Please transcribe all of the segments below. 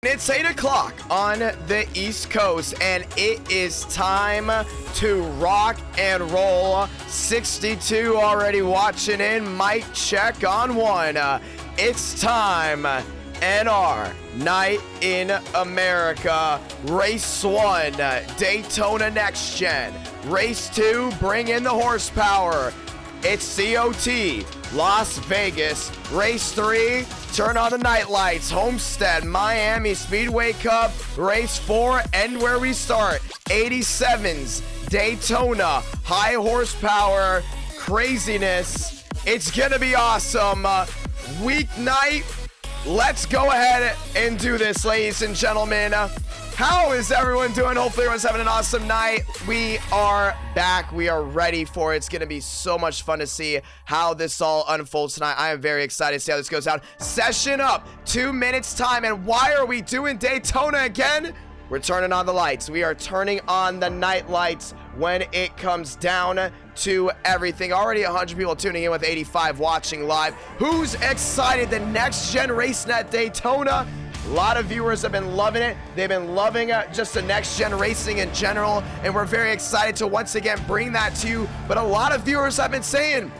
It's 8 o'clock on the East Coast, and it is time to rock and roll. 62 already watching in. Mic check on one. It's time. NR Night in America. Race 1, Daytona Next Gen. Race 2, bring in the horsepower. It's COT, Las Vegas. Race 3, turn on the night lights. Homestead, Miami Speedway Cup. Race 4, end where we start. 87s, Daytona, high horsepower, craziness. It's gonna be awesome. Weeknight, let's go ahead and do this, ladies and gentlemen. How is everyone doing? Hopefully everyone's having an awesome night. We are back. We are ready for it. It's going to be so much fun to see how this all unfolds tonight. I am very excited to see how this goes down. Session up, 2 minutes time. And why are we doing Daytona again? We're turning on the lights. We are turning on the night lights when it comes down to everything. Already 100 people tuning in with 85 watching live. Who's excited? The next gen racing at Daytona. A lot of viewers have been loving it. They've been loving just the next gen racing in general, and we're very excited to once again bring that to you. But a lot of viewers have been saying,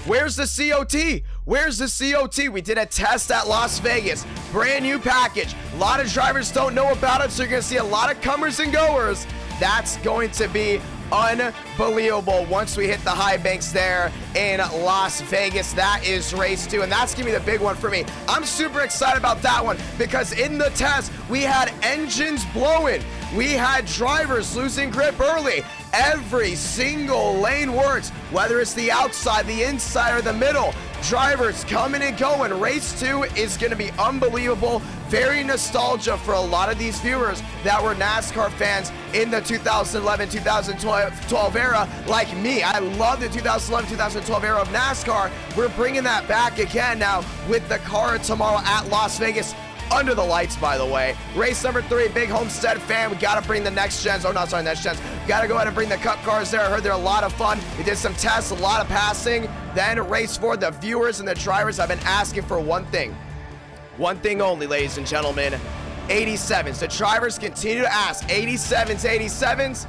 where's the COT? Where's the COT? We did a test at Las Vegas. Brand new package. A lot of drivers don't know about it, so you're going to see a lot of comers and goers. That's going to be unbelievable once we hit the high banks there in Las Vegas. That is race 2, and that's gonna be the big one for me. I'm super excited about that one because in the test we had engines blowing, we had drivers losing grip early. Every single lane works, whether it's the outside, the inside, or the middle. Drivers coming and going. Race 2 is going to be unbelievable. Very nostalgia for a lot of these viewers that were NASCAR fans in the 2011-2012 era, like me. I love the 2011-2012 era of NASCAR. We're bringing that back again now with the car tomorrow at Las Vegas. Under the lights, by the way. Race number 3, big Homestead fan. We got to bring the next gens. Oh, no, sorry, next gens. Got to go ahead and bring the cup cars there. I heard they're a lot of fun. We did some tests, a lot of passing. Then race 4, the viewers and the drivers have been asking for one thing. One thing only, ladies and gentlemen. 87s. The drivers continue to ask. 87s.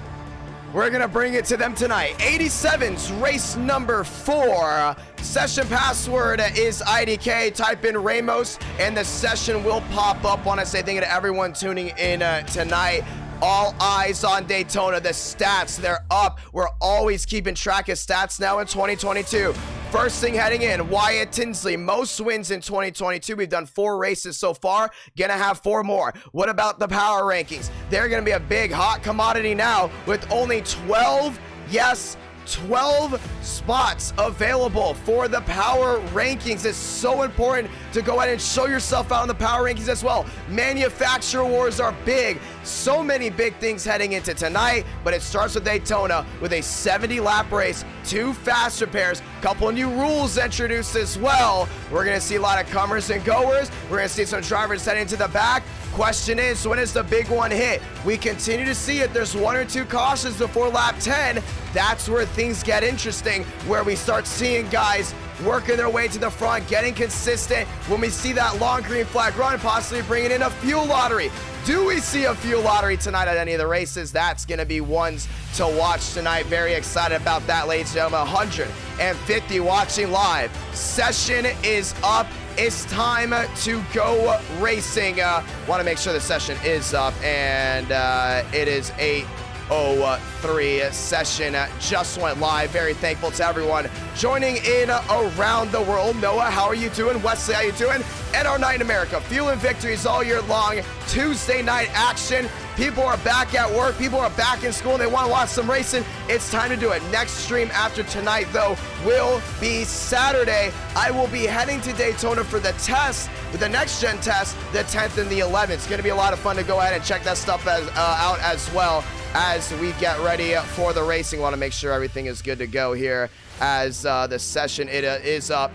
We're going to bring it to them tonight. 87s, race number 4. Session password is IDK. Type in Ramos, and the session will pop up. Want to say thank you to everyone tuning in tonight. All eyes on Daytona. The stats, they're up. We're always keeping track of stats now in 2022. First thing heading in, Wyatt Tinsley, most wins in 2022. We've done 4 races so far, gonna have 4 more. What about the power rankings? They're gonna be a big hot commodity now with only 12, yes, 12 spots available for the power rankings. It's so important to go ahead and show yourself out in the power rankings as well. Manufacturer wars are big. So many big things heading into tonight, but it starts with Daytona with a 70-lap race, 2 fast repairs, couple new rules introduced as well. We're going to see a lot of comers and goers. We're going to see some drivers heading to the back. Question is, when is the big one hit? We continue to see it. There's 1 or 2 cautions before lap 10. That's where things get interesting, where we start seeing guys working their way to the front, getting consistent. When we see that long green flag run, possibly bringing in a fuel lottery. Do we see a fuel lottery tonight at any of the races? That's going to be ones to watch tonight. Very excited about that, ladies and gentlemen. 150 watching live. Session is up. It's time to go racing. Want to make sure the session is up, and it is 8:03. Session just went live. Very thankful to everyone joining in around the world. Noah, how are you doing? Wesley, how you doing? And our night in America, fueling victories all year long. Tuesday night action. People are back at work. People are back in school. And they want to watch some racing. It's time to do it. Next stream after tonight, though, will be Saturday. I will be heading to Daytona for the test, with the next gen test, the 10th and the 11th. It's going to be a lot of fun to go ahead and check that stuff out as well as we get ready for the racing. Want to make sure everything is good to go here as the session is up.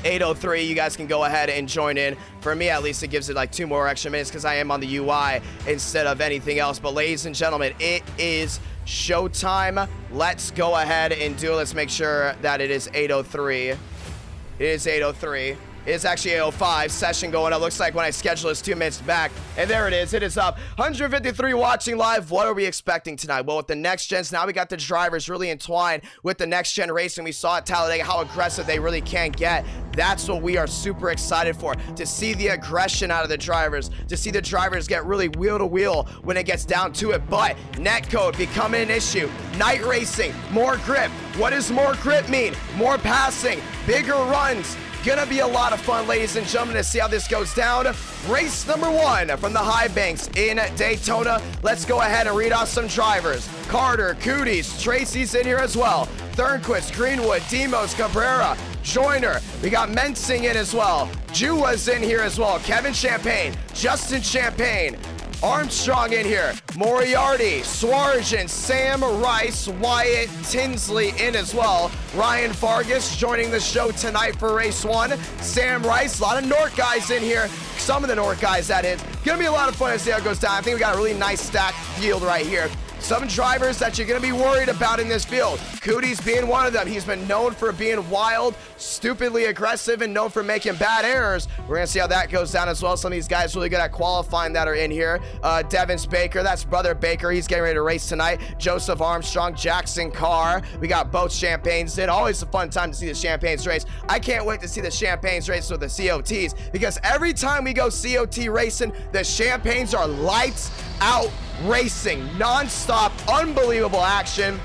8:03. You guys can go ahead and join in. For me, at least, it gives it like 2 more extra minutes because I am on the UI instead of anything else. But ladies and gentlemen, it is showtime. Let's go ahead and do it. Let's make sure that it is 8:03. It is 8:03. It's actually 8:05. Session going up. Looks like when I schedule this 2 minutes back. And there it is. It is up. 153 watching live. What are we expecting tonight? Well, with the next gens, now we got the drivers really entwined with the next gen racing. We saw at Talladega how aggressive they really can get. That's what we are super excited for, to see the aggression out of the drivers, to see the drivers get really wheel to wheel when it gets down to it. But netcode becoming an issue. Night racing, more grip. What does more grip mean? More passing, bigger runs. Gonna be a lot of fun, ladies and gentlemen, to see how this goes down. Race number 1 from the high banks in Daytona. Let's go ahead and read off some drivers. Carter, Cooties, Tracy's in here as well. Thornquist, Greenwood, Demos, Cabrera, Joyner. We got Mensing in as well. Jula's in here as well. Kevin Champagne, Justin Champagne, Armstrong in here, Moriarty, Swarjan, Sam Rice, Wyatt Tinsley in as well. Ryan Vargas joining the show tonight for race 1. Sam Rice, a lot of North guys in here. Some of the North guys, that is. Gonna be a lot of fun to see how it goes down. I think we got a really nice stacked field right here. Some drivers that you're going to be worried about in this field. Cooties being one of them. He's been known for being wild, stupidly aggressive, and known for making bad errors. We're going to see how that goes down as well. Some of these guys really good at qualifying that are in here. Devins Baker, that's Brother Baker. He's getting ready to race tonight. Joseph Armstrong, Jackson Carr. We got both Champagnes in. Always a fun time to see the Champagnes race. I can't wait to see the Champagnes race with the COTs, because every time we go COT racing, the Champagnes are lights out racing, non-stop, unbelievable action.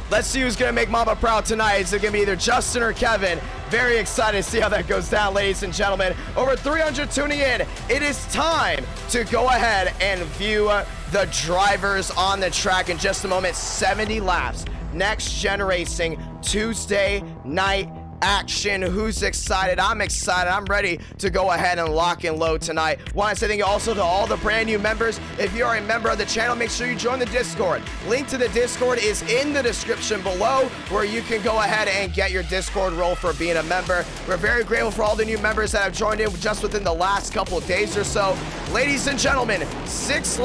Let's see who's gonna make Mama proud tonight. Is it gonna be either Justin or Kevin? Very excited to see how that goes down, ladies and gentlemen. Over 300 tuning in. It is time to go ahead and view the drivers on the track in just a moment. 70 laps, next gen racing, Tuesday night action. Who's excited? I'm excited. I'm ready to go ahead and lock and load tonight. Want to say thank you also to all the brand new members. If you are a member of the channel, make sure you join the Discord. Link to the Discord is in the description below, where you can go ahead and get your Discord role for being a member. We're very grateful for all the new members that have joined in just within the last couple of days or so. Ladies and gentlemen, 6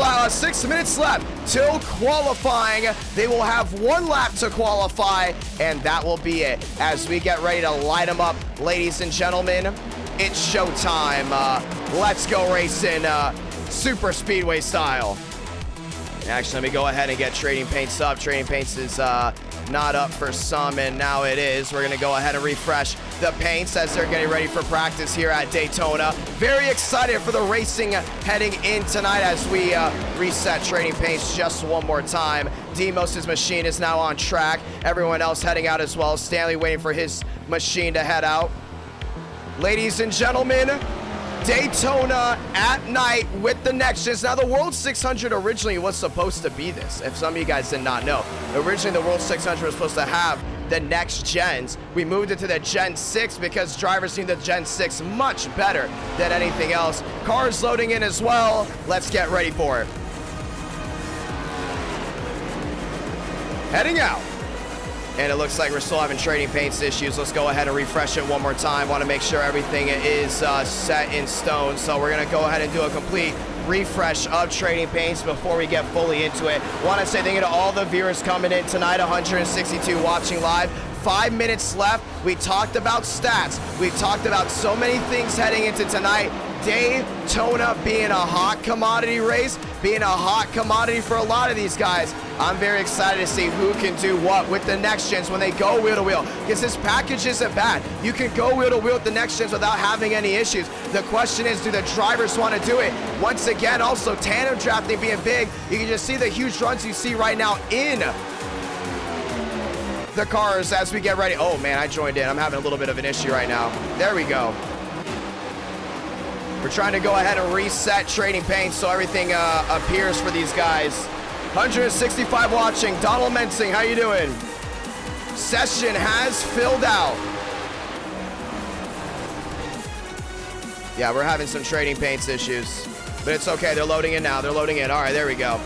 minutes left till qualifying. They will have 1 lap to qualify, and that will be it as we get ready to light them up. Ladies and gentlemen, it's showtime. Let's go racing super speedway style. Actually, let me go ahead and get Trading Paints up. Trading Paints is not up for some, and now it is. We're gonna go ahead and refresh the paints as they're getting ready for practice here at Daytona. Very excited for the racing heading in tonight as we reset Trading Paints just one more time. Demos' machine is now on track. Everyone else heading out as well. Stanley waiting for his machine to head out. Ladies and gentlemen, Daytona at night with the next gens. Now, the World 600 originally was supposed to be this, if some of you guys did not know. Originally, the World 600 was supposed to have the next gens. We moved it to the Gen 6 because drivers need the Gen 6 much better than anything else. Cars loading in as well. Let's get ready for it. Heading out. And it looks like we're still having Trading Paints issues. Let's go ahead and refresh it one more time. Want to make sure everything is set in stone. So we're going to go ahead and do a complete refresh of Trading Paints before we get fully into it. Want to say thank you to all the viewers coming in tonight, 162 watching live. 5 minutes left. We talked about stats. We've talked about so many things heading into tonight. Daytona being a hot commodity race, being a hot commodity for a lot of these guys. I'm very excited to see who can do what with the next gens when they go wheel to wheel, because this package isn't bad. You can go wheel to wheel with the next gens without having any issues. The question is, do the drivers want to do it? Once again, also tandem drafting being big. You can just see the huge runs you see right now in the cars as we get ready. Oh man, I joined in. I'm having a little bit of an issue right now. There we go. We're trying to go ahead and reset Trading Paints so everything appears for these guys. 165 watching. Donald Mensing, how you doing? Session has filled out. Yeah, we're having some Trading Paints issues, but it's okay. They're loading in now. They're loading in. All right, there we go.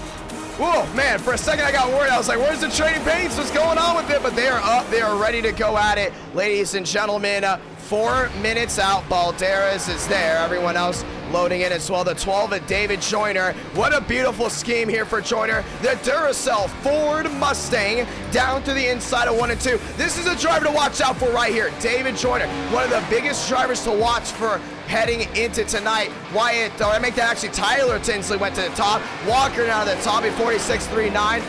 Whoa, man, for a second I got worried. I was like, where's the Trading Paints? What's going on with it? But they are up. They are ready to go at it. Ladies and gentlemen, 4 minutes out. Balderas is there. Everyone else loading in as well. The 12 of David Joyner. What a beautiful scheme here for Joyner. The Duracell Ford Mustang down to the inside of 1 and 2. This is a driver to watch out for right here. David Joyner, one of the biggest drivers to watch for heading into tonight. Wyatt, or I make that actually Tyler Tinsley went to the top. Walker down to the top at 46.39.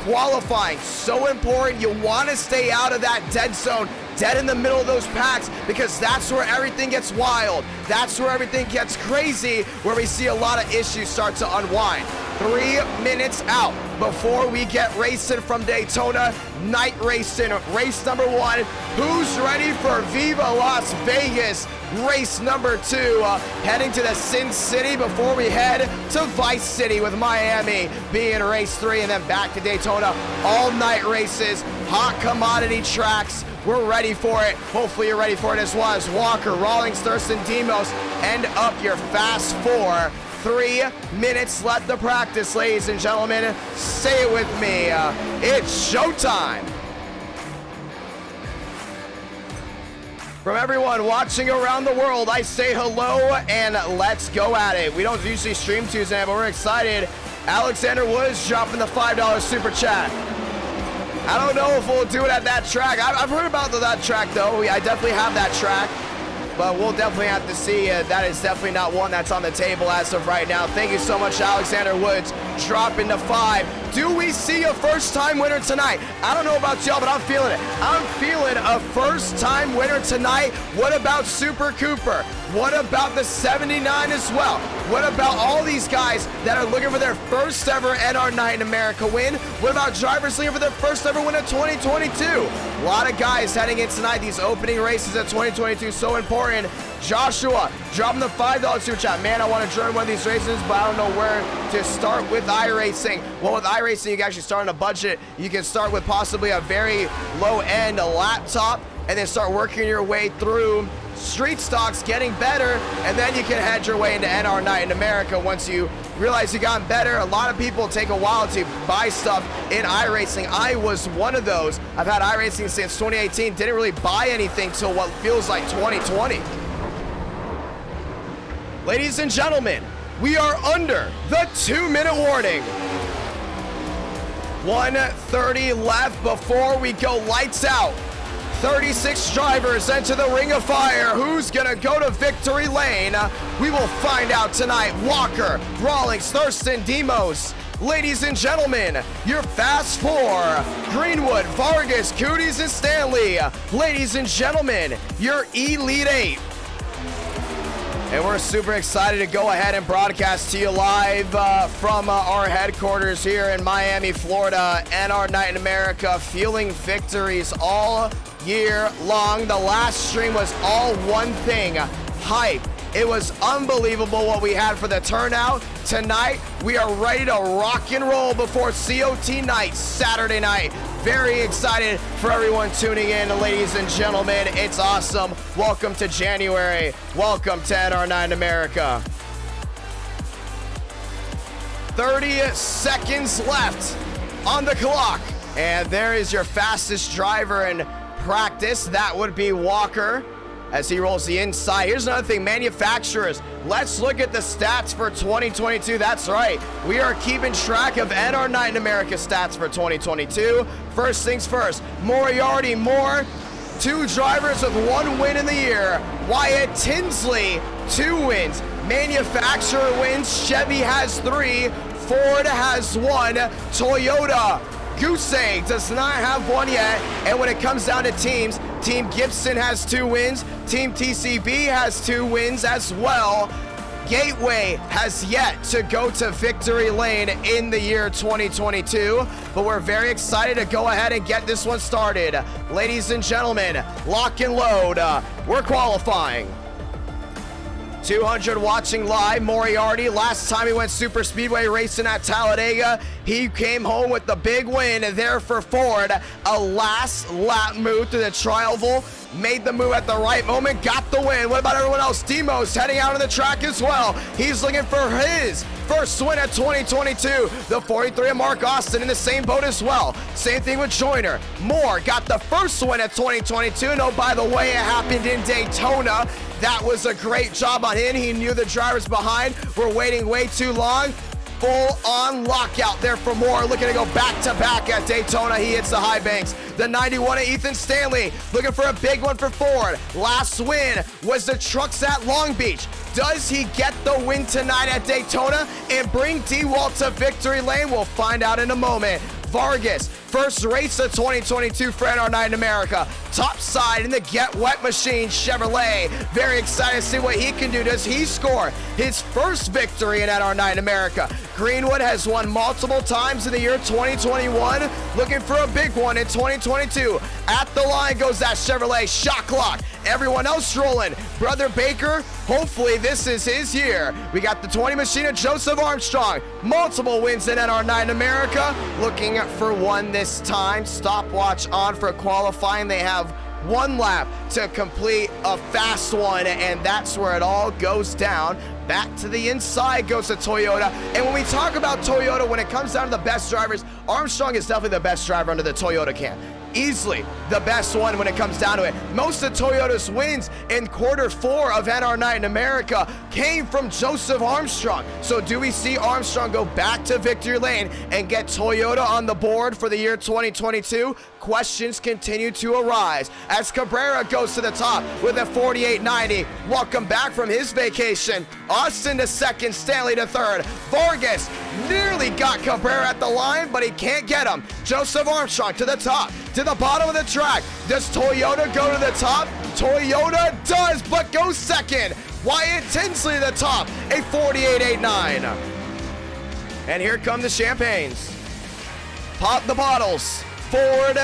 Qualifying, so important. You want to stay out of that dead zone, dead in the middle of those packs, because that's where everything gets wild. That's where everything gets crazy, where we see a lot of issues start to unwind. 3 minutes out before we get racing from Daytona. Night racing, race number 1. Who's ready for Viva Las Vegas? Race number 2, heading to the Sin City before we head to Vice City, with Miami being race 3, and then back to Daytona. All night races, hot commodity tracks. We're ready for it. Hopefully you're ready for it as well, as Walker, Rawlings, Thurston, Demos end up your fast 4. 3 minutes left to practice, ladies and gentlemen. Say it with me. It's showtime. From everyone watching around the world, I say hello and let's go at it. We don't usually stream Tuesday, but we're excited. Alexander Woods dropping the $5 super chat. I don't know if we'll do it at that track. I've heard about that track though. I definitely have that track, but we'll definitely have to see. That is definitely not one that's on the table as of right now. Thank you so much, Alexander Woods, dropping the 5. Do we see a first-time winner tonight? I don't know about y'all, but I'm feeling it. I'm feeling a first-time winner tonight. What about Super Cooper? What about the 79 as well? What about all these guys that are looking for their first ever NR Night in America win? What about drivers looking for their first ever win of 2022? A lot of guys heading in tonight. These opening races of 2022, so important. Joshua dropping the $5 super chat. Man, I want to join one of these races, but I don't know where to start with iRacing. Well, with iRacing, you can actually start on a budget. You can start with possibly a very low-end laptop, and then start working your way through street stocks, getting better, and then you can head your way into NR Night in America once you realize you gotten better. A lot of people take a while to buy stuff in iRacing. I was one of those. I've had iRacing since 2018. Didn't really buy anything till what feels like 2020. Ladies and gentlemen, we are under the 2-minute warning. 1:30 left before we go lights out. 36 drivers enter the ring of fire. Who's gonna go to victory lane? We will find out tonight. Walker, Rawlings, Thurston, Demos. Ladies and gentlemen, your fast 4. Greenwood, Vargas, Cooties, and Stanley. Ladies and gentlemen, your Elite 8. And we're super excited to go ahead and broadcast to you live from our headquarters here in Miami, Florida, and our Night in America, fueling victories all year long. The last stream was all one thing: hype. It was unbelievable what we had for the turnout. Tonight, we are ready to rock and roll before COT night, Saturday night. Very excited for everyone tuning in, ladies and gentlemen. It's awesome. Welcome to January. Welcome to NR9 America. 30 seconds left on the clock. And there is your fastest driver in practice. That would be Walker as he rolls the inside. Here's another thing, manufacturers. Let's look at the stats for 2022. That's right, we are keeping track of NR Night in America stats for 2022. First things first, Moriarty Moore, 2 drivers with 1 win in the year. Wyatt Tinsley, 2 wins. Manufacturer wins, Chevy has 3, Ford has 1, Toyota, Goose Egg does not have 1 yet. And when it comes down to teams, Team Gibson has 2 wins. Team TCB has 2 wins as well. Gateway has yet to go to victory lane in the year 2022, but we're very excited to go ahead and get this one started. Ladies and gentlemen, lock and load. We're qualifying. 200 watching live. Moriarty, last time he went super speedway racing at Talladega, he came home with the big win there for Ford. A last lap move to the Trialville. made the move at the right moment, got the win. What about everyone else? Demos heading out on the track as well. He's looking for his first win at 2022. The 43 of Mark Austin in the same boat as well. Same thing with Joyner. Moore got the first win at 2022. And oh, by the way, it happened in Daytona. That was a great job on him. He knew the drivers behind were waiting way too long. Full-on lockout there for Moore, looking to go back-to-back at Daytona. He hits the high banks. The 91 of Ethan Stanley, looking for a big one for Ford. Last win was the trucks at Long Beach. Does he get the win tonight at Daytona and bring D-Walt to victory lane? We'll find out in a moment. Vargas, first race of 2022 for NR Night in America. Top side in the Get Wet Machine Chevrolet. Very excited to see what he can do. Does he score his first victory in NR Night in America? Greenwood has won multiple times in the year 2021. Looking for a big one in 2022. At the line goes that Chevrolet shock lock. Everyone else rolling. Brother Baker, hopefully this is his year. We got the 20 machine of Joseph Armstrong. Multiple wins in NR Night in America. Looking for one this time. Stopwatch on for qualifying. They have one lap to complete a fast one, and that's where it all goes down. Back to the inside goes to Toyota. And when we talk about Toyota, when it comes down to the best drivers, Armstrong is definitely the best driver under the Toyota camp. Easily the best one when it comes down to it. Most of Toyota's wins in Q4 of NR Night in America came from Joseph Armstrong. So do we see Armstrong go back to victory lane and get Toyota on the board for the year 2022? Questions continue to arise as Cabrera goes to the top with a 48.90. Welcome back from his vacation. Austin to second, Stanley to third. Vargas nearly got Cabrera at the line, but he can't get him. Joseph Armstrong to the top, to the bottom of the track. Does Toyota go to the top? Toyota does, but goes second. Wyatt Tinsley to the top, a 48.89. And here come the champagnes. Pop the bottles. Ford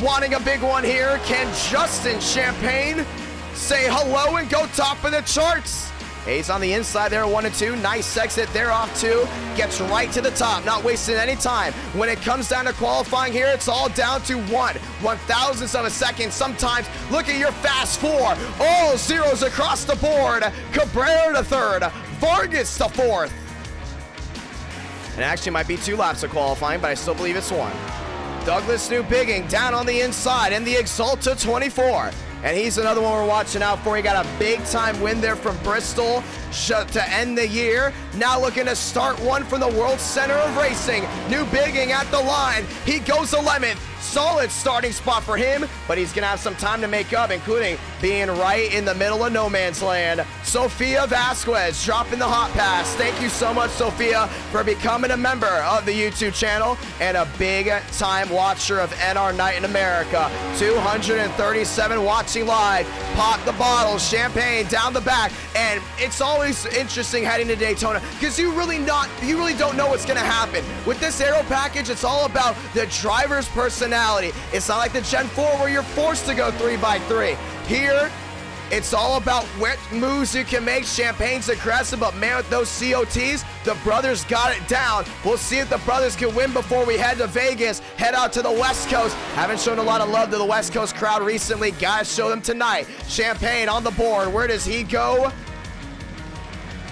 wanting a big one here. Can Justin Champagne say hello and go top of the charts? He's on the inside there, 1 and 2. Nice exit there off 2. Gets right to the top, not wasting any time. When it comes down to qualifying here, it's all down to 1/1000th of a second. Sometimes look at your fast 4. All zeros across the board. Cabrera to third. Vargas to fourth. It actually might be 2 laps of qualifying, but I still believe it's 1. Douglas Newbigging down on the inside in the Exalta 24. And he's another one we're watching out for. He got a big-time win there from Bristol to end the year. Now looking to start one from the World Center of Racing. Newbigging at the line. He goes 11th. Solid starting spot for him, but he's going to have some time to make up, including being right in the middle of no man's land. Sophia Vasquez dropping the hot pass. Thank you so much, Sophia, for becoming a member of the YouTube channel and a big-time watcher of NR Night in America. 237 watching live. Pop the bottle, champagne down the back, and it's always interesting heading to Daytona because you really don't know what's going to happen. With this aero package, it's all about the driver's personality. It's not like the Gen 4 where you're forced to go 3x3. Here, it's all about what moves you can make. Champagne's aggressive, but man, with those COTs, the brothers got it down. We'll see if the brothers can win before we head to Vegas, head out to the West Coast. Haven't shown a lot of love to the West Coast crowd recently. Guys, show them tonight. Champagne on the board. Where does he go?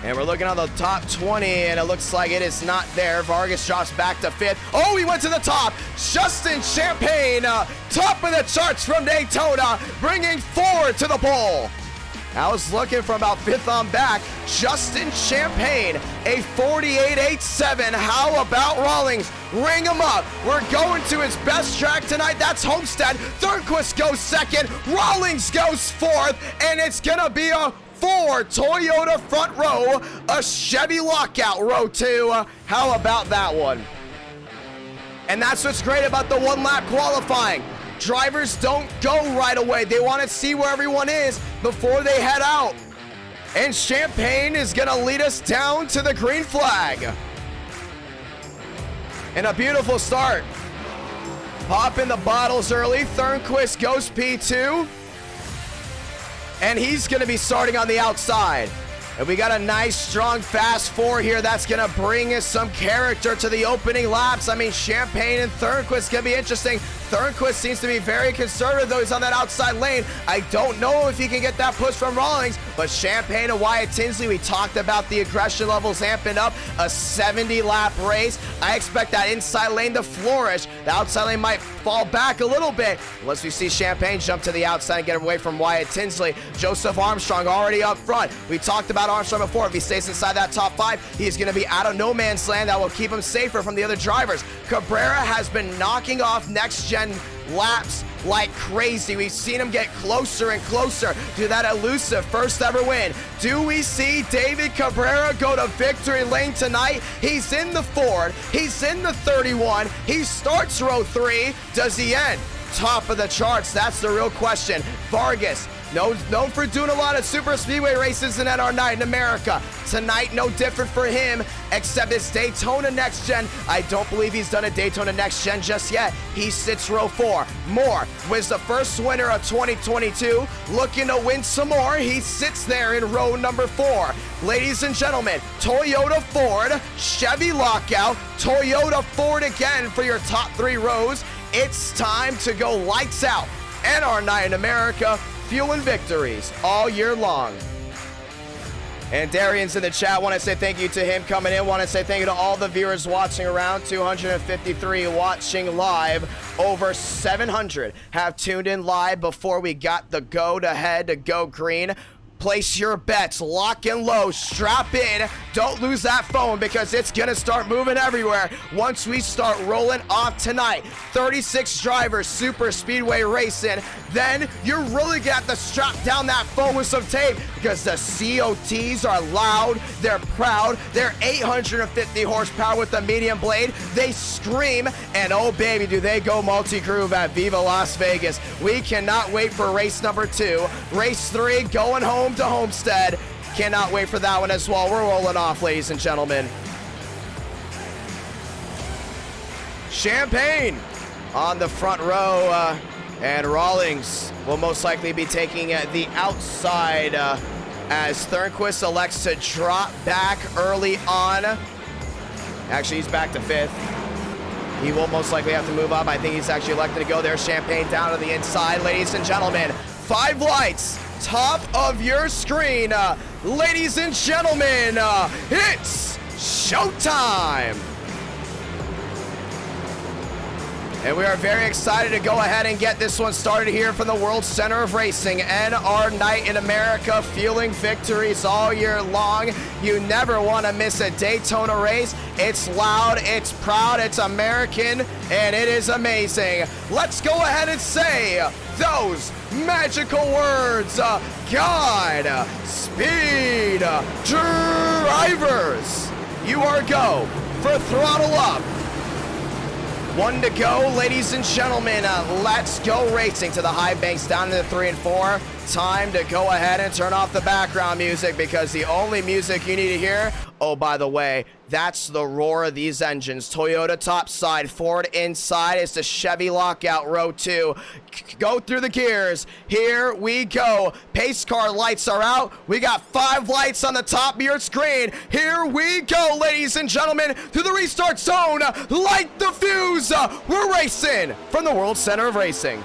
And we're looking on the top 20, and it looks like it is not there. Vargas drops back to 5th. Oh, he went to the top. Justin Champagne, top of the charts from Daytona, bringing Ford to the pole. I was looking for about 5th on back. Justin Champagne, a 48.87. How about Rawlings? Ring him up. We're going to his best track tonight. That's Homestead. Thornquist goes 2nd. Rawlings goes 4th, and it's going to be a 4 Toyota front row, a Chevy lockout row 2. How about that one? And that's what's great about the 1-lap qualifying. Drivers don't go right away. They want to see where everyone is before they head out. And Champagne is going to lead us down to the green flag. And a beautiful start. Popping the bottles early. Thornquist goes P2. And he's going to be starting on the outside. And we got a nice, strong, fast 4 here. That's going to bring us some character to the opening laps. I mean, Champagne and Thornquist going to be interesting. Thornquist seems to be very conservative, though he's on that outside lane. I don't know if he can get that push from Rawlings, but Champagne and Wyatt Tinsley, we talked about the aggression levels amping up. A 70-lap race. I expect that inside lane to flourish. The outside lane might fall back a little bit unless we see Champagne jump to the outside and get away from Wyatt Tinsley. Joseph Armstrong already up front. We talked about Armstrong before. If he stays inside that top 5, he's going to be out of no man's land. That will keep him safer from the other drivers. Cabrera has been knocking off next-gen laps like crazy. We've seen him get closer and closer to that elusive first ever win. Do we see David Cabrera go to victory lane tonight? He's in the Ford. He's in the 31. He starts row 3. Does he end top of the charts? That's the real question. Vargas, known for doing a lot of super speedway races in NR Night in America. Tonight, no different for him, except it's Daytona Next Gen. I don't believe he's done a Daytona Next Gen just yet. He sits row 4. Moore was the first winner of 2022, looking to win some more. He sits there in row number 4. Ladies and gentlemen, Toyota Ford, Chevy Lockout, Toyota Ford again for your top 3 rows. It's time to go lights out. NR Night in America, fueling victories all year long. And Darian's in the chat. Want to say thank you to him coming in. Want to say thank you to all the viewers watching around. 253 watching live. Over 700 have tuned in live before we got the go to head to go green. Place your bets, lock and low, strap in. Don't lose that phone because it's gonna start moving everywhere once we start rolling off tonight. 36 drivers, super speedway racing. Then you're really gonna have to strap down that phone with some tape because the COTs are loud, they're proud, they're 850 horsepower with the medium blade. They scream, and oh baby, do they go multi-groove at Viva Las Vegas. We cannot wait for race number 2. Race 3 going home to Homestead. Cannot wait for that one as well. We're rolling off, ladies and gentlemen. Champagne on the front row, and Rawlings will most likely be taking the outside as Thornquist elects to drop back early on. Actually, he's back to 5th. He will most likely have to move up. I think he's actually elected to go there. Champagne down to the inside, ladies and gentlemen. 5 lights. Top of your screen, ladies and gentlemen, it's showtime! And we are very excited to go ahead and get this one started here from the World Center of Racing. NR Night in America, fueling victories all year long. You never want to miss a Daytona race. It's loud, it's proud, it's American, and it is amazing. Let's go ahead and say those magical words. God speed drivers. You are go for throttle up. 1 to go, ladies and gentlemen. Let's go racing to the high banks down to the 3 and 4. Time to go ahead and turn off the background music because the only music you need to hear, oh, by the way, that's the roar of these engines. Toyota top side, Ford inside. It's the Chevy Lockout row 2. Go through the gears. Here we go. Pace car lights are out. We got 5 lights on the top of your screen. Here we go, ladies and gentlemen, to the restart zone. Light the fuse. We're racing from the World Center of Racing.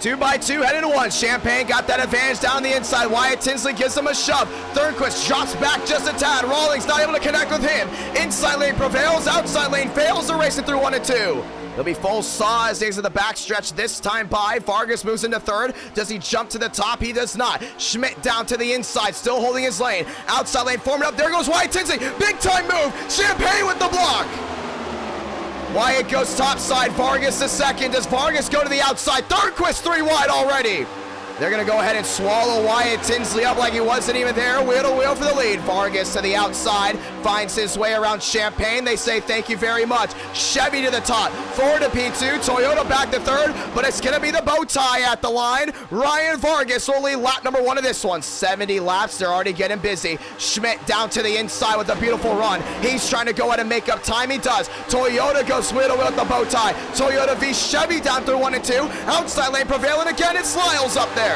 2 by 2, head into 1. Champagne got that advantage down the inside. Wyatt Tinsley gives him a shove. Thornquist drops back just a tad. Rawlings not able to connect with him. Inside lane prevails. Outside lane fails. They're racing through 1 and 2. They'll be full saw as they exit the backstretch this time by. Vargas moves into 3rd. Does he jump to the top? He does not. Schmidt down to the inside, still holding his lane. Outside lane forming up. There goes Wyatt Tinsley. Big time move. Champagne with the block. Wyatt goes topside. Vargas the second. Does Vargas go to the outside? Thornquist 3 wide already. They're going to go ahead and swallow Wyatt Tinsley up like he wasn't even there. Wheel to wheel for the lead. Vargas to the outside. Finds his way around Champagne. They say thank you very much. Chevy to the top. Ford to P2. Toyota back to 3rd. But it's going to be the bow tie at the line. Ryan Vargas will lead lap number 1 of this one. 70 laps. They're already getting busy. Schmidt down to the inside with a beautiful run. He's trying to go ahead and make up time. He does. Toyota goes wheel to wheel with the bow tie. Toyota v Chevy down through 1 and 2. Outside lane prevailing again. It's Lyles up there.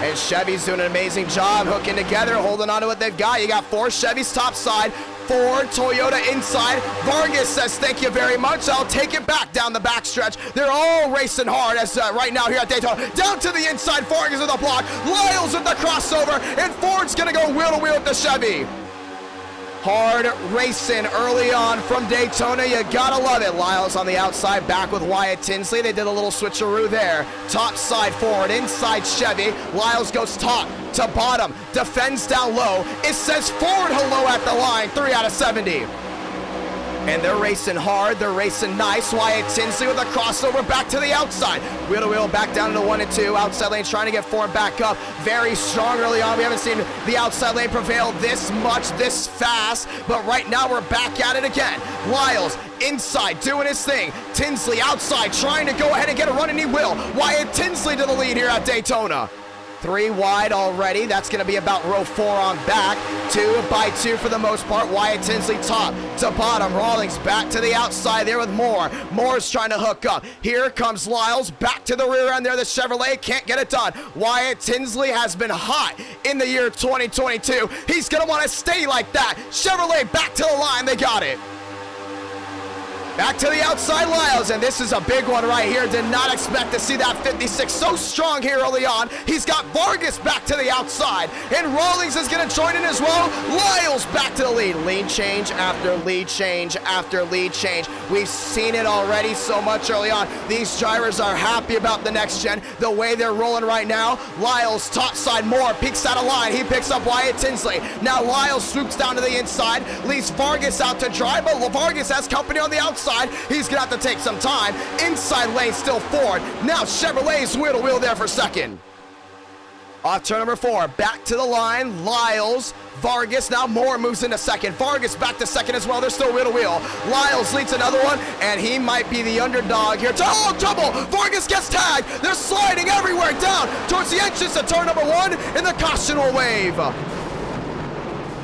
And Chevy's doing an amazing job hooking together, holding on to what they've got. You got 4 Chevys top side, 4 Toyota inside. Vargas says, thank you very much. I'll take it back down the backstretch. They're all racing hard as right now here at Daytona. Down to the inside, Vargas with the block. Lyles with the crossover, and Ford's going to go wheel to wheel with the Chevy. Hard racing early on from Daytona. You gotta love it. Lyles on the outside, back with Wyatt Tinsley. They did a little switcheroo there. Top side Ford, inside Chevy. Lyles goes top to bottom, defends down low. It says Ford hello at the line, 3 out of 70. And they're racing hard, they're racing nice. Wyatt Tinsley with a crossover back to the outside. Wheel to wheel back down to 1 and 2. Outside lane trying to get Ford back up. Very strong early on. We haven't seen the outside lane prevail this much, this fast. But right now we're back at it again. Lyles inside doing his thing. Tinsley outside trying to go ahead and get a run, and he will. Wyatt Tinsley to the lead here at Daytona. 3 wide already. That's going to be about row 4 on back. 2 by 2 for the most part. Wyatt Tinsley top to bottom. Rawlings back to the outside there with Moore. Moore's trying to hook up. Here comes Lyles back to the rear end there. The Chevrolet can't get it done. Wyatt Tinsley has been hot in the year 2022. He's going to want to stay like that. Chevrolet back to the line. They got it. Back to the outside, Lyles, and this is a big one right here. Did not expect to see that 56 so strong here early on. He's got Vargas back to the outside, and Rawlings is going to join in as well. Lyles back to the lead. Lead change after lead change after lead change. We've seen it already so much early on. These drivers are happy about the next gen, the way they're rolling right now. Lyles top side, Moore peeks out of line. He picks up Wyatt Tinsley. Now Lyles swoops down to the inside, leaves Vargas out to drive, but Vargas has company on the outside. He's gonna have to take some time. Inside lane still Ford. Now Chevrolet's wheel to wheel there for second. Off turn number 4, back to the line. Lyles, Vargas, now Moore moves into second. Vargas back to second as well. They're still wheel to wheel. Lyles leads another one, and he might be the underdog here. Oh, trouble! Vargas gets tagged. They're sliding everywhere down towards the entrance to turn number 1, and the caution will wave. And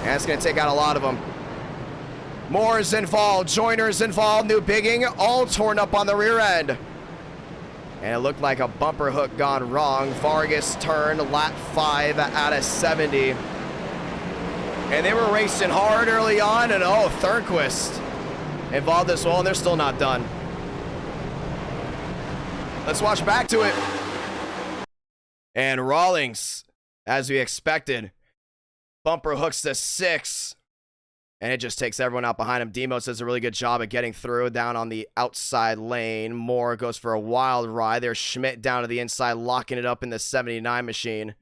it's gonna take out a lot of them. Moore's involved, Joyner's involved, New Bigging, all torn up on the rear end. And it looked like a bumper hook gone wrong. Vargas turned lap 5 out of 70. And they were racing hard early on, and oh, Thornquist involved as well, and they're still not done. Let's watch back to it. And Rawlings, as we expected, bumper hooks to 6. And it just takes everyone out behind him. Demos does a really good job at getting through down on the outside lane. Moore goes for a wild ride. There's Schmidt down to the inside, locking it up in the 79 machine.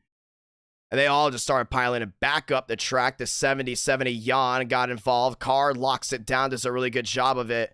And they all just started piling it back up the track. The 70-70 Jan got involved. Carr locks it down, does a really good job of it.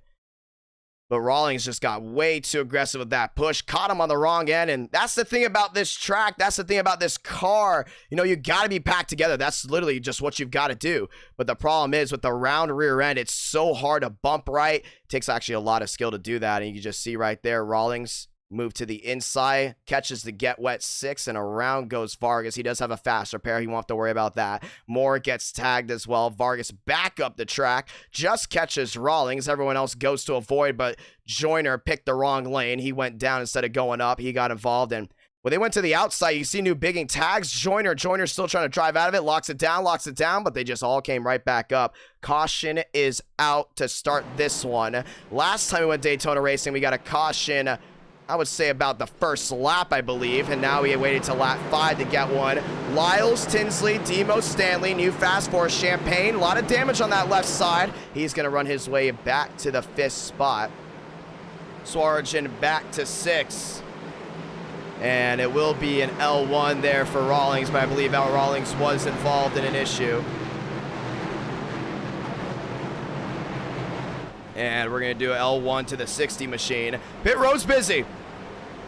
But Rawlings just got way too aggressive with that push. Caught him on the wrong end. And that's the thing about this track. That's the thing about this car. You know, you got to be packed together. That's literally just what you've got to do. But the problem is with the round rear end, it's so hard to bump right. It takes actually a lot of skill to do that. And you can just see right there, Rawlings move to the inside, catches the get wet 6, and around goes Vargas. He does have a fast repair. He won't have to worry about that. Moore gets tagged as well. Vargas back up the track, just catches Rawlings. Everyone else goes to avoid, but Joyner picked the wrong lane. He went down instead of going up. He got involved, and when they went to the outside, you see New Bigging tags Joyner. Joyner's still trying to drive out of it, locks it down, but they just all came right back up. Caution is out to start this one. Last time we went Daytona racing, we got a caution, I would say about the first lap, I believe, and now we waited to lap 5 to get one. Lyles, Tinsley, Demo, Stanley, new fast for Champagne. A lot of damage on that left side. He's going to run his way back to the 5th spot. Swarjan back to 6. And it will be an L1 there for Rawlings, but I believe Al Rawlings was involved in an issue. And we're going to do L1 to the 60 machine. Pit road's busy.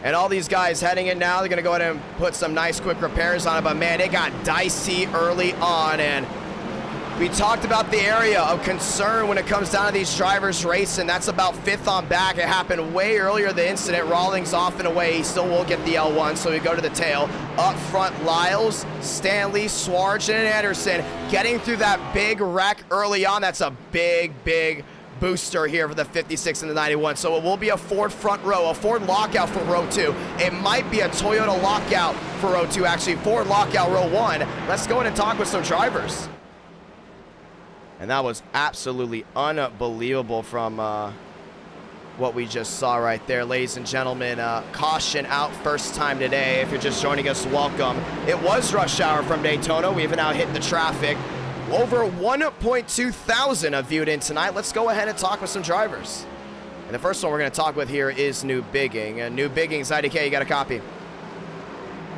And all these guys heading in now, they're going to go ahead and put some nice quick repairs on it. But man, it got dicey early on. And we talked about the area of concern when it comes down to these drivers racing. That's about 5th on back. It happened way earlier, the incident. Rawlings off and away. He still will get the L1, so we go to the tail. Up front, Lyles, Stanley, Swarjan, and Anderson getting through that big wreck early on. That's a big booster here for the 56 and the 91. So it will be a Ford front row, a Ford lockout for row 2. It might be a Toyota lockout for row 2, actually. Ford lockout row 1. Let's go in and talk with some drivers. And that was absolutely unbelievable from what we just saw right there, ladies and gentlemen. Caution out first time today. If you're just joining us, welcome. It was rush hour from Daytona. We've now hit the traffic. Over 1.2 thousand have viewed in tonight. Let's go ahead and talk with some drivers. And the first one we're going to talk with here is New Bigging. New Bigging's IDK, you got a copy?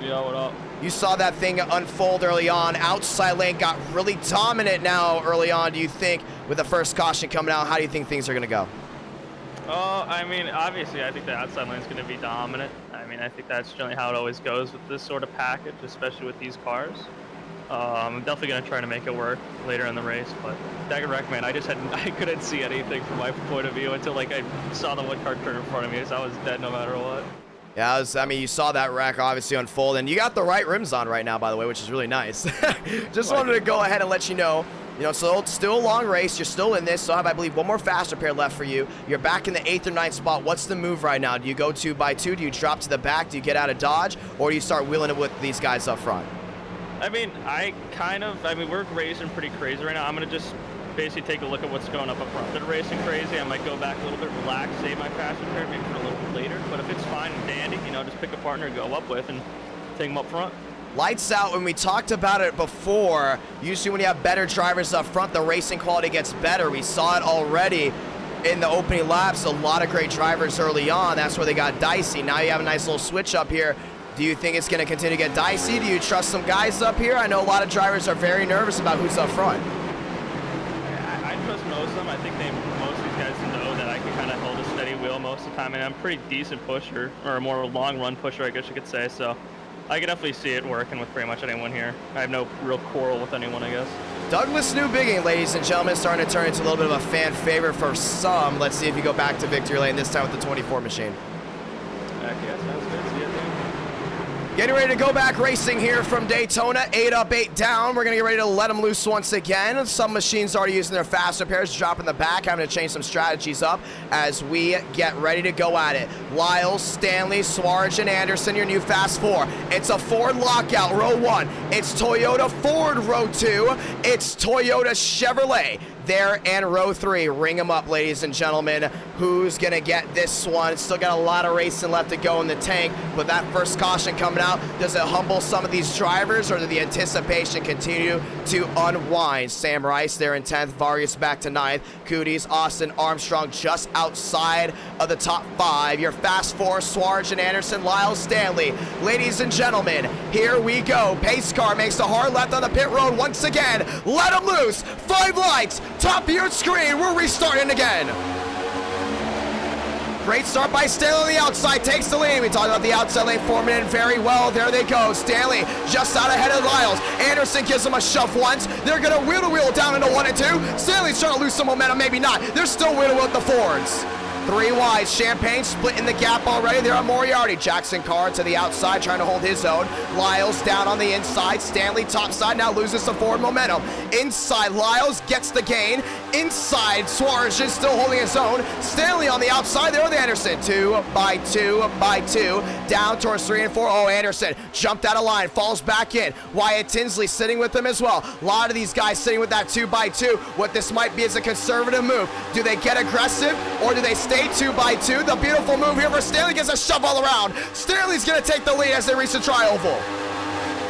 Yeah, what up? You saw that thing unfold early on. Outside lane got really dominant now early on. Do you think, with the first caution coming out, how do you think things are going to go? I mean, obviously, I think the outside lane is going to be dominant. I mean, I think that's generally how it always goes with this sort of package, especially with these cars. I'm definitely going to try to make it work later in the race, but I can recommend. I couldn't see anything from my point of view until like I saw the one car turn in front of me, so I was dead no matter what. Yeah, I mean, you saw that wreck obviously unfold, and you got the right rims on right now, by the way, which is really nice. Just wanted to go ahead and let you know, so it's still a long race. You're still in this, so I have, I believe, one more faster pair left for you. You're back in the 8th or 9th spot. What's the move right now? Do you go 2x2? Do you drop to the back? Do you get out of Dodge? Or do you start wheeling it with these guys up front? I mean, we're racing pretty crazy right now. I'm going to just basically take a look at what's going up front. They're racing crazy. I might go back a little bit, relax, save my faster pair maybe for a little bit later. But if it's fine and dandy, just pick a partner to go up with and take them up front. Lights out. When we talked about it before, usually when you have better drivers up front, the racing quality gets better. We saw it already in the opening laps. A lot of great drivers early on. That's where they got dicey. Now you have a nice little switch up here. Do you think it's going to continue to get dicey? Do you trust some guys up here? I know a lot of drivers are very nervous about who's up front. I trust most of them. I think most of these guys know that I can kind of hold a steady wheel most of the time, and I'm a pretty decent pusher, or a more long-run pusher, I guess you could say. So I can definitely see it working with pretty much anyone here. I have no real quarrel with anyone, I guess. Douglas New Bigging, ladies and gentlemen, starting to turn into a little bit of a fan favorite for some. Let's see if you go back to victory lane, this time with the 24 machine. Heck yeah, sounds good. See you, dude. Getting ready to go back racing here from Daytona. 8 up, 8 down. We're going to get ready to let them loose once again. Some machines already using their faster pairs, dropping the back, having to change some strategies up as we get ready to go at it. Lyles, Stanley, Swarge, and Anderson, your new Fast 4. It's a Ford lockout, row 1. It's Toyota Ford, row 2. It's Toyota Chevrolet there and row 3. Ring them up, ladies and gentlemen. Who's gonna get this one? Still got a lot of racing left to go in the tank, but that first caution coming out, does it humble some of these drivers, or does the anticipation continue to unwind? Sam Rice there in 10th, Vargas back to 9th, Cooties, Austin, Armstrong just outside of the top 5. Your Fast 4, Swarge and Anderson, Lyles, Stanley. Ladies and gentlemen, here we go. Pace car makes a hard left on the pit road once again. Let them loose. 5 lights. Top of your screen, we're restarting again. Great start by Stanley on the outside, takes the lead. We talked about the outside lane forming in very well. There they go. Stanley just out ahead of Lyles. Anderson gives him a shove once. They're going to wheel-to-wheel down into 1 and 2. Stanley's trying to lose some momentum, maybe not. They're still wheel-to-wheel with the Fords. 3 wide. Champagne splitting the gap already. There on Moriarty. Jackson Carr to the outside, trying to hold his own. Lyles down on the inside. Stanley top side, now loses some forward momentum. Inside, Lyles gets the gain. Inside, Swarge is still holding his own. Stanley on the outside there with Anderson. 2 by 2 by 2. Down towards 3 and 4. Oh, Anderson jumped out of line, falls back in. Wyatt Tinsley sitting with him as well. A lot of these guys sitting with that 2 by 2. What this might be is a conservative move. Do they get aggressive, or do they stay 2 by 2? The beautiful move here for Stanley, gets a shove all around. Stanley's going to take the lead as they reach the tri-oval.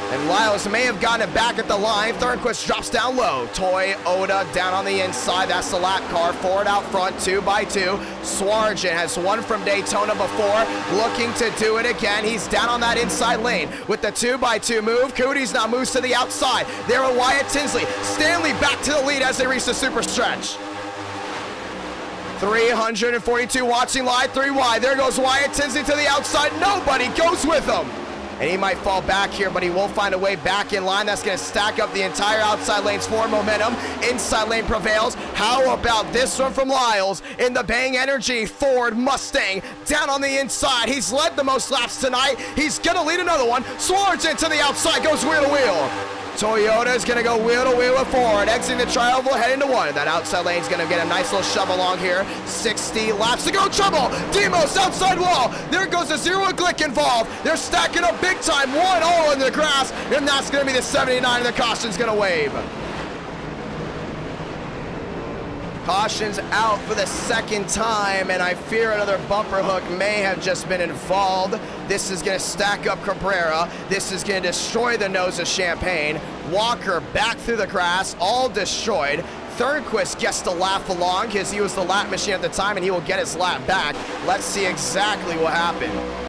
And Lyles may have gotten it back at the line. Thornquist drops down low. Toyota down on the inside. That's the lap car. Ford out front, 2 by 2. Swarge has won from Daytona before, looking to do it again. He's down on that inside lane with the 2 by 2 move. Cooties now moves to the outside. There with Wyatt Tinsley. Stanley back to the lead as they reach the super stretch. 342 watching live, 3 wide. There goes Wyatt Tinsley to the outside. Nobody goes with him. And he might fall back here, but he will find a way back in line. That's going to stack up the entire outside lane's forward momentum. Inside lane prevails. How about this one from Lyles in the Bang Energy Ford Mustang down on the inside. He's led the most laps tonight. He's going to lead another one. Swarge into the outside, goes wheel to wheel. Toyota is going to go wheel to wheel with Ford, exiting the tri-oval, heading to 1. That outside lane is going to get a nice little shove along here. 60 laps to go. Trouble. Demos outside wall. There goes the 0 and Glick involved. They're stacking up big time. 1 all in the grass, and that's going to be the 79, and the caution's going to wave. Caution's out for the second time, and I fear another bumper hook may have just been involved. This is going to stack up Cabrera. This is going to destroy the nose of Champagne. Walker back through the grass, all destroyed. Thornquist gets to laugh along because he was the lap machine at the time, and he will get his lap back. Let's see exactly what happened.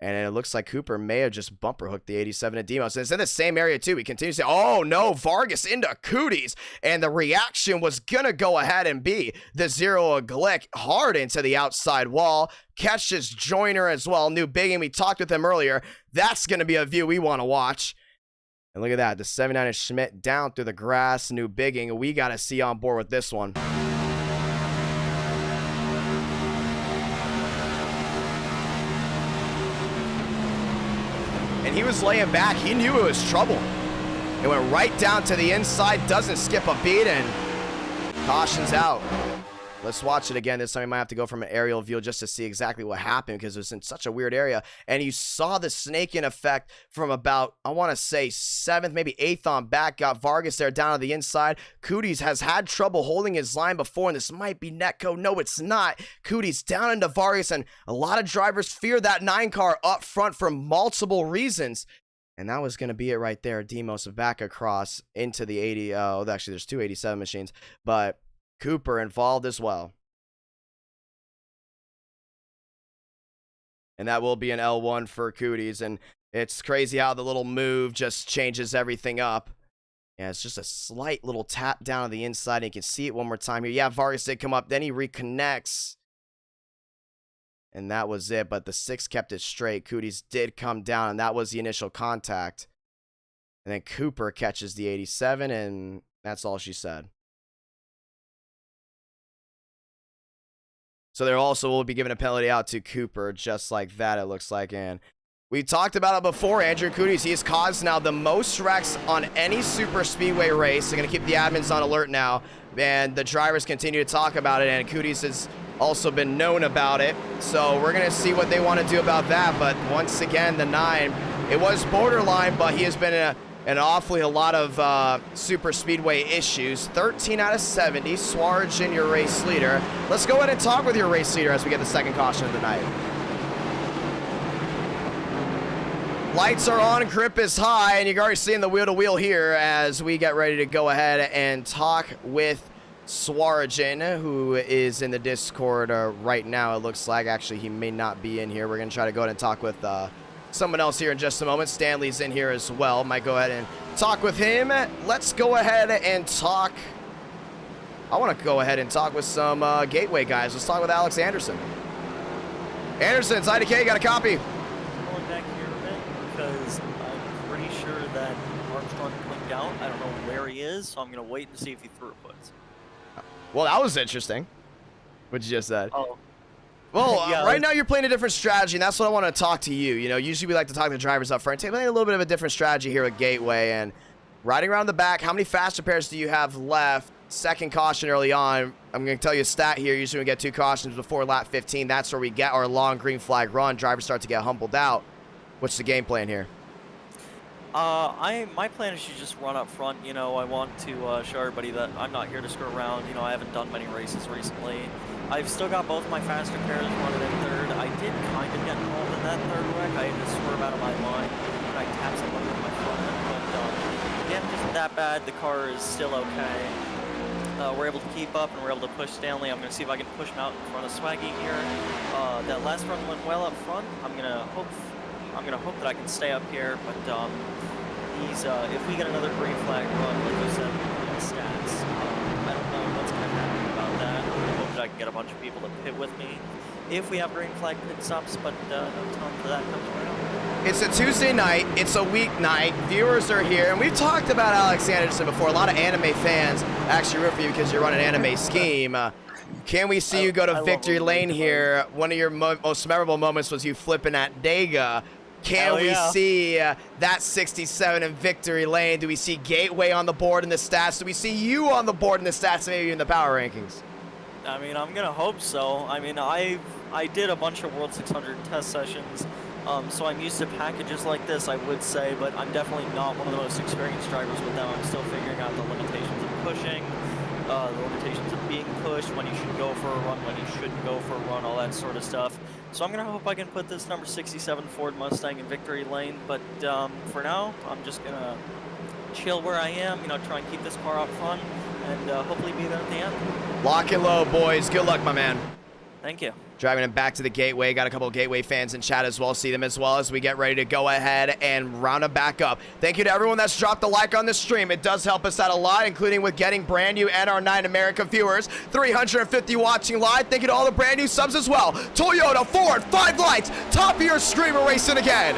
And it looks like Cooper may have just bumper hooked the 87 at Demos. And it's in the same area, too. He continues to say, oh, no, Vargas into Cooties. And the reaction was going to go ahead and be the 0 of Glick hard into the outside wall. Catches Joyner as well. New Bigging. We talked with him earlier. That's going to be a view we want to watch. And look at that. The 79 of Schmidt down through the grass. New Bigging. We got to see on board with this one. And he was laying back. He knew it was trouble. It went right down to the inside, doesn't skip a beat, and caution's out. Let's watch it again. This time we might have to go from an aerial view just to see exactly what happened because it was in such a weird area. And you saw the snake-in effect from about, I want to say, 7th, maybe 8th on back. Got Vargas there down on the inside. Cooties has had trouble holding his line before, and this might be netco. No, it's not. Cooties down into Vargas, and a lot of drivers fear that 9 car up front for multiple reasons. And that was going to be it right there. Demos back across into the 80. Oh, actually, there's 2 87 machines, but Cooper involved as well. And that will be an L1 for Cooties. And it's crazy how the little move just changes everything up. Yeah, it's just a slight little tap down on the inside. And you can see it one more time here. Yeah, Vargas did come up. Then he reconnects. And that was it. But the 6 kept it straight. Cooties did come down. And that was the initial contact. And then Cooper catches the 87. And that's all she said. So there also will be given a penalty out to Cooper, just like that, it looks like. And we talked about it before, Andrew Cooties. He has caused now the most wrecks on any super speedway race. They're going to keep the admins on alert now. And the drivers continue to talk about it. And Cooties has also been known about it. So we're going to see what they want to do about that. But once again, the 9, it was borderline, but he has been an awfully a lot of super speedway issues. 13 out of 70. Swaraj, your race leader. Let's go ahead and talk with your race leader as we get the second caution of the night. Lights are on, grip is high, and you're already seeing the wheel-to-wheel here as we get ready to go ahead and talk with Swaraj, who is in the Discord right now, it looks like. Actually, he may not be in here. We're going to try to go ahead and talk with someone else here in just a moment. Stanley's in here as well. Might go ahead and talk with him. Let's go ahead and talk. I want to go ahead and talk with some Gateway guys. Let's talk with Alex Anderson. Anderson, IDK, got a copy. I'm going back here a bit because I'm pretty sure that Armstrong clicked out. I don't know where he is, so I'm going to wait and see if he threw a put. Well, that was interesting, what you just said. Oh. Well, yeah, right now you're playing a different strategy, and that's what I want to talk to you. You know, usually we like to talk to the drivers up front. Take a little bit of a different strategy here at Gateway, and riding around the back, how many faster pairs do you have left? Second caution early on. I'm going to tell you a stat here. Usually we get 2 cautions before lap 15. That's where we get our long green flag run. Drivers start to get humbled out. What's the game plan here? My plan is to just run up front. You know, I want to show everybody that I'm not here to screw around. You know, I haven't done many races recently. I've still got both my faster pairs running in third. I did kind of get involved in that third wreck. I had to swerve out of my line, and I tapped someone with my front end. But the damage isn't that bad. The car is still okay. We're able to keep up, and we're able to push Stanley. I'm going to see if I can push him out in front of Swaggy here. That last run went well up front. I'm gonna hope that I can stay up here. But if we get another green flag run, like you said, stats, I don't know what's going to happen about that. I hope that I can get a bunch of people to pit with me if we have green flag pit stops, but no time for that comes around. It's a Tuesday night. It's a weeknight. Viewers are here, and we've talked about Alex Anderson before. A lot of anime fans actually root for you because you run an anime scheme. Can we see you go to victory lane here? One of your most memorable moments was you flipping at Dega. Can we see that 67 in victory lane? Do we see Gateway on the board in the stats? Do we see you on the board in the stats, maybe in the power rankings? I mean, I'm gonna hope so. I mean, I did a bunch of World 600 test sessions, so I'm used to packages like this, I would say, but I'm definitely not one of the most experienced drivers with them. I'm still figuring out the limitations of pushing, the limitations of being pushed, when you should go for a run, when you shouldn't go for a run, all that sort of stuff. So I'm gonna hope I can put this number 67 Ford Mustang in victory lane, but for now, I'm just gonna chill where I am, you know, try and keep this car out front, and hopefully be there at the end. Lock and load, boys. Good luck, my man. Thank you. Driving him back to the Gateway. Got a couple of Gateway fans in chat as well. See them as well as we get ready to go ahead and round them back up. Thank you to everyone that's dropped a like on the stream. It does help us out a lot, including with getting brand new NR9 America viewers. 350 watching live. Thank you to all the brand new subs as well. Toyota, Ford, 5 lights. Top of your screen. We're racing again.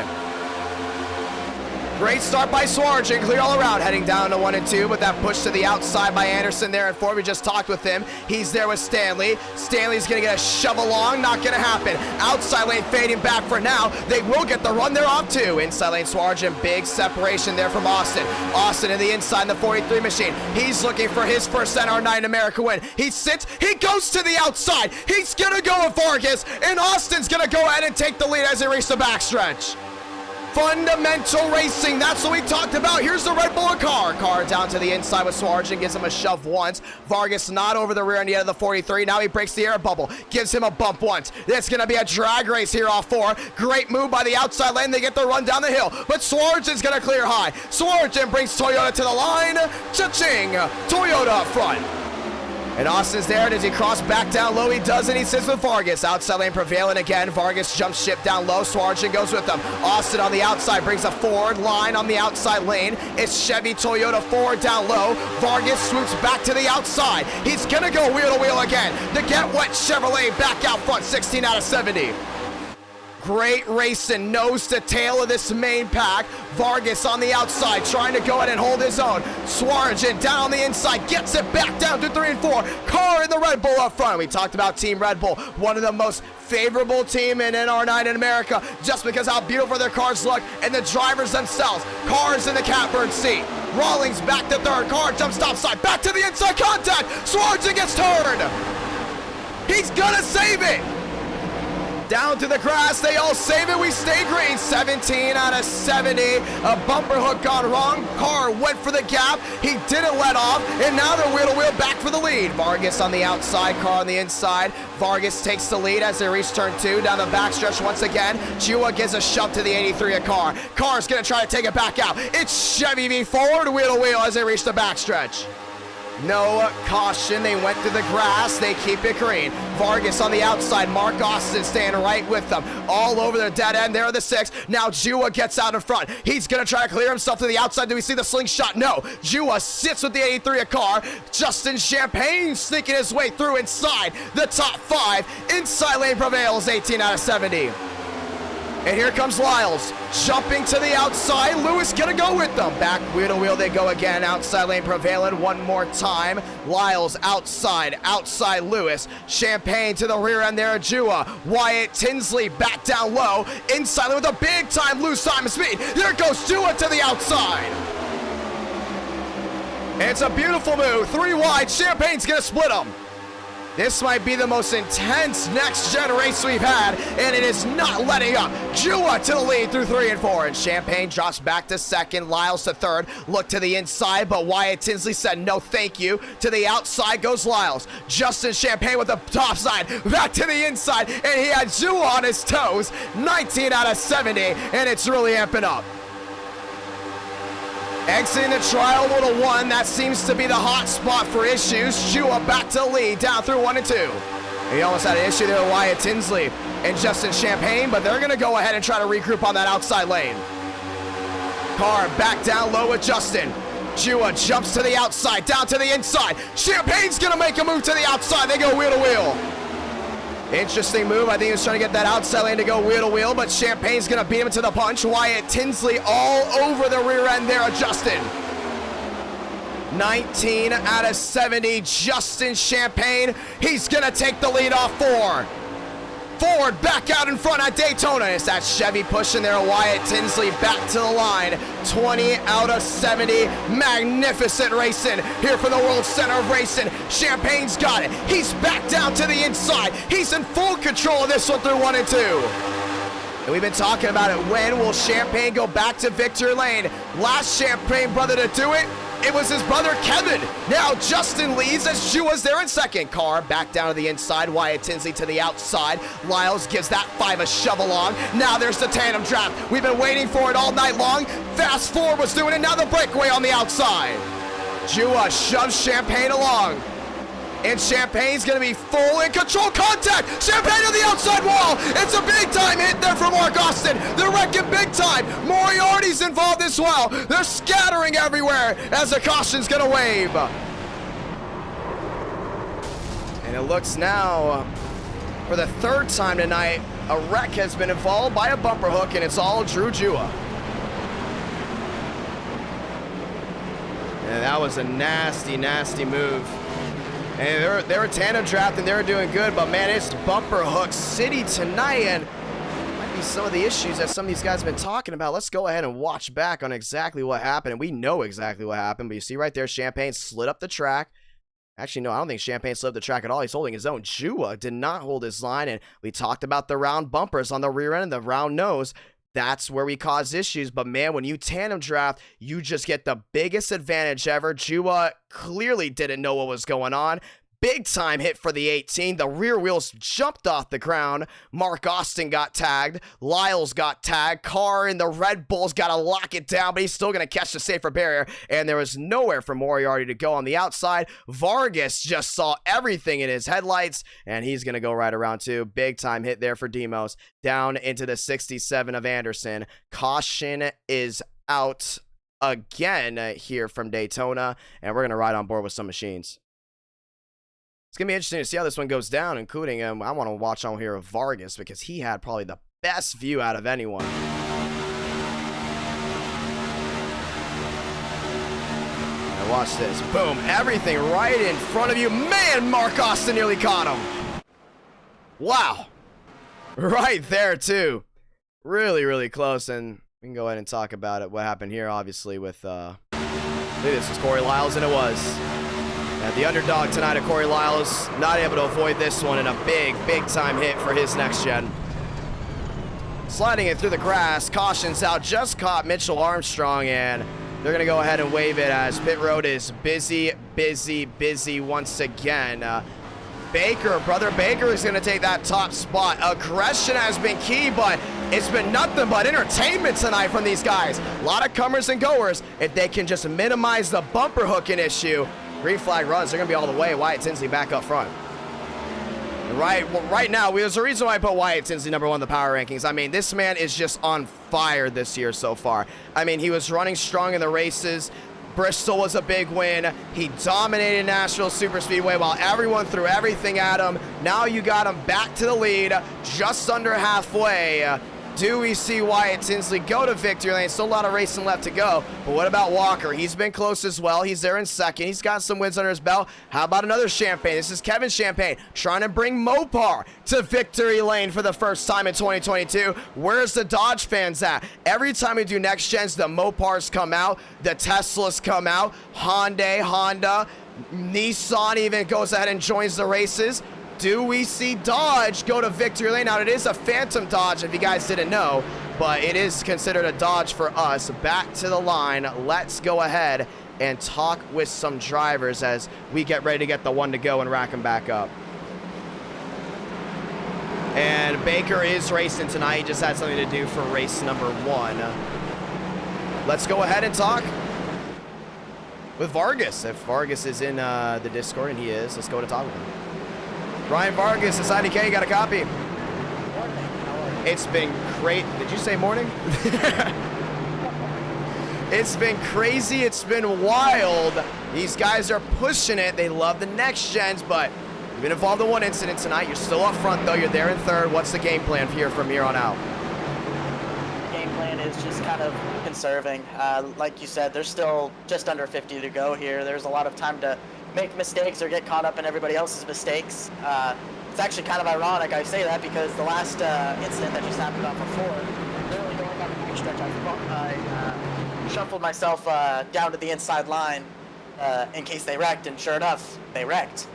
Great start by Swarge and clear all around, heading down to 1 and 2, but that push to the outside by Anderson there in 4. We just talked with him. He's there with Stanley. Stanley's going to get a shove along. Not going to happen. Outside lane fading back for now. They will get the run there off too. Inside lane Swarge and big separation there from Austin. Austin in the inside in the 43 machine. He's looking for his first NR9 America win. He sits. He goes to the outside. He's going to go with Vargas, and Austin's going to go ahead and take the lead as they reach the backstretch. Fundamental racing, that's what we talked about. Here's the Red Bull car. Car down to the inside with Swarge and gives him a shove once. Vargas not over the rear end yet of the 43. Now he breaks the air bubble, gives him a bump once. It's going to be a drag race here off 4. Great move by the outside lane. They get the run down the hill, but Swarge is going to clear high. Swarge brings Toyota to the line. Cha-ching, Toyota up front. And Austin's there, and as he crosses back down low, he does, and he sits with Vargas. Outside lane prevailing again. Vargas jumps ship down low. Swarge goes with them. Austin on the outside brings a forward line on the outside lane. It's Chevy Toyota forward down low. Vargas swoops back to the outside. He's going to go wheel to wheel again. The Get Wet Chevrolet back out front, 16 out of 70. Great racing, nose to tail of this main pack. Vargas on the outside, trying to go ahead and hold his own. Swarge down on the inside, gets it back down to 3 and 4. Car in the Red Bull up front. We talked about Team Red Bull, one of the most favorable team in NR9 in America, just because how beautiful their cars look and the drivers themselves. Cars in the catbird seat. Rawlings back to third. Car jumps topside, back to the inside contact. Swarge gets turned. He's gonna save it. Down to the grass, they all save it, we stay green. 17 out of 70, a bumper hook gone wrong. Car went for the gap, he didn't let off, and now they're wheel to wheel back for the lead. Vargas on the outside, Car on the inside. Vargas takes the lead as they reach turn 2, down the backstretch once again. Chua gives a shove to the 83 of Car. Car's gonna try to take it back out. It's Chevy V forward, wheel to wheel as they reach the backstretch. No caution, they went through the grass, they keep it green. Vargas on the outside, Mark Austin staying right with them. All over the dead end, there are the 6. Now Jua gets out in front. He's gonna try to clear himself to the outside. Do we see the slingshot? No. Jua sits with the 83 of Car. Justin Champagne sneaking his way through inside the top 5. Inside lane prevails, 18 out of 70. And here comes Lyles, jumping to the outside. Lewis gonna go with them. Back wheel to wheel they go again. Outside lane prevailing one more time. Lyles outside Lewis. Champagne to the rear end there, Jua. Wyatt Tinsley back down low. Inside lane with a big time loose time of speed. There goes Jua to the outside. And it's a beautiful move. 3 wide, Champagne's gonna split them. This might be the most intense next-gen race we've had, and it is not letting up. Jua to the lead through 3 and 4, and Champagne drops back to 2nd, Lyles to 3rd. Look to the inside, but Wyatt Tinsley said no thank you. To the outside goes Lyles. Justin Champagne with the top side, back to the inside, and he had Jua on his toes. 19 out of 70, and it's really amping up. Exiting the trial motor 1, that seems to be the hot spot for issues. Jua back to the lead, down through 1 and 2. He almost had an issue there with Wyatt Tinsley and Justin Champagne, but they're going to go ahead and try to regroup on that outside lane. Car back down low with Justin. Jua jumps to the outside, down to the inside. Champagne's going to make a move to the outside. They go wheel to wheel. Interesting move. I think he was trying to get that outside lane to go wheel to wheel, but Champagne's going to beat him to the punch. Wyatt Tinsley all over the rear end there of Justin. 19 out of 70, Justin Champagne. He's going to take the lead off 4. forward, back out in front at Daytona. It's that Chevy pushing there. Wyatt Tinsley back to the line. 20 out of 70. Magnificent racing here for the World Center of Racing. Champagne's got it. He's back down to the inside. He's in full control of this one through 1 and 2. And we've been talking about it. When will Champagne go back to victory lane? Last Champagne brother to do it, it was his brother Kevin. Now Justin leads as Jua's there in second. Car back down to the inside. Wyatt Tinsley to the outside. Lyles gives that 5 a shove along. Now there's the tandem draft. We've been waiting for it all night long. Fast Forward was doing it. Now the breakaway on the outside. Jua shoves Champagne along. And Champagne's going to be full in control. Contact! Champagne to the outside wall! It's a big-time hit there for Mark Austin. They're wrecking big time. Moriarty's involved as well. They're scattering everywhere as the caution's going to wave. And it looks now, for the 3rd time tonight, a wreck has been involved by a bumper hook, and it's all Drew Jua. And that was a nasty, nasty move. And they were tandem drafting, they were doing good, but man, it's bumper hook city tonight, and might be some of the issues that some of these guys have been talking about. Let's go ahead and watch back on exactly what happened, and we know exactly what happened, but you see right there, Champagne slid up the track. Actually, no, I don't think Champagne slid up the track at all. He's holding his own. Jua did not hold his line, and we talked about the round bumpers on the rear end and the round nose. That's where we cause issues, but man, when you tandem draft, you just get the biggest advantage ever. Jua clearly didn't know what was going on. Big time hit for the 18. The rear wheels jumped off the ground. Mark Austin got tagged. Lyles got tagged. Carr and the Red Bulls got to lock it down, but he's still going to catch the safer barrier, and there was nowhere for Moriarty to go on the outside. Vargas just saw everything in his headlights, and he's going to go right around too. Big time hit there for Demos. Down into the 67 of Anderson. Caution is out again here from Daytona, and we're going to ride on board with some machines. It's going to be interesting to see how this one goes down, including I want to watch on here of Vargas because he had probably the best view out of anyone. Now watch this. Boom. Everything right in front of you. Man, Mark Austin nearly caught him. Wow. Right there, too. Really, really close. And we can go ahead and talk about it. What happened here, obviously, with... I think this was Corey Lyles, and it was. The underdog tonight of Corey Lyles, not able to avoid this one, and a big, big time hit for his next gen. Sliding it through the grass, caution's out, just caught Mitchell Armstrong, and they're going to go ahead and wave it as pit road is busy, busy, busy once again. Brother Baker is going to take that top spot. Aggression has been key, but it's been nothing but entertainment tonight from these guys. A lot of comers and goers. If they can just minimize the bumper hooking issue, green flag runs, they're going to be all the way. Wyatt Tinsley back up front. Right now, there's a reason why I put Wyatt Tinsley #1 in the power rankings. I mean, this man is just on fire this year so far. I mean, he was running strong in the races. Bristol was a big win. He dominated Nashville Superspeedway while everyone threw everything at him. Now you got him back to the lead, just under halfway. Do we see Wyatt Tinsley go to victory lane? Still a lot of racing left to go. But what about Walker? He's been close as well. He's there in second. He's got some wins under his belt. How about another Champagne? This is Kevin Champagne trying to bring Mopar to victory lane for the first time in 2022. Where's the Dodge fans at? Every time we do next gens, the Mopars come out. The Teslas come out. Honda, Nissan even goes ahead and joins the races. Do we see Dodge go to victory lane? Now, it is a Phantom Dodge, if you guys didn't know, but it is considered a Dodge for us. Back to the line. Let's go ahead and talk with some drivers as we get ready to get the one to go and rack them back up. And Baker is racing tonight. He just had something to do for race #1. Let's go ahead and talk with Vargas. If Vargas is in the Discord, and he is, let's go to talk with him. Ryan Vargas, it's IDK, you got a copy? Morning. How are you? It's been great. Did you say morning? It's been crazy. It's been wild. These guys are pushing it. They love the next gens, but you've been involved in one incident tonight. You're still up front, though. You're there in third. What's the game plan from here on out? The game plan is just kind of conserving. Like you said, there's still just under 50 to go here. There's a lot of time to make mistakes or get caught up in everybody else's mistakes. It's actually kind of ironic I say that because the last incident that just happened off of 4, literally going down the backstretch, I shuffled myself down to the inside line in case they wrecked, and sure enough, they wrecked.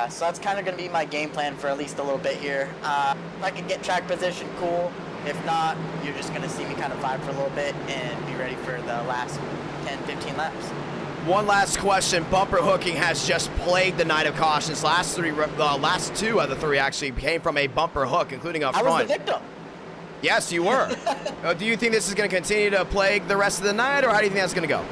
So that's kind of going to be my game plan for at least a little bit here. If I can get track position, cool. If not, you're just going to see me kind of vibe for a little bit and be ready for the last 10, 15 laps. One last question. Bumper hooking has just plagued the night of cautions. Last 2 of the 3 actually came from a bumper hook, including up front. I was the victim. Yes, you were. Do you think this is going to continue to plague the rest of the night, or how do you think that's going to go?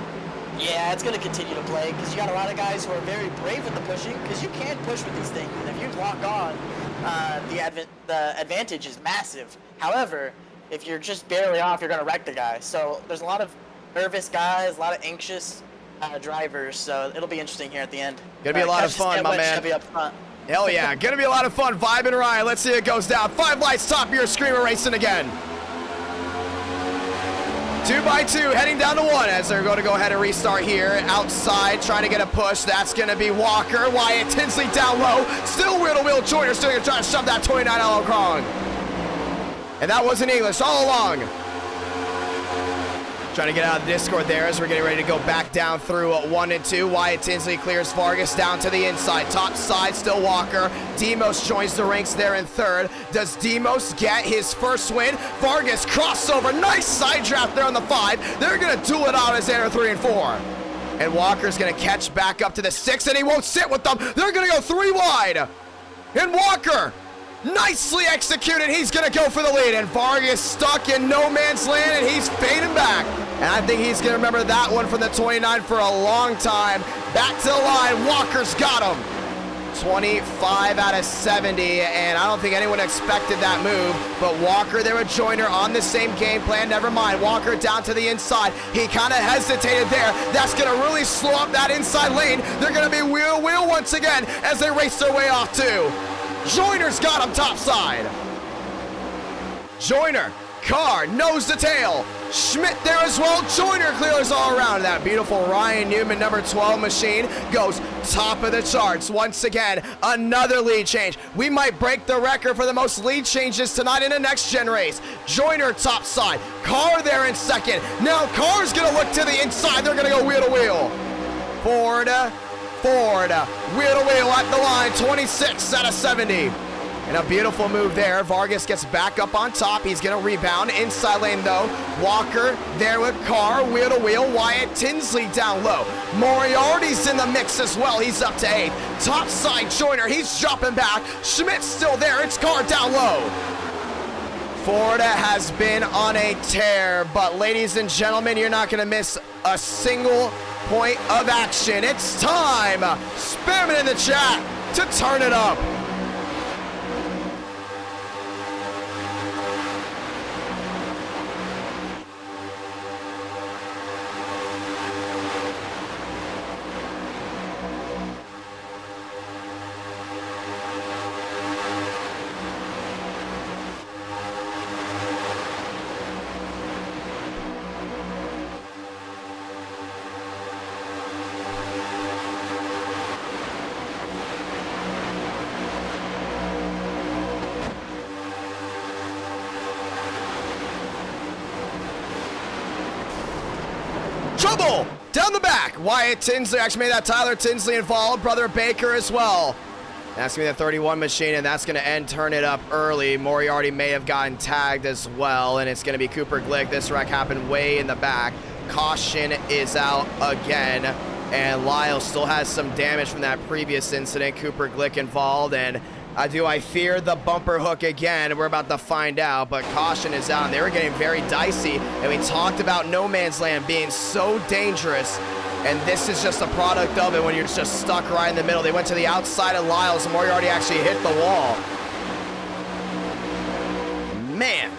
Yeah, it's going to continue to play because you got a lot of guys who are very brave with the pushing because you can push with these things. And if you lock on, the advantage is massive. However, if you're just barely off, you're going to wreck the guy. So there's a lot of nervous guys, a lot of anxious drivers. So it'll be interesting here at the end. Going to be a lot of fun, my man. Chevy up front. Hell yeah. Going to be a lot of fun. Vibe and ride. Let's see it goes down. 5 lights, top of your screen. We're racing again. 2 by 2 heading down to 1 as they're going to go ahead and restart here. Outside trying to get a push. That's going to be Walker. Wyatt Tinsley down low. Still wheel-to-wheel Joyner. Still going to try to shove that 29 along. And that wasn't English all along. Trying to get out of the Discord there as we're getting ready to go back down through 1 and 2. Wyatt Tinsley clears Vargas down to the inside. Top side, still Walker. Demos joins the ranks there in 3rd. Does Demos get his first win? Vargas crossover. Nice side draft there on the 5. They're going to duel it out as they enter 3 and 4. And Walker's going to catch back up to the 6, and he won't sit with them. They're going to go 3 wide. And Walker, nicely executed. He's going to go for the lead. And Vargas stuck in no man's land, and he's fading back. And I think he's going to remember that one from the 29 for a long time. Back to the line. Walker's got him. 25 out of 70, and I don't think anyone expected that move. But Walker there with Joyner on the same game plan. Never mind. Walker down to the inside. He kind of hesitated there. That's going to really slow up that inside lane. They're going to be wheel once again as they race their way off too. Joyner's got him topside. Joyner, Carr, nose to tail. Schmidt there as well. Joyner clears all around. That beautiful Ryan Newman number 12 machine goes top of the charts. Once again, another lead change. We might break the record for the most lead changes tonight in a next-gen race. Joyner topside. Carr there in 2nd. Now Carr's going to look to the inside. They're going to go wheel to wheel. Ford, wheel to wheel at the line. 26 out of 70. And a beautiful move there. Vargas gets back up on top. He's going to rebound. Inside lane, though. Walker there with Carr. Wheel to wheel. Wyatt Tinsley down low. Moriarty's in the mix as well. He's up to 8th. Top side Joyner. He's dropping back. Schmidt's still there. It's Carr down low. Ford has been on a tear. But, ladies and gentlemen, you're not going to miss a single point of action. It's time. Spam it in the chat to turn it up. Trouble down the back. Wyatt Tinsley actually made that Tyler Tinsley involved. Brother Baker as well. That's going to be the 31 machine, and that's going to end turn it up early. Moriarty may have gotten tagged as well, and it's going to be Cooper Glick. This wreck happened way in the back. Caution is out again, and Lyle still has some damage from that previous incident. Cooper Glick involved, and do I fear the bumper hook again? We're about to find out, but caution is out. And they were getting very dicey, and we talked about no man's land being so dangerous, and this is just a product of it when you're just stuck right in the middle. They went to the outside of Lyles, and Moriarty actually hit the wall. Man.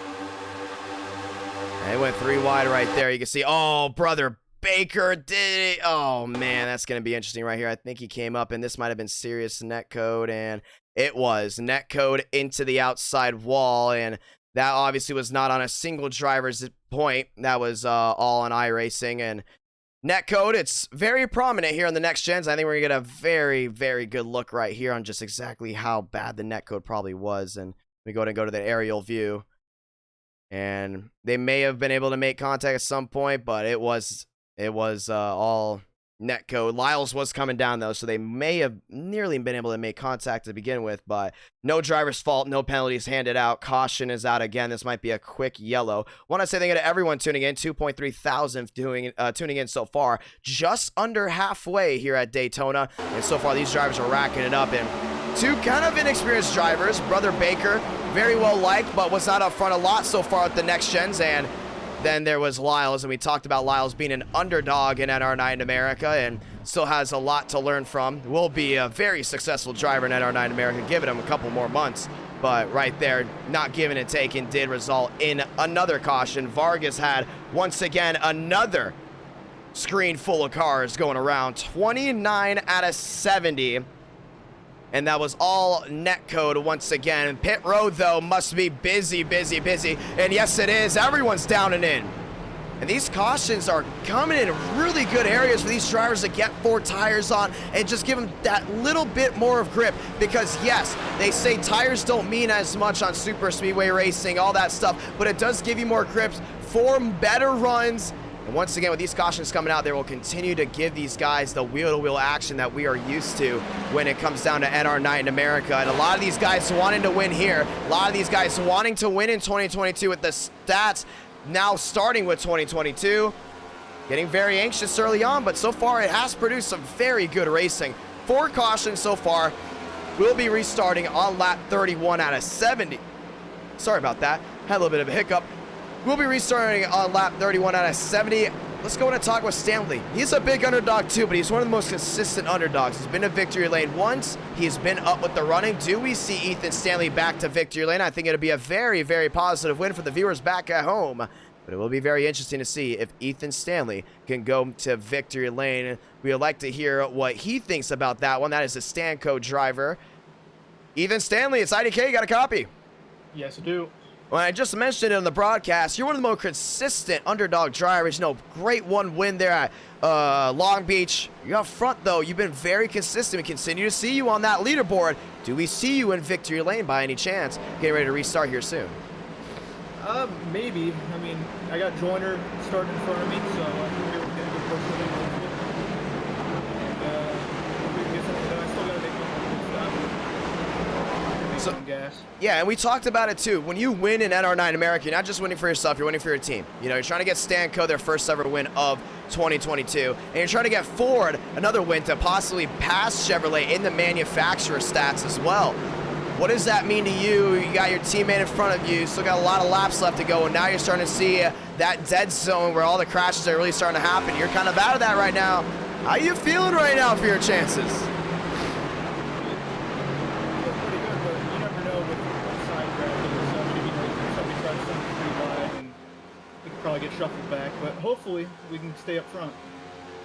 And they went 3 wide right there. You can see, oh, brother Baker did it. Oh, man, that's going to be interesting right here. I think he came up, and this might have been serious netcode, and it was netcode into the outside wall, and that obviously was not on a single driver's point. That was all on Iracing, and netcode. It's very prominent here on the next gens. I think we're gonna get a very, very good look right here on just exactly how bad the netcode probably was. And we go to the aerial view, and they may have been able to make contact at some point, but it was all netcode. Lyles was coming down though, so they may have nearly been able to make contact to begin with, but no driver's fault, no penalties handed out. Caution is out again. This might be a quick yellow. Want to say thank you to everyone tuning in. 2.3 thousand tuning in so far. Just under halfway here at Daytona, and so far these drivers are racking it up. And two kind of inexperienced drivers. Brother Baker, very well liked, but was not up front a lot so far at the next gens. And then there was Lyles, and we talked about Lyles being an underdog in NR9 in America and still has a lot to learn from. Will be a very successful driver in NR9 in America, giving him a couple more months. But right there, not giving and taking did result in another caution. Vargas had, once again, another screen full of cars going around. 29 out of 70. And that was all netcode once again. Pit road, though, must be busy, busy, busy. And yes, it is. Everyone's down and in. And these cautions are coming in really good areas for these drivers to get 4 tires on and just give them that little bit more of grip. Because, yes, they say tires don't mean as much on super speedway racing, all that stuff, but it does give you more grips for better runs. And once again, with these cautions coming out, they will continue to give these guys the wheel-to-wheel action that we are used to when it comes down to NR9 in America. And a lot of these guys wanting to win here, a lot of these guys wanting to win in 2022 with the stats now starting with 2022. Getting very anxious early on, but so far it has produced some very good racing. 4 cautions so far. We'll be restarting on lap 31 out of 70. Sorry about that. Had a little bit of a hiccup. We'll be restarting on lap 31 out of 70. Let's go in and talk with Stanley. He's a big underdog too, but he's one of the most consistent underdogs. He's been to victory lane once. He's been up with the running. Do we see Ethan Stanley back to victory lane? I think it'll be a very, very positive win for the viewers back at home. But it will be very interesting to see if Ethan Stanley can go to victory lane. We would like to hear what he thinks about that one. That is a Stanco driver. Ethan Stanley, it's IDK. Got a copy? Yes, I do. Well, I just mentioned it on the broadcast. You're one of the most consistent underdog drivers. You know, great one win there at Long Beach. You're up front, though. You've been very consistent. We continue to see you on that leaderboard. Do we see you in victory lane by any chance? Getting ready to restart here soon. Maybe. I mean, I got Joyner starting in front of me, so I think we're getting a good push with him. We can get something done. I still got to make some gas. Yeah, and we talked about it too. When you win in NR9 America, you're not just winning for yourself, you're winning for your team. You know, you're trying to get Stanco their first ever win of 2022, and you're trying to get Ford another win to possibly pass Chevrolet in the manufacturer stats as well. What does that mean to you? You got your teammate in front of you, still got a lot of laps left to go, and now you're starting to see that dead zone where all the crashes are really starting to happen. You're kind of out of that right now. How are you feeling right now for your chances? Pretty good, but you never know with side graphic or something. You know, somebody tries something pretty wide, and we could probably get shuffled back, but hopefully we can stay up front.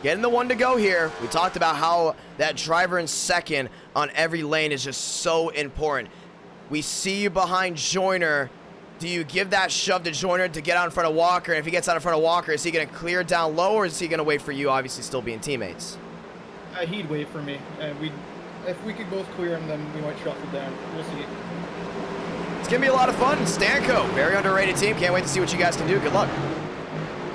Getting the one to go here. We talked about how that driver in second on every lane is just so important. We see you behind Joyner. Do you give that shove to Joyner to get out in front of Walker? And if he gets out in front of Walker, is he going to clear down low, or is he going to wait for you, obviously still being teammates? He'd wait for me, and if we could both clear him, then we might shuffle down. We'll see. It's going to be a lot of fun. Stanco, very underrated team. Can't wait to see what you guys can do. Good luck.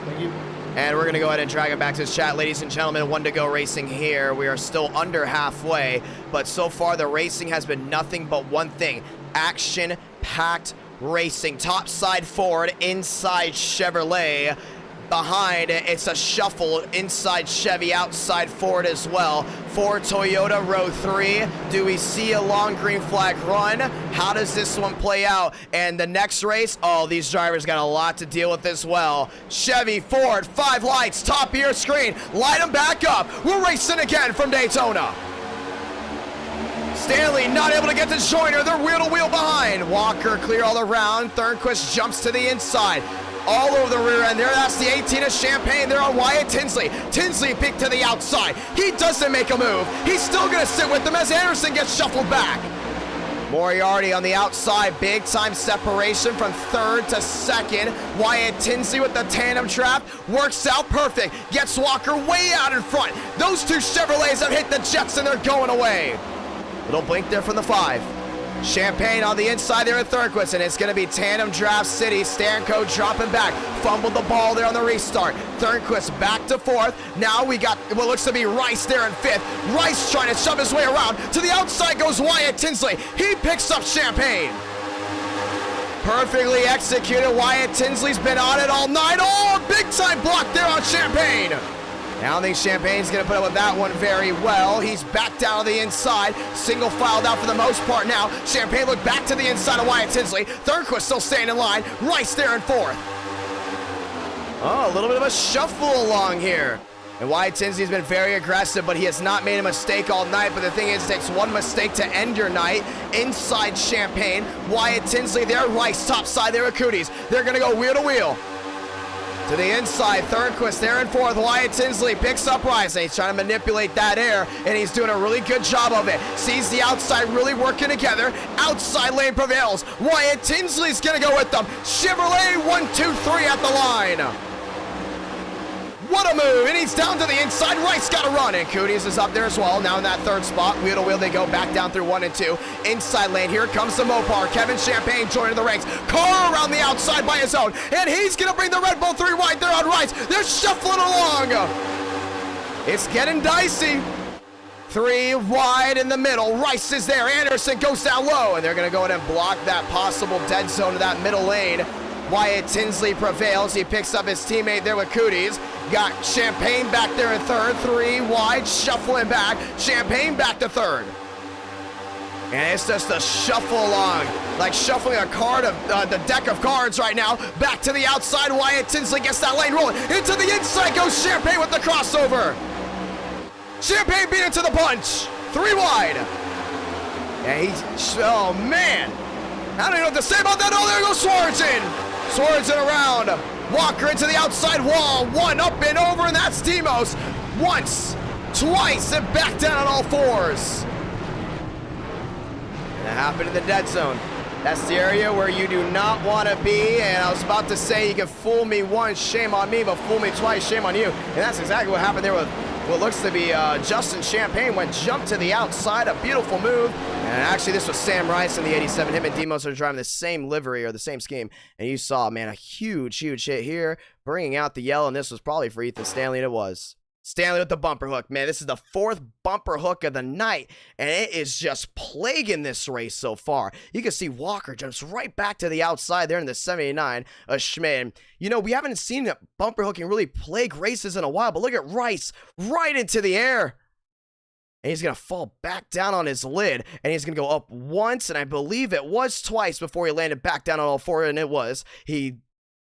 Thank you. And we're going to go ahead and drag it back to this chat. Ladies and gentlemen, one to go racing here. We are still under halfway, but so far the racing has been nothing but one thing. Action-packed racing. Top side Ford, inside Chevrolet. Behind, it's a shuffle. Inside Chevy, outside Ford as well. Ford, Toyota, row 3. Do we see a long green flag run? How does this one play out? And the next race, oh, these drivers got a lot to deal with as well. Chevy, Ford, 5 lights, top of your screen. Light them back up. We're racing again from Daytona. Stanley not able to get to Joyner. They're wheel-to-wheel behind. Walker clear all around. Thornquist jumps to the inside. All over the rear end there. That's the 18 of Champagne. They're on Wyatt Tinsley. Tinsley picked to the outside. He doesn't make a move. He's still going to sit with them as Anderson gets shuffled back. Moriarty on the outside, big time separation from third to second. Wyatt Tinsley with the tandem trap, works out perfect, gets Walker way out in front. Those two Chevrolets have hit the jets and they're going away. Little blink there from the 5. Champagne on the inside there at Thornquist, and it's going to be tandem draft city. Stanko dropping back, fumbled the ball there on the restart. Thornquist back to 4th. Now we got what looks to be Rice there in 5th. Rice trying to shove his way around. To the outside goes Wyatt Tinsley. He picks up Champagne. Perfectly executed. Wyatt Tinsley's been on it all night. Oh, big time block there on Champagne. I don't think Champagne's going to put up with that one very well. He's back down to the inside. Single filed out for the most part now. Champagne looked back to the inside of Wyatt Tinsley. Thornquist still staying in line. Rice there in 4th. Oh, a little bit of a shuffle along here. And Wyatt Tinsley's been very aggressive, but he has not made a mistake all night. But the thing is, it takes one mistake to end your night. Inside Champagne. Wyatt Tinsley there. Rice top side there with Cooties. They're going to go wheel to wheel. To the inside, Thornquist there in 4th. Wyatt Tinsley picks up Rice, and he's trying to manipulate that air, and he's doing a really good job of it. Sees the outside really working together. Outside lane prevails. Wyatt Tinsley's going to go with them. Chevrolet 1, 2, 3 at the line. What a move, and he's down to the inside. Rice got to run, and Cooties is up there as well. Now in that 3rd spot, wheel to wheel they go back down through 1 and 2. Inside lane, here comes the Mopar. Kevin Champagne joining the ranks. Carr around the outside by his own, and he's going to bring the Red Bull 3 wide there on Rice. They're shuffling along. It's getting dicey. 3 wide in the middle. Rice is there. Anderson goes down low, and they're going to go ahead and block that possible dead zone to that middle lane. Wyatt Tinsley prevails. He picks up his teammate there with Cooties. Got Champagne back there in 3rd. 3 wide, shuffling back. Champagne back to 3rd. And it's just a shuffle along, like shuffling a card of the deck of cards right now. Back to the outside. Wyatt Tinsley gets that lane rolling. Into the inside goes Champagne with the crossover. Champagne beat it to the punch. 3 wide. And oh man. I don't even know what to say about that. Oh, there goes Swartzen. Swartzen around. Walker into the outside wall. 1 up and over, and that's Demos. Once, twice, and back down on all 4s. That happened in the dead zone. That's the area where you do not want to be, and I was about to say you can fool me once, shame on me, but fool me twice, shame on you. And that's exactly what happened there with what looks to be Justin Champagne. Went jump to the outside, a beautiful move. And actually, this was Sam Rice in the 87. Him and Demos are driving the same livery or the same scheme. And you saw, man, a huge, huge hit here, bringing out the yellow. And this was probably for Ethan Stanley, and it was. Stanley with the bumper hook. Man, this is the 4th bumper hook of the night, and it is just plaguing this race so far. You can see Walker jumps right back to the outside there in the 79 of Schmid. You know, we haven't seen bumper hooking really plague races in a while, but look at Rice right into the air. And he's going to fall back down on his lid, and he's going to go up once, and I believe it was twice before he landed back down on all 4, and it was. He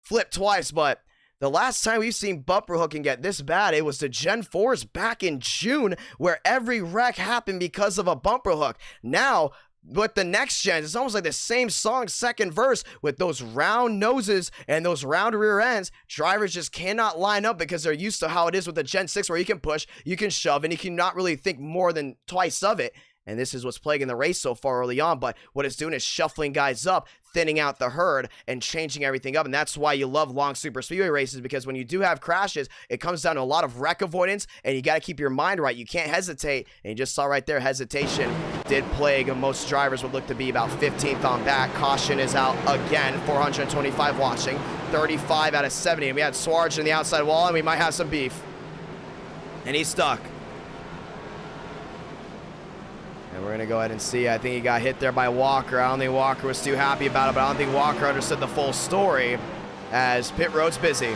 flipped twice, but the last time we've seen bumper hooking get this bad, it was the Gen 4s back in June, where every wreck happened because of a bumper hook. Now, with the next gens, it's almost like the same song, second verse, with those round noses and those round rear ends. Drivers just cannot line up because they're used to how it is with the Gen 6, where you can push, you can shove, and you cannot really think more than twice of it. And this is what's plaguing the race so far early on, but what it's doing is shuffling guys up, thinning out the herd, and changing everything up. And that's why you love long super speedway races, because when you do have crashes, it comes down to a lot of wreck avoidance, and you got to keep your mind right. You can't hesitate, and you just saw right there, hesitation did plague. Most drivers would look to be about 15th on back. Caution is out again, 425 watching, 35 out of 70. And we had Swarge in the outside wall, and we might have some beef. And he's stuck. And we're going to go ahead and see. I think he got hit there by Walker. I don't think Walker was too happy about it, but I don't think Walker understood the full story, as pit road's busy.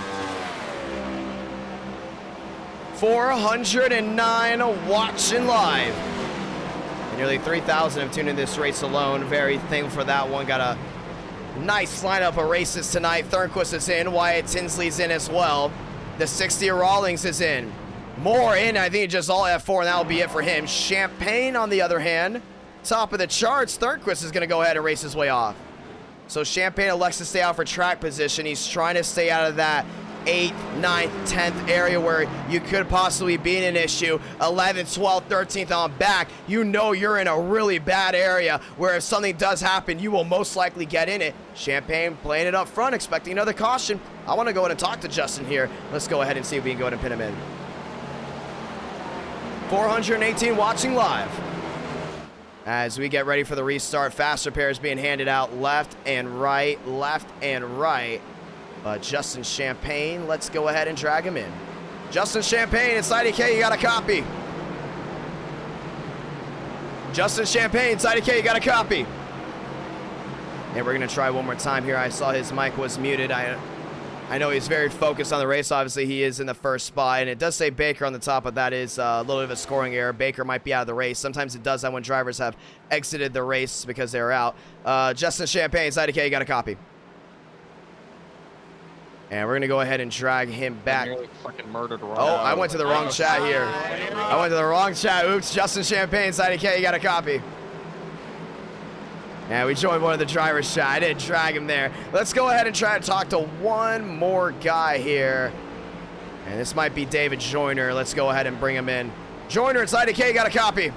409 watching live. And nearly 3,000 have tuned in this race alone. Very thankful for that one. Got a nice lineup of races tonight. Thornquist is in. Wyatt Tinsley's in as well. The 60 Rawlings is in. More in, I think just all F4, and that'll be it for him. Champagne, on the other hand, top of the charts. Thornquist is going to go ahead and race his way off. So Champagne elects to stay out for track position. He's trying to stay out of that 8th, 9th, 10th area where you could possibly be in an issue. 11th, 12th, 13th on back. You know you're in a really bad area where if something does happen, you will most likely get in it. Champagne playing it up front, expecting another caution. I want to go in and talk to Justin here. Let's go ahead and see if we can go ahead and pin him in. 418 watching live. As we get ready for the restart, fast repairs being handed out left and right, left and right. But Justin Champagne, let's go ahead and drag him in. Justin Champagne, it's IDK, you got a copy. Justin Champagne, it's IDK, you got a copy. And we're gonna try one more time here. I saw his mic was muted. I know he's very focused on the race. Obviously, he is in the first spot, and it does say Baker on the top, but that is a little bit of a scoring error. Baker might be out of the race. Sometimes it does that when drivers have exited the race because they're out. Justin Champagne, IDK, you got a copy. And we're going to go ahead and drag him back. Nearly fucking murdered Ron. Oh, I went to the wrong chat here. I went to the wrong chat. Oops, Justin Champagne, IDK, you got a copy. Yeah, we joined one of the drivers' chat. I didn't drag him there. Let's go ahead and try to talk to one more guy here. And this might be David Joyner. Let's go ahead and bring him in. Joyner, it's IDK, got a copy.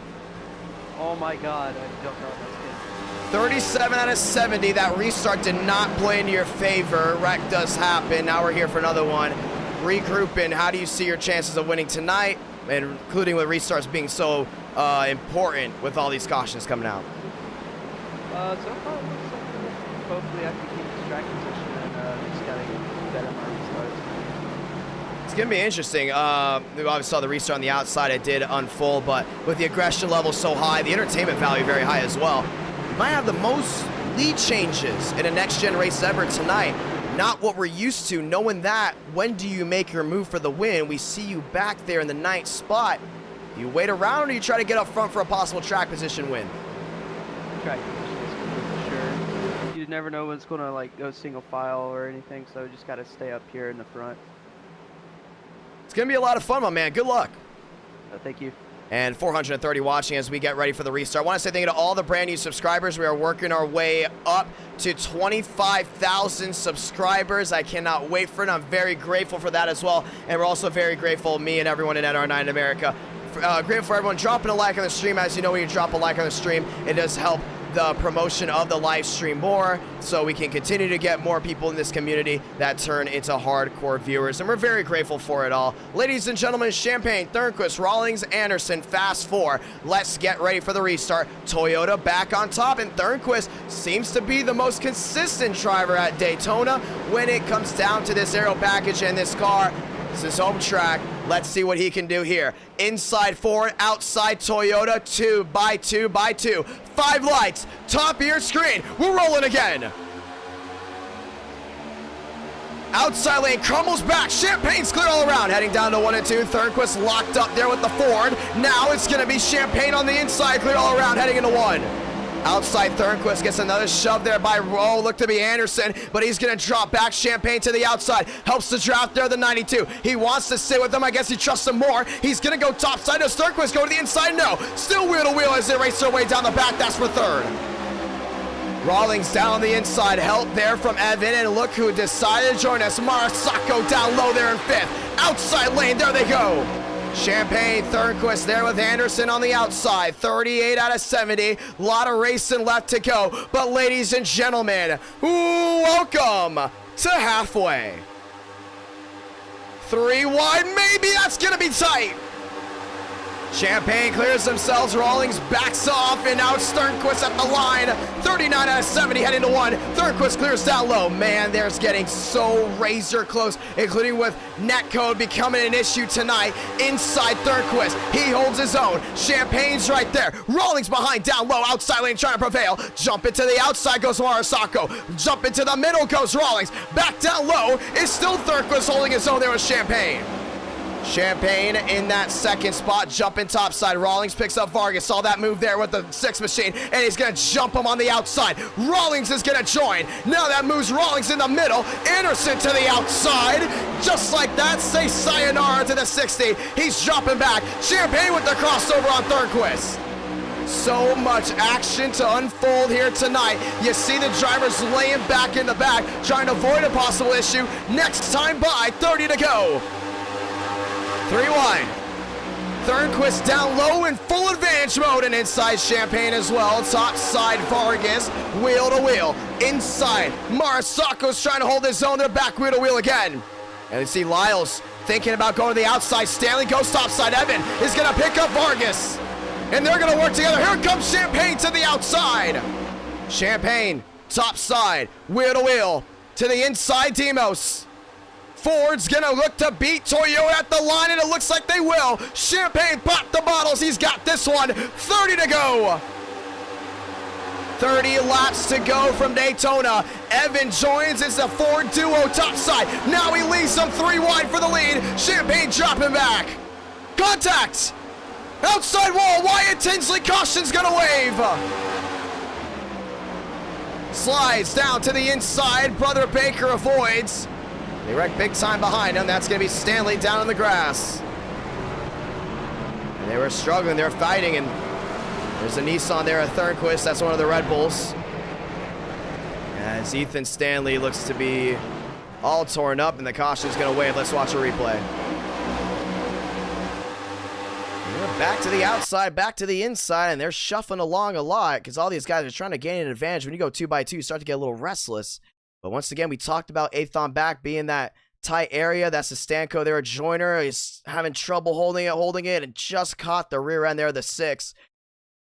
Oh my god, I don't know if that's 37 out of 70. That restart did not play into your favor. Wreck does happen. Now we're here for another one. Regrouping, how do you see your chances of winning tonight? And including with restarts being so important with all these cautions coming out. So far, it looks like hopefully I can keep this track position and just gotta get better on my restarts. It's going to be interesting. We obviously saw the restart on the outside. It did unfold, but with the aggression level so high, the entertainment value very high as well. You might have the most lead changes in a next-gen race ever tonight. Not what we're used to. Knowing that, when do you make your move for the win? We see you back there in the 9th spot. Do you wait around or you try to get up front for a possible track position win? Track position is for sure. You never know when it's going to like go single file or anything, so just got to stay up here in the front. It's going to be a lot of fun, my man. Good luck. Thank you. And 430 watching as we get ready for the restart. I want to say thank you to all the brand new subscribers. We are working our way up to 25,000 subscribers. I cannot wait for it. I'm very grateful for that as well. And we're also very grateful, me and everyone in NR9 in America. Grateful for everyone dropping a like on the stream. As you know, when you drop a like on the stream, it does help the promotion of the live stream more, so we can continue to get more people in this community that turn into hardcore viewers, and we're very grateful for it all. Ladies and gentlemen, Champagne, Thornquist, Rawlings, Anderson, Fast 4. Let's get ready for the restart. Toyota back on top, and Thornquist seems to be the most consistent driver at Daytona when it comes down to this aero package and this car. This is home track. Let's see what he can do here. Inside Ford, outside Toyota, 2x2x2. 5 lights, top of your screen. We're rolling again. Outside lane, Crumbles back. Champagne's clear all around. Heading down to 1 and 2. Thornquist locked up there with the Ford. Now it's going to be Champagne on the inside, clear all around, heading into 1. Outside Thornquist gets another shove there by Rowe. Look to be Anderson, but he's going to drop back. Champagne to the outside. Helps the draft there, the 92. He wants to sit with him. I guess he trusts him more. He's going to go topside. Does Thornquist go to the inside? No. Still wheel to wheel as they race their way down the back. That's for 3rd. Rawlings down on the inside. Help there from Evan, and look who decided to join us. Marasako down low there in 5th. Outside lane, there they go. Champagne, Thornquist there with Anderson on the outside. 38 out of 70. A lot of racing left to go. But ladies and gentlemen, welcome to halfway. 3 wide, maybe that's going to be tight. Champagne clears themselves. Rawlings backs off, and now it's Thornquist at the line. 39 out of 70 heading to 1. Thornquist clears down low. Man, there's getting so razor close, including with netcode becoming an issue tonight. Inside Thornquist, he holds his own. Champagne's right there. Rawlings behind, down low, outside lane trying to prevail. Jump into the outside goes Marasako. Jump into the middle goes Rawlings. Back down low is still Thornquist holding his own there with Champagne. Champagne in that 2nd spot, jumping topside. Rawlings picks up Vargas. Saw that move there with the 6 machine, and he's going to jump him on the outside. Rawlings is going to join. Now that moves Rawlings in the middle. Anderson to the outside. Just like that, say sayonara to the 60. He's dropping back. Champagne with the crossover on Thornquist. So much action to unfold here tonight. You see the drivers laying back in the back, trying to avoid a possible issue. Next time by, 30 to go. 3 wide. Thornquist down low in full advantage mode, and inside Champagne as well. Top side Vargas, wheel to wheel. Inside, Marasako's trying to hold his own. They're back wheel to wheel again. And you see Lyles thinking about going to the outside. Stanley goes topside. Evan is going to pick up Vargas. And they're going to work together. Here comes Champagne to the outside. Champagne, topside, wheel to wheel. To the inside, Demos. Ford's gonna look to beat Toyota at the line, and it looks like they will. Champagne popped the bottles. He's got this one. 30 to go. 30 laps to go from Daytona. Evan joins. It's a Ford duo topside. Now he leaves them 3 wide for the lead. Champagne dropping back. Contact. Outside wall. Wyatt Tinsley. Caution's gonna wave. Slides down to the inside. Brother Baker avoids. They wreck big time behind him. That's going to be Stanley down in the grass. And they were struggling. They're fighting. And there's a Nissan there at Thornquist. That's one of the Red Bulls. As Ethan Stanley looks to be all torn up, and the caution's going to wave. Let's watch a replay. They're back to the outside, back to the inside, and they're shuffling along a lot because all these guys are trying to gain an advantage. When you go 2x2, you start to get a little restless. But once again, we talked about 8th on back being that tight area. That's the Stanco there. Joyner is having trouble holding it, and just caught the rear end there, the 6.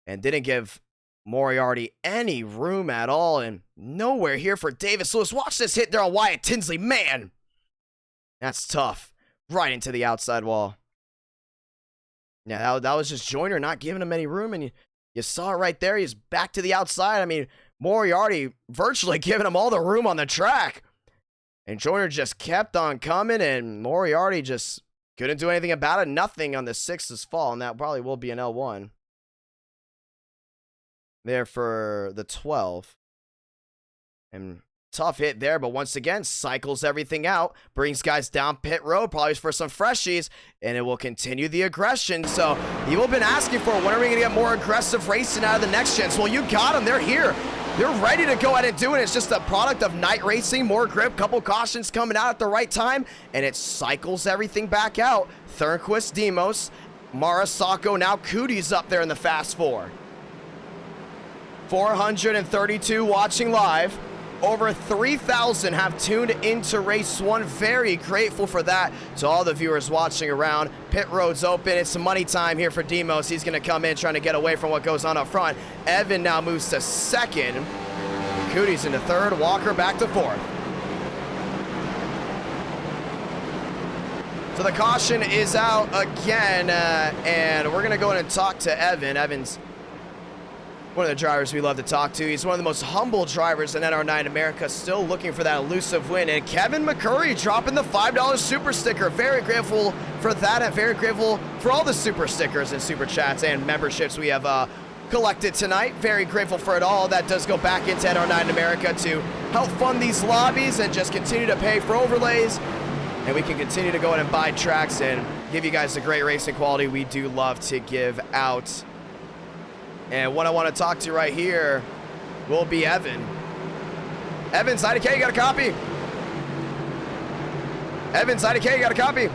And didn't give Moriarty any room at all. And nowhere here for Davis Lewis. Watch this hit there on Wyatt Tinsley. Man, that's tough. Right into the outside wall. Yeah, that was just Joyner not giving him any room. And you saw it right there. He's back to the outside. I mean, Moriarty virtually giving him all the room on the track. And Joyner just kept on coming, and Moriarty just couldn't do anything about it. Nothing on the 6's fall, and that probably will be an L1. There for the 12. And tough hit there, but once again, cycles everything out, brings guys down pit road, probably for some freshies, and it will continue the aggression. So you've been asking for, when are we going to get more aggressive racing out of the next gens? Well, you got them. They're here. They're ready to go ahead and do it. It's just a product of night racing, more grip, couple cautions coming out at the right time, and it cycles everything back out. Thornquist, Demos, Marasako, now Cootie's up there in the Fast 4. 432 watching live. Over 3,000 have tuned into race 1. Very grateful for that to all the viewers watching around. Pit road's open. It's some money time here for Demos. He's going to come in trying to get away from what goes on up front. Evan now moves to 2nd. Cootie's into 3rd. Walker back to 4th. So the caution is out again, and we're going to go in and talk to Evan. Evan's one of the drivers we love to talk to. He's one of the most humble drivers in NR9 America, still looking for that elusive win. And Kevin McCurry dropping the $5 super sticker. Very grateful for that, and very grateful for all the super stickers and super chats and memberships we have collected tonight. Very grateful for it all. That does go back into NR9 America to help fund these lobbies and just continue to pay for overlays. And we can continue to go in and buy tracks and give you guys the great racing quality we do love to give out. And what I want to talk to right here will be Evan. Evan's IDK, you got a copy? Evan's IDK, you got a copy?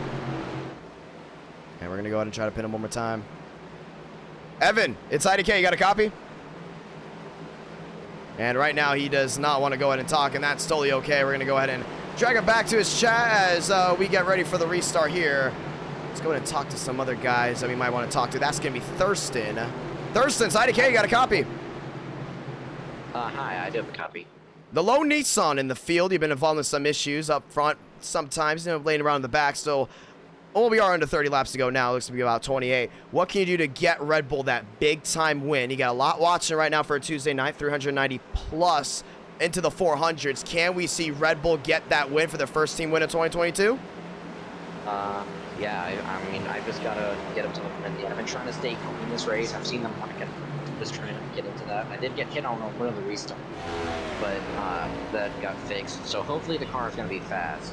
And we're going to go ahead and try to pin him one more time. Evan, it's IDK, you got a copy? And right now he does not want to go ahead and talk, and that's totally okay. We're going to go ahead and drag him back to his chat as we get ready for the restart here. Let's go ahead and talk to some other guys that we might want to talk to. That's going to be Thurston. Thurston, IDK, you got a copy? Hi, I do have a copy. The lone Nissan in the field. You've been involved in some issues up front sometimes, you know, laying around in the back. So, we are under 30 laps to go now. Looks to be about 28. What can you do to get Red Bull that big-time win? You got a lot watching right now for a Tuesday night, 390 plus into the 400s. Can we see Red Bull get that win for the first team win of 2022? Yeah, I mean, I just gotta get up to the end. I've been trying to stay calm in this race. I've seen them want to get, just trying to get into that. I did get hit on one of the restarts, but that got fixed. So hopefully the car is gonna be fast.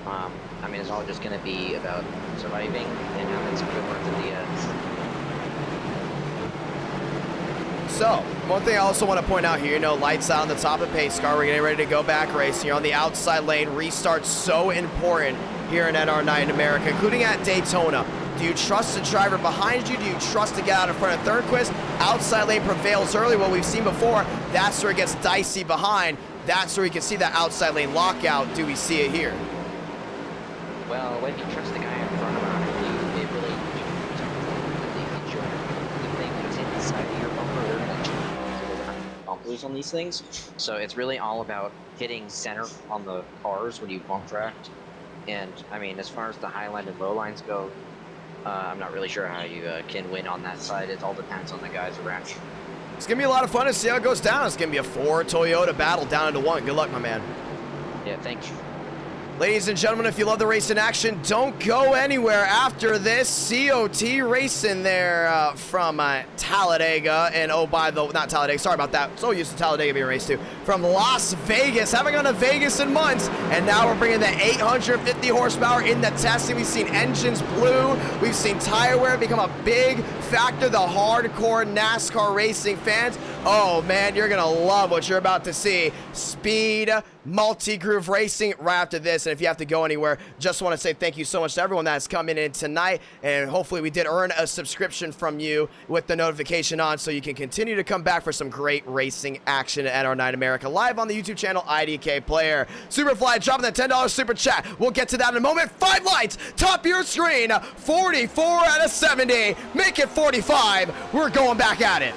I mean, it's all just gonna be about surviving and having some good runs at the end. So, one thing I also want to point out here, you know, lights out on the top of pace car. We're getting ready to go back racing. You're on the outside lane. Restart's so important here in NR9 in America, including at Daytona. Do you trust the driver behind you? Do you trust to get out in front of Thornquist? Outside lane prevails early. What we've seen before, that's where it gets dicey behind. That's where you can see that outside lane lockout. Do we see it here? Well, when you trust the guy in front of you, it really the thing that's inside of your bumper, they're going to bumpers on these things. So it's really all about hitting center on the cars when you bump tracked. And I mean, as far as the high line and low lines go, I'm not really sure how you can win on that side. It all depends on the guys around you. It's going to be a lot of fun to see how it goes down. It's going to be a 4 Toyota battle down into 1. Good luck, my man. Yeah, thank you. Ladies and gentlemen, if you love the race in action, don't go anywhere after this. COT racing there from Talladega. And oh, not Talladega, sorry about that. So used to Talladega being raced to. From Las Vegas, haven't gone to Vegas in months. And now we're bringing the 850 horsepower in the testing. We've seen engines blue. We've seen tire wear become a big factor. The hardcore NASCAR racing fans, oh man, you're going to love what you're about to see. Speed, multi-groove racing right after this. And if you have to go anywhere, just want to say thank you so much to everyone that's coming in tonight, and hopefully we did earn a subscription from you with the notification on so you can continue to come back for some great racing action at NR9 America live on the YouTube channel IDK Player. Superfly dropping the $10 super chat. We'll get to that in a moment. 5 lights, top of your screen, 44 out of 70, make it 45. We're going back at it.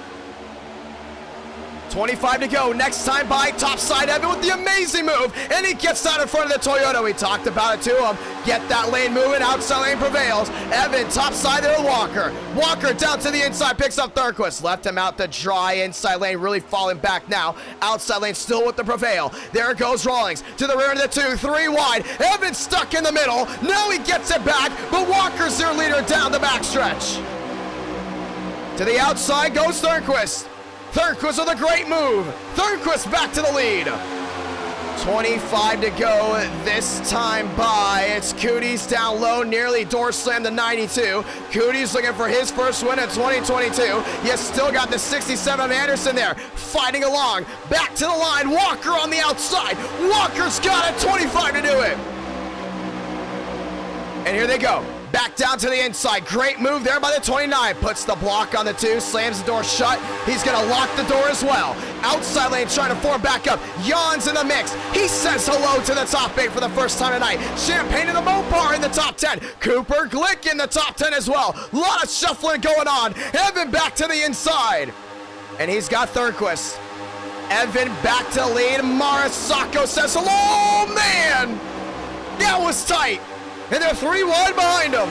25 to go. Next time by, topside Evan with the amazing move, and he gets out in front of the Toyota. We talked about it to him. Get that lane moving. Outside lane prevails. Evan topside there with Walker. Walker down to the inside, picks up Thornquist. Left him out the dry inside lane, really falling back now. Outside lane still with the prevail. There goes Rawlings to the rear of the 2, 3 wide. Evan stuck in the middle. Now he gets it back, but Walker's their leader down the backstretch. To the outside goes Thornquist. Thornquist with a great move. Thornquist back to the lead. 25 to go this time by. It's Cooties down low, nearly door slammed to 92. Cooties looking for his first win in 2022. You still got the 67 of Anderson there, fighting along. Back to the line, Walker on the outside. Walker's got it, 25 to do it. And here they go. Back down to the inside. Great move there by the 29. Puts the block on the 2. Slams the door shut. He's going to lock the door as well. Outside lane trying to form back up. Jan's in the mix. He says hello to the top 8 for the first time tonight. Champagne and the Mopar in the top 10. Cooper Glick in the top 10 as well. A lot of shuffling going on. Evan back to the inside. And he's got Thornquist. Evan back to lead. Marisacco says hello. Oh, man. That was tight. And they're 3 wide behind him.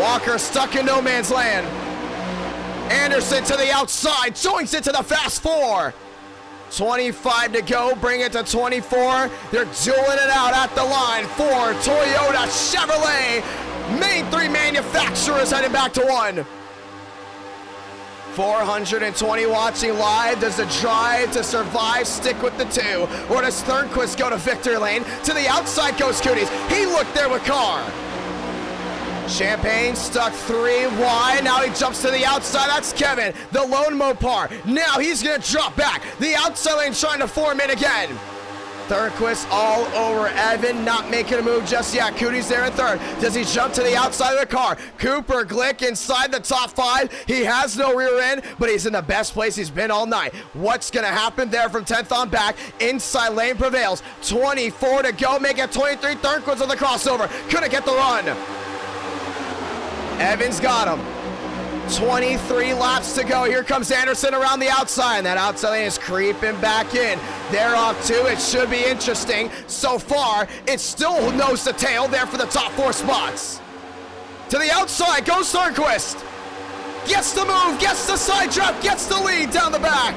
Walker stuck in no man's land. Anderson to the outside, joins it to the fast 4. 25 to go, bring it to 24. They're dueling it out at the line. 4 Toyota, Chevrolet, main 3 manufacturers heading back to 1. 420 watching live. Does the drive to survive stick with the 2? Or does Thornquist go to victory lane? To the outside goes Cooties. He looked there with Carr. Champagne stuck 3 wide. Now he jumps to the outside. That's Kevin, the lone Mopar. Now he's going to drop back. The outside lane trying to form in again. Thornquist all over Evan, not making a move just yet. Cooties there in 3rd. Does he jump to the outside of the car? Cooper Glick inside the top 5. He has no rear end, but he's in the best place he's been all night. What's going to happen there from 10th on back? Inside lane prevails. 24 to go, make it 23. Thornquist on the crossover. Couldn't get the run. Evans got him. 23 laps to go. Here comes Anderson around the outside. And that outside lane is creeping back in. They're off 2. It should be interesting. So far, it's still nose to tail there for the top 4 spots. To the outside goes Thornquist. Gets the move, gets the side drop, gets the lead down the back.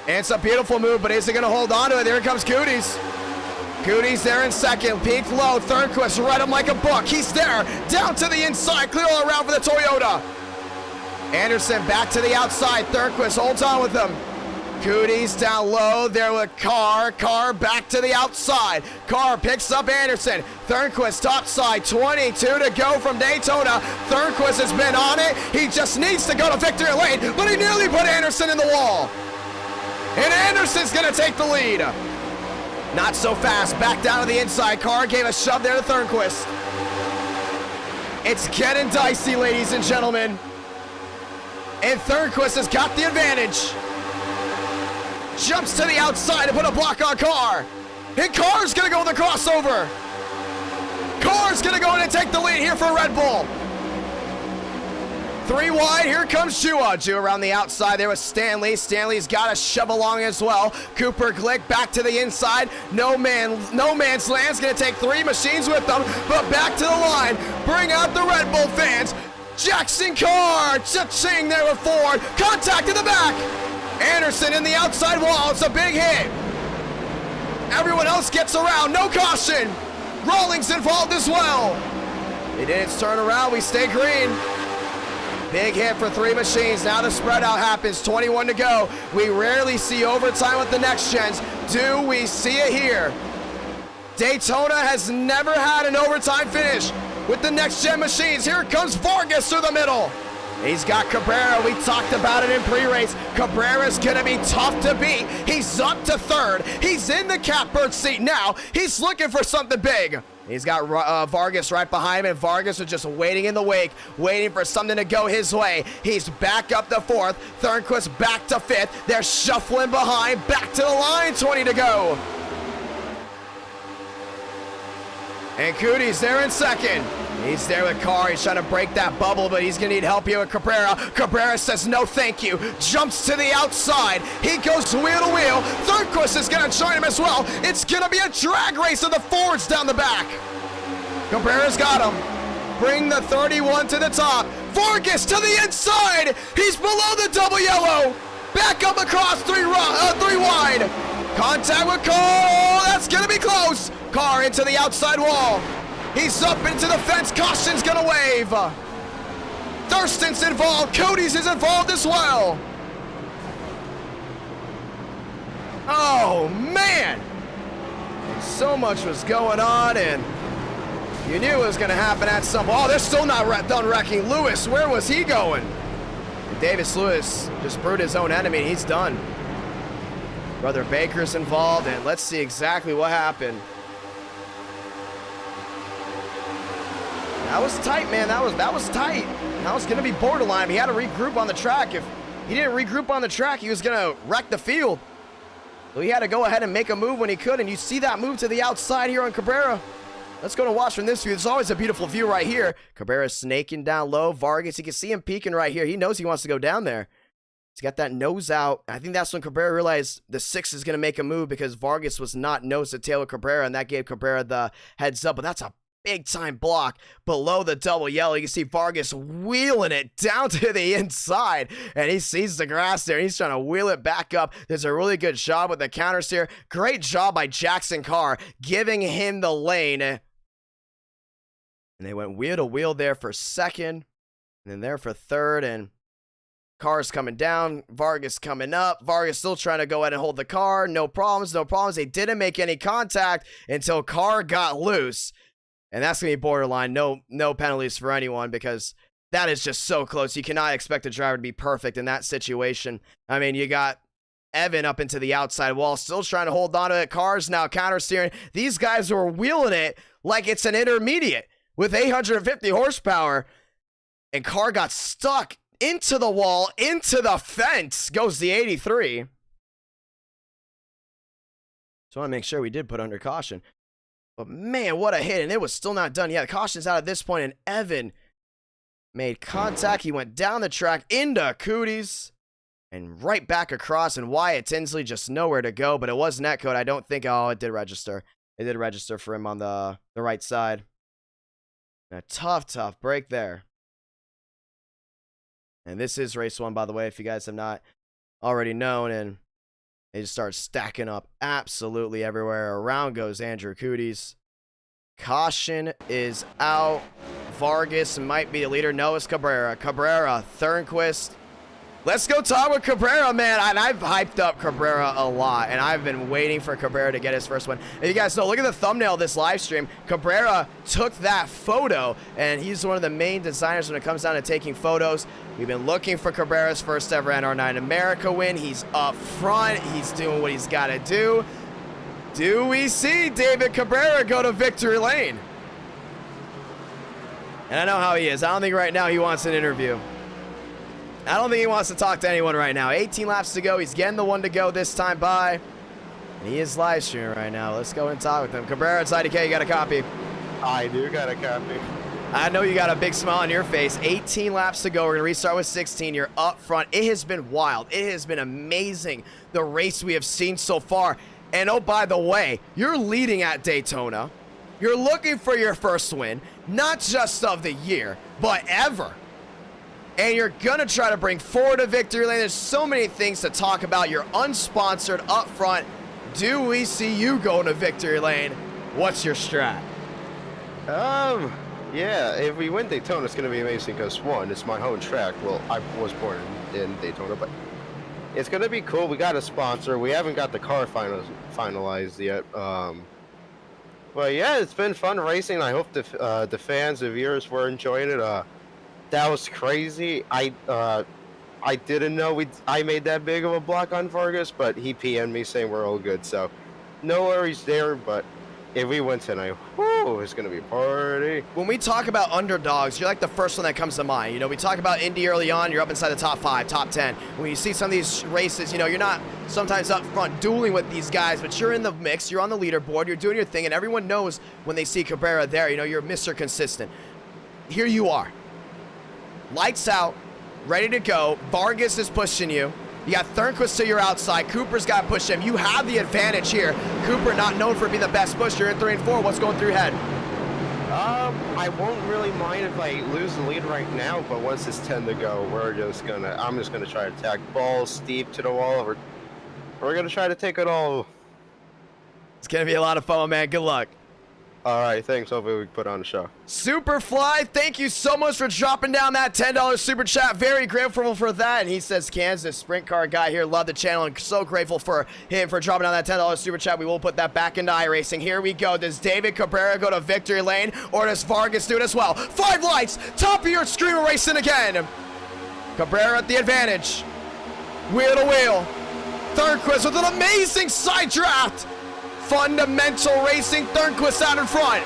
And it's a beautiful move, but is he going to hold on to it? There comes Cooties. Cooties there in 2nd, peaked low. Thornquist read him like a book. He's there, down to the inside, clear all around for the Toyota. Anderson back to the outside. Thornquist holds on with him. Cooties down low there with Carr. Carr back to the outside. Carr picks up Anderson. Thornquist top side. 22 to go from Daytona. Thornquist has been on it. He just needs to go to victory lane, but he nearly put Anderson in the wall. And Anderson's going to take the lead. Not so fast. Back down to the inside. Carr gave a shove there to Thornquist. It's getting dicey, ladies and gentlemen. And Thornquist has got the advantage. Jumps to the outside to put a block on Carr. And Carr's going to go with the crossover. Carr's going to go in and take the lead here for Red Bull. 3 wide, here comes Jua. Jua around the outside there with Stanley. Stanley's got to shove along as well. Cooper Glick back to the inside. No man's land's going to take 3 machines with them, but back to the line. Bring out the Red Bull fans. Jackson Carr, cha-ching there with Ford. Contact in the back. Anderson in the outside wall. It's a big hit. Everyone else gets around. No caution. Rawlings involved as well. They didn't turn around. We stay green. Big hit for 3 machines. Now the spread out happens. 21 to go. We rarely see overtime with the next gens. Do we see it here? Daytona has never had an overtime finish with the next gen machines. Here comes Vargas through the middle. He's got Cabrera. We talked about it in pre-race. Cabrera's going to be tough to beat. He's up to 3rd. He's in the catbird seat now. He's looking for something big. He's got Vargas right behind him, and Vargas is just waiting in the wake, waiting for something to go his way. He's back up to 4th. Thornquist back to 5th. They're shuffling behind. Back to the line. 20 to go. And Cooties there in 2nd. He's there with Carr. He's trying to break that bubble, but he's going to need help here with Cabrera. Cabrera says no thank you. Jumps to the outside. He goes wheel to wheel. Thornquist is going to join him as well. It's going to be a drag race of the Fords down the back. Cabrera's got him. Bring the 31 to the top. Vargas to the inside. He's below the double yellow. Back up across 3 wide. Contact with Carr. Oh, that's going to be close. Carr into the outside wall. He's up into the fence. Caution's gonna wave. Thurston's involved. Cody's is involved as well. Oh, man. So much was going on, and you knew it was gonna happen at some point. Oh, they're still not done wrecking. Lewis, where was he going? Davis Lewis just brewed his own enemy. He's done. Brother Baker's involved, and let's see exactly what happened. That was tight, man. That was tight. That was going to be borderline. He had to regroup on the track. If he didn't regroup on the track, he was going to wreck the field. So he had to go ahead and make a move when he could, and you see that move to the outside here on Cabrera. Let's go to watch from this view. There's always a beautiful view right here. Cabrera snaking down low. Vargas, you can see him peeking right here. He knows he wants to go down there. He's got that nose out. I think that's when Cabrera realized the 6 is going to make a move because Vargas was not nose to tail with Cabrera, and that gave Cabrera the heads up. But that's a big time block below the double yellow. You can see Vargas wheeling it down to the inside, and he sees the grass there. He's trying to wheel it back up. There's a really good job with the counters here. Great job by Jackson Carr giving him the lane. And they went wheel to wheel there for 2nd, and then there for 3rd, and Carr's coming down, Vargas coming up. Vargas still trying to go ahead and hold the car. No problems, no problems. They didn't make any contact until Carr got loose. And that's going to be borderline. No penalties for anyone because that is just so close. You cannot expect a driver to be perfect in that situation. I mean, you got Evan up into the outside wall, still trying to hold on to it. Carr's now counter steering. These guys were wheeling it like it's an intermediate with 850 horsepower. And Carr got stuck into the wall, into the fence. Goes the 83. So I want to make sure we did put under caution. But man, what a hit, and it was still not done yet. The caution's out at this point, and Evan made contact. He went down the track into Cooties and right back across, and Wyatt Tinsley just nowhere to go, but it was netcode. I don't think, oh, it did register. It did register for him on the right side. A tough break there. And this is race 1, by the way, if you guys have not already known, and they just start stacking up absolutely everywhere. Around goes Andrew Cooties. Caution is out. Vargas might be the leader. No, it's Cabrera. Cabrera, Thornquist, Let's go talk with Cabrera, man. And I've hyped up Cabrera a lot, and I've been waiting for Cabrera to get his first win. And you guys know, look at the thumbnail of this live stream. Cabrera took that photo, and he's one of the main designers when it comes down to taking photos. We've been looking for Cabrera's first ever NR9 America win. He's up front. He's doing what he's got to do. Do we see David Cabrera go to victory lane? And I know how he is. I don't think right now he wants an interview. I don't think he wants to talk to anyone right now. 18 laps to go. He's getting the one to go this time by. And he is live streaming right now. Let's go and talk with him. Cabrera, it's IDK. You got a copy? I do got a copy. I know you got a big smile on your face. 18 laps to go. We're going to restart with 16. You're up front. It has been wild. It has been amazing, the race we have seen so far. And oh, by the way, you're leading at Daytona. You're looking for your first win, not just of the year, but ever. And you're going to try to bring forward a victory lane. There's so many things to talk about. You're unsponsored up front. Do we see you going to victory lane? What's your strat? Yeah, if we win Daytona, it's going to be amazing because, one, it's my home track. Well, I was born in Daytona, but it's going to be cool. We got a sponsor. We haven't got the car finalized yet. But, yeah, it's been fun racing. I hope the fans, the viewers were enjoying it. That was crazy. I didn't know I made that big of a block on Vargas, but he PM'd me saying we're all good. So no worries there, but if we win tonight, whoo, it's going to be a party. When we talk about underdogs, you're like the first one that comes to mind. You know, we talk about Indy early on, you're up inside the top 5, top 10. When you see some of these races, you know, you're not sometimes up front dueling with these guys, but you're in the mix, you're on the leaderboard, you're doing your thing, and everyone knows when they see Cabrera there, you know, you're Mr. Consistent. Here you are. Lights out, ready to go. Vargas is pushing you. You got Thornquist to your outside. Cooper's got to push him. You have the advantage here. Cooper not known for being the best pusher in 3 and 4. What's going through your head? I won't really mind if I lose the lead right now, but once it's 10 to go, I'm just gonna try to attack balls steep to the wall. We're gonna try to take it all. It's gonna be a lot of fun, man. Good luck. All right, thanks. Hopefully we can put on a show. Superfly, thank you so much for dropping down that $10 super chat. Very grateful for that. And he says, Kansas sprint car guy here, love the channel, and so grateful for him for dropping down that $10 super chat. We will put that back into iRacing. Here we go. Does David Cabrera go to victory lane, or does Vargas do it as well? 5 lights, top of your screen, racing again. Cabrera at the advantage. Wheel to wheel. Thornquist with an amazing side draft. Fundamental racing, Thornquist out in front.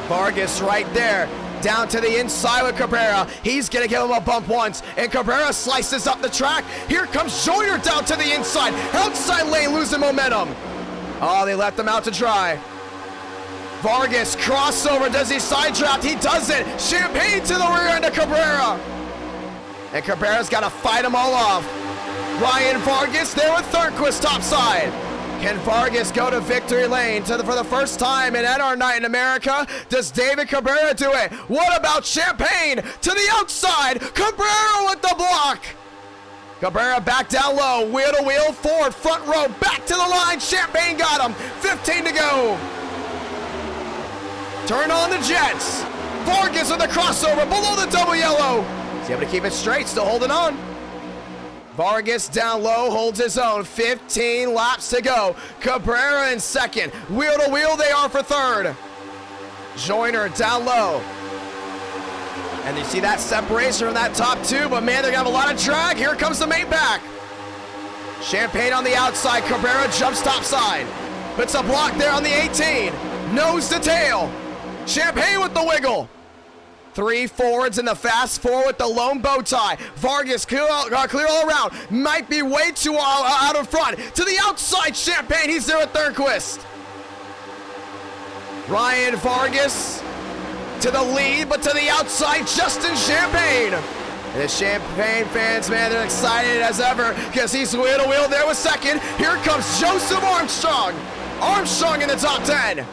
Vargas right there, down to the inside with Cabrera. He's gonna give him a bump once, and Cabrera slices up the track. Here comes Joyner down to the inside. Outside lane losing momentum. Oh, they left him out to dry. Vargas crossover, does he side draft? He doesn't. Champagne to the rear end of Cabrera. And Cabrera's gotta fight them all off. Ryan Vargas there with Thornquist topside. Can Vargas go to victory lane for the first time in NR9 in America? Does David Cabrera do it? What about Champagne to the outside? Cabrera with the block. Cabrera back down low, wheel to wheel, forward, front row, back to the line. Champagne got him. 15 to go. Turn on the jets. Vargas with the crossover below the double yellow. He's able to keep it straight, still holding on. Vargas down low, holds his own. 15 laps to go. Cabrera in second. Wheel to wheel they are for third. Joyner down low. And you see that separation from that top 2, but man, they're gonna have a lot of drag. Here comes the main pack. Champagne on the outside. Cabrera jumps topside. Puts a block there on the 18. Nose to tail. Champagne with the wiggle. 3 forwards in the fast 4 with the lone bow tie. Vargas clear all around. Might be way too out in front. To the outside, Champagne. He's there with Thornquist. Ryan Vargas to the lead, but to the outside, Justin Champagne. And the Champagne fans, man, they're excited as ever because he's wheel to wheel there with second. Here comes Joseph Armstrong. Armstrong in the top 10.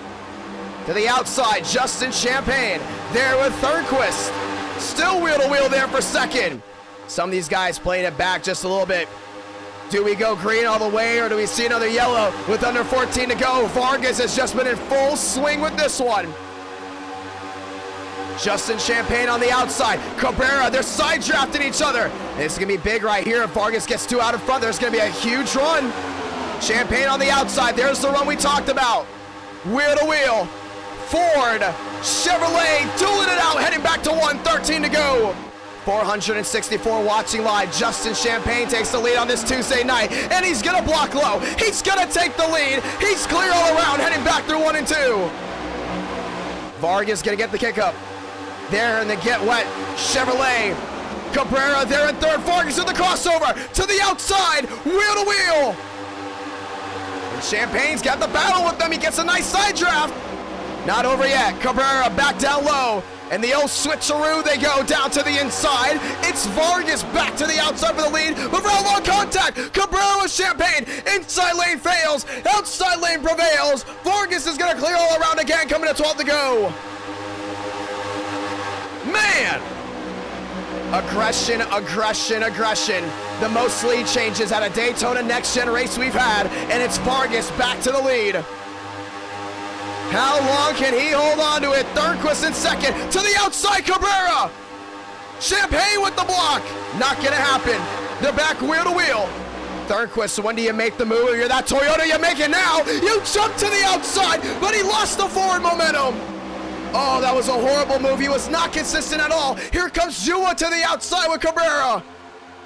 To the outside, Justin Champagne there with Thornquist. Still wheel to wheel there for second. Some of these guys playing it back just a little bit. Do we go green all the way, or do we see another yellow with under 14 to go? Vargas has just been in full swing with this one. Justin Champagne on the outside. Cabrera, they're side drafting each other. This is going to be big right here. If Vargas gets 2 out in front, there's going to be a huge run. Champagne on the outside. There's the run we talked about. Wheel to wheel. Ford, Chevrolet, dueling it out, heading back to 1:13 to go. 464 watching live. Justin Champagne takes the lead on this Tuesday night, and he's going to block low. He's going to take the lead. He's clear all around, heading back through 1 and 2. Vargas going to get the kick up. There in the get wet, Chevrolet. Cabrera there in third. Vargas in the crossover to the outside, wheel to wheel. And Champagne's got the battle with them. He gets a nice side draft. Not over yet. Cabrera back down low. And the old switcheroo, they go down to the inside. It's Vargas back to the outside for the lead. But for a long contact, Cabrera with Champagne. Inside lane fails. Outside lane prevails. Vargas is going to clear all around again, coming to 12 to go. Man! Aggression, aggression, aggression. The most lead changes at a Daytona Next Gen race we've had, and it's Vargas back to the lead. How long can he hold on to it? Thornquist in second, to the outside, Cabrera. Champagne with the block. Not gonna happen. They're back wheel to wheel. Thornquist, when do you make the move? You're that Toyota, you make it now. You jump to the outside, but he lost the forward momentum. Oh, that was a horrible move. He was not consistent at all. Here comes Jua to the outside with Cabrera.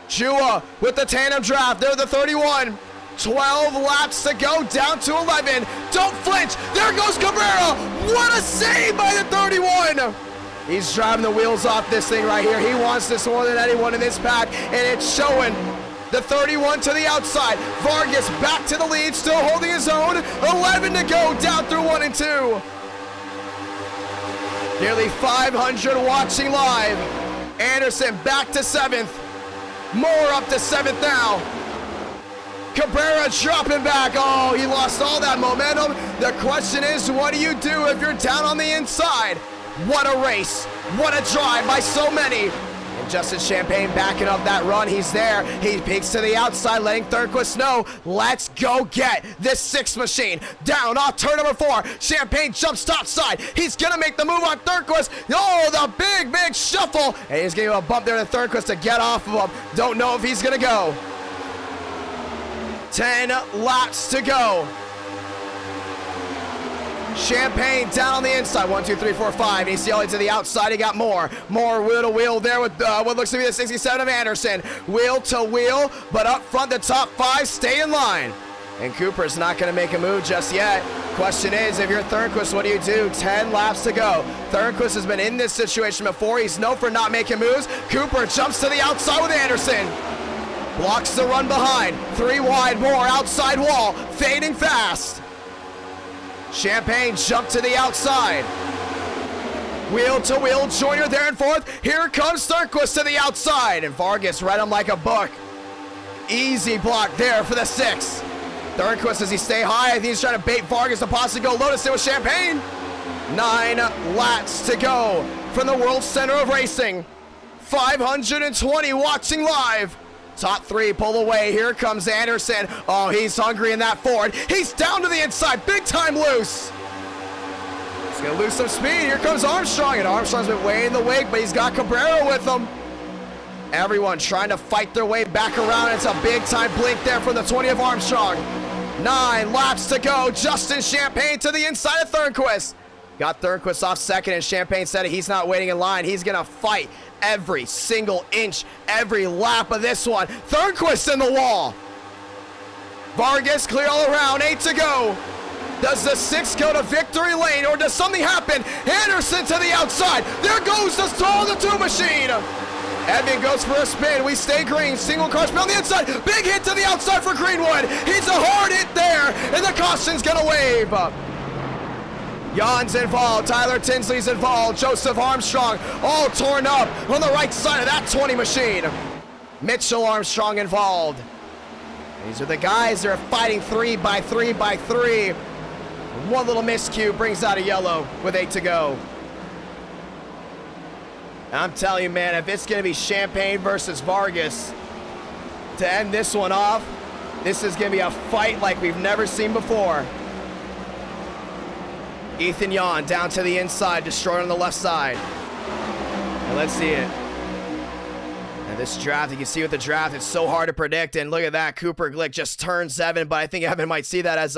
Jua with the tandem draft. They're the 31. 12 laps to go, down to 11. Don't flinch. There goes Cabrera. What a save by the 31. He's driving the wheels off this thing right here. He wants this more than anyone in this pack, and it's showing. The 31 to the outside. Vargas back to the lead, still holding his own. 11 to go, down through 1 and 2. Nearly 500 watching live. Anderson back to 7th. Moore up to 7th now. Cabrera dropping back. Oh, he lost all that momentum. The question is, what do you do if you're down on the inside? What a race. What a drive by so many. And Justin Champagne backing up that run. He's there. He peeks to the outside, letting Thornquist know, let's go get this 6 machine. Down off turn number 4. Champagne jumps topside. He's going to make the move on Thornquist. Oh, the big, big shuffle. And he's giving a bump there to Thornquist to get off of him. Don't know if he's going to go. 10 laps to go. Champagne down on the inside. 1, 2, 3, 4, 5. He's yelling to the outside. He got more wheel to wheel there with what looks to be the 67 of Anderson. Wheel to wheel, but up front, the top 5 stay in line. And Cooper's not going to make a move just yet. Question is, if you're Thornquist, what do you do? 10 laps to go. Thornquist has been in this situation before. He's known for not making moves. Cooper jumps to the outside with Anderson. Blocks the run behind. 3 wide, more outside wall. Fading fast. Champagne jumped to the outside. Wheel to wheel, Joyner there in 4th. Here comes Thornquist to the outside. And Vargas read him like a book. Easy block there for the 6. Thornquist, does he stay high? I think he's trying to bait Vargas to possibly go low to stay with Champagne. 9 laps to go from the World Center of Racing. 520 watching live. Top 3 pull away. Here comes Anderson. Oh, he's hungry in that Ford. He's down to the inside. Big time loose. He's going to lose some speed. Here comes Armstrong. And Armstrong's been way in the wake, but he's got Cabrera with him. Everyone trying to fight their way back around. It's a big time blink there from the 20 of Armstrong. 9 laps to go. Justin Champagne to the inside of Thornquist. Got Thornquist off second, and Champagne said he's not waiting in line. He's going to fight every single inch, every lap of this one. Thornquist in the wall. Vargas clear all around, 8 to go. Does the 6 go to victory lane, or does something happen? Anderson to the outside. There goes the stall, the 2 machine. Evan goes for a spin. We stay green. Single car spin on the inside. Big hit to the outside for Greenwood. He's a hard hit there, and the caution's going to wave. Jan's involved, Tyler Tinsley's involved, Joseph Armstrong all torn up on the right side of that 20 machine. Mitchell Armstrong involved. These are the guys that are fighting 3 by 3 by 3. One little miscue brings out a yellow with 8 to go. I'm telling you, man, if it's going to be Champagne versus Vargas to end this one off, this is going to be a fight like we've never seen before. Ethan Jan down to the inside, destroyed on the left side. And let's see it. And this draft, you can see with the draft, it's so hard to predict. And look at that, Cooper Glick just turned 7, but I think Evan might see that as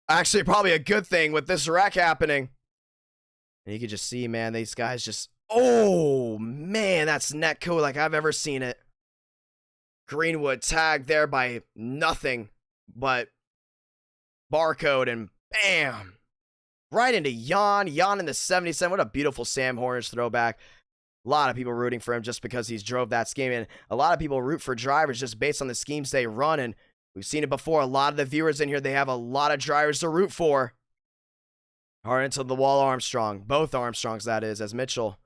actually probably a good thing with this wreck happening. And you can just see, man, these guys just, oh, man, that's netco like I've ever seen it. Greenwood tagged there by nothing but barcode, and bam, right into Jan in the 77. What a beautiful Sam Hornish throwback. A lot of people rooting for him just because he's drove that scheme, and a lot of people root for drivers just based on the schemes they run, and we've seen it before. A lot of the viewers in here, they have a lot of drivers to root for. Hard into the wall, Armstrong. Both Armstrongs, that is, as Mitchell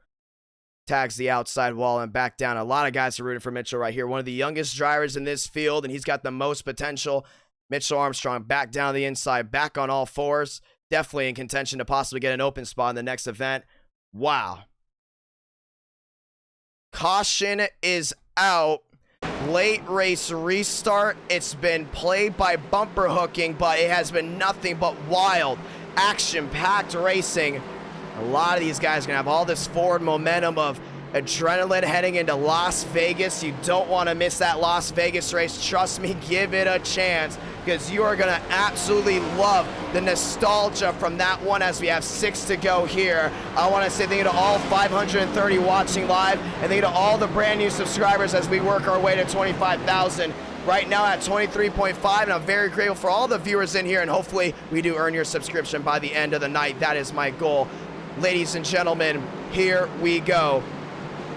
tags the outside wall and back down. A lot of guys are rooting for Mitchell right here. One of the youngest drivers in this field, and he's got the most potential. Mitchell Armstrong back down the inside, back on all fours. Definitely in contention to possibly get an open spot in the next event. Wow. Caution is out. Late race restart. It's been played by bumper hooking, but it has been nothing but wild, action-packed racing. A lot of these guys are going to have all this forward momentum of adrenaline heading into Las Vegas. You don't want to miss that Las Vegas race. Trust me, give it a chance, because you are going to absolutely love the nostalgia from that one as we have 6 to go here. I want to say thank you to all 530 watching live, and thank you to all the brand new subscribers as we work our way to 25,000. Right now at 23.5, and I'm very grateful for all the viewers in here, and hopefully we do earn your subscription by the end of the night. That is my goal. Ladies and gentlemen, here we go.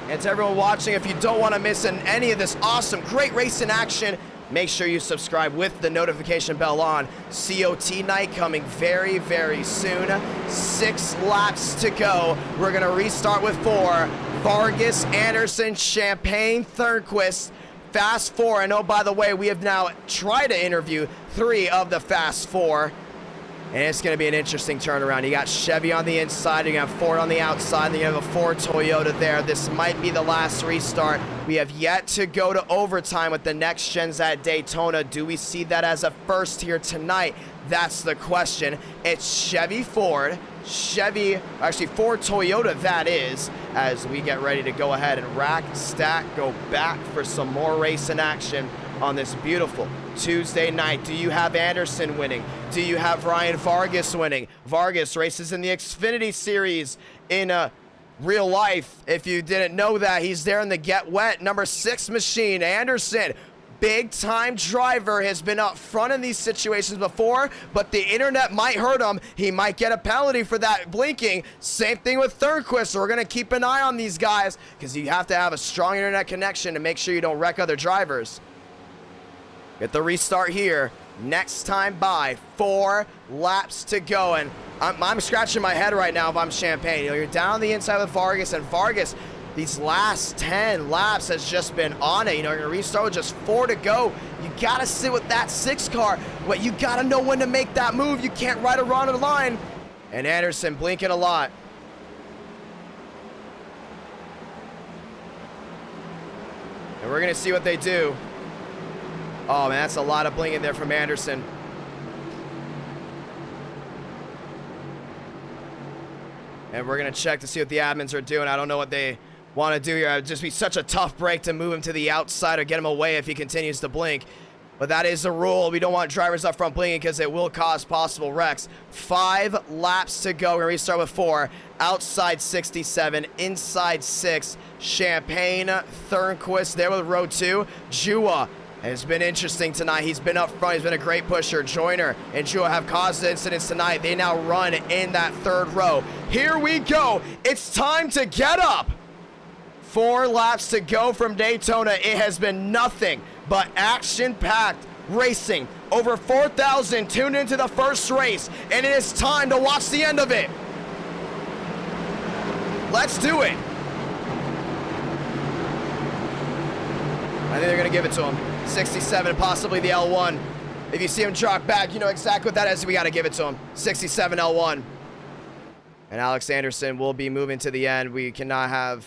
And to everyone watching, if you don't want to miss any of this awesome, great racing action, make sure you subscribe with the notification bell on. COT night coming very, very soon. 6 laps to go. We're going to restart with 4. Vargas, Anderson, Champagne, Thornquist, Fast 4. And oh, by the way, we have now tried to interview 3 of the Fast 4. And it's going to be an interesting turnaround. You got Chevy on the inside, you have Ford on the outside, then you have a Ford Toyota there. This might be the last restart. We have yet to go to overtime with the next gens at Daytona. Do we see that as a first here tonight? That's the question. It's Chevy Ford, Ford Toyota, that is, as we get ready to go ahead and rack, stack, go back for some more racing action on this beautiful Tuesday night. Do you have Anderson winning? Do you have Ryan Vargas winning? Vargas races in the Xfinity Series in real life. If you didn't know that, he's there in the Get Wet number 6 machine. Anderson, big time driver, has been up front in these situations before, but the internet might hurt him. He might get a penalty for that blinking. Same thing with Thornquist. So we're going to keep an eye on these guys, because you have to have a strong internet connection to make sure you don't wreck other drivers. Get the restart here. Next time by, 4 laps to go. And I'm scratching my head right now if I'm Champagne. You know, you're down the inside with Vargas, and Vargas, these last 10 laps has just been on it. You know, you're going to restart with just 4 to go. You got to sit with that 6 car. But you got to know when to make that move. You can't ride around the line. And Anderson blinking a lot. And we're going to see what they do. Oh, man, that's a lot of blinking there from Anderson. And we're going to check to see what the admins are doing. I don't know what they want to do here. It would just be such a tough break to move him to the outside or get him away if he continues to blink. But that is the rule. We don't want drivers up front blinking because it will cause possible wrecks. 5 laps to go. We're going to restart with 4. Outside 67, inside 6. Champagne, Thornquist there with row 2. Jua has been interesting tonight. He's been up front. He's been a great pusher. Joyner and Jua have caused incidents tonight. They now run in that 3rd row. Here we go. It's time to get up. 4 laps to go from Daytona. It has been nothing but action-packed racing. Over 4,000 tuned into the first race, and it is time to watch the end of it. Let's do it. I think they're going to give it to him. 67, possibly the L1. If you see him drop back, you know exactly what that is. We got to give it to him. 67 L1. And Alex Anderson will be moving to the end. We cannot have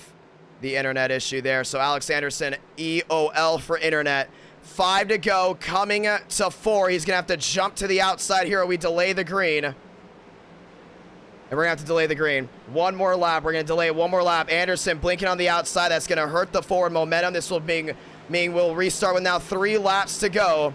the internet issue there. So Alex Anderson, EOL for internet. 5 to go, coming to 4. He's going to have to jump to the outside here, or we delay the green. And we're going to have to delay the green. One more lap. We're going to delay it one more lap. Anderson blinking on the outside. That's going to hurt the forward momentum. This will mean we'll restart with now 3 laps to go.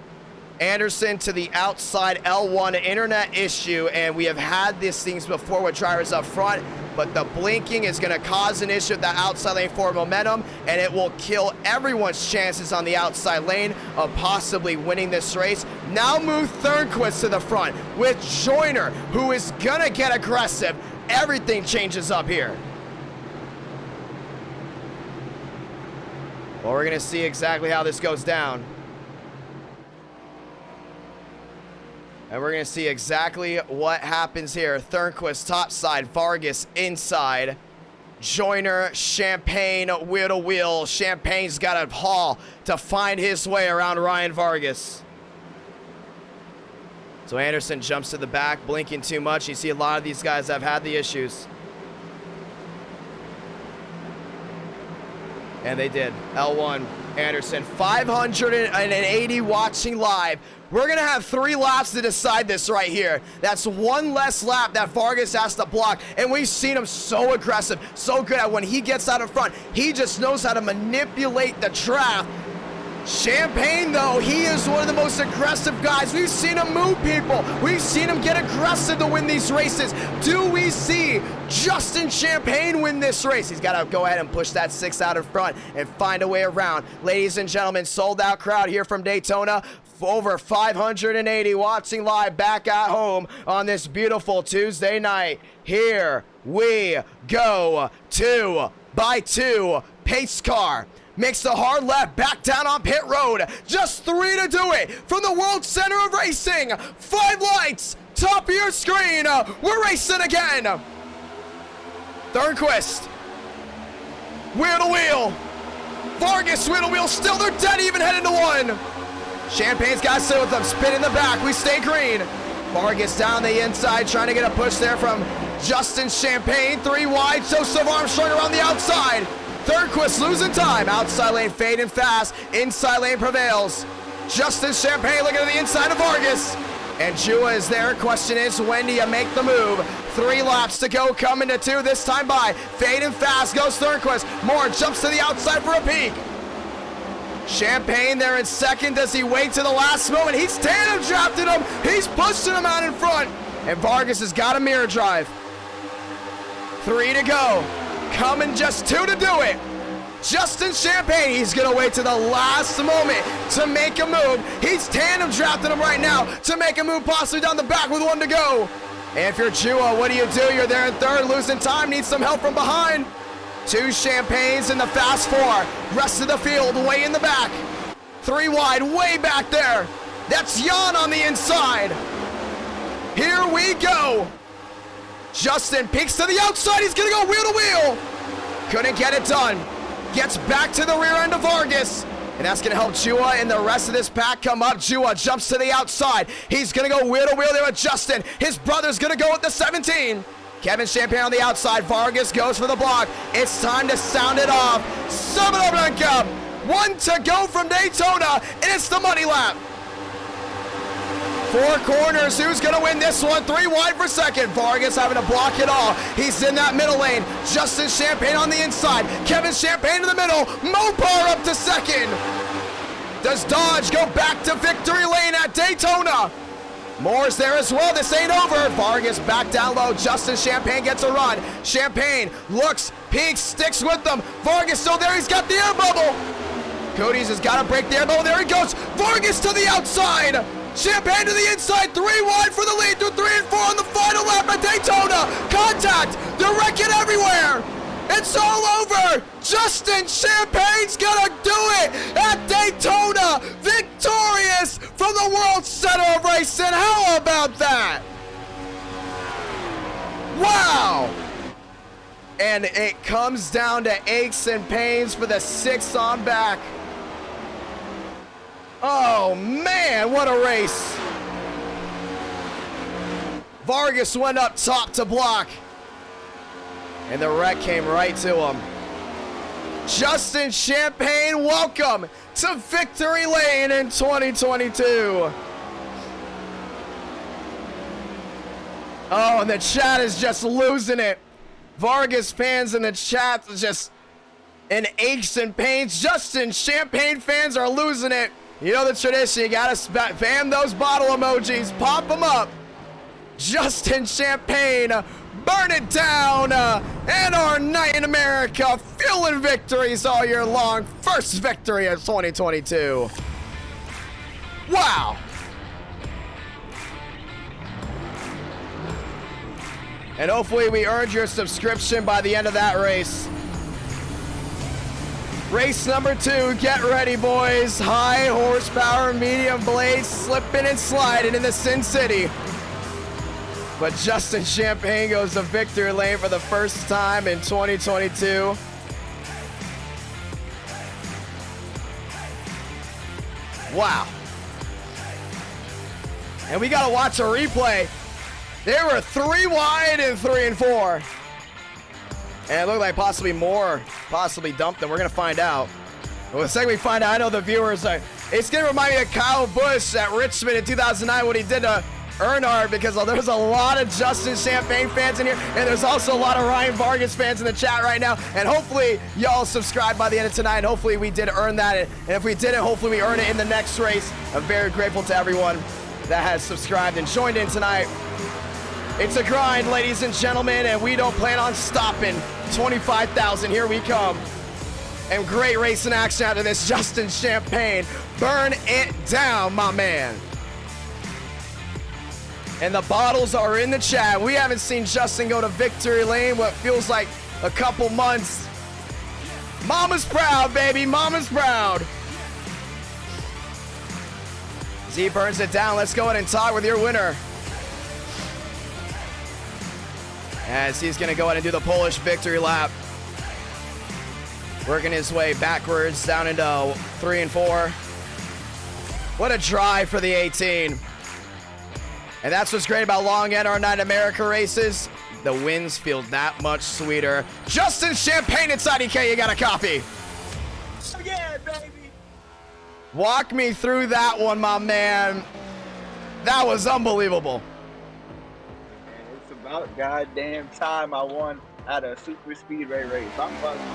Anderson to the outside, L1, internet issue. And we have had these things before with drivers up front. But the blinking is going to cause an issue with the outside lane forward momentum. And it will kill everyone's chances on the outside lane of possibly winning this race. Now move Thornquist to the front with Joyner, who is going to get aggressive. Everything changes up here. Well, we're going to see exactly how this goes down. And we're going to see exactly what happens here. Thornquist topside, Vargas inside. Joyner, Champagne, wheel to wheel. Champagne's got a haul to find his way around Ryan Vargas. So Anderson jumps to the back, blinking too much. You see a lot of these guys have had the issues. And they did. L1, Anderson, 580 watching live. We're going to have 3 laps to decide this right here. That's 1 less lap that Vargas has to block. And we've seen him so aggressive, so good at when he gets out in front. He just knows how to manipulate the track. Champagne, though, he is one of the most aggressive guys. We've seen him move people. We've seen him get aggressive to win these races. Do we see Justin Champagne win this race? He's got to go ahead and push that 6 out in front and find a way around. Ladies and gentlemen, sold out crowd here from Daytona. Over 580 watching live back at home on this beautiful Tuesday night. Here we go. 2 by 2 pace car. Makes the hard left back down on pit road. Just 3 to do it from the World Center of Racing. 5 lights, top of your screen. We're racing again. Thornquist, wheel to wheel. Vargas, wheel to wheel. Still, they're dead even heading to 1. Champagne's got to sit with them. Spin in the back. We stay green. Vargas down the inside, trying to get a push there from Justin Champagne. 3 wide. Joseph Armstrong around the outside. Thornquist losing time. Outside lane fading fast. Inside lane prevails. Justin Champagne looking at the inside of Vargas. And Jua is there. Question is, when do you make the move? 3 laps to go, coming to 2 this time by. Fading fast goes Thornquist. Moore jumps to the outside for a peek. Champagne there in second. Does he wait to the last moment? He's tandem drafted him. He's pushing him out in front. And Vargas has got a mirror drive. 3 to go. Coming just 2 to do it. Justin Champagne, he's going to wait to the last moment to make a move. He's tandem drafting him right now to make a move possibly down the back with 1 to go. And if you're Jua, what do? You're there in third, losing time, needs some help from behind. 2 Champagnes in the fast 4. Rest of the field way in the back. 3 wide, way back there. That's Jan on the inside. Here we go. Justin peeks to the outside. He's going to go wheel to wheel. Couldn't get it done. Gets back to the rear end of Vargas. And that's going to help Jua and the rest of this pack come up. Jua jumps to the outside. He's going to go wheel to wheel there with Justin. His brother's going to go with the 17. Kevin Champagne on the outside. Vargas goes for the block. It's time to sound it off. Sabadabranca. 1 to go from Daytona, and it's the money lap. 4 corners. Who's going to win this one? 3 wide for second. Vargas having to block it all. He's in that middle lane. Justin Champagne on the inside. Kevin Champagne in the middle. Mopar up to second. Does Dodge go back to victory lane at Daytona? Moore's there as well. This ain't over. Vargas back down low. Justin Champagne gets a run. Champagne looks, peeks, sticks with them. Vargas still there. He's got the air bubble. Cody's has got to break the air bubble. There he goes. Vargas to the outside. Champagne to the inside. 3 wide for the lead through 3 and 4 on the final lap at Daytona. Contact. They're wrecking everywhere. It's all over. Justin Champagne's gonna do it at Daytona. Victorious from the World Center of Racing. How about that? Wow. And it comes down to aches and pains for the 6 on back. Oh man, what a race. Vargas went up top to block. And the wreck came right to him. Justin Champagne, welcome to victory lane in 2022. Oh, and the chat is just losing it. Vargas fans in the chat is just in aches and pains. Justin Champagne fans are losing it. You know the tradition. You gotta fan those bottle emojis. Pop them up. Justin Champagne, burn it down. And our night in America, fueling victories all year long. First victory of 2022. Wow. And hopefully we earned your subscription by the end of that race. Race number 2, get ready, boys. High horsepower, medium blades, slipping and sliding in the Sin City. But Justin Champagne goes to victory lane for the first time in 2022. Wow. And we gotta watch a replay. They were 3 wide and 3 and 4. And it looked like possibly more, possibly dumped them. We're going to find out. Well, the second we find out, I know the viewers are. It's going to remind me of Kyle Busch at Richmond in 2009 when he did to Earnhardt, because there was a lot of Justin Champagne fans in here. And there's also a lot of Ryan Vargas fans in the chat right now. And hopefully y'all subscribe by the end of tonight. And hopefully we did earn that. And if we didn't, hopefully we earn it in the next race. I'm very grateful to everyone that has subscribed and joined in tonight. It's a grind, ladies and gentlemen, and we don't plan on stopping. 25,000, here we come. And great racing action after this. Justin Champagne, burn it down, my man. And the bottles are in the chat. We haven't seen Justin go to victory lane what feels like a couple months. Mama's proud, baby, mama's proud. Z burns it down. Let's go ahead and talk with your winner. As he's going to go ahead and do the Polish victory lap. Working his way backwards down into 3 and 4. What a drive for the 18. And that's what's great about long NR Night America races. The wins feel that much sweeter. Justin Champagne inside EK, you got a copy. Oh yeah, baby. Walk me through that one, my man. That was unbelievable. About goddamn time I won at a super speedway race. I'm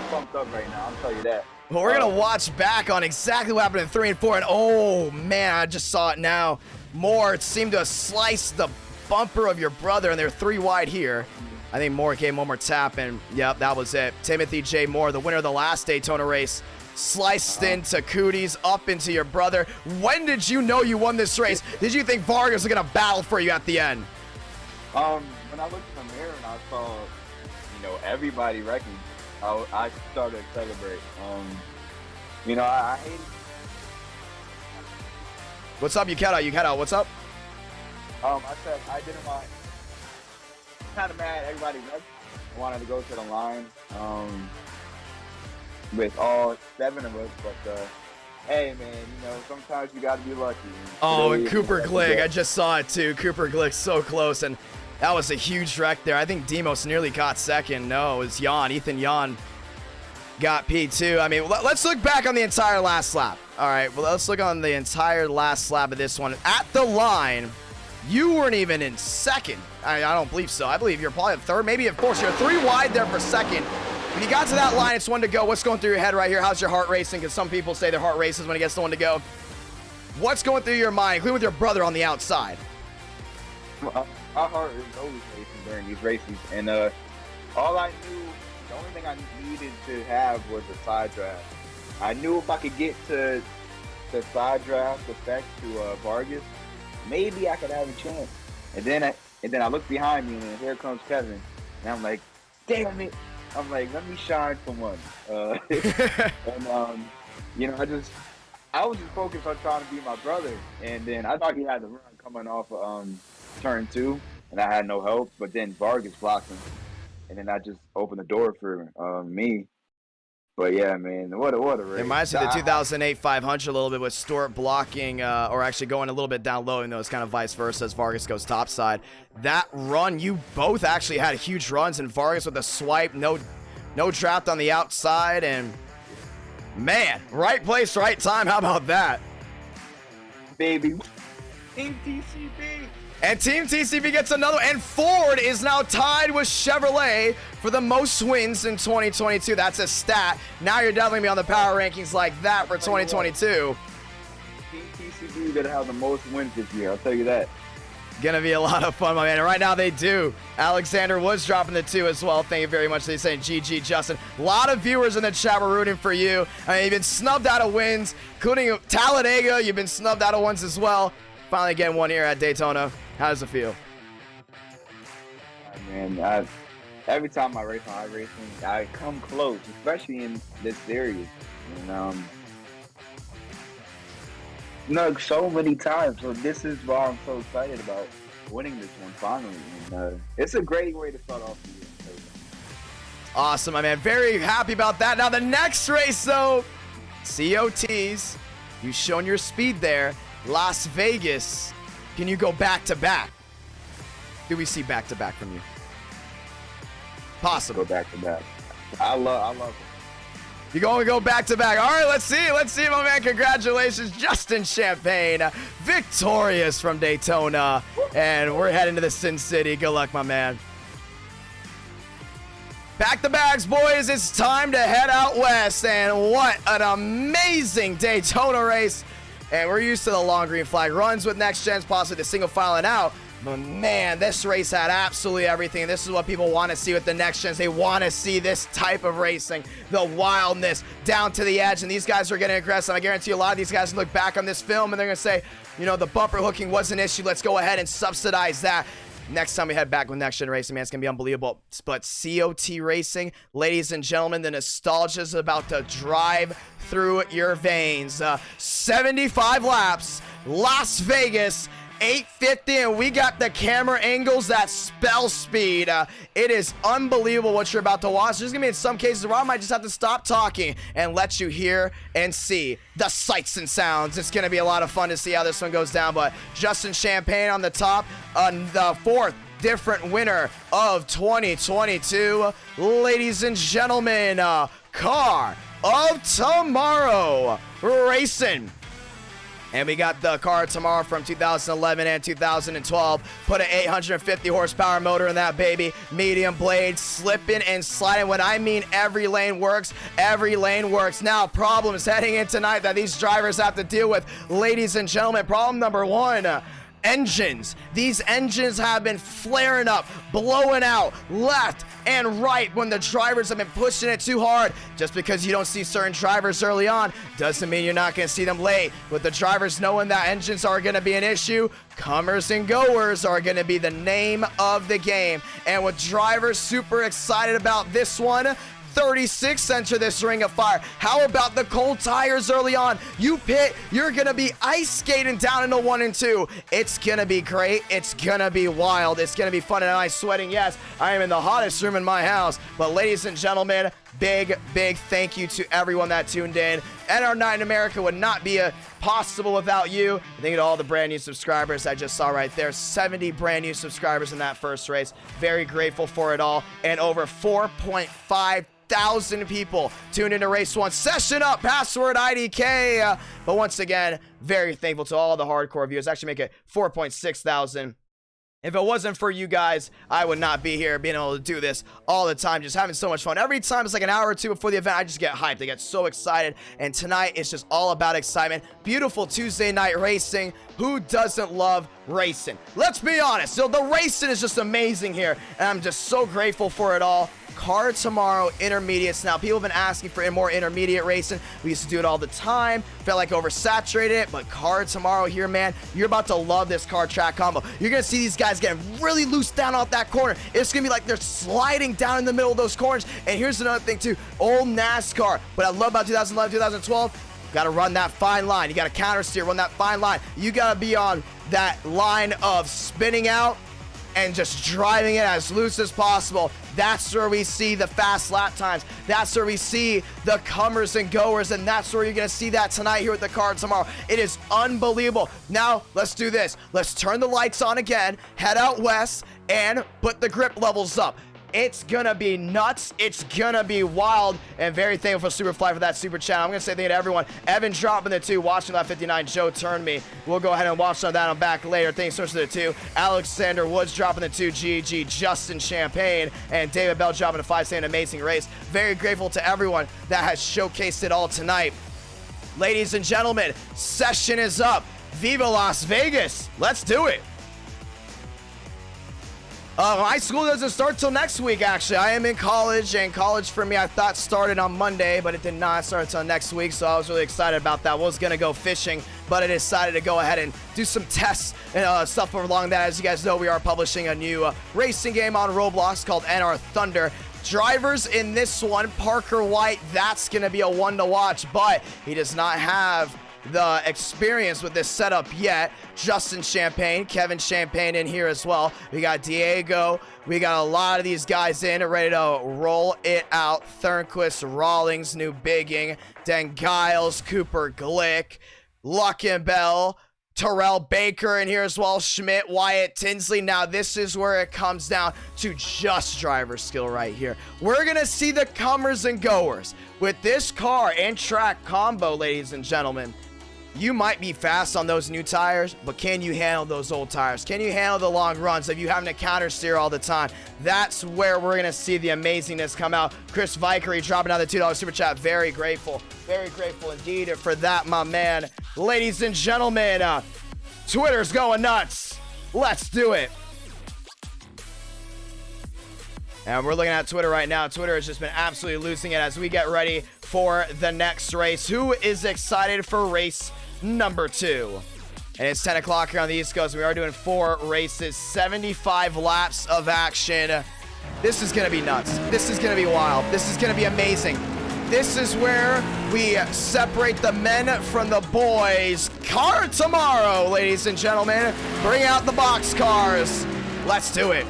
pumped up right now, I'll tell you that. Well, we're going to watch back on exactly what happened in 3 and 4. And oh, man, I just saw it now. Moore seemed to have sliced the bumper of your brother, and they're 3 wide here. I think Moore gave him one more tap, and yep, that was it. Timothy J. Moore, the winner of the last Daytona race, sliced into Cooties, up into your brother. When did you know you won this race? Did you think Vargas was going to battle for you at the end? When I looked in the mirror and I saw, everybody wrecking, I started to celebrate. I hate it. What's up, you cut out, what's up? I said I didn't want, kind of mad everybody wrecked. I wanted to go to the line, with all 7 of us, but, hey man, sometimes you gotta be lucky. Oh, and Cooper Glick, I just saw it too. Cooper Glick so close, and that was a huge wreck there. I think Demos nearly got second. No, it was Jan. Ethan Jan got P2. I mean, let's look back on the entire last lap. All right, well, let's look on the entire last lap of this one. At the line, you weren't even in second. I don't believe so. I believe you're probably third, maybe at fourth. So you're 3 wide there for second. When you got to that line, it's 1 to go. What's going through your head right here? How's your heart racing? Because some people say their heart races when it gets to 1 to go. What's going through your mind, including with your brother on the outside? My heart is always racing during these races, and all I knew, the only thing I needed to have was a side draft. I knew if I could get to the side draft effect to Vargas, maybe I could have a chance. And then I look behind me, and here comes Kevin, and I'm like, damn it! I'm like, let me shine for one. And I was just focused on trying to beat my brother, and then I thought he had the run coming off turn 2, and I had no help, but then Vargas blocked him, and then I just opened the door for me. But yeah, man, what a race. It reminds me of the 2008 500 a little bit with Stewart blocking, or actually going a little bit down low, even though it's kind of vice versa as Vargas goes topside. That run, you both actually had huge runs, and Vargas with a swipe, no draft on the outside, and man, right place, right time. How about that? Baby. Team TCB. And Team TCB gets another, and Ford is now tied with Chevrolet for the most wins in 2022. That's a stat. Now you're definitely gonna be on the power rankings like that for 2022. Team TCB gonna have the most wins this year. I'll tell you that. Gonna be a lot of fun, my man. And right now they do. Alexander was dropping the 2 as well. Thank you very much. They saying GG, Justin. A lot of viewers in the chat were rooting for you. I mean, you've been snubbed out of wins, including Talladega. You've been snubbed out of ones as well. Finally getting one here at Daytona. How does it feel? Man, every time I race on iRacing, I come close, especially in this series. And so many times. So this is why I'm so excited about winning this one finally. And it's a great way to start off the year. Awesome, my man. Very happy about that. Now the next race, though, COTs. You've shown your speed there. Las Vegas. Can you go back-to-back? Do we see back-to-back from you? Possible. Go back-to-back. I love it. You're going to go back-to-back. All right, let's see. Let's see, my man. Congratulations, Justin Champagne. Victorious from Daytona. And we're heading to the Sin City. Good luck, my man. Back-to-backs, boys. It's time to head out west. And what an amazing Daytona race. And we're used to the long green flag runs with next gens, possibly the single filing out. But man, this race had absolutely everything. This is what people want to see with the next gens. They want to see this type of racing, the wildness down to the edge. And these guys are getting aggressive. I guarantee a lot of these guys look back on this film and they're going to say, you know, the bumper hooking was an issue. Let's go ahead and subsidize that. Next time we head back with Next Gen Racing, man, it's going to be unbelievable. But COT Racing, ladies and gentlemen, the nostalgia is about to drive through your veins. 75 laps, Las Vegas, 850, and we got the camera angles that spell speed. It is unbelievable what you're about to watch. There's gonna be in some cases where I might just have to stop talking and let you hear and see the sights and sounds. It's gonna be a lot of fun to see how this one goes down. But Justin Champagne on the top, the 4th different winner of 2022. Ladies and gentlemen, car of tomorrow racing. And we got the car tomorrow from 2011 and 2012. Put an 850 horsepower motor in that baby. Medium blade, slipping and sliding. When I mean every lane works, every lane works. Now, problems heading in tonight that these drivers have to deal with. Ladies and gentlemen, problem number 1. Engines. These engines have been flaring up, blowing out left and right when the drivers have been pushing it too hard. Just because you don't see certain drivers early on doesn't mean you're not going to see them late. With the drivers knowing that engines are going to be an issue, comers and goers are going to be the name of the game. And with drivers super excited about this one, 36 enter this ring of fire. How about the cold tires early on? You pit, you're gonna be ice skating down into 1 and 2. It's gonna be great. It's gonna be wild. It's gonna be fun and ice sweating. Yes, I am in the hottest room in my house. But ladies and gentlemen, big thank you to everyone that tuned in. And our Night in America would not be possible without you. Thank you to all the brand new subscribers I just saw right there. 70 brand new subscribers in that first race. Very grateful for it all. And over 4.5 thousand people tuned into race 1. Session up, password IDK. But once again, very thankful to all the hardcore viewers. Actually make it 4.6 thousand. If it wasn't for you guys, I would not be here being able to do this all the time, just having so much fun. Every time it's like an hour or two before the event, I just get hyped. I get so excited. And tonight, it's just all about excitement. Beautiful Tuesday night racing. Who doesn't love racing? Let's be honest. So the racing is just amazing here. And I'm just so grateful for it all. Car tomorrow, intermediates. Now, people have been asking for more intermediate racing. We used to do it all the time. Felt like oversaturated it, but car tomorrow here, man, you're about to love this car track combo. You're going to see these guys getting really loose down off that corner. It's going to be like they're sliding down in the middle of those corners. And here's another thing, too. Old NASCAR. What I love about 2011, 2012, got to run that fine line. You got to counter steer, run that fine line. You got to be on that line of spinning out and just driving it as loose as possible. That's where we see the fast lap times. That's where we see the comers and goers, and that's where you're going to see that tonight here with the car tomorrow. It is unbelievable. Now, let's do this. Let's turn the lights on again, head out west, and put the grip levels up. It's gonna be nuts. It's gonna be wild. And very thankful for Superfly for that super chat. I'm gonna say thank you to everyone. Evan dropping the 2, watching Lap 59. Joe turned me. We'll go ahead and watch some of that on back later. Thanks so much to the 2. Alexander Woods dropping the 2. GG. Justin Champagne and David Bell dropping the 5, saying amazing race. Very grateful to everyone that has showcased it all tonight. Ladies and gentlemen, session is up. Viva Las Vegas. Let's do it. My school doesn't start till next week, actually. I am in college, and college for me I thought started on Monday, but it did not start until next week, so I was really excited about that. Was going to go fishing, but I decided to go ahead and do some tests and stuff along that. As you guys know, we are publishing a new racing game on Roblox called NR Thunder. Drivers in this one, Parker White, that's going to be a one to watch, but he does not have the experience with this setup yet. Justin Champagne, Kevin Champagne in here as well. We got Diego. We got a lot of these guys in, ready to roll it out. Thernquist, Rawlings, New Bigging, Dan Giles, Cooper Glick, Luckenbell, Terrell Baker in here as well. Schmidt, Wyatt Tinsley. Now this is where it comes down to just driver skill right here. We're gonna see the comers and goers with this car and track combo, ladies and gentlemen. You might be fast on those new tires, but can you handle those old tires? Can you handle the long runs if you having to counter steer all the time? That's where we're going to see the amazingness come out. Chris Vickery dropping out the $2 super chat. Very grateful indeed for that, my man. Ladies and gentlemen, Twitter's going nuts. Let's do it. And we're looking at Twitter right now. Twitter has just been absolutely losing it as we get ready for the next race. Who is excited for race number 2? And it's 10 o'clock here on the East Coast. We are doing 4 races, 75 laps of action. This is going to be nuts. This is going to be wild. This is going to be amazing. This is where we separate the men from the boys. Car tomorrow, ladies and gentlemen. Bring out the box cars. Let's do it.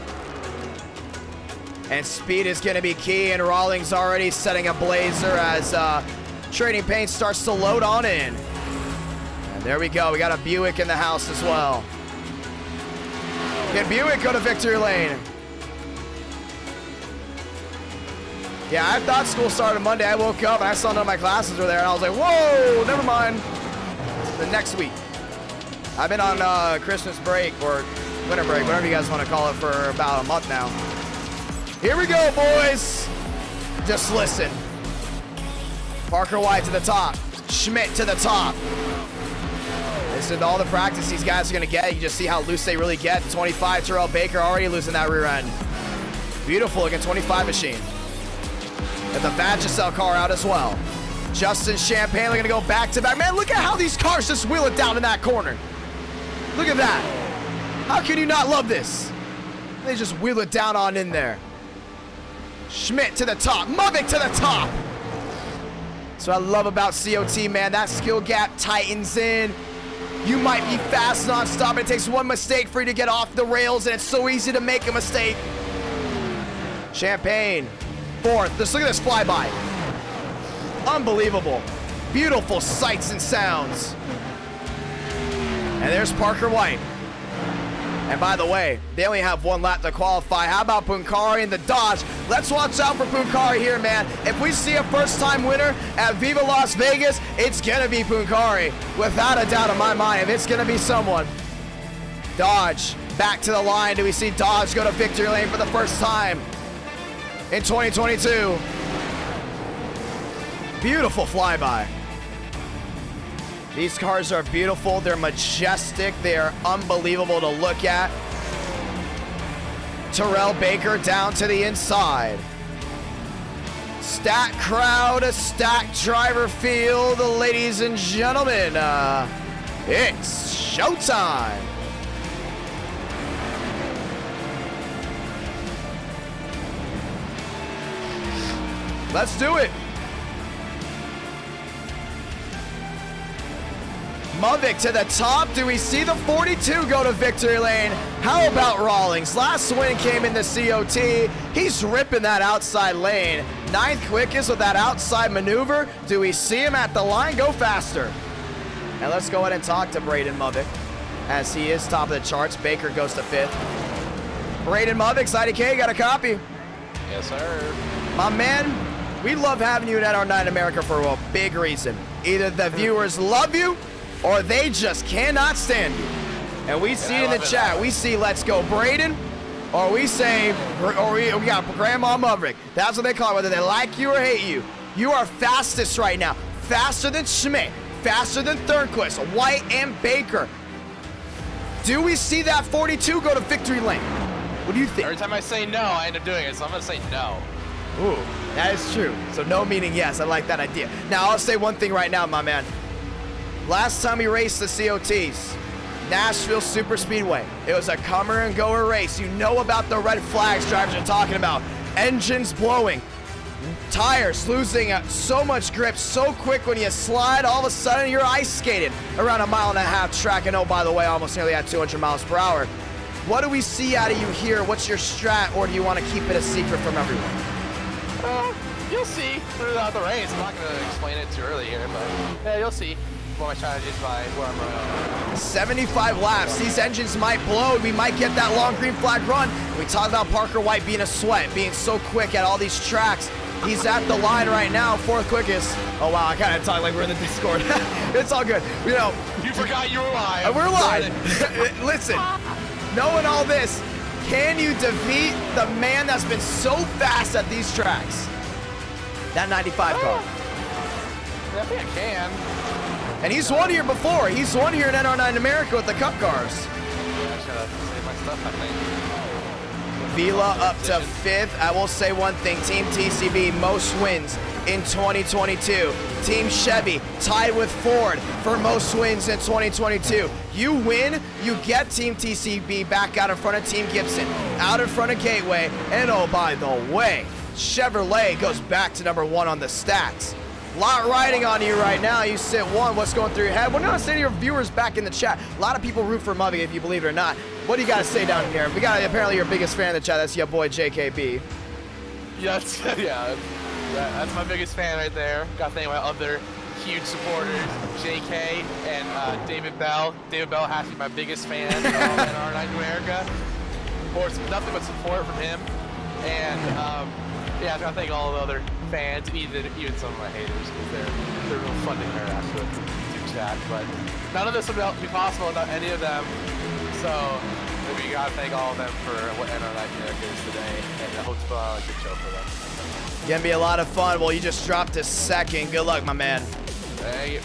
And speed is going to be key, and Rawlings already setting a blazer as Trading Paint starts to load on in. And there we go. We got a Buick in the house as well. Can Buick go to victory lane? Yeah, I thought school started Monday. I woke up and I saw none of my classes were there, and I was like, whoa, never mind. The next week. I've been on Christmas break or winter break, whatever you guys want to call it, for about a month now. Here we go, boys. Just listen. Parker White to the top. Schmidt to the top. Listen to all the practice these guys are going to get. You just see how loose they really get. 25, Terrell Baker already losing that rear end. Beautiful looking 25 machine. Got the Vagisil car out as well. Justin Champagne looking to go back to back. Man, look at how these cars just wheel it down in that corner. Look at that. How can you not love this? They just wheel it down on in there. Schmidt to the top. Movic to the top. That's what I love about COT, man. That skill gap tightens in. You might be fast non-stop. It takes one mistake for you to get off the rails, and it's so easy to make a mistake. Champagne, 4th. Just look at this flyby. Unbelievable. Beautiful sights and sounds. And there's Parker White. And by the way, they only have 1 lap to qualify. How about Punkari and the Dodge? Let's watch out for Punkari here, man. If we see a first-time winner at Viva Las Vegas, it's going to be Punkari. Without a doubt in my mind, if it's going to be someone. Dodge, back to the line. Do we see Dodge go to victory lane for the first time in 2022? Beautiful flyby. These cars are beautiful. They're majestic. They are unbelievable to look at. Terrell Baker down to the inside. Stacked crowd, a stacked driver field. Ladies and gentlemen, it's showtime. Let's do it. Movic to the top. Do we see the 42 go to victory lane? How about Rawlings? Last win came in the COT. He's ripping that outside lane. 9th quickest with that outside maneuver. Do we see him at the line? Go faster. And let's go ahead and talk to Braden Movic as he is top of the charts. Baker goes to 5th. Braden Movic, IDK, got a copy. Yes, sir. My man, we love having you at NR9 America for a big reason. Either the viewers love you or they just cannot stand you. And we see in the chat, we see Let's Go Braden, or we say, or we got Grandma Maverick. That's what they call it, whether they like you or hate you. You are fastest right now. Faster than Schmidt, faster than Thornquist, White, and Baker. Do we see that 42 go to victory lane? What do you think? Every time I say no, I end up doing it, so I'm gonna say no. Ooh, that is true. So no meaning yes. I like that idea. Now, I'll say one thing right now, my man. Last time we raced the COTs, Nashville Super Speedway, it was a comer and goer race. You know about the red flags drivers are talking about. Engines blowing, tires losing so much grip so quick when you slide, all of a sudden you're ice skating around a 1.5 mile track. And oh, by the way, almost nearly at 200 miles per hour. What do we see out of you here? What's your strat, or do you want to keep it a secret from everyone? You'll see throughout the race. I'm not going to explain it too early here, but yeah, you'll see what my strategy is by where I'm running. 75 laps. These engines might blow. We might get that long green flag run. We talked about Parker White being a sweat, being so quick at all these tracks. He's at the line right now, 4th quickest. Oh, wow, I kind of talk like we're in the Discord. It's all good. You know. You forgot you were live. We're live. Listen, knowing all this, can you defeat the man that's been so fast at these tracks? That 95 car. I think I can. And he's won here before. He's won here in NR9 America with the Cup cars. Yeah, I should have saved my stuff, I think. Vila up to 5th. I will say one thing. Team TCB, most wins in 2022. Team Chevy tied with Ford for most wins in 2022. You win, you get Team TCB back out in front of Team Gibson, out in front of Gateway, and oh, by the way, Chevrolet goes back to number 1 on the stats. Lot riding on you right now. You sit 1. What's going through your head? What do you want to say to your viewers back in the chat? A lot of people root for Mubby, if you believe it or not. What do you got to say down here? We got apparently your biggest fan in the chat. That's your boy JKB. Yes, yeah, that's my biggest fan right there. Got to thank my other huge supporters, JK and David Bell. David Bell has to be my biggest fan in NR9 America. Of course, nothing but support from him. And yeah, I gotta thank all the other fans, even some of my haters, because they're real fun to interact with to chat. But none of this would be possible without any of them. So we gotta thank all of them for what NR9 America is today, and I hope to put on a good show for them. Gonna be a lot of fun. Well, you just dropped to 2nd. Good luck, my man. Thank you.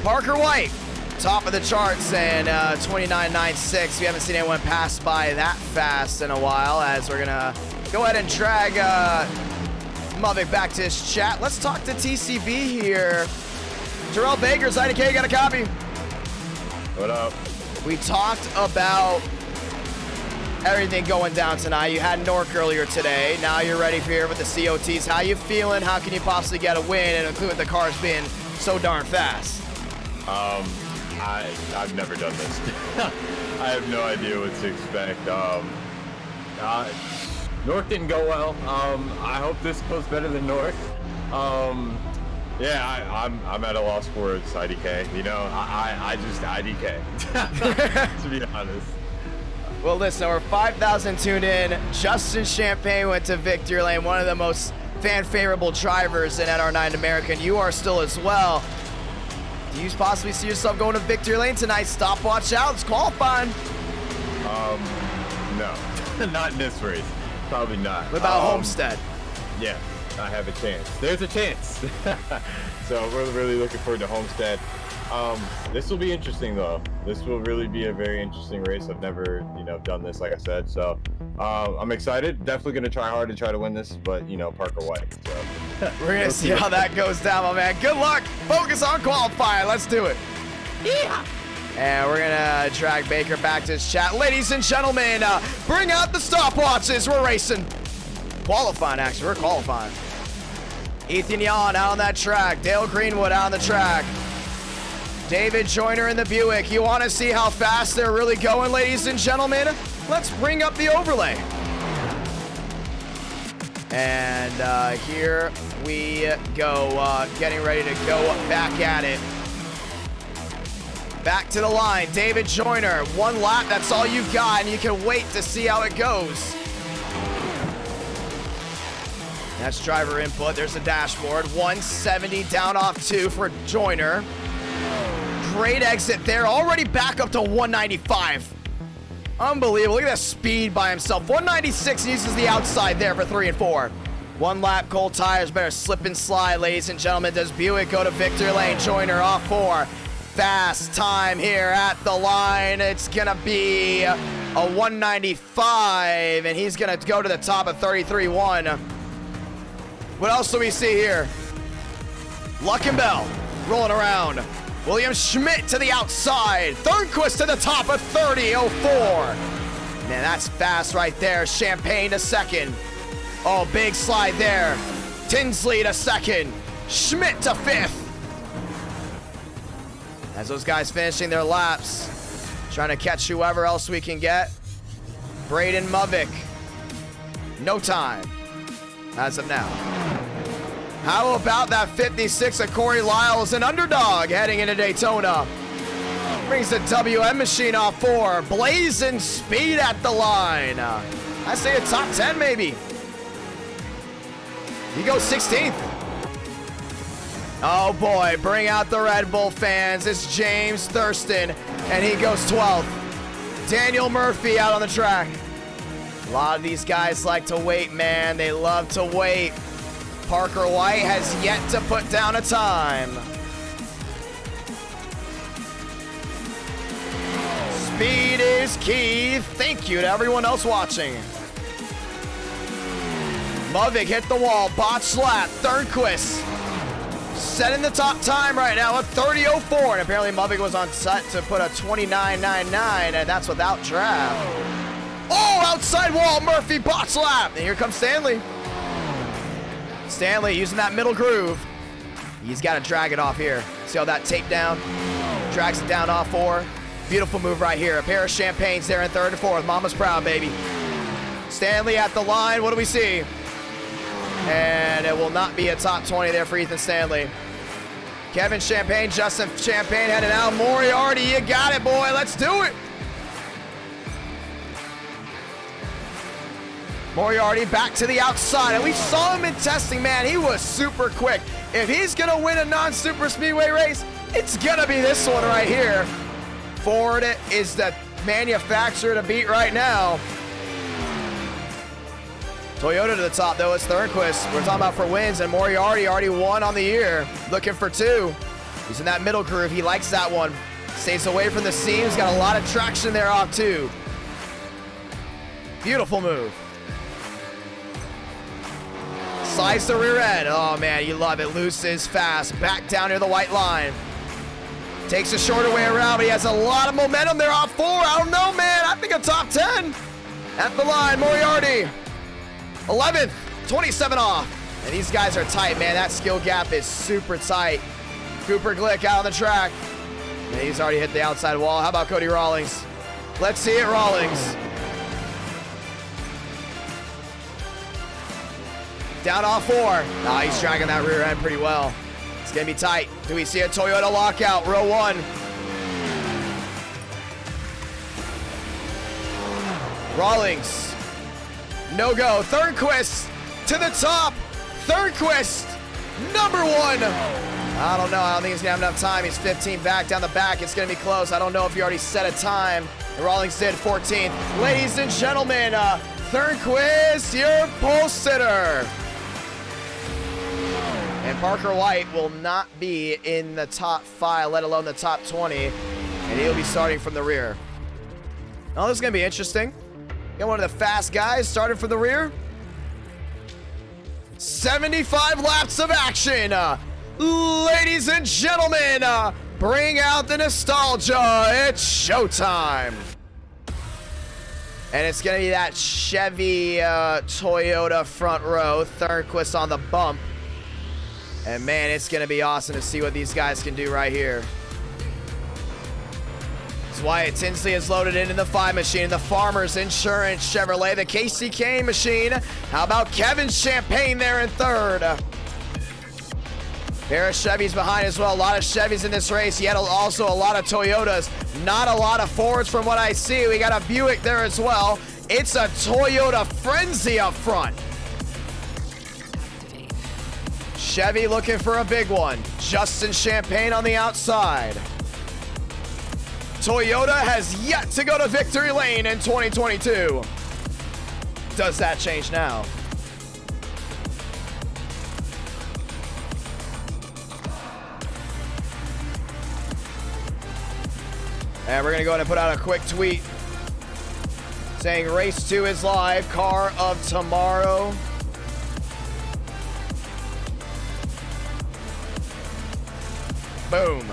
Parker White, top of the charts, and 29.96. We haven't seen anyone pass by that fast in a while, as we're gonna go ahead and drag Maverick back to his chat. Let's talk to TCB here. Terrell Baker's IDK, got a copy. What up? We talked about everything going down tonight. You had Nork earlier today. Now you're ready for here with the COTs. How you feeling? How can you possibly get a win, and include the cars being so darn fast? I've never done this. I have no idea what to expect. North didn't go well. I hope this goes better than North. Yeah, I'm at a loss for words, IDK. You know, I just IDK, to be honest. Well, listen, over 5,000 tuned in. Justin Champagne went to victory lane, one of the most fan-favorable drivers in NR9 America, and you are still as well. Do you possibly see yourself going to victory lane tonight? Stopwatch out, it's qualifying. No, not in this race. Probably not. What about Homestead? Yeah, I have a chance. There's a chance. So we're really looking forward to Homestead. This will be interesting though. This will really be a very interesting race. I've never, done this, like I said. So I'm excited. Definitely going to try hard to try to win this, but Parker White. So we're going to see how that goes down, my man. Good luck. Focus on qualifying. Let's do it. Yeah. And we're going to drag Baker back to his chat. Ladies and gentlemen, bring out the stopwatches. We're racing. Qualifying, actually. We're qualifying. Ethan Yon out on that track. Dale Greenwood out on the track. David Joyner in the Buick. You want to see how fast they're really going, ladies and gentlemen? Let's bring up the overlay. And here we go. Getting ready to go back at it. Back to the line, David Joyner. 1 lap, that's all you've got, and you can wait to see how it goes. That's driver input. There's the dashboard. 170 down off 2 for Joyner. Great exit there. Already back up to 195. Unbelievable. Look at that speed by himself. 196 uses the outside there for 3 and 4. 1 lap, cold tires. Better slip and slide, ladies and gentlemen. Does Buick go to victory lane? Joyner off 4. Fast time here at the line. It's going to be a 195, and he's going to go to the top of 33.1. What else do we see here? Luckenbell rolling around. William Schmidt to the outside. Thornquist to the top of 30.04. Man, that's fast right there. Champagne to second. Oh, big slide there. Tinsley to second. Schmidt to 5th. As those guys finishing their laps, trying to catch whoever else we can get. Braden Movick. No time as of now. How about that 56 of Corey Lyles, an underdog heading into Daytona. Brings the WM machine off 4. Blazing speed at the line. I say a top 10 maybe. He goes 16th. Oh boy, bring out the Red Bull fans. It's James Thurston, and he goes 12th. Daniel Murphy out on the track. A lot of these guys like to wait, man. They love to wait. Parker White has yet to put down a time. Speed is key. Thank you to everyone else watching. Movick hit the wall. Botched lap. Thornquist setting the top time right now at 30.04. And apparently Movick was on set to put a 29.99, and that's without draft. Oh, outside wall. Murphy botched lap. And here comes Stanley. Stanley using that middle groove. He's got to drag it off here. See how that tape down? Drags it down off 4. Beautiful move right here. A pair of champagnes there in 3rd and 4th. Mama's proud, baby. Stanley at the line. What do we see? And it will not be a top 20 there for Ethan Stanley. Kevin Champagne, Justin Champagne heading out. Moriarty, you got it, boy. Let's do it. Moriarty back to the outside, and we saw him in testing, man. He was super quick. If he's gonna win a non-super speedway race, it's gonna be this one right here. Ford is the manufacturer to beat right now. Toyota to the top, though. It's Thornquist. We're talking about for wins, and Moriarty already won on the year. Looking for 2. He's in that middle groove. He likes that one. Stays away from the seams. Got a lot of traction there off 2. Beautiful move. Slides the rear end. Oh, man, you love it. Loose is fast. Back down near the white line. Takes a shorter way around, but he has a lot of momentum there off 4. I don't know, man. I think a top 10. At the line, Moriarty. 11th, 27 off. And these guys are tight, man. That skill gap is super tight. Cooper Glick out on the track. And he's already hit the outside wall. How about Cody Rawlings? Let's see it, Rawlings. Down off 4. Oh, he's dragging that rear end pretty well. It's going to be tight. Do we see a Toyota lockout? Row 1. Rawlings. No go. Thornquist to the top. Thornquist, number 1. I don't know. I don't think he's going to have enough time. He's 15 back down the back. It's going to be close. I don't know if he already set a time. Rawlings did 14th. Ladies and gentlemen, Thornquist, your pole sitter. And Parker White will not be in the top 5, let alone the top 20. And he'll be starting from the rear. Oh, this is going to be interesting. Got one of the fast guys starting from the rear. 75 laps of action. Ladies and gentlemen, bring out the nostalgia. It's showtime. And it's going to be that Chevy Toyota front row. Thornquist on the bump. And man, it's going to be awesome to see what these guys can do right here. Wyatt Tinsley is loaded into the 5 machine, the Farmers Insurance Chevrolet, the KCK machine. How about Kevin Champagne there in 3rd? Pair of Chevys behind as well. A lot of Chevys in this race, yet also a lot of Toyotas. Not a lot of Fords from what I see. We got a Buick there as well. It's a Toyota frenzy up front. Chevy looking for a big one. Justin Champagne on the outside. Toyota has yet to go to victory lane in 2022. Does that change now? And we're going to go ahead and put out a quick tweet saying race 2 is live, car of tomorrow. Boom.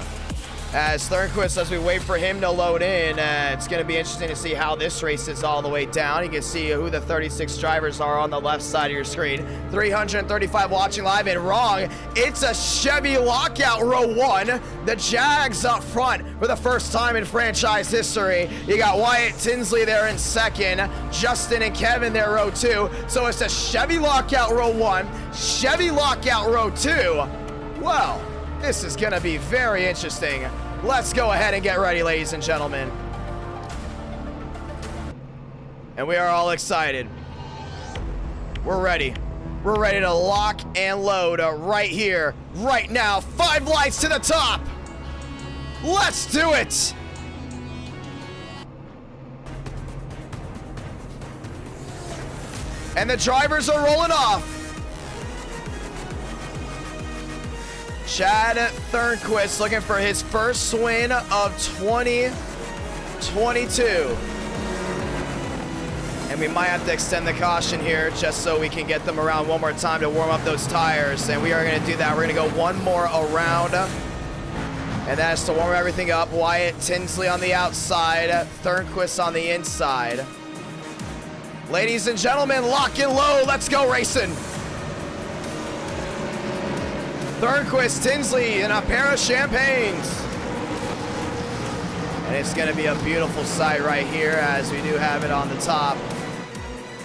As Thornquist, as we wait for him to load in, it's going to be interesting to see how this race is all the way down. You can see who the 36 drivers are on the left side of your screen. 335 watching live, and wrong. It's a Chevy lockout row 1. The Jags up front for the first time in franchise history. You got Wyatt Tinsley there in second. Justin and Kevin there row 2. So it's a Chevy lockout row 1. Chevy lockout row 2. Well, this is going to be very interesting. Let's go ahead and get ready, ladies and gentlemen. And we are all excited. We're ready. We're ready to lock and load right here, right now. 5 lights to the top. Let's do it. And the drivers are rolling off. Chad Thornquist looking for his first win of 2022. And we might have to extend the caution here just so we can get them around one more time to warm up those tires. And we are going to do that. We're going to go one more around. And that's to warm everything up. Wyatt Tinsley on the outside, Thornquist on the inside. Ladies and gentlemen, lock and load. Let's go racing. Thornquist, Tinsley, and a pair of champagnes. And it's going to be a beautiful sight right here as we do have it on the top.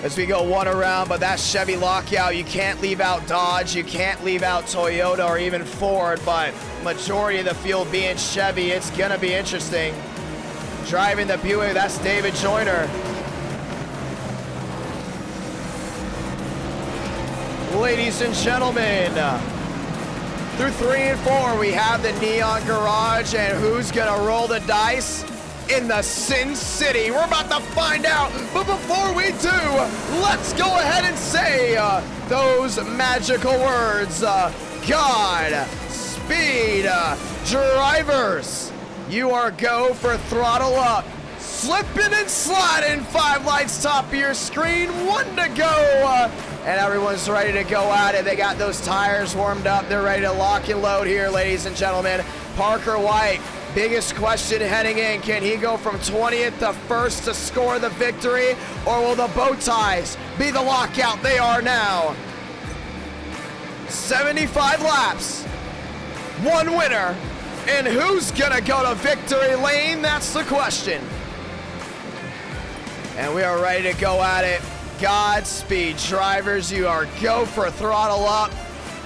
As we go one around, but that Chevy lockout, you can't leave out Dodge, you can't leave out Toyota or even Ford, but majority of the field being Chevy, it's going to be interesting. Driving the Buick, that's David Joyner. Ladies and gentlemen, through 3 and 4, we have the Neon Garage, and who's gonna roll the dice in the Sin City? We're about to find out, but before we do, let's go ahead and say those magical words. God, speed, drivers, you are go for throttle up. Slipping and sliding, 5 lights top of your screen, 1 to go. And everyone's ready to go at it. They got those tires warmed up. They're ready to lock and load here, ladies and gentlemen. Parker White, biggest question heading in. Can he go from 20th to 1st to score the victory? Or will the bow ties be the lockout they are now? 75 laps, 1 winner. And who's gonna go to victory lane? That's the question. And we are ready to go at it. Godspeed, drivers. You are go for throttle up.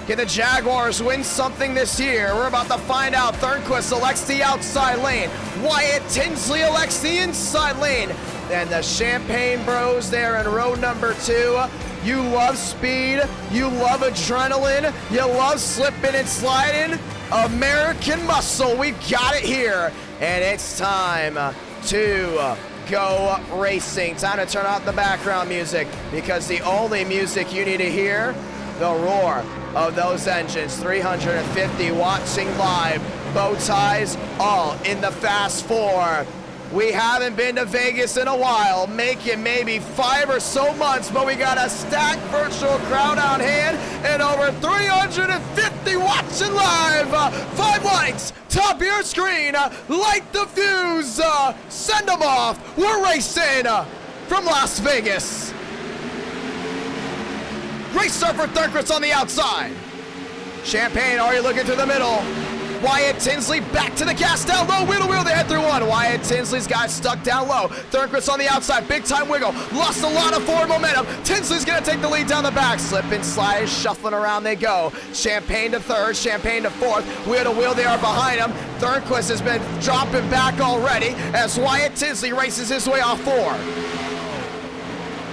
Can the Jaguars win something this year? We're about to find out. Thornquist elects the outside lane. Wyatt Tinsley elects the inside lane. And the Champagne Bros there in row number 2. You love speed. You love adrenaline. You love slipping and sliding. American muscle. We got it here. And it's time to go racing. Time to turn off the background music, because the only music you need to hear, the roar of those engines. 350 watching live, bow ties all in the Fast 4. We haven't been to Vegas in a while, making maybe 5 or so months, but we got a stacked virtual crowd on hand and over 350 watching live. 5 lights, top of your screen, light the fuse, send them off. We're racing from Las Vegas. Race start for Thornquist on the outside. Champagne already looking through the middle. Wyatt Tinsley back to the gas down low, wheel to wheel, they head through 1. Wyatt Tinsley's got stuck down low. Thornquist on the outside, big time wiggle, lost a lot of forward momentum. Tinsley's gonna take the lead down the back, slip and slide, shuffling around they go. Champagne to 3rd, Champagne to 4th, wheel to wheel, they are behind him. Thornquist has been dropping back already as Wyatt Tinsley races his way off 4.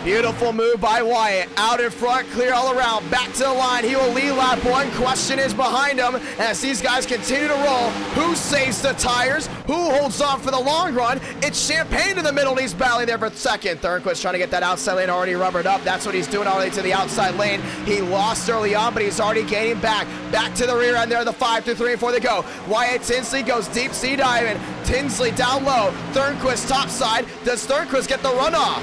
Beautiful move by Wyatt. Out in front, clear all around. Back to the line. He will lead lap 1. Question is behind him as these guys continue to roll. Who saves the tires? Who holds on for the long run? It's Champagne in the middle, and he's battling there for second. Thornquist trying to get that outside lane already rubbered up. That's what he's doing already to the outside lane. He lost early on, but he's already gaining back. Back to the rear end there, the 5 through 3 and 4 they go. Wyatt Tinsley goes deep sea diving. Tinsley down low. Thornquist top side. Does Thornquist get the runoff?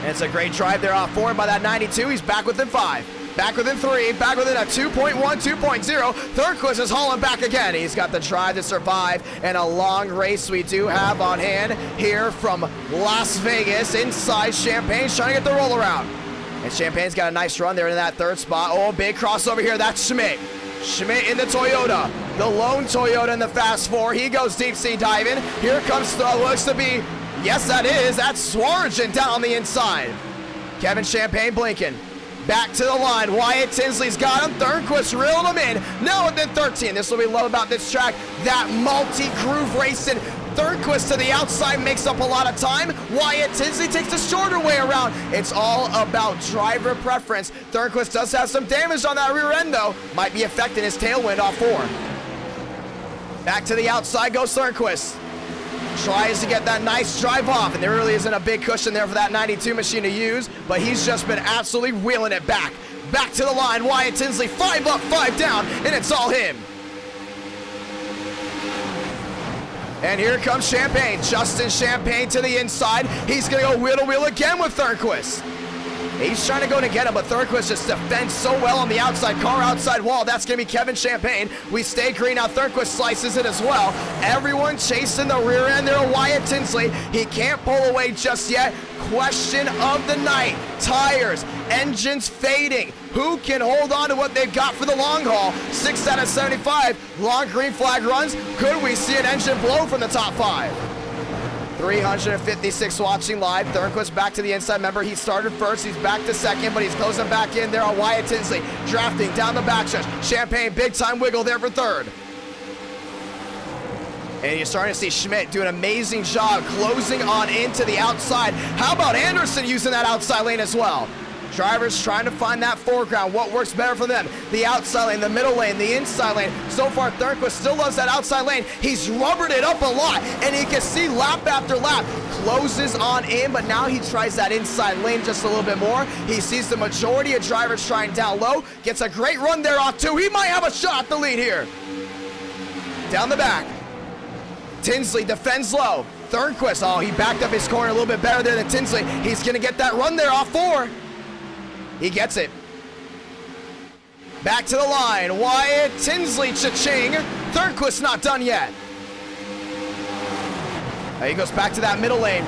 And it's a great drive there off forward by that 92. He's back within 5. Back within 3. Back within a 2.1, 2.0. Thornquist is hauling back again. He's got the drive to survive. And a long race we do have on hand here from Las Vegas. Inside Champagne's trying to get the roll around. And Champagne's got a nice run there in that 3rd spot. Oh, big crossover here. That's Schmidt. Schmidt in the Toyota. The lone Toyota in the Fast 4. He goes deep sea diving. Here comes looks to be... Yes, that is. That's Swargen down on the inside. Kevin Champagne blinking. Back to the line. Wyatt Tinsley's got him. Thornquist reeled him in. Now within 13. This is what we love about this track. That multi-groove racing. Thornquist to the outside makes up a lot of time. Wyatt Tinsley takes the shorter way around. It's all about driver preference. Thornquist does have some damage on that rear end, though. Might be affecting his tailwind off 4. Back to the outside goes Thornquist. Tries to get that nice drive off, and there really isn't a big cushion there for that 92 machine to use, but he's just been absolutely wheeling it back. Back to the line, Wyatt Tinsley, 5 up, 5 down, and it's all him. And here comes Champagne. Justin Champagne to the inside. He's going to go wheel to wheel again with Thornquist. He's trying to go to get him, but Thornquist just defends so well on the outside, car outside wall. That's going to be Kevin Champagne. We stay green. Now Thornquist slices it as well. Everyone chasing the rear end there of Wyatt Tinsley. He can't pull away just yet. Question of the night. Tires, engines fading. Who can hold on to what they've got for the long haul? 6 out of 75. Long green flag runs. Could we see an engine blow from the top 5? 356 watching live. Thornquist back to the inside. Remember, he started first. He's back to second, but he's closing back in there on Wyatt Tinsley. Drafting down the backstretch. Champagne, big time wiggle there for 3rd. And you're starting to see Schmidt do an amazing job closing on into the outside. How about Anderson using that outside lane as well? Drivers trying to find that foreground. What works better for them? The outside lane, the middle lane, the inside lane. So far, Thornquist still loves that outside lane. He's rubbered it up a lot, and you can see lap after lap. Closes on in, but now he tries that inside lane just a little bit more. He sees the majority of drivers trying down low. Gets a great run there off 2. He might have a shot at the lead here. Down the back. Tinsley defends low. Thornquist, oh, he backed up his corner a little bit better there than Tinsley. He's going to get that run there off 4. He gets it. Back to the line. Wyatt Tinsley, cha-ching. Thornquist not done yet. He goes back to that middle lane.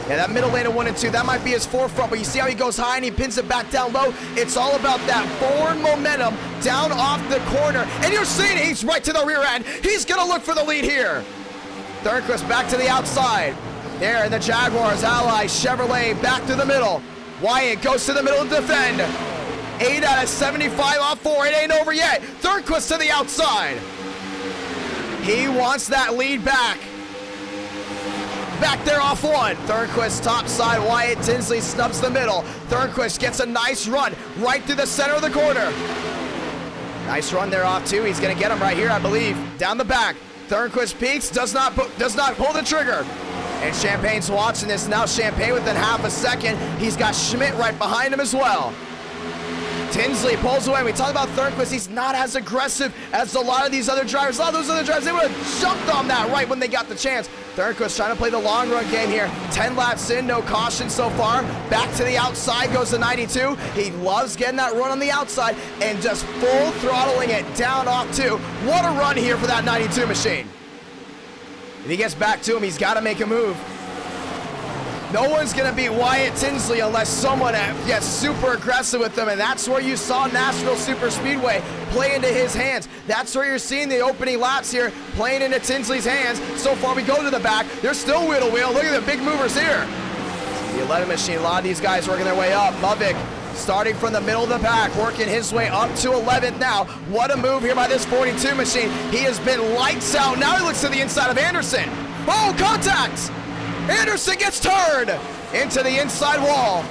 Yeah, that middle lane of 1 and 2, that might be his forefront, but you see how he goes high and he pins it back down low? It's all about that forward momentum down off the corner. And you're seeing he's right to the rear end. He's going to look for the lead here. Thornquist back to the outside. There in the Jaguars, Ally, Chevrolet, back to the middle. Wyatt goes to the middle to defend. 8 out of 75 off 4. It ain't over yet. Thornquist to the outside. He wants that lead back. Back there off 1. Thornquist top side. Wyatt Tinsley snubs the middle. Thornquist gets a nice run right through the center of the corner. Nice run there off 2. He's going to get him right here, I believe. Down the back. Thornquist peaks. Does not pull the trigger. And Champagne's watching this now. Champagne within half a second. He's got Schmidt right behind him as well. Tinsley pulls away. We talk about Thornquist. He's not as aggressive as a lot of these other drivers. A lot of those other drivers, they would have jumped on that right when they got the chance. Thornquist trying to play the long run game here. 10 laps in, no caution so far. Back to the outside goes the 92. He loves getting that run on the outside and just full throttling it down off 2. What a run here for that 92 machine. If he gets back to him, he's got to make a move. No one's going to beat Wyatt Tinsley unless someone gets super aggressive with them, and that's where you saw Nashville Super Speedway play into his hands. That's where you're seeing the opening laps here playing into Tinsley's hands. So far, we go to the back. They're still wheel to wheel. Look at the big movers here. The 11 machine, a lot of these guys working their way up. Lovick starting from the middle of the pack, working his way up to 11th now. What a move here by this 42 machine. He has been lights out. Now he looks to the inside of Anderson. Oh, contact! Anderson gets turned into the inside wall.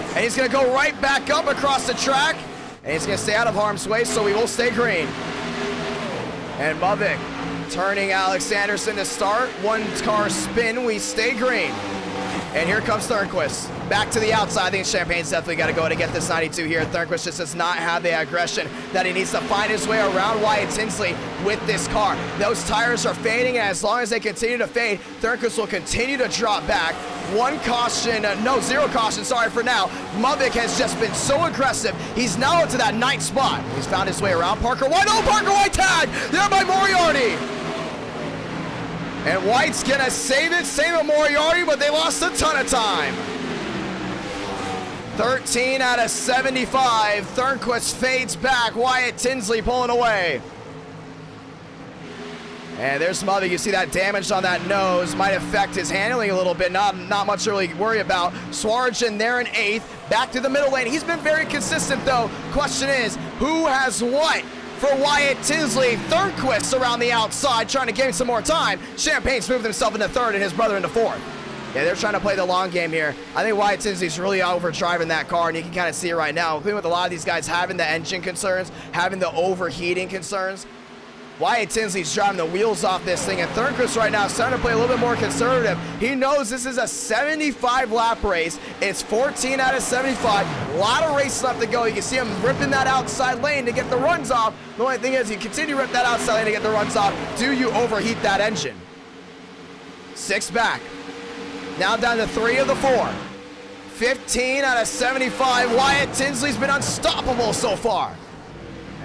And he's going to go right back up across the track. And he's going to stay out of harm's way, so we will stay green. And Mavic turning Alex Anderson to start. 1 car spin, we stay green. And here comes Thornquist. Back to the outside. I think Champagne's definitely got to go to get this 92 here. Thornquist just does not have the aggression that he needs to find his way around Wyatt Tinsley with this car. Those tires are fading, and as long as they continue to fade, Thornquist will continue to drop back. 1 caution, no, 0 caution, sorry for now. Mavic has just been so aggressive. He's now up to that 9th spot. He's found his way around Parker White. Oh, Parker White tag there by Moriarty. And White's gonna save it Moriarty, but they lost a ton of time. 13 out of 75. Thornquist fades back. Wyatt Tinsley pulling away. And there's Mavic. You see that damage on that nose. Might affect his handling a little bit. Not much to really worry about. Swarjan there in 8th. Back to the middle lane. He's been very consistent, though. Question is, who has what? For Wyatt Tinsley, Thornquist around the outside, trying to gain some more time. Champagne's moved himself into 3rd and his brother into 4th. Yeah, they're trying to play the long game here. I think Wyatt Tinsley's really overdriving that car, and you can kind of see it right now, including with a lot of these guys having the engine concerns, having the overheating concerns. Wyatt Tinsley's driving the wheels off this thing, and Thornquist right now is starting to play a little bit more conservative. He knows this is a 75-lap race. It's 14 out of 75. A lot of race left to go. You can see him ripping that outside lane to get the runs off. The only thing is, you continue to rip that outside lane to get the runs off. Do you overheat that engine? 6 back. Now down to 3 of the 4. 15 out of 75. Wyatt Tinsley's been unstoppable so far.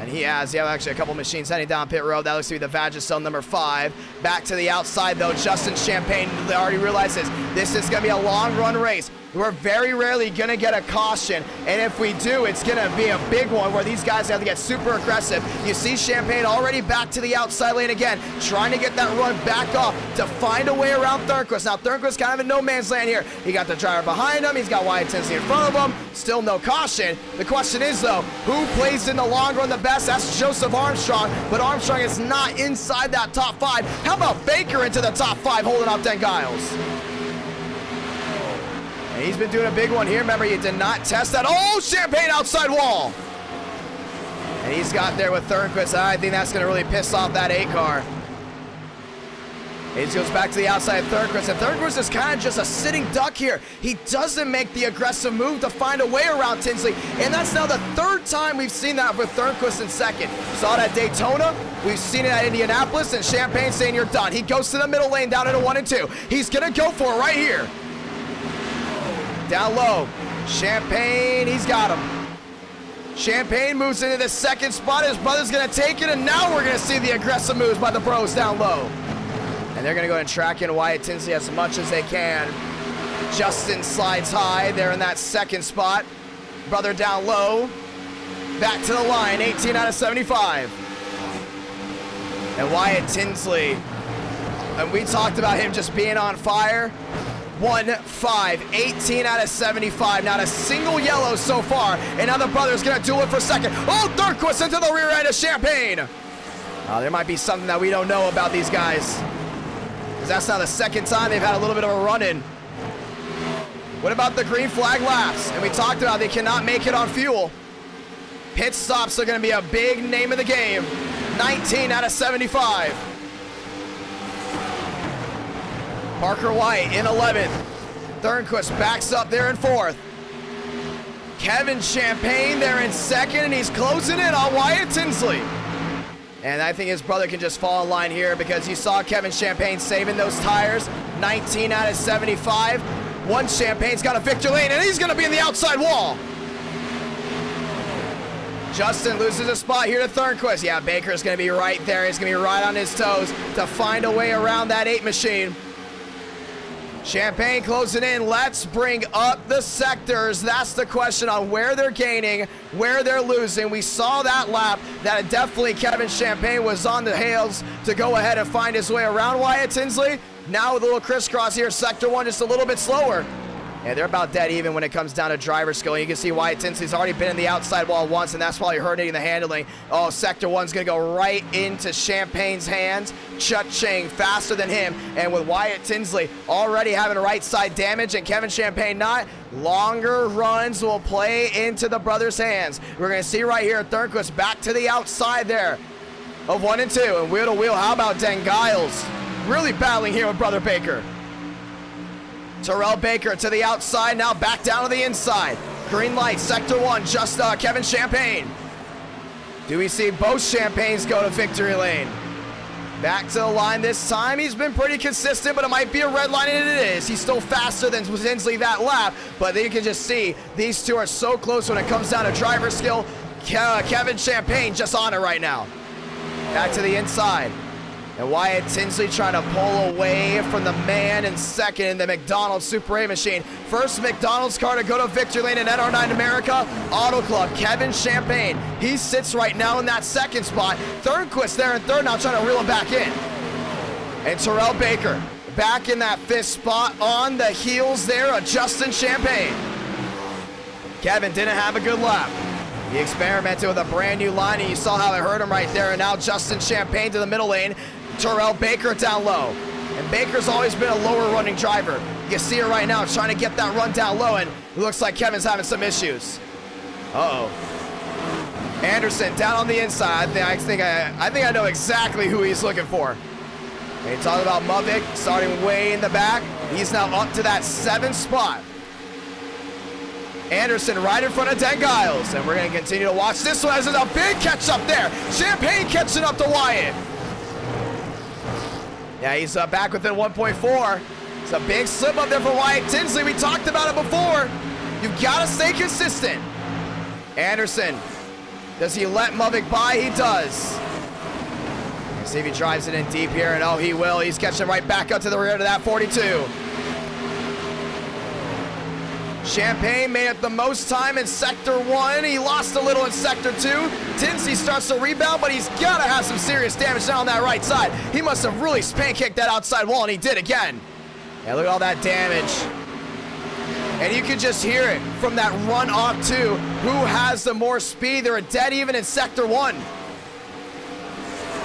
And he has, actually a couple machines heading down pit road. That looks to be the Vagisil number 5. Back to the outside, though. Justin Champagne already realizes this is going to be a long run race. We're very rarely going to get a caution, and if we do, it's going to be a big one where these guys have to get super aggressive. You see Champagne already back to the outside lane again, trying to get that run back off to find a way around Thornquist. Now, Thornquist kind of in no man's land here. He got the driver behind him. He's got Wyatt Tinsley in front of him. Still no caution. The question is, though, who plays in the long run the best? That's Joseph Armstrong, but Armstrong is not inside that top 5. How about Baker into the top 5 holding off Dan Giles? And he's been doing a big one here. Remember, he did not test that. Oh, Champagne outside wall. And he's got there with Thornquist. I think that's going to really piss off that 8 car. He just goes back to the outside of Thornquist. And Thornquist is kind of just a sitting duck here. He doesn't make the aggressive move to find a way around Tinsley. And that's now the 3rd time we've seen that with Thornquist in 2nd. Saw it at Daytona. We've seen it at Indianapolis. And Champagne saying you're done. He goes to the middle lane down into 1 and 2. He's going to go for it right here. Down low. Champagne, he's got him. Champagne moves into the 2nd spot. His brother's going to take it, and now we're going to see the aggressive moves by the bros down low. And they're going to go and track in Wyatt Tinsley as much as they can. Justin slides high. They're in that 2nd spot. Brother down low. Back to the line, 18 out of 75. And Wyatt Tinsley, and we talked about him just being on fire. 1-5, 18 out of 75. Not a single yellow so far. And now the brother's going to duel it for 2nd. Oh, Thornquist into the rear end of Champagne. There might be something that we don't know about these guys, because that's now the 2nd time they've had a little bit of a run-in. What about the green flag laps? And we talked about they cannot make it on fuel. Pit stops are going to be a big name of the game. 19 out of 75. Parker White in 11th. Thornquist backs up there in 4th. Kevin Champagne there in 2nd, and he's closing in on Wyatt Tinsley. And I think his brother can just fall in line here, because you saw Kevin Champagne saving those tires. 19 out of 75. One Champagne's got a victory lane, and he's going to be in the outside wall. Justin loses a spot here to Thornquist. Yeah, Baker's going to be right there. He's going to be right on his toes to find a way around that 8 machine. Champagne closing in. Let's bring up the sectors. That's the question on where they're gaining, where they're losing. We saw that lap that definitely Kevin Champagne was on the heels to go ahead and find his way around Wyatt Tinsley. Now with a little crisscross here, sector 1 just a little bit slower. And they're about dead even when it comes down to driver skill. And you can see Wyatt Tinsley's already been in the outside wall once, and that's probably hurting the handling. Oh, Sector 1's going to go right into Champagne's hands. Cha-ching, faster than him. And with Wyatt Tinsley already having right side damage and Kevin Champagne not, longer runs will play into the brothers' hands. We're going to see right here, Thornquist back to the outside there of 1 and 2. And wheel to wheel, how about Den Giles? Really battling here with Brother Baker. Terrell Baker to the outside, now back down to the inside. Green light, Sector 1, just Kevin Champagne. Do we see both Champagnes go to victory lane? Back to the line this time. He's been pretty consistent, but it might be a red line, and it is. He's still faster than Tinsley that lap, but you can just see these two are so close when it comes down to driver skill. Kevin Champagne just on it right now. Back to the inside. And Wyatt Tinsley trying to pull away from the man in second in the McDonald's Super 8 machine. First McDonald's car to go to victory lane in NR9 America, Auto Club, Kevin Champagne. He sits right now in that second spot. Thornquist there in third now trying to reel him back in. And Terrell Baker back in that fifth spot on the heels there of Justin Champagne. Kevin didn't have a good lap. He experimented with a brand new line, and you saw how it hurt him right there. And now Justin Champagne to the middle lane. Terrell Baker down low. And Baker's always been a lower running driver. You can see it right now, trying to get that run down low, and it looks like Kevin's having some issues. Uh-oh. Anderson down on the inside. I think I know exactly who he's looking for. And you talk about Muvik starting way in the back. He's now up to that 7th spot. Anderson right in front of Den Giles, and we're going to continue to watch this one as there's a big catch up there. Champagne catching up to Wyatt. Yeah, he's back within 1.4. It's a big slip up there for Wyatt Tinsley. We talked about it before. You've got to stay consistent. Anderson, does he let Muvik by? He does. Let's see if he drives it in deep here, and oh, he will. He's catching right back up to the rear of that 42. Champagne made it the most time in Sector 1. He lost a little in Sector 2. Tinsley starts to rebound, but he's got to have some serious damage down on that right side. He must have really pancaked that outside wall, and he did again. Yeah, look at all that damage. And you can just hear it from that run off too. Who has the more speed? They're dead even in Sector 1.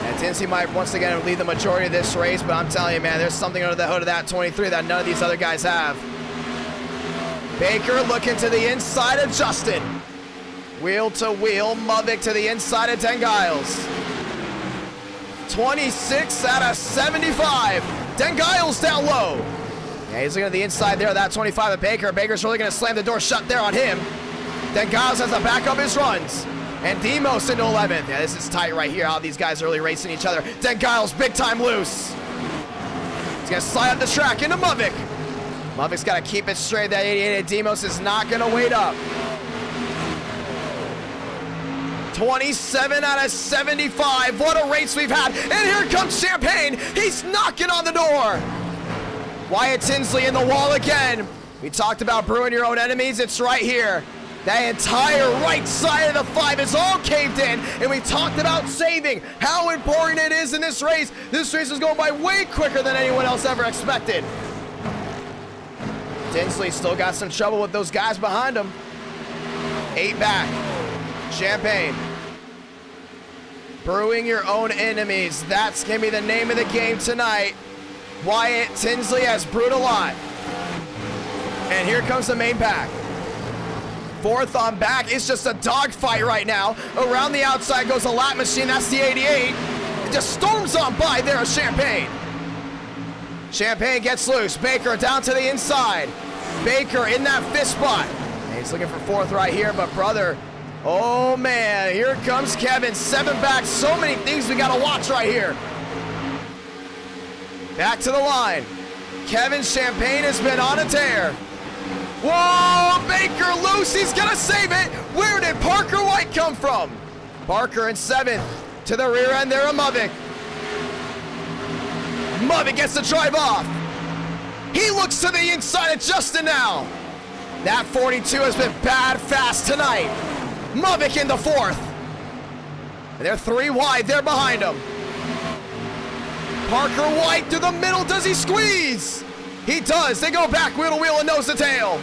And Tinsley might once again lead the majority of this race, but I'm telling you, man, there's something under the hood of that 23 that none of these other guys have. Baker looking to the inside of Justin. Wheel to wheel, Muvik to the inside of Den Giles. 26 out of 75. Den Giles down low. Yeah, he's looking at the inside there, that 25 of Baker. Baker's really going to slam the door shut there on him. Den Giles has to back up his runs. And Demos into 11th. Yeah, this is tight right here, how these guys are really racing each other. Den Giles big time loose. He's going to slide up the track into Muvik. Muvik's got to keep it straight. That 88 and Demos is not going to wait up. 27 out of 75. What a race we've had. And here comes Champagne. He's knocking on the door. Wyatt Tinsley in the wall again. We talked about brewing your own enemies. It's right here. That entire right side of the 5 is all caved in. And we talked about saving, how important it is in this race. This race is going by way quicker than anyone else ever expected. Tinsley still got some trouble with those guys behind him. 8 back. Champagne. Brewing your own enemies. That's going to be the name of the game tonight. Wyatt Tinsley has brewed a lot. And here comes the main pack. 4th on back. It's just a dogfight right now. Around the outside goes a lap machine. That's the 88. It just storms on by there, Champagne. Champagne gets loose. Baker down to the inside. Baker in that 5th spot. And he's looking for 4th right here, but brother, oh man, here comes Kevin. 7 back. So many things we got to watch right here. Back to the line. Kevin Champagne has been on a tear. Whoa, Baker loose. He's going to save it. Where did Parker White come from? Parker in 7th. To the rear end there of Muvik. Muvik gets the drive off. He looks to the inside of Justin now. That 42 has been bad fast tonight. Muvik in the 4th. And they're 3 wide there behind him. Parker White to the middle. Does he squeeze? He does. They go back wheel to wheel and nose to tail.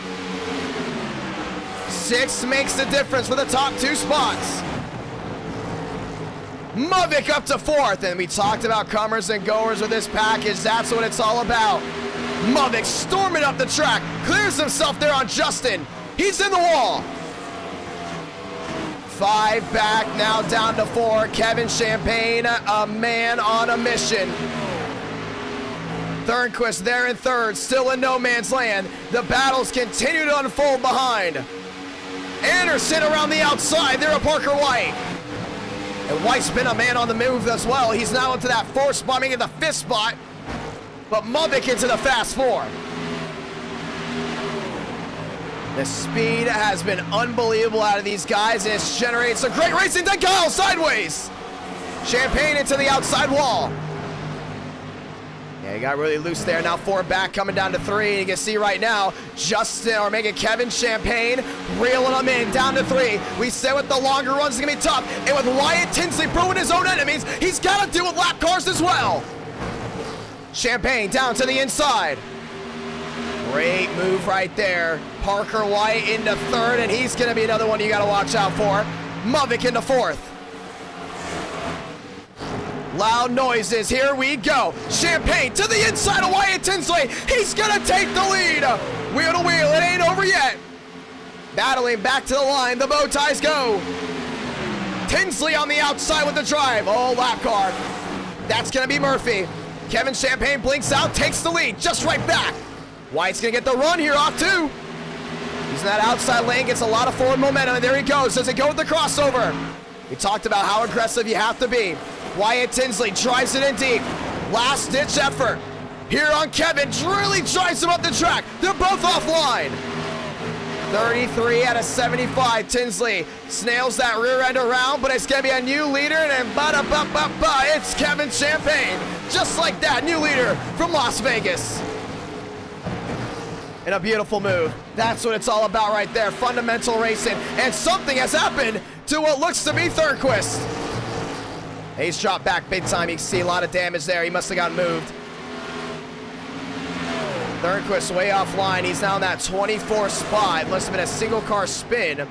6 makes the difference for the top 2 spots. Mavic up to 4th, and we talked about comers and goers with this package. That's what it's all about. Mavic storming up the track, clears himself there on Justin. He's in the wall. 5 back, now down to 4. Kevin Champagne, a man on a mission. Thornquist there in 3rd, still in no man's land. The battles continue to unfold behind. Anderson around the outside, there at Parker White. And White's been a man on the move as well. He's now into that 4th spot, making the 5th spot. But Mavic into the fast 4. The speed has been unbelievable out of these guys, and it generates a great racing. Then Kyle sideways. Champagne into the outside wall. Yeah, he got really loose there. Now 4 back, coming down to 3. You can see right now, Justin, or making Kevin Champagne, reeling him in, down to 3. We said with the longer runs, it's going to be tough. And with Wyatt Tinsley proving his own enemies, he's got to deal with lap cars as well. Champagne down to the inside. Great move right there. Parker White into 3rd, and he's going to be another one you got to watch out for. Mavic into 4th. Loud noises, here we go. Champagne to the inside of Wyatt Tinsley. He's gonna take the lead. Wheel to wheel, it ain't over yet. Battling back to the line, the bow ties go. Tinsley on the outside with the drive. Oh, lap car. That's gonna be Murphy. Kevin Champagne blinks out, takes the lead, just right back. White's gonna get the run here off too. Using that outside lane, gets a lot of forward momentum, and there he goes. Does it go with the crossover? We talked about how aggressive you have to be. Wyatt Tinsley drives it in deep. Last ditch effort. Here on Kevin, really drives him up the track. They're both offline. 33 out of 75. Tinsley snails that rear end around, but it's gonna be a new leader, and then ba-da-ba-ba-ba, it's Kevin Champagne. Just like that, new leader from Las Vegas. And a beautiful move. That's what it's all about right there. Fundamental racing. And something has happened to what looks to be Thornquist. He's dropped back big time. You can see a lot of damage there. He must have gotten moved. Thornquist way offline. He's now in that 24th spot. Must have been a single car spin.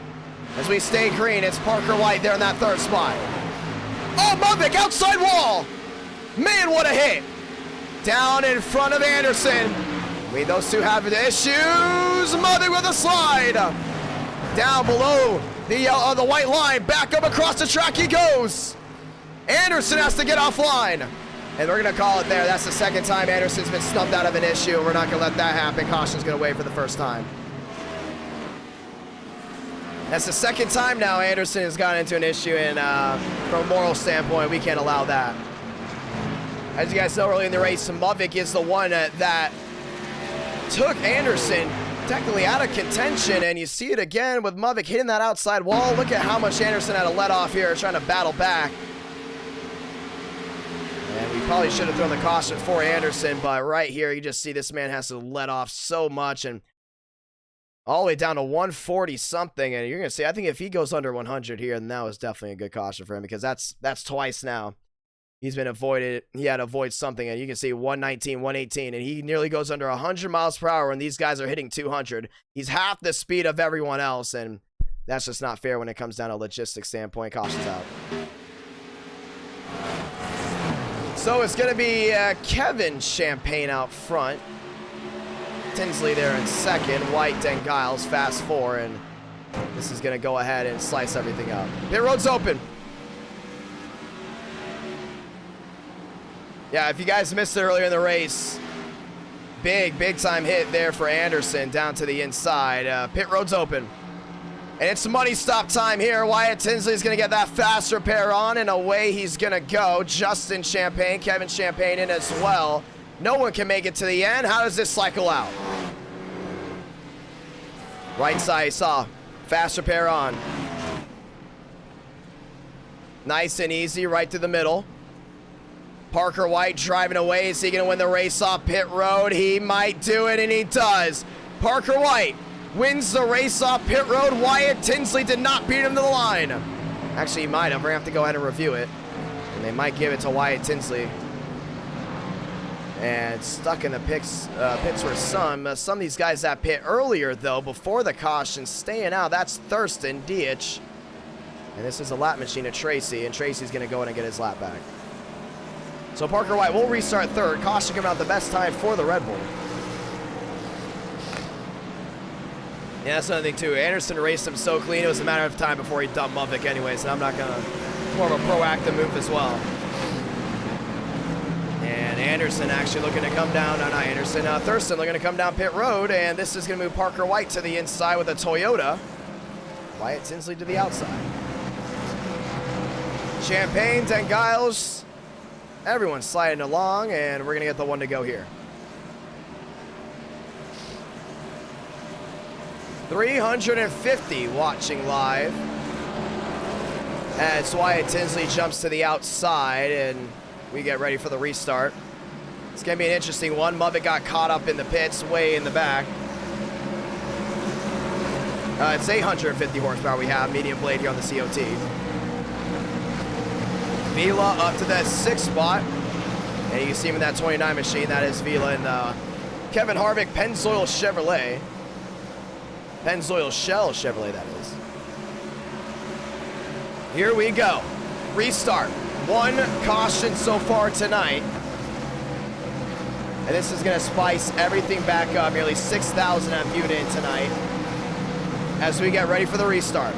As we stay green, it's Parker White there in that 3rd spot. Oh, Mavic, outside wall. Man, what a hit. Down in front of Anderson. Those two have issues. Mavic with a slide. Down below the white line. Back up across the track he goes. Anderson has to get offline. And we're going to call it there. That's the 2nd time Anderson's been snubbed out of an issue. We're not going to let that happen. Caution's going to wait for the 1st time. That's the 2nd time now Anderson has gotten into an issue, and from a moral standpoint, we can't allow that. As you guys know, early in the race, Mavic is the one that took Anderson technically out of contention, and you see it again with Mavic hitting that outside wall. Look at how much Anderson had to let off here, trying to battle back. And we probably should have thrown the caution for Anderson, but right here, you just see this man has to let off so much, and all the way down to 140 something. And you're going to see, I think if he goes under 100 here, then that was definitely a good caution for him, because that's twice now. He's been avoided. He had to avoid something, and you can see 119, 118, and he nearly goes under 100 miles per hour, and these guys are hitting 200. He's half the speed of everyone else, and that's just not fair when it comes down to a logistics standpoint. Caution's out. So it's going to be Kevin Champagne out front. Tinsley there in 2nd. White, then Giles, fast 4, and this is going to go ahead and slice everything up. Pit road's open. Yeah, if you guys missed it earlier in the race, big time hit there for Anderson down to the inside. Pit road's open. And it's money stop time here. Wyatt Tinsley's going to get that fast repair on, and away he's going to go. Justin Champagne, Kevin Champagne in as well. No one can make it to the end. How does this cycle out? Right side, you saw. Fast repair on. Nice and easy, right to the middle. Parker White driving away. Is he going to win the race off pit road? He might do it, and he does. Parker White wins the race off pit road. Wyatt Tinsley did not beat him to the line. Actually, he might have. We're going to have to go ahead and review it. And they might give it to Wyatt Tinsley. and stuck in the pits for some. Some of these guys that pit earlier, though, before the caution, staying out. That's Thurston, DH. And this is a lap machine of Tracy, and Tracy's going to go in and get his lap back. So Parker White will restart third. Caution coming out the best time for the Red Bull. Yeah, that's another thing, too. Anderson raced him so clean, it was a matter of time before he dumped Muffick anyways, and I'm not going to... more of a proactive move as well. And Anderson actually looking to come down. No, not Anderson. Thurston looking to come down pit road, and this is going to move Parker White to the inside with a Toyota. Wyatt Tinsley to the outside. Champagne, Dan Giles... Everyone's sliding along, and we're going to get the one to go here. 350 watching live as Wyatt Tinsley jumps to the outside, and we get ready for the restart. It's going to be an interesting one. Muffick got caught up in the pits way in the back. It's 850 horsepower we have, medium blade here on the COT. Vila up to that 6th spot. And you can see him in that 29 machine. That is Vila and Kevin Harvick, Pennzoil Chevrolet. Pennzoil Shell Chevrolet, that is. Here we go. Restart. One caution so far tonight. And this is going to spice everything back up. Nearly 6,000 have viewed in tonight as we get ready for the restart.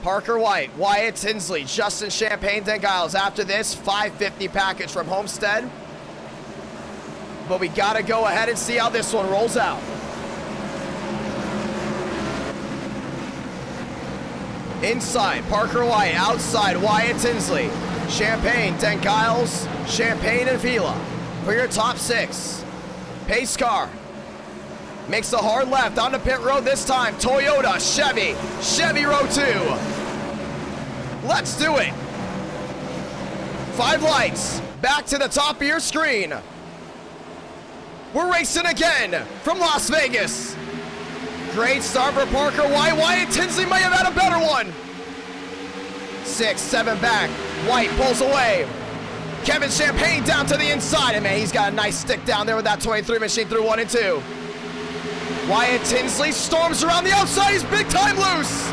Parker White, Wyatt Tinsley, Justin Champagne, Dan Giles. After this, 550 package from Homestead. But we got to go ahead and see how this one rolls out. Inside, Parker White. Outside, Wyatt Tinsley. Champagne, Dan Giles, Champagne, and Vila. For your top 6. Pace car. Makes a hard left onto pit road this time. Toyota, Chevy row 2. Let's do it. 5 lights. Back to the top of your screen. We're racing again from Las Vegas. Great start for Parker White. Wyatt Tinsley may have had a better one. 6, 7 back. White pulls away. Kevin Champagne down to the inside. And man, he's got a nice stick down there with that 23 machine through 1 and 2. Wyatt Tinsley storms around the outside. He's big time loose.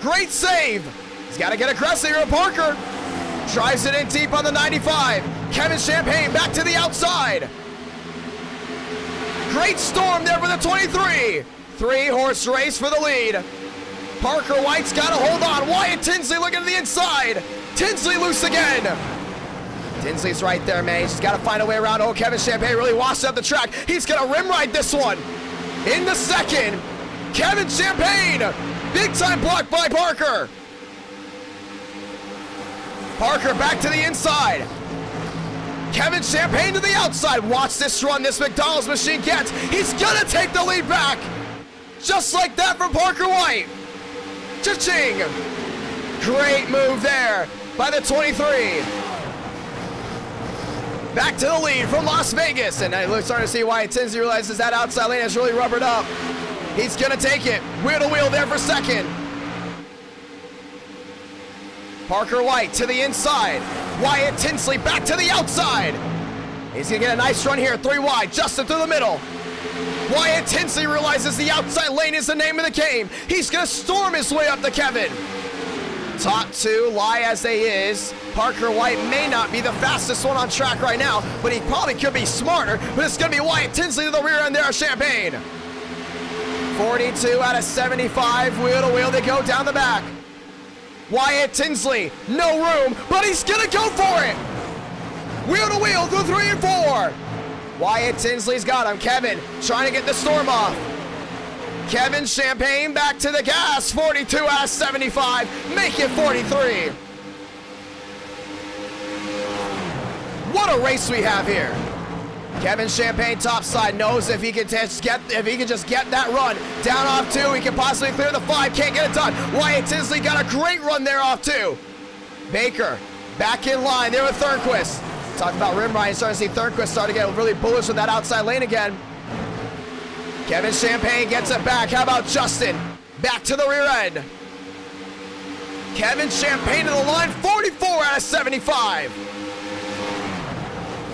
Great save. He's got to get aggressive here. Parker drives it in deep on the 95. Kevin Champagne back to the outside. Great storm there for the 23. 3-horse race for the lead. Parker White's got to hold on. Wyatt Tinsley looking to the inside. Tinsley loose again. Tinsley's right there, man. He's got to find a way around. Oh, Kevin Champagne really washed up the track. He's going to rim ride this one. In the second, Kevin Champagne. Big time block by Parker. Parker back to the inside. Kevin Champagne to the outside. Watch this run this McDonald's machine gets. He's going to take the lead back. Just like that from Parker White. Cha-ching. Great move there by the 23. Back to the lead from Las Vegas. And I'm starting to see why Tinsley realizes that outside lane has really rubbered up. He's going to take it. Wheel to wheel there for second. Parker White to the inside. Wyatt Tinsley back to the outside. He's going to get a nice run here. 3 wide. Justin through the middle. Wyatt Tinsley realizes the outside lane is the name of the game. He's going to storm his way up to Kevin. Top 2 lie as they is. Parker White may not be the fastest one on track right now, but he probably could be smarter. But it's going to be Wyatt Tinsley to the rear end there of Champagne. 42 out of 75. Wheel to wheel they go down the back. Wyatt Tinsley, no room, but he's going to go for it. Wheel to wheel through 3 and 4. Wyatt Tinsley's got him. Kevin trying to get the storm off. Kevin Champagne back to the gas. 42 out of 75. Make it 43. What a race we have here. Kevin Champagne topside knows if he can just get that run down off 2, he can possibly clear the 5. Can't get it done. Wyatt Tinsley got a great run there off 2. Baker back in line there with Thornquist. Talked about rim ride. Starting to see Thornquist start to get really bullish with that outside lane again. Kevin Champagne gets it back. How about Justin? Back to the rear end. Kevin Champagne to the line. 44 out of 75.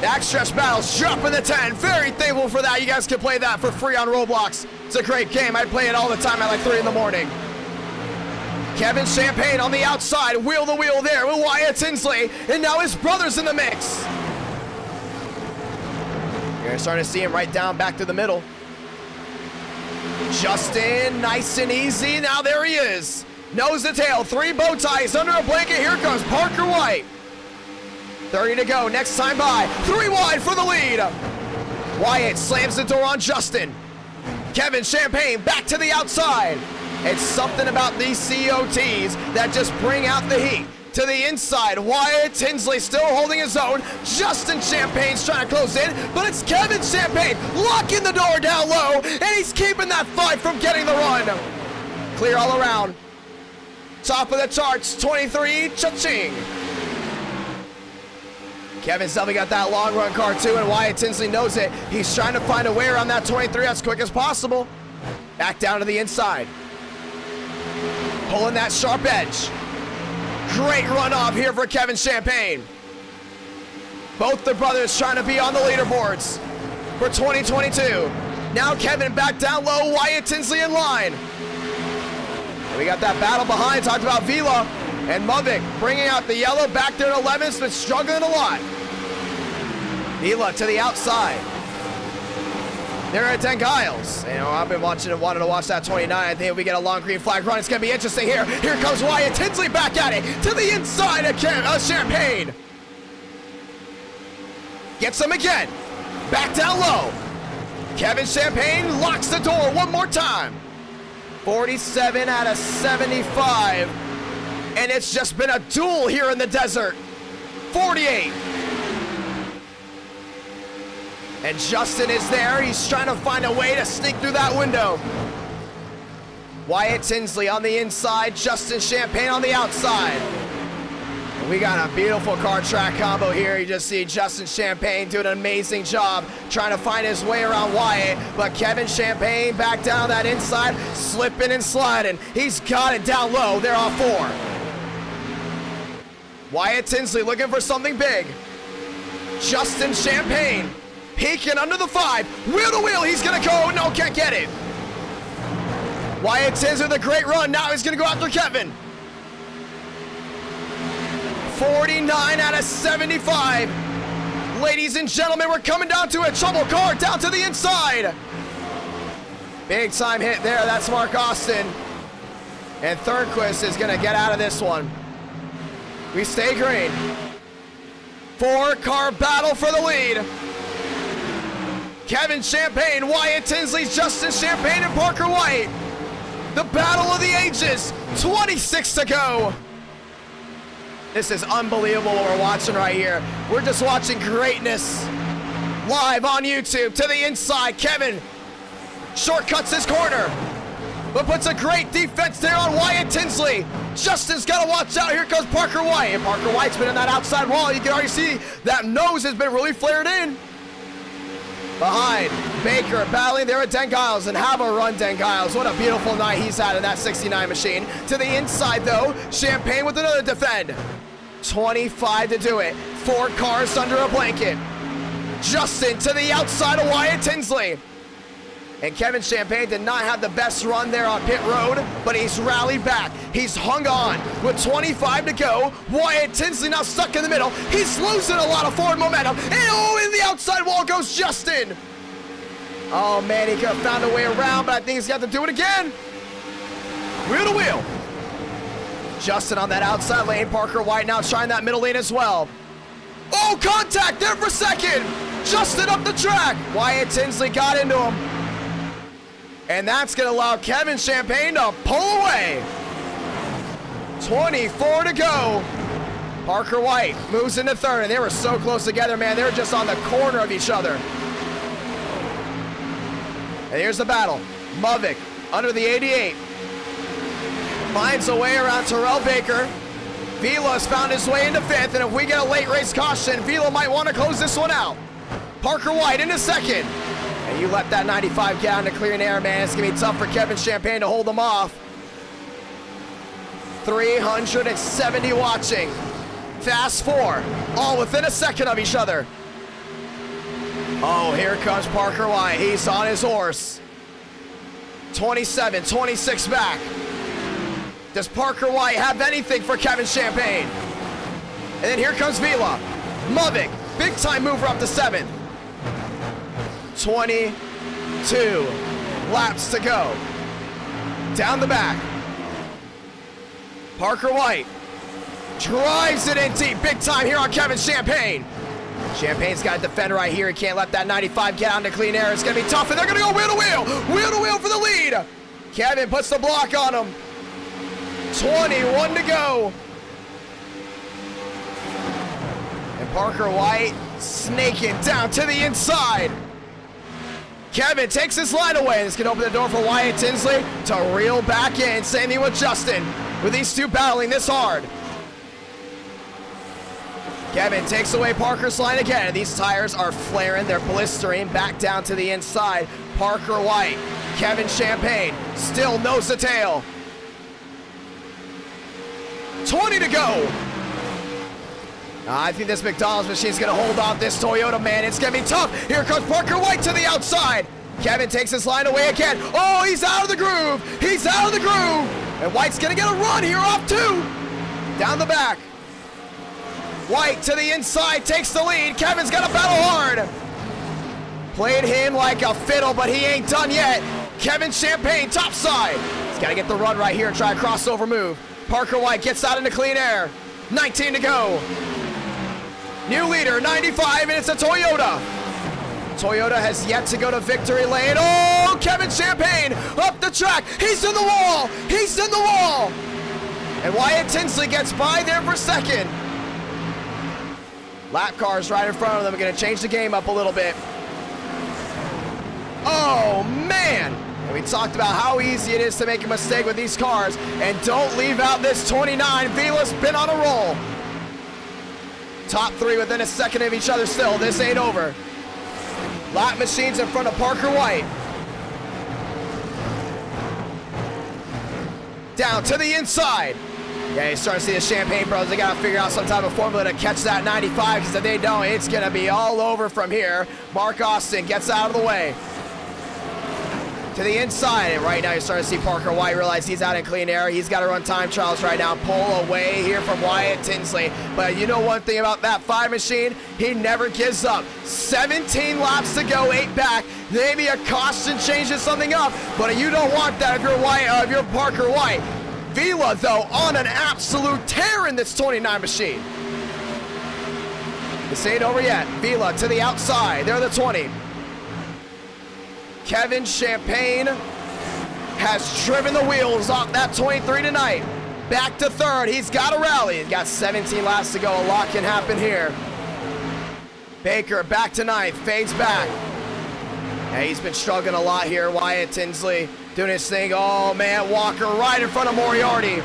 Backstretch battles, dropping the 10. Very thankful for that. You guys can play that for free on Roblox. It's a great game. I play it all the time at like 3 in the morning. Kevin Champagne on the outside, wheel to wheel there with Wyatt Tinsley, and now his brother's in the mix. You're starting to see him right down back to the middle. Justin, nice and easy. Now there he is. Nose to tail, 3 bow ties under a blanket. Here comes Parker White. 30 to go, next time by. 3 wide for the lead. Wyatt slams the door on Justin. Kevin Champagne back to the outside. It's something about these COTs that just bring out the heat. To the inside, Wyatt Tinsley still holding his own. Justin Champagne's trying to close in, but it's Kevin Champagne locking the door down low, and he's keeping that 5 from getting the run. Clear all around. Top of the charts, 23, cha-ching. Kevin's definitely got that long run car too, and Wyatt Tinsley knows it. He's trying to find a way around that 23 as quick as possible. Back down to the inside. Pulling that sharp edge. Great runoff here for Kevin Champagne. Both the brothers trying to be on the leaderboards for 2022. Now Kevin back down low, Wyatt Tinsley in line. We got that battle behind, talked about Vila and Muvik bringing out the yellow back there at 11th, but struggling a lot. Vila to the outside. There at 10 Giles. You know, I've been wanting to watch that 29. I think if we get a long green flag run, it's going to be interesting here. Here comes Wyatt Tinsley back at it to the inside of Champagne. Gets him again. Back down low. Kevin Champagne locks the door one more time. 47 out of 75. And it's just been a duel here in the desert. 48. And Justin is there. He's trying to find a way to sneak through that window. Wyatt Tinsley on the inside, Justin Champagne on the outside. And we got a beautiful car track combo here. You just see Justin Champagne doing an amazing job trying to find his way around Wyatt. But Kevin Champagne back down that inside, slipping and sliding. He's got it down low. They're off 4. Wyatt Tinsley looking for something big. Justin Champagne peeking under the 5. Wheel to wheel. He's going to go. No, can't get it. Wyatt Tinsley with a great run. Now he's going to go after Kevin. 49 out of 75. Ladies and gentlemen, we're coming down to a trouble car down to the inside. Big time hit there. That's Mark Austin. And Thornquist is going to get out of this one. We stay green. 4-car battle for the lead. Kevin Champagne, Wyatt Tinsley, Justin Champagne, and Parker White. The battle of the ages. 26 to go. This is unbelievable what we're watching right here. We're just watching greatness live on YouTube. To the inside, Kevin shortcuts his corner, but puts a great defense there on Wyatt Tinsley. Justin's got to watch out. Here comes Parker White. And Parker White's been in that outside wall. You can already see that nose has been really flared in. Behind, Baker battling there at 10 Giles, and have a run, 10 Giles. What a beautiful night he's had in that 69 machine. To the inside, though, Champagne with another defend. 25 to do it. 4 cars under a blanket. Justin to the outside of Wyatt Tinsley. And Kevin Champagne did not have the best run there on pit road, but he's rallied back. He's hung on with 25 to go. Wyatt Tinsley now stuck in the middle. He's losing a lot of forward momentum. And oh, in the outside wall goes Justin. Oh man, he could have found a way around, but I think he's got to do it again. Wheel to wheel. Justin on that outside lane. Parker White now trying that middle lane as well. Oh, contact there for second. Justin up the track. Wyatt Tinsley got into him. And that's going to allow Kevin Champagne to pull away. 24 to go. Parker White moves into third, and they were so close together, man. They were just on the corner of each other. And here's the battle. Muvik under the 88. Finds a way around Terrell Baker. Vila's found his way into 5th, and if we get a late race caution, Vila might want to close this one out. Parker White into 2nd. And you let that 95 get out into clear air, man. It's going to be tough for Kevin Champagne to hold them off. 370 watching. Fast 4, all within a second of each other. Oh, here comes Parker White. He's on his horse. 27, 26 back. Does Parker White have anything for Kevin Champagne? And then here comes Vila. Movic, big time mover up to 7th. 22 laps to go. Down the back. Parker White drives it in deep, big time here on Kevin Champagne. Champagne's got to defend right here. He can't let that 95 get out into clean air. It's going to be tough, and they're going to go wheel to wheel. Wheel to wheel for the lead. Kevin puts the block on him. 21 to go. And Parker White snaking down to the inside. Kevin takes his line away. It's going to open the door for Wyatt Tinsley to reel back in. Same thing with Justin, with these two battling this hard. Kevin takes away Parker's line again. These tires are flaring. They're blistering back down to the inside. Parker White, Kevin Champagne still nose to tail. 20 to go. I think this McDonald's machine's going to hold off this Toyota, man. It's going to be tough. Here comes Parker White to the outside. Kevin takes his line away again. Oh, he's out of the groove. He's out of the groove. And White's going to get a run here off 2. Down the back. White to the inside, takes the lead. Kevin's got to battle hard. Played him like a fiddle, but he ain't done yet. Kevin Champagne, top side. He's got to get the run right here and try a crossover move. Parker White gets out into clean air. 19 to go. New leader, 95, and it's a Toyota. Toyota has yet to go to victory lane. Oh, Kevin Champagne up the track. He's in the wall. He's in the wall. And Wyatt Tinsley gets by there for second. Lap cars right in front of them are going to change the game up a little bit. Oh, man. And we talked about how easy it is to make a mistake with these cars. And don't leave out this 29. Vila's been on a roll. Top 3 within a second of each other still. This ain't over. Lap machines in front of Parker White. Down to the inside. Yeah, you're starting to see the Champagne Bros. They got to figure out some type of formula to catch that 95, because if they don't, it's going to be all over from here. Mark Austin gets out of the way. To the inside, and right now you're starting to see Parker White realize he's out in clean air. He's got to run time trials right now, pull away here from Wyatt Tinsley. But you know one thing about that 5 machine? He never gives up. 17 laps to go, 8 back. Maybe a caution changes something up, but you don't want that if you're Parker White. Vila, though, on an absolute tear in this 29 machine. This ain't over yet. Vila to the outside. They're the 20. Kevin Champagne has driven the wheels off that 23 tonight. Back to 3rd. He's got to rally. He's got 17 laps to go. A lot can happen here. Baker back to 9th. Fades back. Yeah, he's been struggling a lot here. Wyatt Tinsley doing his thing. Oh, man. Walker right in front of Moriarty.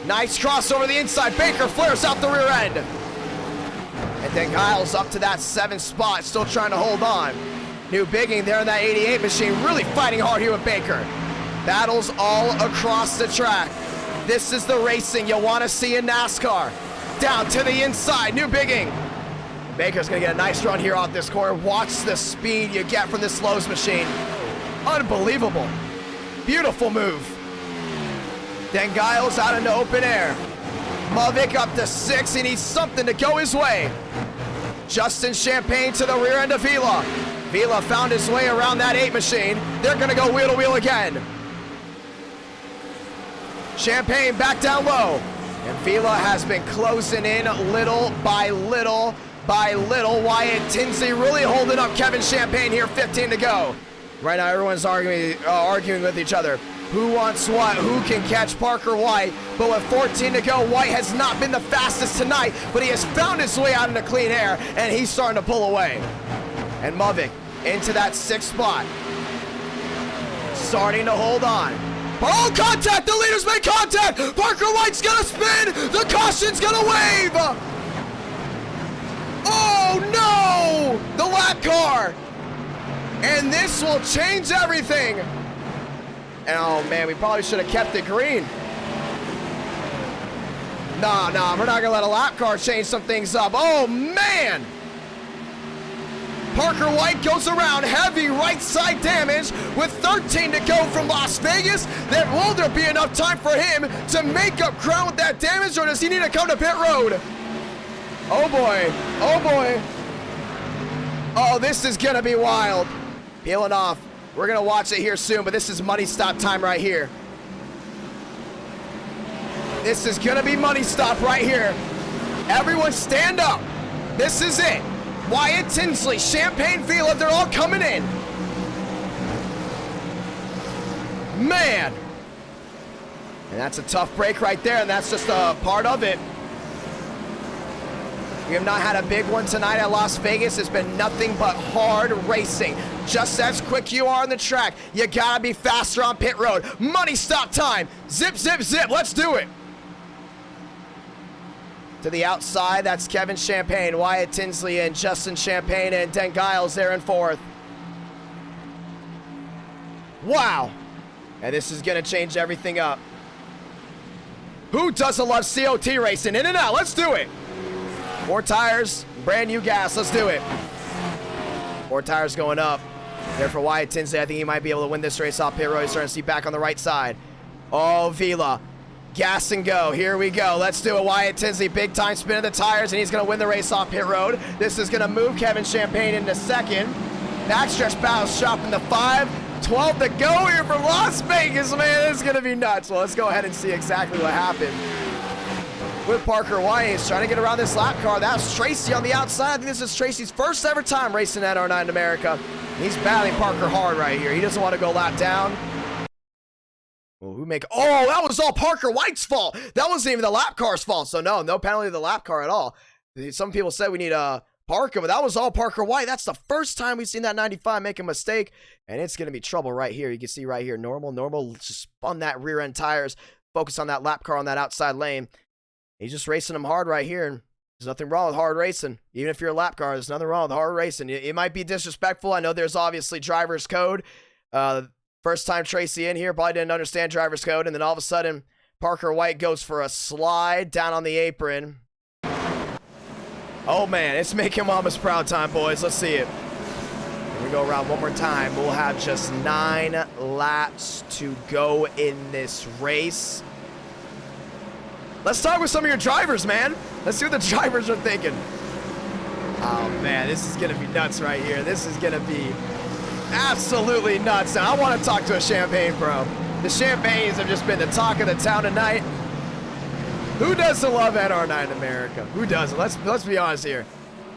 Nice cross over the inside. Baker flares out the rear end. And then Giles up to that 7th spot. Still trying to hold on. New bigging there in that 88 machine. Really fighting hard here with Baker. Battles all across the track. This is the racing you want to see in NASCAR. Down to the inside. New bigging. Baker's going to get a nice run here off this corner. Watch the speed you get from this Lowe's machine. Unbelievable. Beautiful move. Then Giles out into open air. Movic up to 6. He needs something to go his way. Justin Champagne to the rear end of Vila. Vila found his way around that 8 machine. They're going to go wheel to wheel again. Champagne back down low. And Vila has been closing in little by little by little. Wyatt Tinsley really holding up Kevin Champagne here. 15 to go. Right now everyone's arguing with each other. Who wants what? Who can catch Parker White? But with 14 to go, White has not been the fastest tonight, but he has found his way out into clean air, and he's starting to pull away. And Movic into that 6th spot. Starting to hold on. Oh, contact! The leaders made contact! Parker White's gonna spin! The caution's gonna wave! Oh no! The lap car! And this will change everything! And oh man, we probably should have kept it green. Nah, we're not gonna let a lap car change some things up. Oh man! Parker White goes around, heavy right side damage with 13 to go from Las Vegas. Then will there be enough time for him to make up ground with that damage, or does he need to come to pit road? Oh boy, oh boy. Oh, this is gonna be wild. Peeling off. We're gonna watch it here soon, but this is money stop time right here. This is gonna be money stop right here. Everyone stand up. This is it. Wyatt Tinsley, Champagne Vila, they're all coming in. Man. And that's a tough break right there, and that's just a part of it. We have not had a big one tonight at Las Vegas. It's been nothing but hard racing. Just as quick you are on the track, you gotta be faster on pit road. Money stop time. Zip, zip, zip. Let's do it. To the outside, that's Kevin Champagne, Wyatt Tinsley, and Justin Champagne, and Den Giles there in fourth. Wow. And this is gonna change everything up. Who doesn't love COT racing? In and out, let's do it. 4 tires, brand new gas, let's do it. 4 tires going up. There for Wyatt Tinsley, I think he might be able to win this race off pit road. He's starting to see back on the right side. Oh, Vila. Gas and go. Here we go. Let's do it. Wyatt Tinsley, big time spin of the tires, and he's going to win the race off pit road. This is going to move Kevin Champagne into second. Backstretch battle shop in the 5. 12 to go here for Las Vegas, man. This is going to be nuts. Well, let's go ahead and see exactly what happened with Parker White. He's trying to get around this lap car. That's Tracy on the outside. I think this is Tracy's first ever time racing at R9 in America. He's battling Parker hard right here. He doesn't want to go lap down. Well, oh, that was all Parker White's fault. That wasn't even the lap car's fault. So no penalty to the lap car at all. Some people said we need Parker, but that was all Parker White. That's the first time we've seen that 95 make a mistake, and it's going to be trouble right here. You can see right here, normal just spun that rear end tires, focus on that lap car on that outside lane. He's just racing them hard right here, and there's nothing wrong with hard racing. Even if you're a lap car, there's nothing wrong with hard racing. It might be disrespectful. I know there's obviously driver's code. First time Tracy in here, probably didn't understand driver's code, and then all of a sudden, Parker White goes for a slide down on the apron. Oh man, it's making mama's proud time, boys. Let's see it. Here we go around one more time. We'll have just 9 laps to go in this race. Let's talk with some of your drivers, man. Let's see what the drivers are thinking. Oh man, this is gonna be nuts right here. This is gonna be absolutely nuts. Now, I want to talk to a Champagne pro. The Champagnes have just been the talk of the town tonight. Who doesn't love NR9 in America? Who doesn't? Let's be honest here.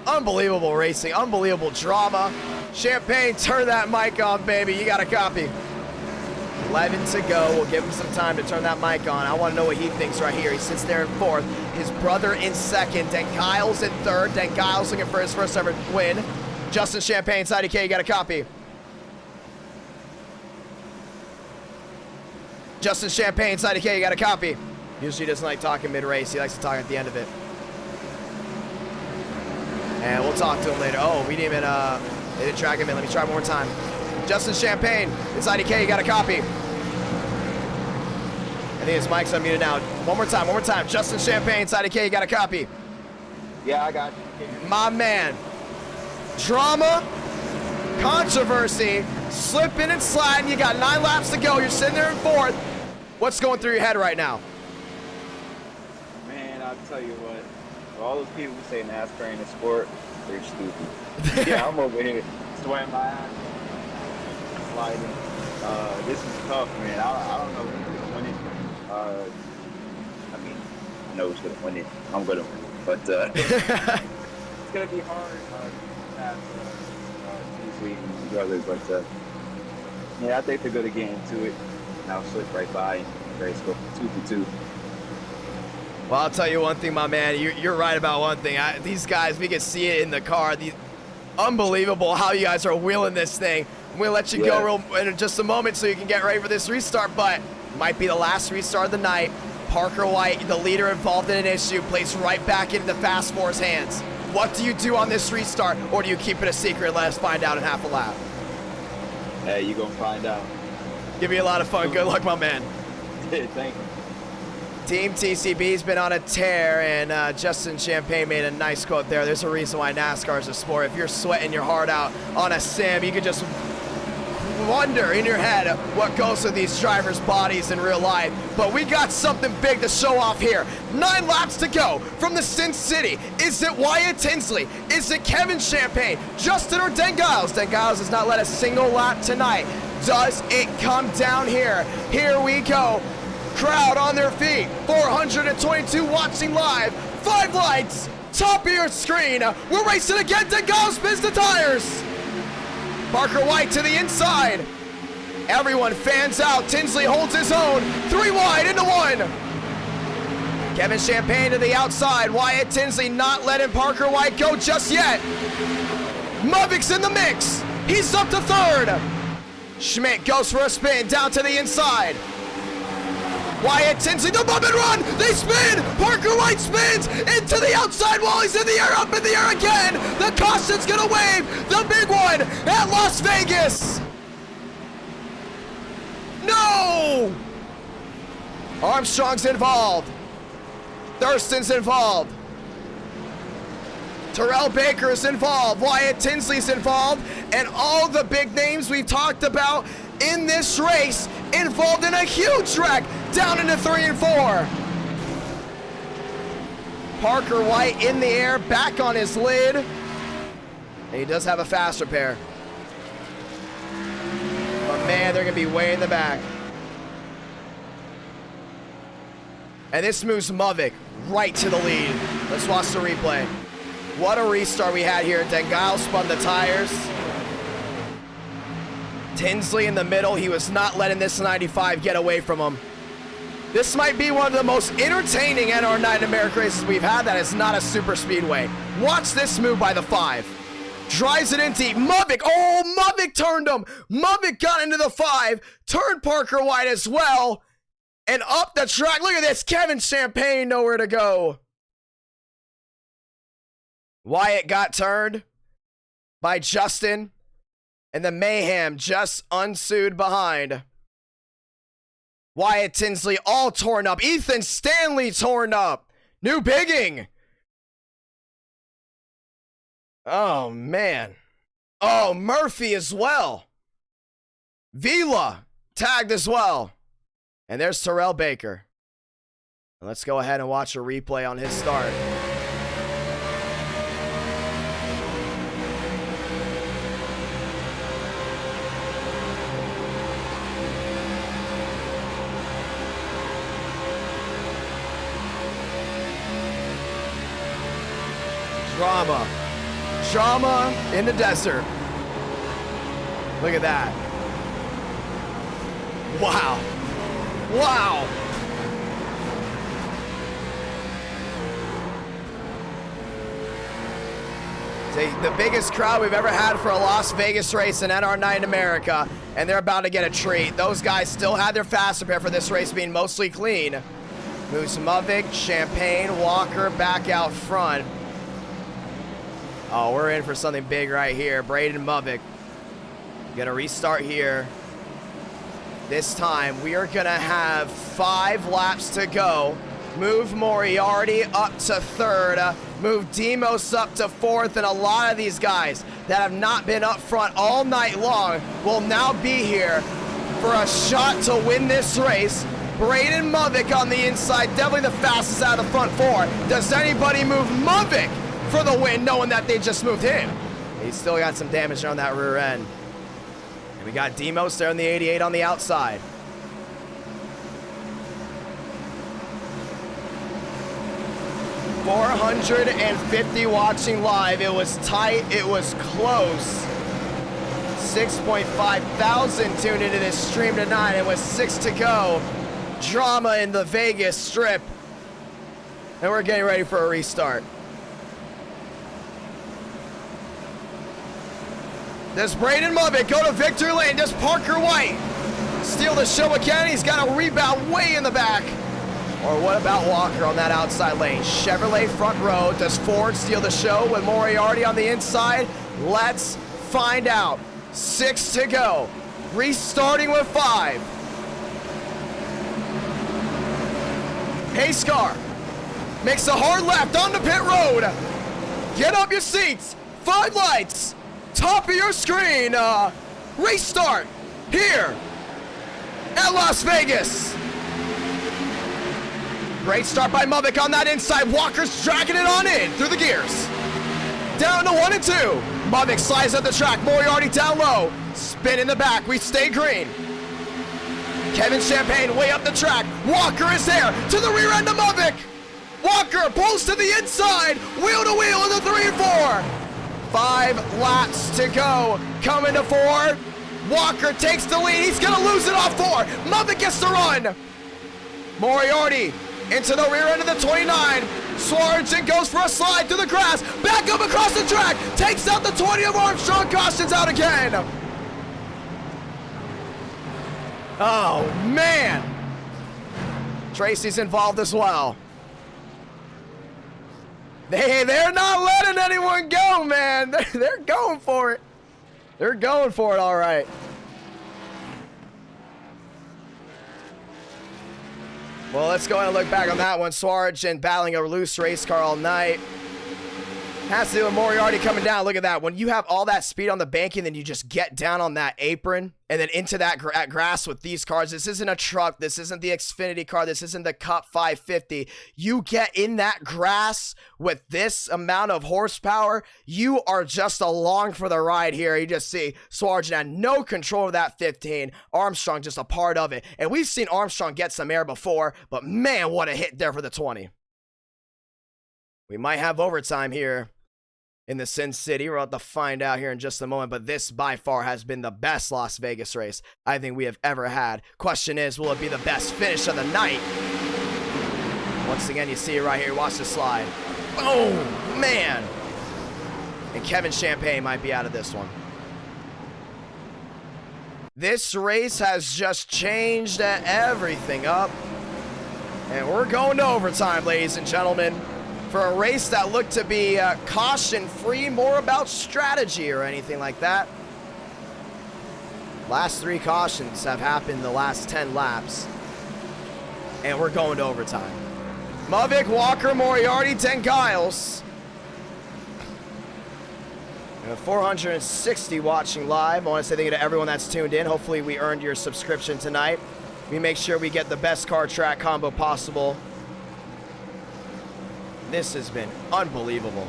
Unbelievable racing, unbelievable drama. Champagne, turn that mic on, baby. You got a copy. 11 to go. We'll give him some time to turn that mic on. I want to know what he thinks right here. He sits there in fourth. His brother in second. Den Giles in third. Den Giles looking for his first ever win. Justin Champagne, IDK, you got a copy. Justin Champagne, IDK, you got a copy. Usually he doesn't like talking mid-race. He likes to talk at the end of it. And we'll talk to him later. Oh, we didn't even, they didn't track him in. Let me try one more time. Justin Champagne, it's IDK, you got a copy. I think his mic's unmuted now. One more time. Justin Champagne, it's IDK, you got a copy. Yeah, I got you. My man. Drama, controversy, slipping and sliding. You got 9 laps to go. You're sitting there in fourth. What's going through your head right now? Man, I'll tell you what. All those people who say NASCAR ain't a sport, they're stupid. Yeah, I'm over here sweating my ass, sliding. This is tough, man. I don't know who's gonna win it. I mean, I know who's gonna win it. I'm gonna win it, but it's gonna be hard to pass Tinsley and brothers. But yeah, I think they're gonna get into it. And I'll slip right by and race go 2 for 2. Well, I'll tell you one thing, my man. You're right about one thing. These guys, we can see it in the car. Unbelievable how you guys are wheeling this thing. We'll let you go in just a moment so you can get ready for this restart, but might be the last restart of the night. Parker White, the leader involved in an issue, plays right back into the Fast Four's hands. What do you do on this restart, or do you keep it a secret and let us find out in half a lap? Hey, you gonna find out. Give me a lot of fun. Good luck, my man. Thank you. Team TCB's been on a tear, and Justin Champagne made a nice quote there. There's a reason why NASCAR is a sport. If you're sweating your heart out on a sim, you could just wonder in your head what goes through these drivers' bodies in real life. But we got something big to show off here. 9 laps to go from the Sin City. Is it Wyatt Tinsley? Is it Kevin Champagne? Justin or Den Giles? Den Giles has not led a single lap tonight. Does it come down here? Here we go. Crowd on their feet. 422 watching live. 5 lights. Top of your screen. We're racing again. Den Giles spins the tires. Parker White to the inside. Everyone fans out. Tinsley holds his own. 3 wide into 1. Kevin Champagne to the outside. Wyatt Tinsley not letting Parker White go just yet. Mubik's in the mix. He's up to 3rd. Schmidt goes for a spin down to the inside. Wyatt Tinsley, the bump and run. They spin. Parker White spins into the outside while he's in the air, up in the air again. The caution's gonna wave. The big one at Las Vegas. No! Armstrong's involved. Thurston's involved. Terrell Baker's involved. Wyatt Tinsley's involved. And all the big names we've talked about in this race involved in a huge wreck down into 3 and 4. Parker White in the air, back on his lid. And he does have a faster pair. But man, they're gonna be way in the back. And this moves Muvik right to the lead. Let's watch the replay. What a restart we had here. Den Giles spun the tires. Tinsley in the middle. He was not letting this 95 get away from him. This might be one of the most entertaining NR9 America races we've had that is not a super speedway. Watch this move by the 5. Drives it in deep. Muvik. Oh, Muvik turned him. Muvik got into the 5. Turned Parker White as well. And up the track. Look at this. Kevin Champagne nowhere to go. Wyatt got turned by Justin. And the mayhem just ensued behind. Wyatt Tinsley all torn up. Ethan Stanley torn up. New bigging. Oh, man. Oh, Murphy as well. Vila tagged as well. And there's Terrell Baker. Let's go ahead and watch a replay on his start. Drama. Drama in the desert. Look at that. Wow. Wow. The biggest crowd we've ever had for a Las Vegas race in NR9 America, and they're about to get a treat. Those guys still had their faster pair for this race being mostly clean. Moves Muvik, Champagne, Walker back out front. Oh, we're in for something big right here. Braden Muvik. Gonna restart here. This time, we are gonna have 5 laps to go. Move Moriarty up to 3rd. Move Demos up to 4th. And a lot of these guys that have not been up front all night long will now be here for a shot to win this race. Braden Muvik on the inside. Definitely the fastest out of the front 4. Does anybody move Muvik for the win, knowing that they just moved him? He's still got some damage on that rear end. And we got Demos there in the 88 on the outside. $450 watching live. It was tight. It was close. 6.5 thousand tuned into this stream tonight. It was 6 to go. Drama in the Vegas Strip. And we're getting ready for a restart. Does Braden Muvik go to victory lane? Does Parker White steal the show again? He's got a rebound way in the back. Or what about Walker on that outside lane? Chevrolet front row. Does Ford steal the show with Moriarty on the inside? Let's find out. 6 to go. Restarting with 5. Pace car makes a hard left on the pit road. Get up your seats. 5 lights. Top of your screen. Restart here at Las Vegas. Great start by Muvik on that inside. Walker's dragging it on in through the gears. Down to 1 and 2. Muvik slides up the track. Moriarty down low. Spin in the back. We stay green. Kevin Champagne way up the track. Walker is there to the rear end of Muvik. Walker pulls to the inside. Wheel to wheel in the 3 and 4. 5 laps to go. Coming to 4. Walker takes the lead. He's going to lose it off 4. Muvik gets the run. Moriarty into the rear end of the 29. Swartzen goes for a slide through the grass. Back up across the track. Takes out the 20 of Armstrong. Cautions out again. Oh, man. Tracy's involved as well. They're not letting anyone go, man. They're going for it. They're going for it, all right. Well, let's go ahead and look back on that one. Swartzen battling a loose race car all night. Has to do with Moriarty coming down. Look at that. When you have all that speed on the banking, then you just get down on that apron and then into that grass with these cars. This isn't a truck. This isn't the Xfinity car. This isn't the Cup 550. You get in that grass with this amount of horsepower, you are just along for the ride here. You just see Swartzen had no control of that 15. Armstrong just a part of it. And we've seen Armstrong get some air before, but man, what a hit there for the 20. We might have overtime here in the Sin City. We're about to find out here in just a moment, but this by far has been the best Las Vegas race I think we have ever had. Question is, will it be the best finish of the night? Once again, you see it right here. Watch the slide. Oh, man. And Kevin Champagne might be out of this one. This race has just changed everything up. And we're going to overtime, ladies and gentlemen, for a race that looked to be caution-free, more about strategy or anything like that. Last 3 cautions have happened the last 10 laps. And we're going to overtime. Muvik, Walker, Moriarty, 10 Giles. 460 watching live. I want to say thank you to everyone that's tuned in. Hopefully we earned your subscription tonight. We make sure we get the best car track combo possible. This has been unbelievable.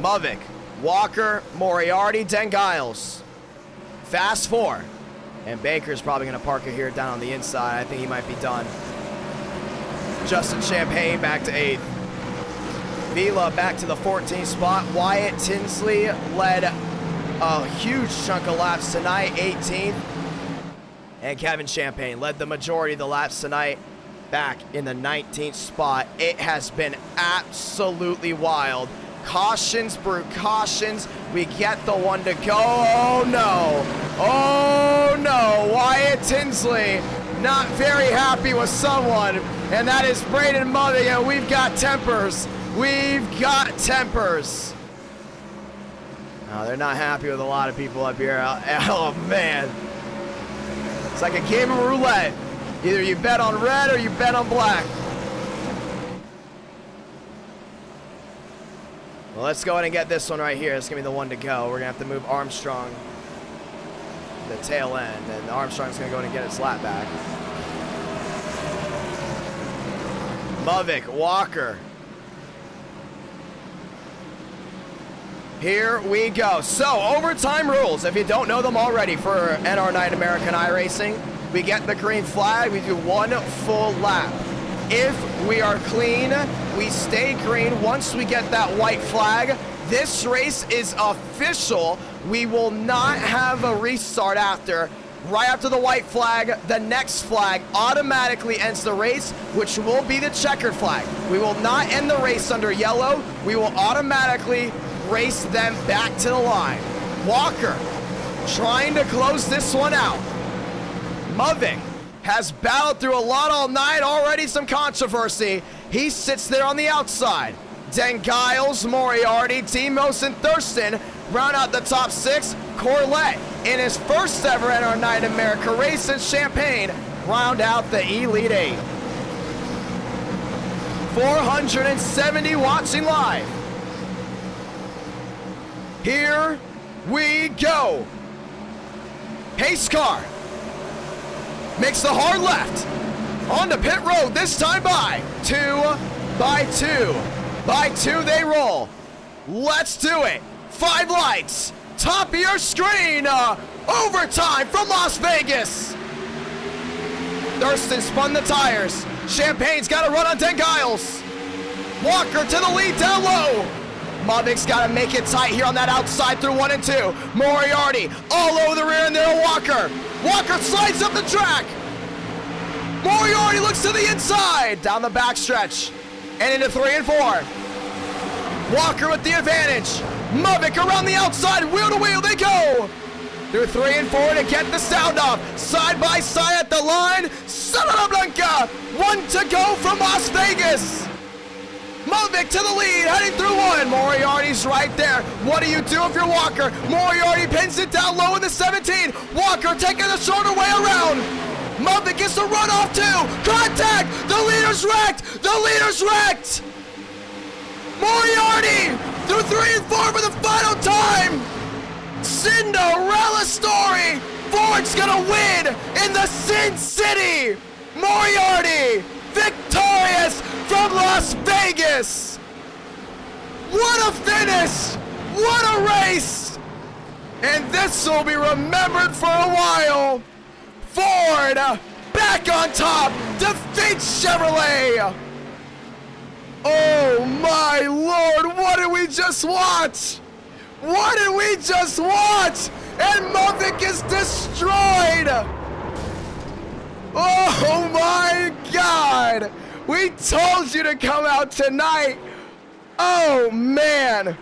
Muvik, Walker, Moriarty, Den Giles. Fast 4. And Baker's probably going to park it here down on the inside. I think he might be done. Justin Champagne back to 8th. Vila back to the 14th spot. Wyatt Tinsley led a huge chunk of laps tonight, 18th. And Kevin Champagne led the majority of the laps tonight, back in the 19th spot. It has been absolutely wild. Cautions, brew cautions. We get the one to go. Oh no. Oh no. Wyatt Tinsley not very happy with someone, and that is Braden Muvik, and we've got tempers. We've got tempers. No, they're not happy with a lot of people up here. Oh man. It's like a game of roulette. Either you bet on red or you bet on black. Well, let's go ahead and get this one right here. It's going to be the one to go. We're going to have to move Armstrong to the tail end, and Armstrong's going to go ahead and get his lap back. Muvik, Walker. Here we go. So, overtime rules, if you don't know them already for NR9 American iRacing, we get the green flag, we do 1 full lap. If we are clean, we stay green. Once we get that white flag, this race is official. We will not have a restart after. Right after the white flag, the next flag automatically ends the race, which will be the checkered flag. We will not end the race under yellow. We will automatically race them back to the line. Walker trying to close this one out. Muvik has battled through a lot all night, already some controversy. He sits there on the outside. Den Giles, Moriarty, Demos, and Thurston round out the top 6. Corlett in his first ever NR9 America race, and Champagne round out the Elite 8. 470 watching live. Here we go. Pace car makes the hard left onto pit road, this time by 2 by 2. By 2 they roll. Let's do it. 5 lights. Top of your screen. Overtime from Las Vegas. Thurston spun the tires. Champagne's got to run on 10 Giles. Walker to the lead down low. Mavic's got to make it tight here on that outside through 1 and 2. Moriarty all over the rear end there. Walker. Walker slides up the track. Moriarty looks to the inside. Down the backstretch. And into 3 and 4. Walker with the advantage. Mavic around the outside. Wheel to wheel they go. Through 3 and 4 to get the sound off. Side by side at the line. Santa Blanca. 1 to go from Las Vegas. Mavic to the lead, heading through 1. Moriarty's right there. What do you do if you're Walker? Moriarty pins it down low in the 17. Walker taking the shorter way around. Mavic gets the run off too. Contact! The leader's wrecked! The leader's wrecked! Moriarty through 3 and 4 for the final time! Cinderella story! Ford's gonna win in the Sin City! Moriarty victorious from Las Vegas! What a finish! What a race! And this will be remembered for a while. Ford back on top, defeats Chevrolet. Oh my Lord, what did we just watch? What did we just watch? And Mavic is destroyed. Oh my God. We told you to come out tonight. Oh man.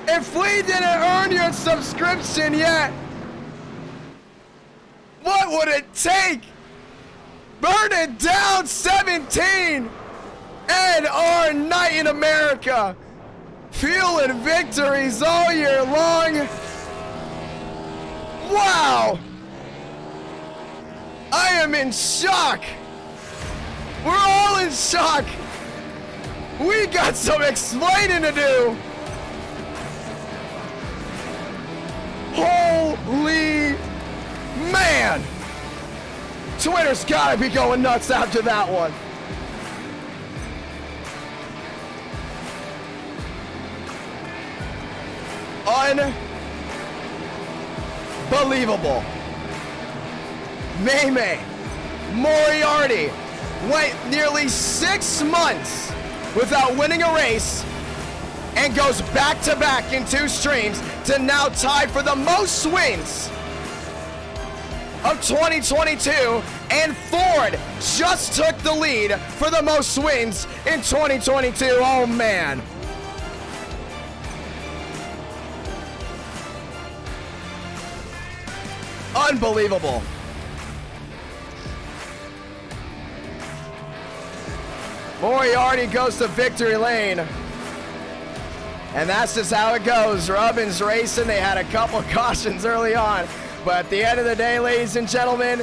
If we didn't earn your subscription yet, what would it take? Burn it down 17 and our night in America. Fueling victories all year long. Wow. I am in shock. We're all in shock. We got some explaining to do. Holy man. Twitter's gotta be going nuts after that one. Unbelievable. May Moriarty went nearly 6 months without winning a race and goes back-to-back in 2 streams to now tie for the most wins of 2022, and Ford just took the lead for the most wins in 2022. Oh man. Unbelievable. Moriarty goes to victory lane. And that's just how it goes. Robbins racing. They had a couple cautions early on. But at the end of the day, ladies and gentlemen,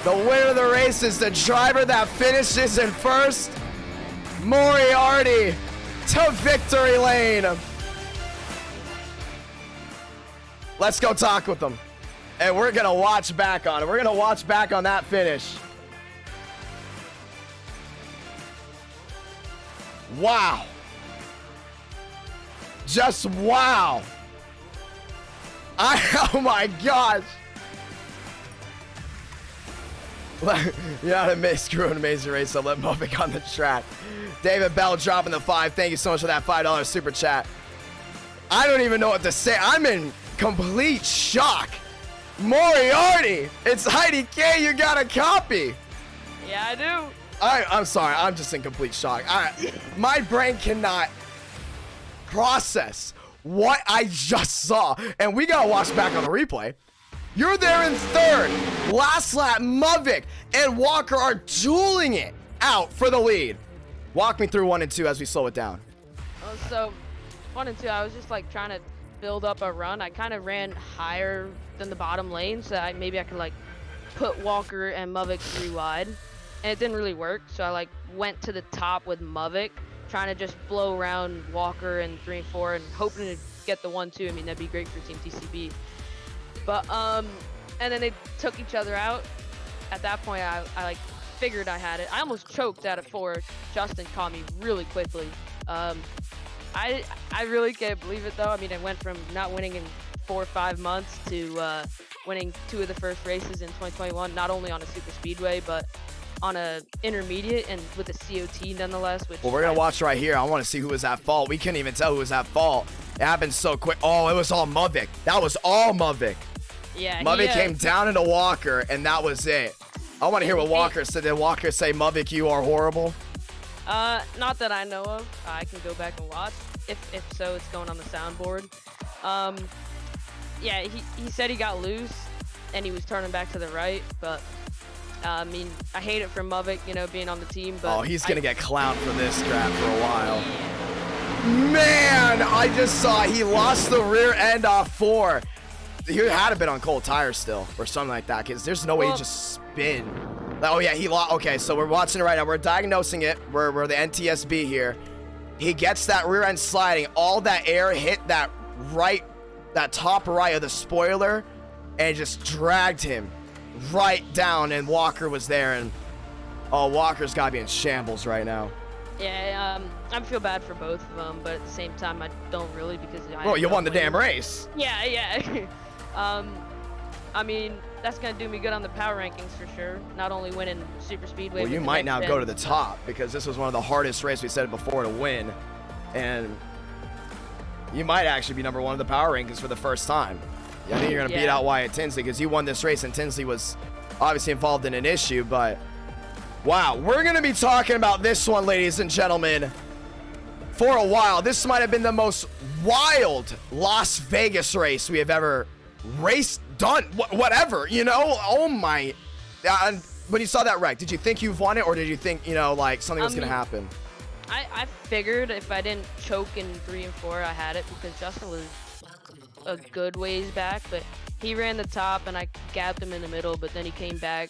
the winner of the race is the driver that finishes in first. Moriarty to victory lane. Let's go talk with them. And we're going to watch back on it. We're going to watch back on that finish. Wow. Just wow. Oh my gosh. You know how to screw an amazing race, so let Mavic on the track. David Bell dropping the 5. Thank you so much for that $5 super chat. I don't even know what to say. I'm in complete shock. Moriarty, it's IDK, you got a copy. Yeah, I do. I'm sorry, I'm just in complete shock. My brain cannot process what I just saw. And we gotta watch back on the replay. You're there in third. Last lap, Mavic and Walker are dueling it out for the lead. Walk me through 1 and 2 as we slow it down. So 1 and 2, I was just like trying to build up a run. I kind of ran higher than the bottom lane so that maybe I could like put Walker and Mavik 3 wide, and it didn't really work. So I like went to the top with Mavik, trying to just blow around Walker and 3 and 4, and hoping to get the 1-2. I mean, that'd be great for Team TCB. But and then they took each other out. At that point, I like figured I had it. I almost choked out of 4. Justin caught me really quickly. I really can't believe it though. I mean, I went from not winning in 4 or 5 months to winning 2 of the first races in 2021, not only on a super speedway, but on a intermediate and with a COT nonetheless. Which well, we're gonna watch right here. I want to see who was at fault. We couldn't even tell who was at fault. It happened so quick. Oh, it was all Mavik. That was all Mavik. Yeah, Mavik came down into Walker, and that was it. I want to hear what Walker said. Did Walker say, Mavik, you are horrible? Not that I know of. I can go back and watch. If so, it's going on the soundboard. Yeah, he said he got loose, and he was turning back to the right, but I mean, I hate it for Mavik, you know, being on the team, but... Oh, he's gonna get clowned for this crap for a while. Man, I just saw he lost the rear end off 4. He had to been on cold tires still, or something like that, because there's no way he just spin. Oh yeah, he lost. Okay, so we're watching it right now. We're diagnosing it. We're the NTSB here. He gets that rear end sliding. All that air hit that top right of the spoiler, and it just dragged him right down. And Walker was there, and oh, Walker's got to be in shambles right now. Yeah, I feel bad for both of them, but at the same time, I don't really because. Well, you won the damn race. Yeah, yeah. I mean, that's gonna do me good on the power rankings for sure. Not only winning super speedway. Well, you might now go to the top because this was one of the hardest races we said before to win, and you might actually be #1 in the power rankings for the first time. I think you're gonna beat out Wyatt Tinsley because you won this race, and Tinsley was obviously involved in an issue. But wow, we're gonna be talking about this one, ladies and gentlemen, for a while. This might have been the most wild Las Vegas race we have ever done, whatever, you know. Oh my. And when you saw that wreck, did you think you've won it, or did you think, you know, like something was gonna happen? I figured if I didn't choke in 3 and 4, I had it because Justin was a good ways back, but he ran the top and I gapped him in the middle, but then he came back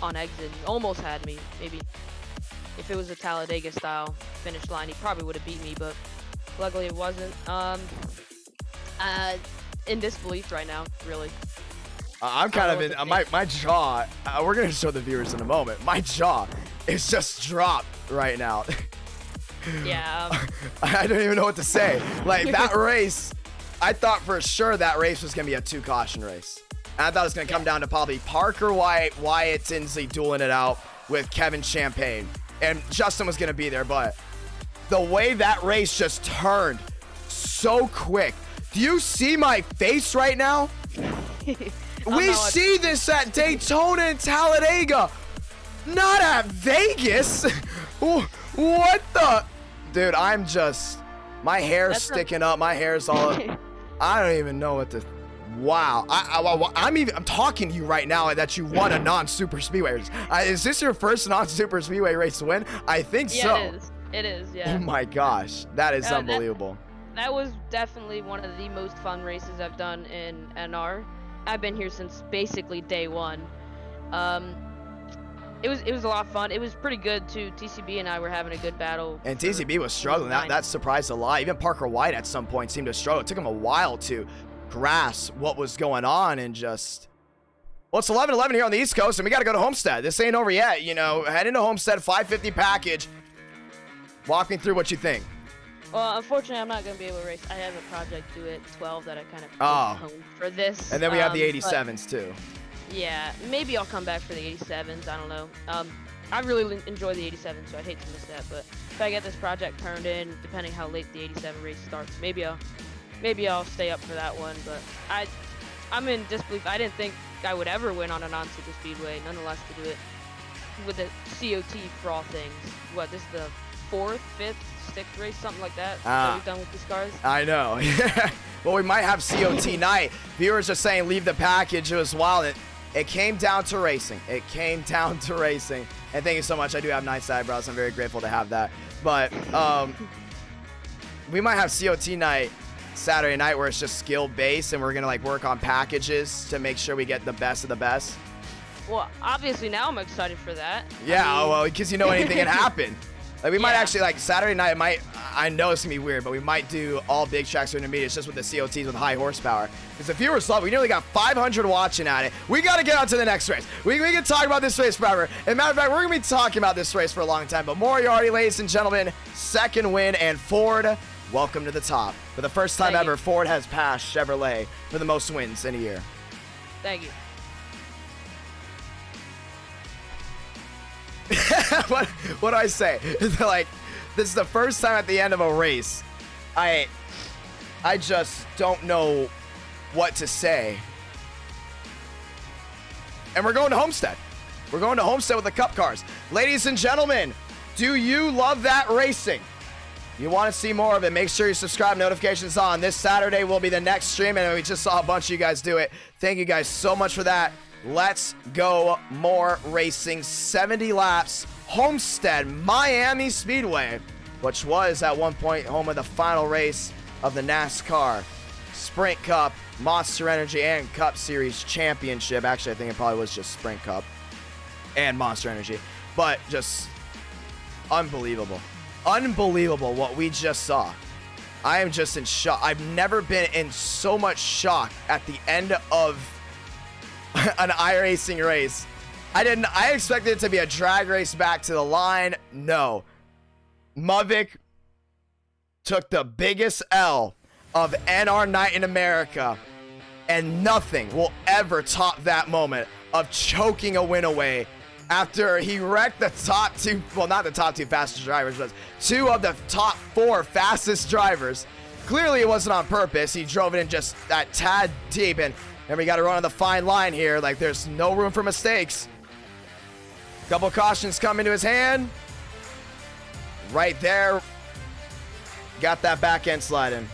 on exit and almost had me. Maybe if it was a Talladega style finish line, he probably would have beat me, but luckily it wasn't. In disbelief right now, really. I'm kind of in my jaw. We're gonna show the viewers in a moment. My jaw is just dropped right now. Yeah. I don't even know what to say. Like that race, I thought for sure that race was gonna be a 2 caution race. And I thought it was gonna come down to probably Parker White, Wyatt Tinsley dueling it out with Kevin Champagne, and Justin was gonna be there. But the way that race just turned so quick. Do you see my face right now? We see this at Daytona and Talladega, not at Vegas. What the? Dude, I'm just, my hair's sticking up. My hair's all, I don't even know what to, wow. I'm talking to you right now that you won a non-super speedway race. Is this your first non-super speedway race win? I think so. Yeah, it is. It is, yeah. Oh my gosh, that is unbelievable. That was definitely one of the most fun races I've done in NR. I've been here since basically day 1. It was a lot of fun. It was pretty good too. TCB and I were having a good battle. And TCB was struggling. That surprised a lot. Even Parker White at some point seemed to struggle. It took him a while to grasp what was going on and just. Well, it's 11:11 here on the East Coast, and we got to go to Homestead. This ain't over yet. You know, head into Homestead, 550 package. Walk me through what you think. Well, unfortunately, I'm not going to be able to race. I have a project due at 12 that I kind of postponed for this. And then we have the 87s too. Yeah, maybe I'll come back for the 87s. I don't know. I really enjoy the 87s, so I'd hate to miss that. But if I get this project turned in, depending how late the 87 race starts, maybe I'll stay up for that one. But I'm in disbelief. I didn't think I would ever win on a non-super speedway. Nonetheless, to do it with the COT for all things. What, this is the 4th, 5th, 6th race, something like that we've done with these cars? I know. Well, we might have COT night. Viewers are saying leave the package. It was wild. It came down to racing. It came down to racing. And thank you so much. I do have nice eyebrows. I'm very grateful to have that. But we might have COT night Saturday night where it's just skill based and we're going to like work on packages to make sure we get the best of the best. Well, obviously now I'm excited for that. Yeah, I mean, well, because you know anything can happen. Like we might Yeah. actually like Saturday night. I know it's gonna be weird, but we might do all big tracks or intermediates just with the COTs with high horsepower. Because the viewers love it. We nearly got 500 watching at it. We gotta get on to the next race. We can talk about this race forever. And matter of fact, we're gonna be talking about this race for a long time. But Moriarty, ladies and gentlemen, second win, and Ford, welcome to the top. For the first time Thank you. ever, Ford has passed Chevrolet for the most wins in a year. Thank you. what do I say? Like, this is the first time at the end of a race. I just don't know what to say. And we're going to Homestead. We're going to Homestead with the Cup cars. Ladies and gentlemen, do you love that racing? You want to see more of it, make sure you subscribe, notifications on. This Saturday will be the next stream, and we just saw a bunch of you guys do it. Thank you guys so much for that. Let's go more racing. 70 laps, Homestead, Miami Speedway, which was at one point home of the final race of the Nascar Sprint Cup, Monster Energy, and Cup Series Championship. Actually, I think it probably was just Sprint Cup and Monster Energy, but just unbelievable. Unbelievable what we just saw. I am just in shock. I've never been in so much shock at the end of an iRacing race. I expected it to be a drag race back to the line. No. Muvik took the biggest L of NR Night in America, and nothing will ever top that moment of choking a win away after he wrecked the top two, well, not the top two fastest drivers, but two of the top four fastest drivers. Clearly it wasn't on purpose. He drove it in just that tad deep, and we got to run on the fine line here. Like, there's no room for mistakes. Couple cautions come into his hand. Right there. Got that back end sliding.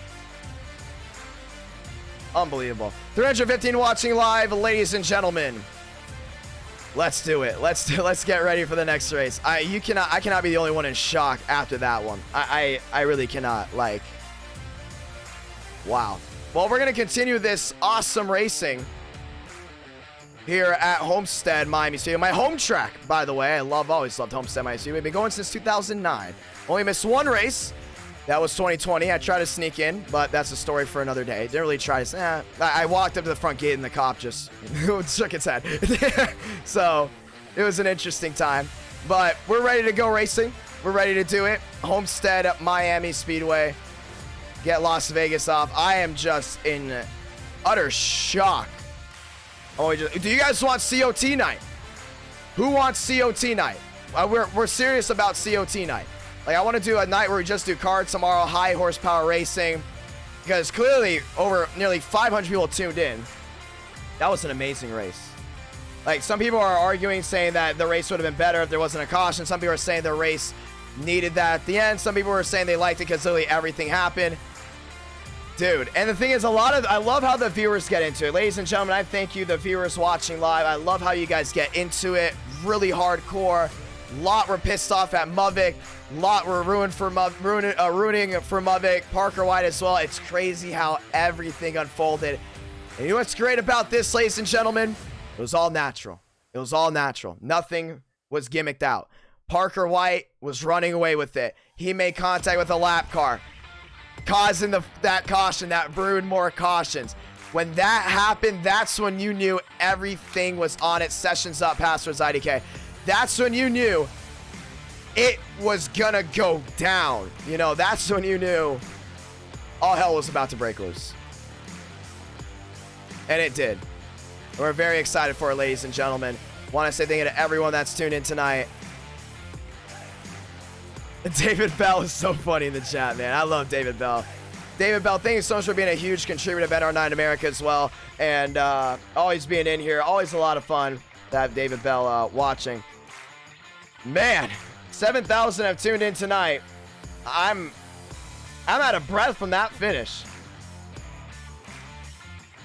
Unbelievable. 315 watching live, ladies and gentlemen. Let's do it. Let's get ready for the next race. I cannot be the only one in shock after that one. I really cannot. Like, wow. Well, we're gonna continue this awesome racing here at Homestead, Miami Stadium. My home track, by the way. Always loved Homestead, Miami Stadium. We've been going since 2009. Only missed one race. That was 2020. I tried to sneak in, but that's a story for another day. Didn't really try to. I walked up to the front gate and the cop just shook its head. So it was an interesting time. But we're ready to go racing. We're ready to do it. Homestead, Miami Speedway. Get Las Vegas off. I am just in utter shock. Do you guys want COT night? Who wants COT night? We're serious about COT night. Like, I want to do a night where we just do cards tomorrow, high horsepower racing, because clearly over nearly 500 people tuned in. That was an amazing race. Like, some people are arguing, saying that the race would have been better if there wasn't a caution. Some people are saying the race needed that at the end. Some people were saying they liked it because literally everything happened. Dude, and the thing is, I love how the viewers get into it. Ladies and gentlemen, I thank you, the viewers watching live. I love how you guys get into it. Really hardcore. Lot were pissed off at Muvik. Lot were ruining for Muvik. Parker White as well. It's crazy how everything unfolded. And you know what's great about this, ladies and gentlemen? It was all natural. It was all natural. Nothing was gimmicked out. Parker White was running away with it. He made contact with a lap car, causing that caution that brewed more cautions. When that happened, that's when you knew everything was on it. Sessions up, passwords, IDK. That's when you knew it was gonna go down. You know, that's when you knew all hell was about to break loose. And it did. We're very excited for it, ladies and gentlemen. Want to say thank you to everyone that's tuned in tonight. David Bell is so funny in the chat, man. I love David Bell. David Bell, thank you so much for being a huge contributor to NR9 America as well. And always being in here. Always a lot of fun to have David Bell watching. Man, 7,000 have tuned in tonight. I'm out of breath from that finish.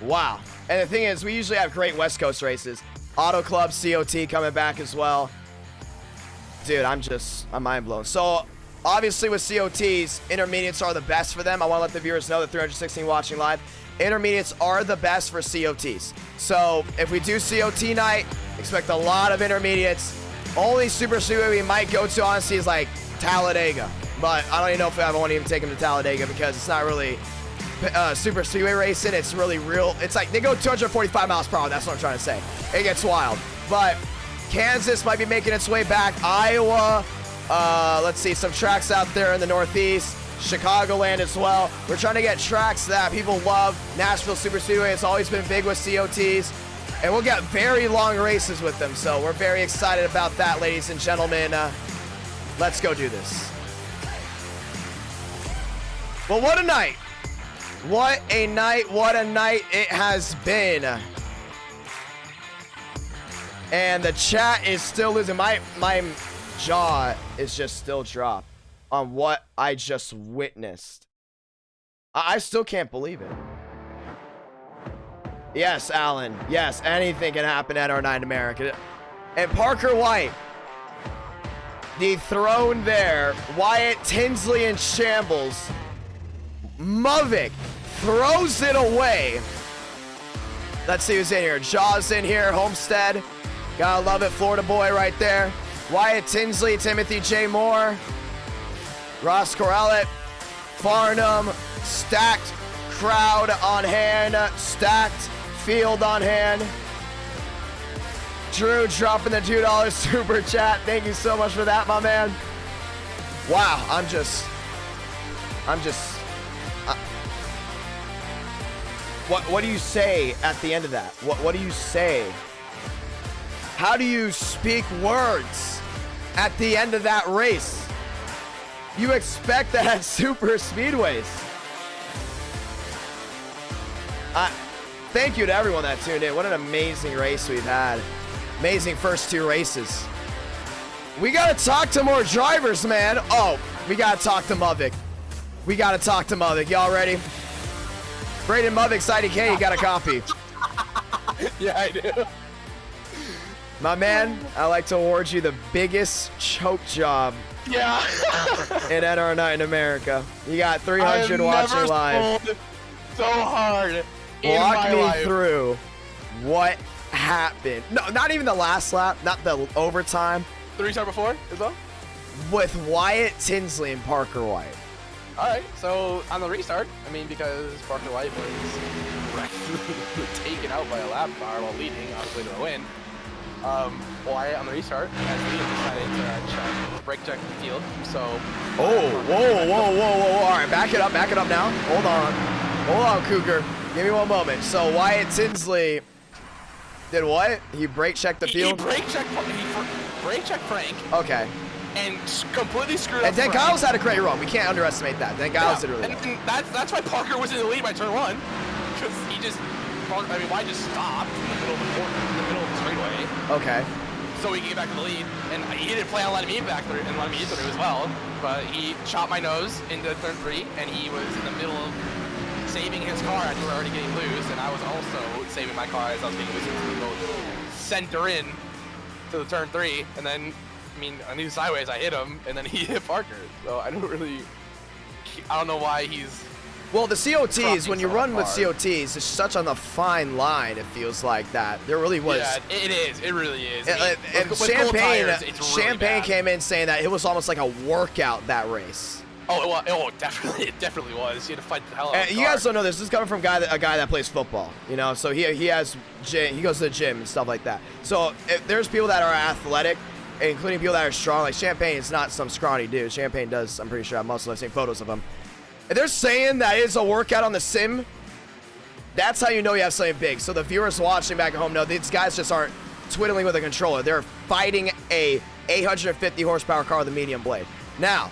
Wow. And the thing is, we usually have great West Coast races. Auto Club, COT coming back as well. Dude, I'm mind blown. So, obviously with COTs, intermediates are the best for them. I want to let the viewers know that 316 watching live. intermediates are the best for COTs. So if we do COT night, expect a lot of intermediates. Only super speedway we might go to, honestly, is like Talladega. But I don't even know if I want to even take them to Talladega because it's not really super speedway racing. It's really real. It's like they go 245 miles per hour. That's what I'm trying to say. It gets wild. But Kansas might be making its way back. Iowa, let's see, some tracks out there in the Northeast. Chicagoland as well. We're trying to get tracks that people love. Nashville Super Speedway has always been big with COTs. And we'll get very long races with them. So we're very excited about that, ladies and gentlemen. Let's go do this. Well, what a night. What a night. What a night it has been. And the chat is still losing. My jaw is just still dropped on what I just witnessed. I still can't believe it. Yes, Alan. Yes, anything can happen at R9 America. And Parker White, dethroned there. Wyatt Tinsley in shambles. Muvik throws it away. Let's see who's in here. Jaws in here. Homestead. Gotta love it. Florida boy right there. Wyatt Tinsley, Timothy J. Moore. Ross Corellet. Farnham. Stacked crowd on hand. Stacked field on hand. Drew dropping the $2 super chat. Thank you so much for that, my man. Wow, I'm just what do you say at the end of that? What do you say? How do you speak words at the end of that race? You expect that at super speedways. Thank you to everyone that tuned in. What an amazing race we've had. Amazing first two races. We got to talk to more drivers, man. Oh, we got to talk to Muvik. We got to talk to Muvik. Y'all ready? Braden Muvik's IDK, you got a copy. Yeah, I do. My man, I'd like to award you the biggest choke job in NR9 in America. You got 300 watching live. So hard. Walk me through what happened. No, not even the last lap, not the overtime. The restart before as well? With Wyatt Tinsley and Parker White. Alright, so on the restart, I mean, because Parker White was taken out by a lap car while leading, obviously to a win, Wyatt on the restart has leading decided to brake check the field, so... Oh, whoa. Alright, back it up now. Hold on, Cougar. Give me one moment. So Wyatt Tinsley did what? He brake checked the field? He brake checked Frank. Okay. And completely screwed up. And Dan Giles had a great run. We can't underestimate that. Dan Giles did really well. And that's why Parker was in the lead by turn one. Because Wyatt just stopped in the middle of the corner, in the middle of the straightaway. Okay. So he could get back to the lead. And he didn't plan on letting me back through and letting me through as well. But he chopped my nose into turn three, and he was in the middle of saving his car as we were already getting loose, and I was also saving my car as I was getting loose. So we both center in to the turn three, and then, I mean, I knew sideways, I hit him, and then he hit Parker. So I don't know why he's... Well, the COTs, when you run with COTs, it's such on the fine line, it feels like that. There really was... Yeah, it is. It really is. And Champagne came in saying that it was almost like a workout, that race. Oh, it definitely was. He had to fight the hell out of the You car. guys don't know this. This is coming from a guy that plays football, you know. So he goes to the gym and stuff like that. So if there's people that are athletic, including people that are strong. Like Champagne is not some scrawny dude. Champagne does, I'm pretty sure, have muscle. I've seen photos of him. If they're saying that it's a workout on the sim, that's how you know you have something big. So the viewers watching back at home know these guys just aren't twiddling with a controller. They're fighting a 850 horsepower car with a medium blade. Now,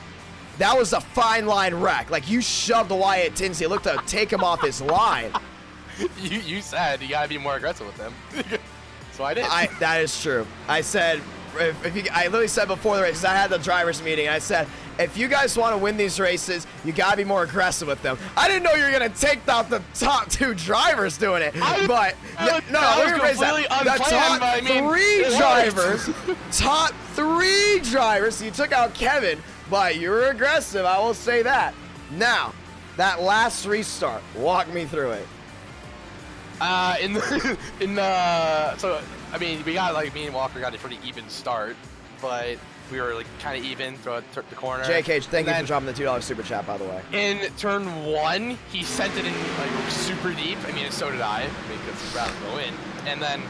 that was a fine line wreck. Like, you shoved Wyatt Tinsley. It looked to take him off his line. You said you gotta be more aggressive with him. So I did. That is true. I said, I literally said before the race, because I had the drivers meeting, I said, if you guys want to win these races, you gotta be more aggressive with them. I didn't know you were gonna take out the top two drivers doing it, but let me raise that. The top three drivers. You took out Kevin, but you were aggressive. I will say that. Now, that last restart, walk me through it. So I mean, we got like me and Walker got a pretty even start, but we were like kind of even throughout the corner. JK, thank you for dropping the $2 super chat, by the way. In turn 1, he sent it in like super deep. I mean, and so did I, because he'd rather go in. And then,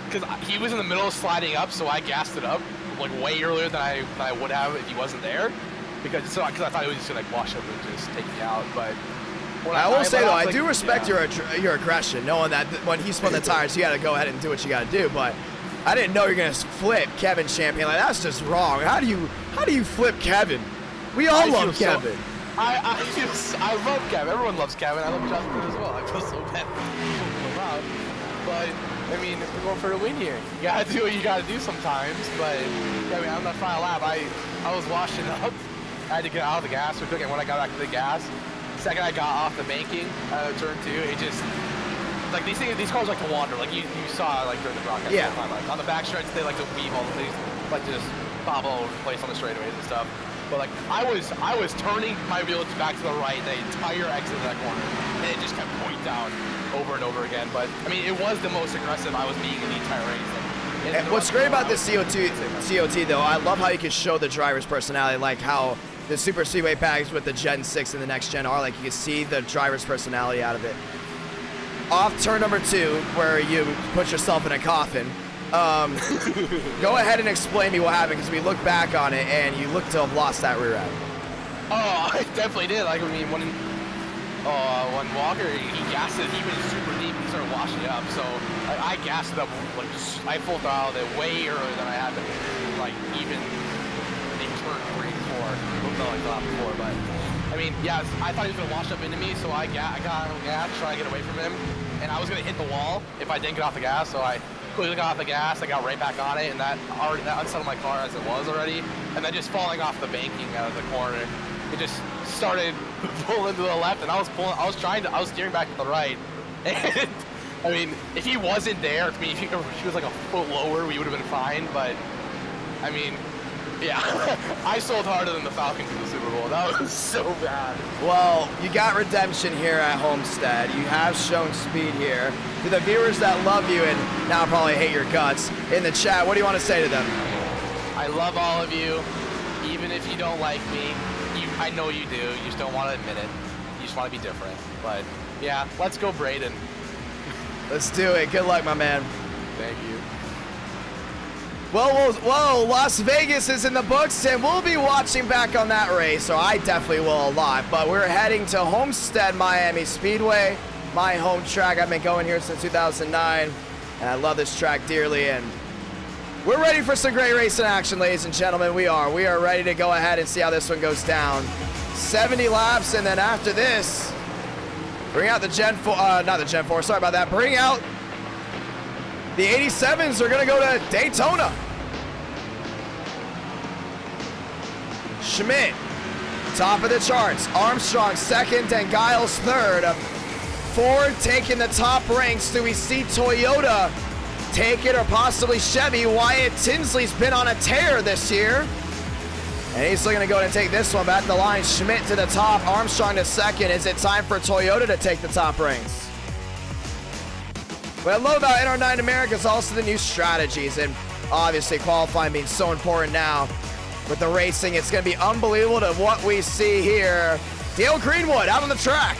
because he was in the middle of sliding up, so I gassed it up like way earlier than I would have if he wasn't there, because I thought he was just gonna like wash over and just take me out. But I will say though, I do respect your aggression, knowing that when he spun the tires, you got to go ahead and do what you got to do. But I didn't know you're gonna flip Kevin Champion. Like, that's just wrong. How do you flip Kevin? We all love Kevin. I love Kevin. Everyone loves Kevin. I love Justin as well. I feel so bad. But I mean, we're going for a win here. You gotta do what you gotta do sometimes. But yeah, I mean, on that final lap, I was washing up. I had to get out of the gas real quick, and when I got back to the gas, the second I got off the banking turn 2, it just like these cars like to wander. Like you saw like during the broadcast. Yeah. Like, on the back stretch, they like to weave all these, like to just bob all over the place on the straightaways and stuff. But like I was turning my wheels back to the right the entire exit of that corner, and it just kept going down over and over again. But I mean, it was the most aggressive I was being in the entire race. Like, and what's great about this COT though, I love how you can show the driver's personality, like how the Super Speedway package with the Gen 6 and the next Gen R, like you can see the driver's personality out of it. Off turn number 2, where you put yourself in a coffin, go ahead and explain me what happened, because we look back on it and you look to have lost that rear end. Oh, I definitely did. Like, I mean, when Walker, he gassed it, he went super deep, he started washing it up, so I gassed it up, like, I full throttled it way earlier than I had been, like, even in turn 3 and 4, not like the lap before, but, I mean, yeah, I thought he was going to wash up into me, so I got on the gas, trying to get away from him, and I was going to hit the wall if I didn't get off the gas, so I quickly got off the gas, I got right back on it, and that unsettled my car as it was already, and then just falling off the banking out of the corner, it just started pulling to the left, and I was steering back to the right, and I mean, if he wasn't there, I mean, if he was like a foot lower, we would have been fine, but I mean, yeah, I sold harder than the Falcons in the Super Bowl. That was so bad. Well, you got redemption here at Homestead. You have shown speed here. To the viewers that love you and now probably hate your guts in the chat, what do you want to say to them? I love all of you, even if you don't like me. I know you do. You just don't want to admit it. You just want to be different. But yeah, let's go, Braden. Let's do it. Good luck, my man. Thank you. Well, Las Vegas is in the books, and we'll be watching back on that race, or I definitely will live. But we're heading to Homestead Miami Speedway, my home track. I've been going here since 2009, and I love this track dearly. And we're ready for some great racing action, ladies and gentlemen. We are ready to go ahead and see how this one goes down. 70 laps, and then after this, bring out the Gen 4, not the Gen 4, sorry about that. Bring out the 87s are gonna go to Daytona. Schmidt, top of the charts. Armstrong second and Giles third. Ford taking the top ranks. Do we see Toyota take it, or possibly Chevy? Wyatt Tinsley's been on a tear this year, and he's looking to go and take this one back the line. Schmidt to the top, Armstrong to second. Is it time for Toyota to take the top ranks? What I love about NR9 America is also the new strategies, and obviously qualifying being so important now with the racing. It's going to be unbelievable to what we see here. Dale Greenwood out on the track.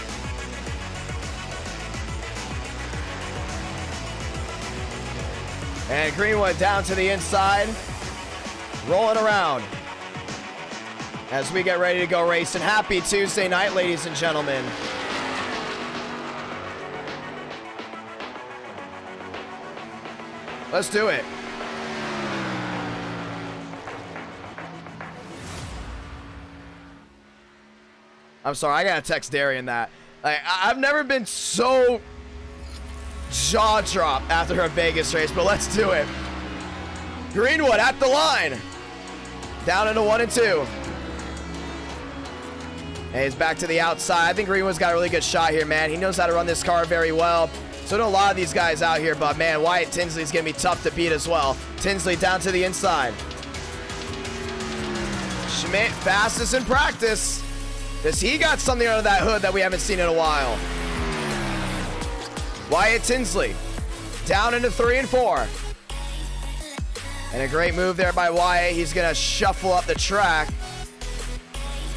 And Greenwood down to the inside, rolling around as we get ready to go racing. Happy Tuesday night, ladies and gentlemen. Let's do it. I'm sorry, I gotta text Darian that. Like, I've never been so jaw dropped after a Vegas race, but let's do it. Greenwood at the line. Down into 1 and 2. And he's back to the outside. I think Greenwood's got a really good shot here, man. He knows how to run this car very well. So do a lot of these guys out here, but man, Wyatt Tinsley's gonna be tough to beat as well. Tinsley down to the inside. Schmidt, fastest in practice. Does he got something under that hood that we haven't seen in a while? Wyatt Tinsley down into 3 and 4. And a great move there by Wyatt. He's going to shuffle up the track.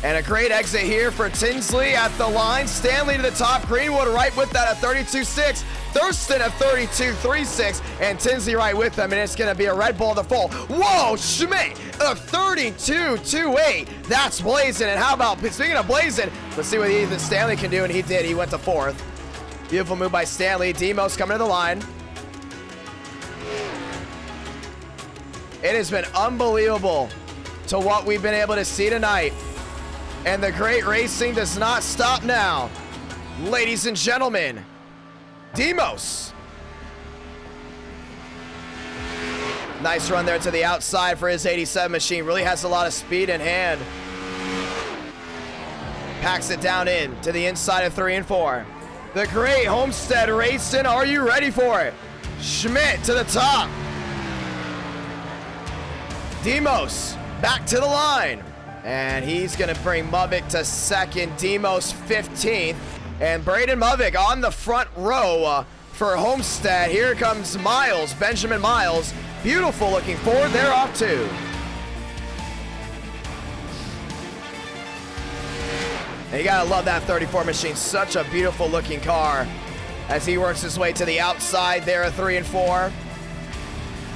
And a great exit here for Tinsley at the line. Stanley to the top. Greenwood right with that at 32.6. Thurston at 32.36. And Tinsley right with them. And it's going to be a Red Bull to full. Whoa, Schmidt, a 32.28. That's blazing. And how about, speaking of blazing, let's see what Ethan Stanley can do. And he did. He went to 4th. Beautiful move by Stanley. Demos coming to the line. It has been unbelievable to what we've been able to see tonight. And the great racing does not stop now. Ladies and gentlemen, Demos. Nice run there to the outside for his 87 machine. Really has a lot of speed in hand. Packs it down in to the inside of 3 and 4. The great Homestead racing. Are you ready for it? Schmidt to the top. Demos back to the line. And he's going to bring Muvik to 2nd. Demos 15th. And Braden Muvik on the front row for Homestead. Here comes Miles, Benjamin Miles. Beautiful looking forward. They're off too. And you gotta love that 34 machine. Such a beautiful looking car as he works his way to the outside there at 3 and 4.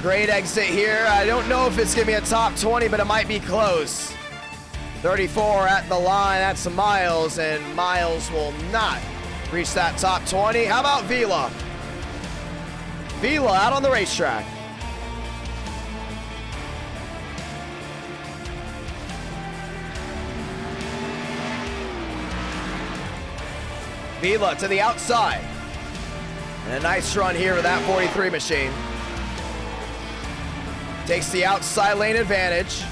Great exit here. I don't know if it's gonna be a top 20, but it might be close. 34 at the line. That's Miles, and Miles will not reach that top 20. How about Vila? Vila out on the racetrack. Vila to the outside. And a nice run here with that 43 machine. Takes the outside lane advantage.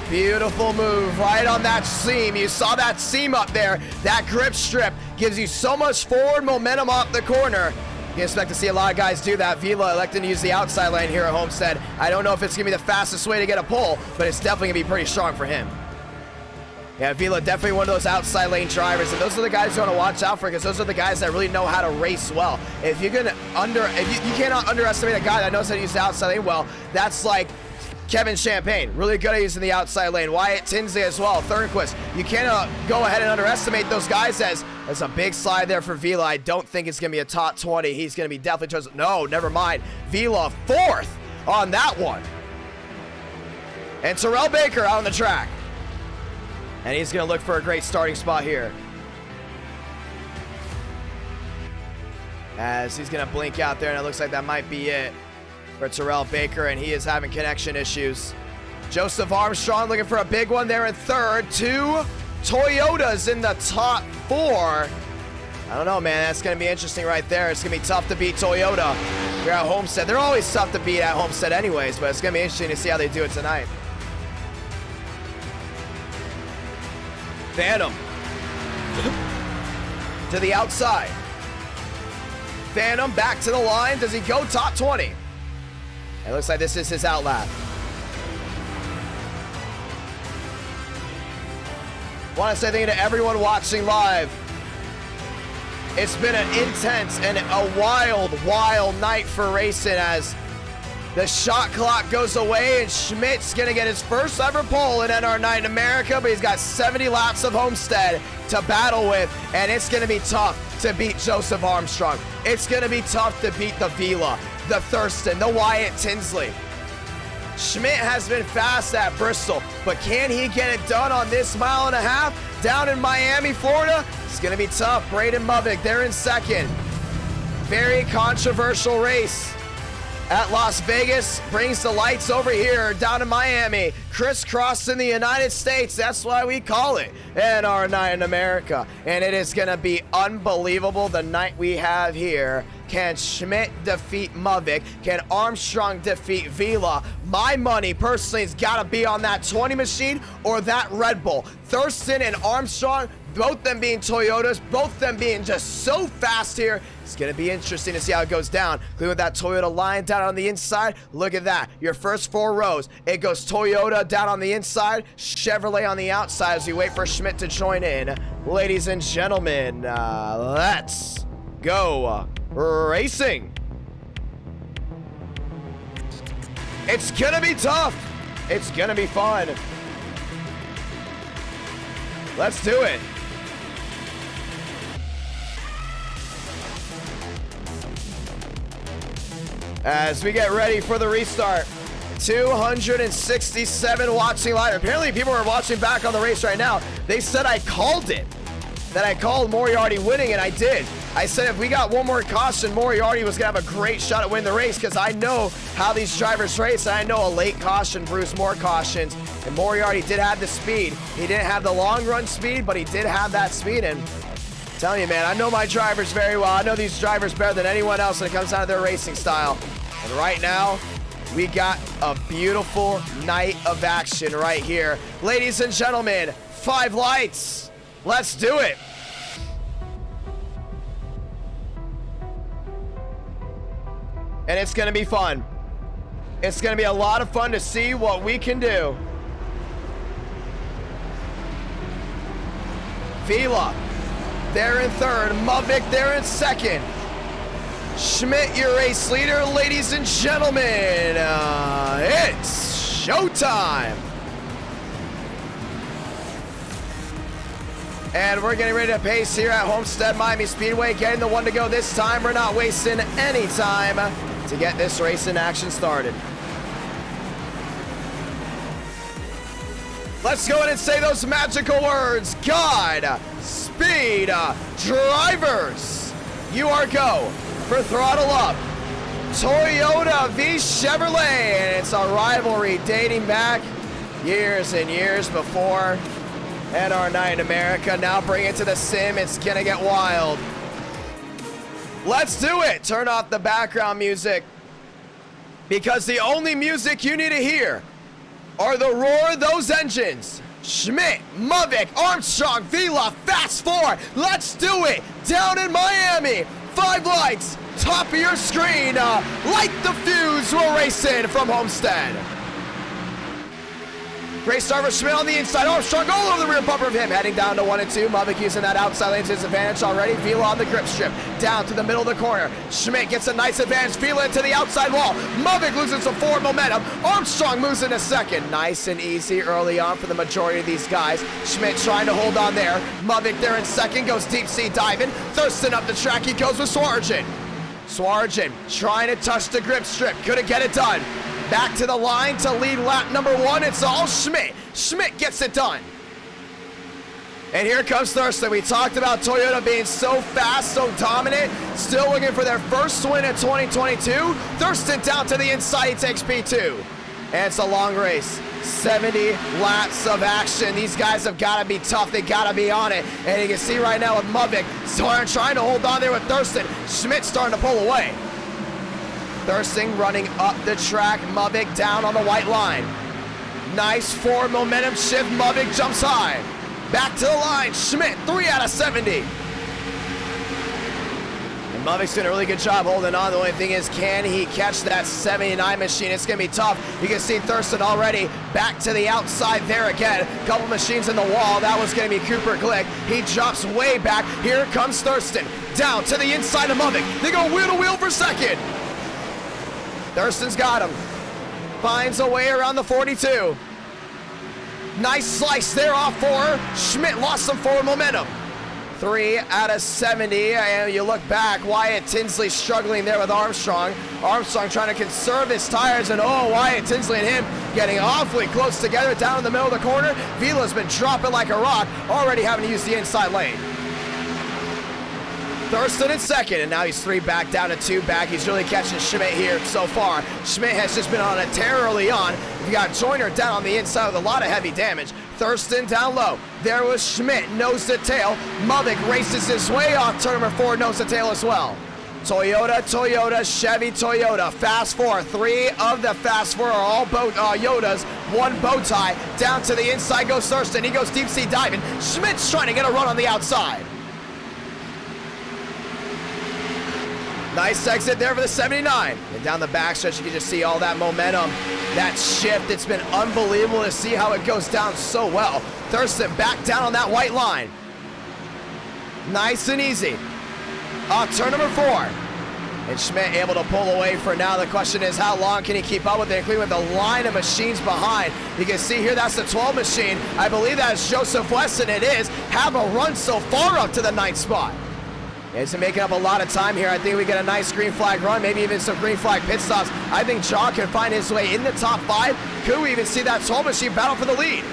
Beautiful move right on that seam. You saw that seam up there. That grip strip gives you so much forward momentum off the corner. You expect to see a lot of guys do that. Vila electing to use the outside lane here at Homestead. I don't know if it's going to be the fastest way to get a pull, but it's definitely going to be pretty strong for him. Yeah, Vila definitely one of those outside lane drivers, and those are the guys you want to watch out for because those are the guys that really know how to race well. If you're gonna you cannot underestimate a guy that knows how to use the outside lane well. That's like Kevin Champagne, really good at using the outside lane. Wyatt Tinsley as well, Thornquist. You cannot go ahead and underestimate those guys as there's a big slide there for Vila. I don't think it's gonna be a top 20. He's gonna be definitely towards, no, never mind. Vila 4th on that one. And Terrell Baker out on the track. And he's going to look for a great starting spot here. As he's going to blink out there, and it looks like that might be it for Terrell Baker, and he is having connection issues. Joseph Armstrong looking for a big one there in 3rd. 2 Toyotas in the top 4. I don't know, man. That's going to be interesting right there. It's going to be tough to beat Toyota here at Homestead. They're always tough to beat at Homestead anyways, but it's going to be interesting to see how they do it tonight. Phantom to the outside. Phantom back to the line. Does he go top 20? It looks like this is his outlap. Want to say thank you to everyone watching live. It's been an intense and a wild, wild night for racing as the shot clock goes away, and Schmidt's going to get his first ever pole in NR9 in America, but he's got 70 laps of Homestead to battle with, and it's going to be tough to beat Joseph Armstrong. It's going to be tough to beat the Vila, the Thurston, the Wyatt Tinsley. Schmidt has been fast at Bristol, but can he get it done on this 1.5 miles down in Miami, Florida? It's going to be tough. Braden Muvik, they're in 2nd. Very controversial race at Las Vegas, brings the lights over here down in Miami, crisscrossing the United States. That's why we call it NR9 in America. And it is going to be unbelievable the night we have here. Can Schmidt defeat Muvik? Can Armstrong defeat Vila? My money personally has got to be on that 20 machine or that Red Bull. Thurston and Armstrong both them being Toyotas, both them being just so fast here. It's going to be interesting to see how it goes down. Look at that Toyota line down on the inside. Look at that. Your first 4 rows. It goes Toyota down on the inside, Chevrolet on the outside as we wait for Schmidt to join in. Ladies and gentlemen, let's go racing. It's going to be tough. It's going to be fun. Let's do it. As we get ready for the restart. 267 watching live. Apparently people are watching back on the race right now. They said I called it. That I called Moriarty winning, and I did. I said if we got one more caution, Moriarty was going to have a great shot at winning the race because I know how these drivers race. And I know a late caution brews more cautions. And Moriarty did have the speed. He didn't have the long run speed, but he did have that speed. And I'm telling you, man, I know my drivers very well. I know these drivers better than anyone else when it comes down to their racing style. And right now, we got a beautiful night of action right here. Ladies and gentlemen, 5 lights. Let's do it. And it's going to be fun. It's going to be a lot of fun to see what we can do. Vila, they're in third. Muvik, they're in second. Schmidt, your race leader. Ladies and gentlemen, it's showtime. And we're getting ready to pace here at Homestead Miami Speedway. Getting the one to go this time. We're not wasting any time to get this race in action started. Let's go ahead and say those magical words. God, speed, drivers. You are go for throttle up. Toyota v Chevrolet. And it's a rivalry dating back years and years before. And our night in America. Now bring it to the sim. It's gonna get wild. Let's do it. Turn off the background music. Because the only music you need to hear are the roar of those engines. Schmidt, Muvik, Armstrong, Vila, Fast 4. Let's do it. Down in Miami. 5 lights. Top of your screen. Light the fuse. We're racing from Homestead. Great start for Schmidt on the inside. Armstrong all over the rear bumper of him. Heading down to 1 and 2. Muvik using that outside lane to his advantage already. Vila on the grip strip. Down to the middle of the corner. Schmidt gets a nice advantage. Vila into the outside wall. Muvik losing some forward momentum. Armstrong moves into second. Nice and easy early on for the majority of these guys. Schmidt trying to hold on there. Muvik there in second. Goes deep sea diving. Thurston up the track. He goes with Swarjan. Swarjan trying to touch the grip strip. Couldn't get it done. Back to the line to lead lap number 1. It's all Schmidt. Schmidt gets it done. And here comes Thurston. We talked about Toyota being so fast, so dominant. Still looking for their first win in 2022. Thurston down to the inside. He takes P2. And it's a long race. 70 laps of action. These guys have got to be tough. They got to be on it. And you can see right now with Muvik trying to hold on there with Thurston. Schmidt starting to pull away. Thurston running up the track. Muvik down on the white line. Nice forward momentum shift. Muvik jumps high. Back to the line. Schmidt, 3 out of 70. And Muvik's doing a really good job holding on. The only thing is, can he catch that 79 machine? It's going to be tough. You can see Thurston already back to the outside there again. Couple machines in the wall. That was going to be Cooper Glick. He drops way back. Here comes Thurston. Down to the inside of Muvik. They go wheel to wheel for second. Thurston's got him. Finds a way around the 42. Nice slice there off 4. Schmidt lost some forward momentum. 3 out of 70. And you look back, Wyatt Tinsley struggling there with Armstrong. Armstrong trying to conserve his tires, and Wyatt Tinsley and him getting awfully close together down in the middle of the corner. Vila's been dropping like a rock, already having to use the inside lane. Thurston in second, and now he's 3 back, down to 2 back. He's really catching Schmidt here so far. Schmidt has just been on a tear early on. You got Joyner down on the inside with a lot of heavy damage. Thurston down low. There was Schmidt, nose to tail. Muvik races his way off turn number 4, nose to tail as well. Toyota, Chevy, Toyota. Fast 4. 3 of the Fast 4 are all both Yodas. one bow tie. Down to the inside goes Thurston. He goes deep sea diving. Schmidt's trying to get a run on the outside. Nice exit there for the 79. And down the backstretch, you can just see all that momentum, that shift. It's been unbelievable to see how it goes down so well. Thurston back down on that white line. Nice and easy. Off turn number 4. And Schmidt able to pull away for now. The question is, how long can he keep up with it, including with the line of machines behind? You can see here, that's the 12 machine. I believe that is Joseph Weston. It is. Have a run so far up to the 9th spot. He's making up a lot of time here. I think we get a nice green flag run, maybe even some green flag pit stops. I think John can find his way in the top 5. Could we even see that 12 machine battle for the lead?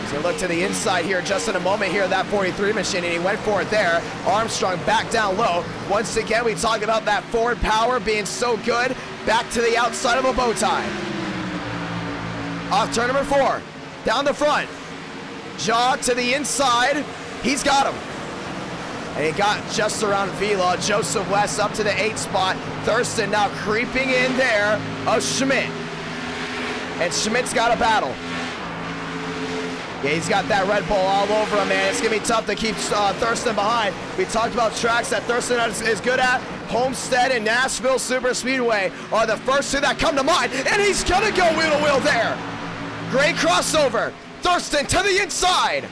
He's gonna look to the inside here just in a moment here, that 43 machine, and he went for it there. Armstrong back down low. Once again, we talk about that forward power being so good. Back to the outside of a bow tie. Off turn number 4. Down the front. Jaw to the inside. He's got him. And he got just around Vila. Joseph West up to the 8th spot. Thurston now creeping in there of Schmidt. And Schmidt's got a battle. Yeah, he's got that Red Bull all over him, man. It's going to be tough to keep Thurston behind. We talked about tracks that Thurston is good at. Homestead and Nashville Super Speedway are the first 2 that come to mind. And he's going to go wheel-to-wheel there. Great crossover. Thurston to the inside.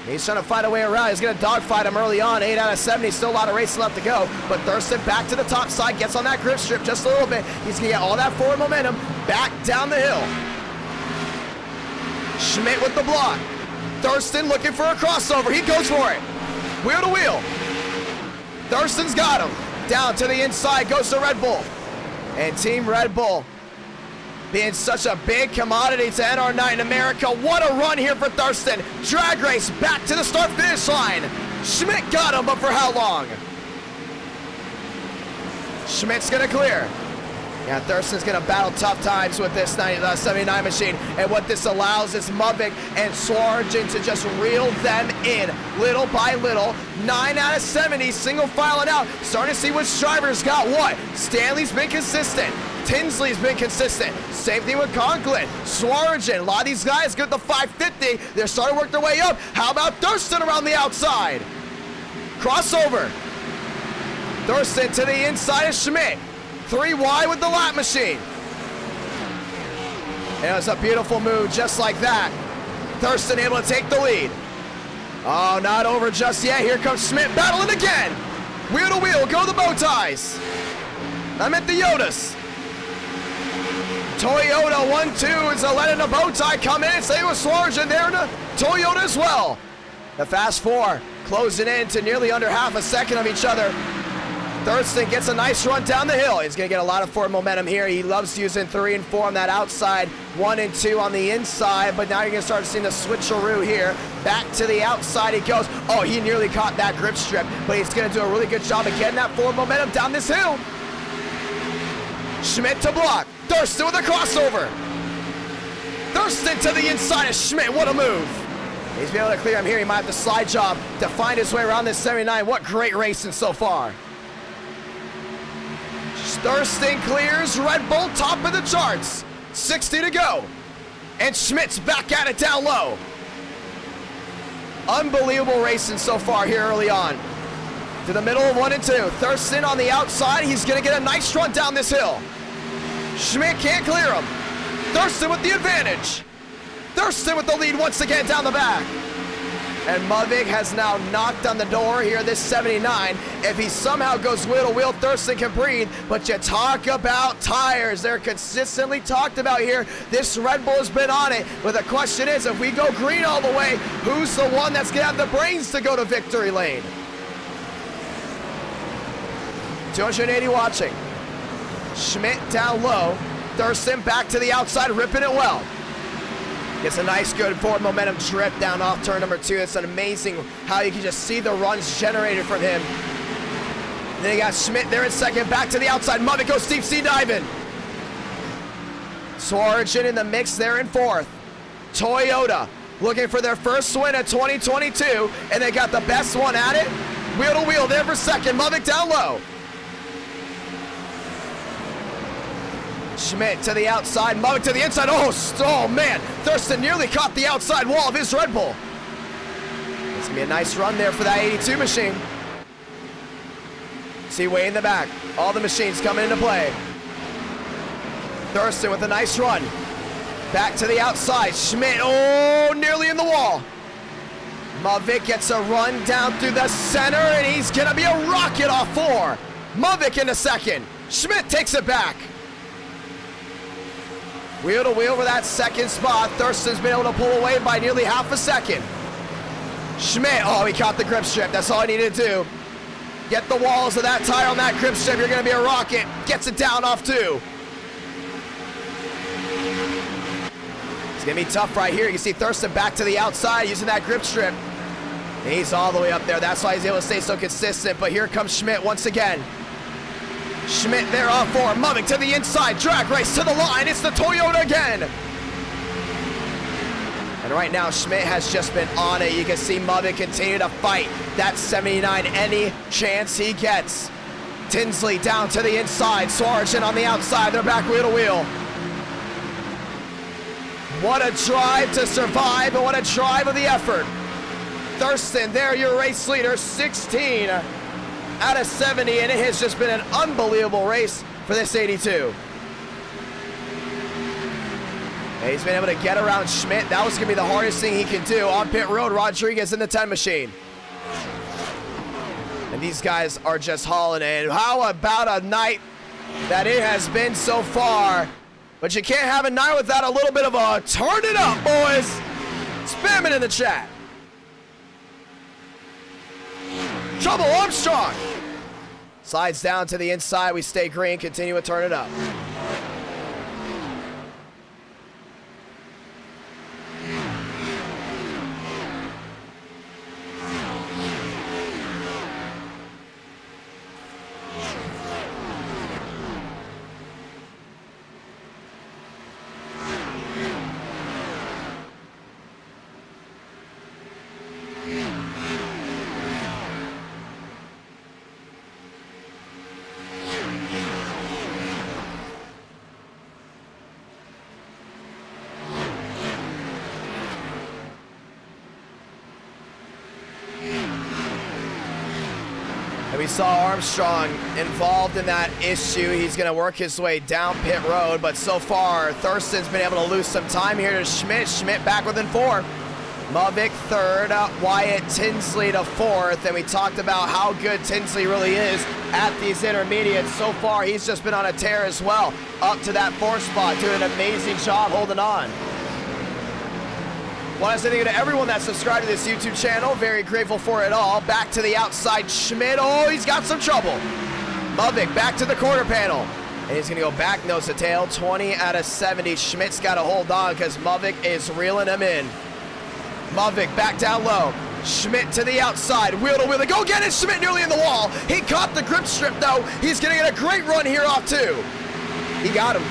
He's trying to find a way around. He's going to dogfight him early on. 8 out of 70. Still a lot of racing left to go. But Thurston back to the top side. Gets on that grip strip just a little bit. He's going to get all that forward momentum back down the hill. Schmidt with the block. Thurston looking for a crossover. He goes for it. Wheel to wheel. Thurston's got him. Down to the inside goes to Red Bull. And Team Red Bull being such a big commodity to end our night in America. What a run here for Thurston. Drag race back to the start-finish line. Schmidt got him, but for how long? Schmidt's gonna clear. Yeah, Thurston's gonna battle tough times with this 79 machine. And what this allows is Mubik and Swarjan to just reel them in little by little. 9 out of 70, single filing out. Starting to see which drivers got what. Stanley's been consistent. Tinsley's been consistent. Same thing with Conklin. Swarjan. A lot of these guys get the 550. They're starting to work their way up. How about Thurston around the outside? Crossover. Thurston to the inside of Schmidt. 3 wide with the lap machine. And it was a beautiful move just like that. Thurston able to take the lead. Oh, not over just yet. Here comes Schmidt battling again. Wheel to wheel, go the bow ties. I meant the Yodas. Toyota 1-2 is letting a bow tie come in. Same with Swarjan there in a Toyota as well. The Fast 4 closing in to nearly under half a second of each other. Thurston gets a nice run down the hill. He's going to get a lot of forward momentum here. He loves using 3 and 4 on that outside, 1 and 2 on the inside, but now you're going to start seeing the switcheroo here. Back to the outside he goes. Oh, he nearly caught that grip strip, but he's going to do a really good job of getting that forward momentum down this hill. Schmidt to block. Thurston with a crossover. Thurston to the inside of Schmidt. What a move. He's been able to clear him here. He might have to slide job to find his way around this 79. What great racing so far. Thurston clears Red Bull, top of the charts. 60 to go. And Schmidt's back at it down low. Unbelievable racing so far here early on. To the middle of 1 and 2. Thurston on the outside. He's going to get a nice run down this hill. Schmidt can't clear him. Thurston with the advantage. Thurston with the lead once again down the back. And Mudvig has now knocked on the door here, this 79. If he somehow goes wheel to wheel, Thurston can breathe. But you talk about tires. They're consistently talked about here. This Red Bull has been on it. But the question is, if we go green all the way, who's the one that's going to have the brains to go to victory lane? 280 watching. Schmidt down low. Thurston back to the outside, ripping it well. Gets a nice, good forward momentum trip down off turn number 2. It's an amazing how you can just see the runs generated from him. And then you got Schmidt there in second, back to the outside. Mudvig goes deep sea diving. Swarjan in the mix there in 4th. Toyota looking for their first win of 2022, and they got the best one at it. Wheel to wheel there for second. Mudvig down low. Schmidt to the outside, Mug to the inside. Oh man, Thurston nearly caught the outside wall of his Red Bull. It's gonna be a nice run there for that 82 machine. See way in the back, all the machines coming into play. Thurston with a nice run. Back to the outside, Schmidt, nearly in the wall. Mavic gets a run down through the center, and he's gonna be a rocket off 4. Mavic into second. Schmidt takes it back. Wheel to wheel for that second spot. Thurston's been able to pull away by nearly half a second. Schmidt, he caught the grip strip. That's all he needed to do. Get the walls of that tire on that grip strip. You're gonna be a rocket. Gets it down off 2. It's gonna be tough right here. You see Thurston back to the outside using that grip strip. And he's all the way up there. That's why he's able to stay so consistent. But here comes Schmidt once again. Schmidt there off 4. Mavic to the inside. Drag race to the line. It's the Toyota again. And right now, Schmidt has just been on it. You can see Mavic continue to fight that 79 any chance he gets. Tinsley down to the inside. Sargent on the outside. They're back wheel to wheel. What a drive to survive, and what a drive of the effort. Thurston, there your race leader, 16 out of 70, and it has just been an unbelievable race for this 82. And he's been able to get around Schmidt. That was going to be the hardest thing he could do. On pit road, Rodriguez in the 10 machine. And these guys are just hauling in. How about a night that it has been so far? But you can't have a night without a little bit of a turn it up, boys. Spam it in the chat. Trouble Armstrong. Slides down to the inside. We stay green. Continue to turn it up. We saw Armstrong involved in that issue. He's going to work his way down pit road, but so far, Thurston's been able to lose some time here to Schmidt. Schmidt back within 4. Mavic 3rd, Wyatt Tinsley to 4th, and we talked about how good Tinsley really is at these intermediates. So far, he's just been on a tear as well, up to that 4th spot, doing an amazing job holding on. Want to say thank you to everyone that subscribed to this YouTube channel. Very grateful for it all. Back to the outside, Schmidt. He's got some trouble. Mavic back to the quarter panel. And he's going to go back nose to tail. 20 out of 70. Schmidt's got to hold on because Mavic is reeling him in. Mavic back down low. Schmidt to the outside. Wheel to wheel. Go get it. Schmidt nearly in the wall. He caught the grip strip, though. He's going to get a great run here off, too. He got him.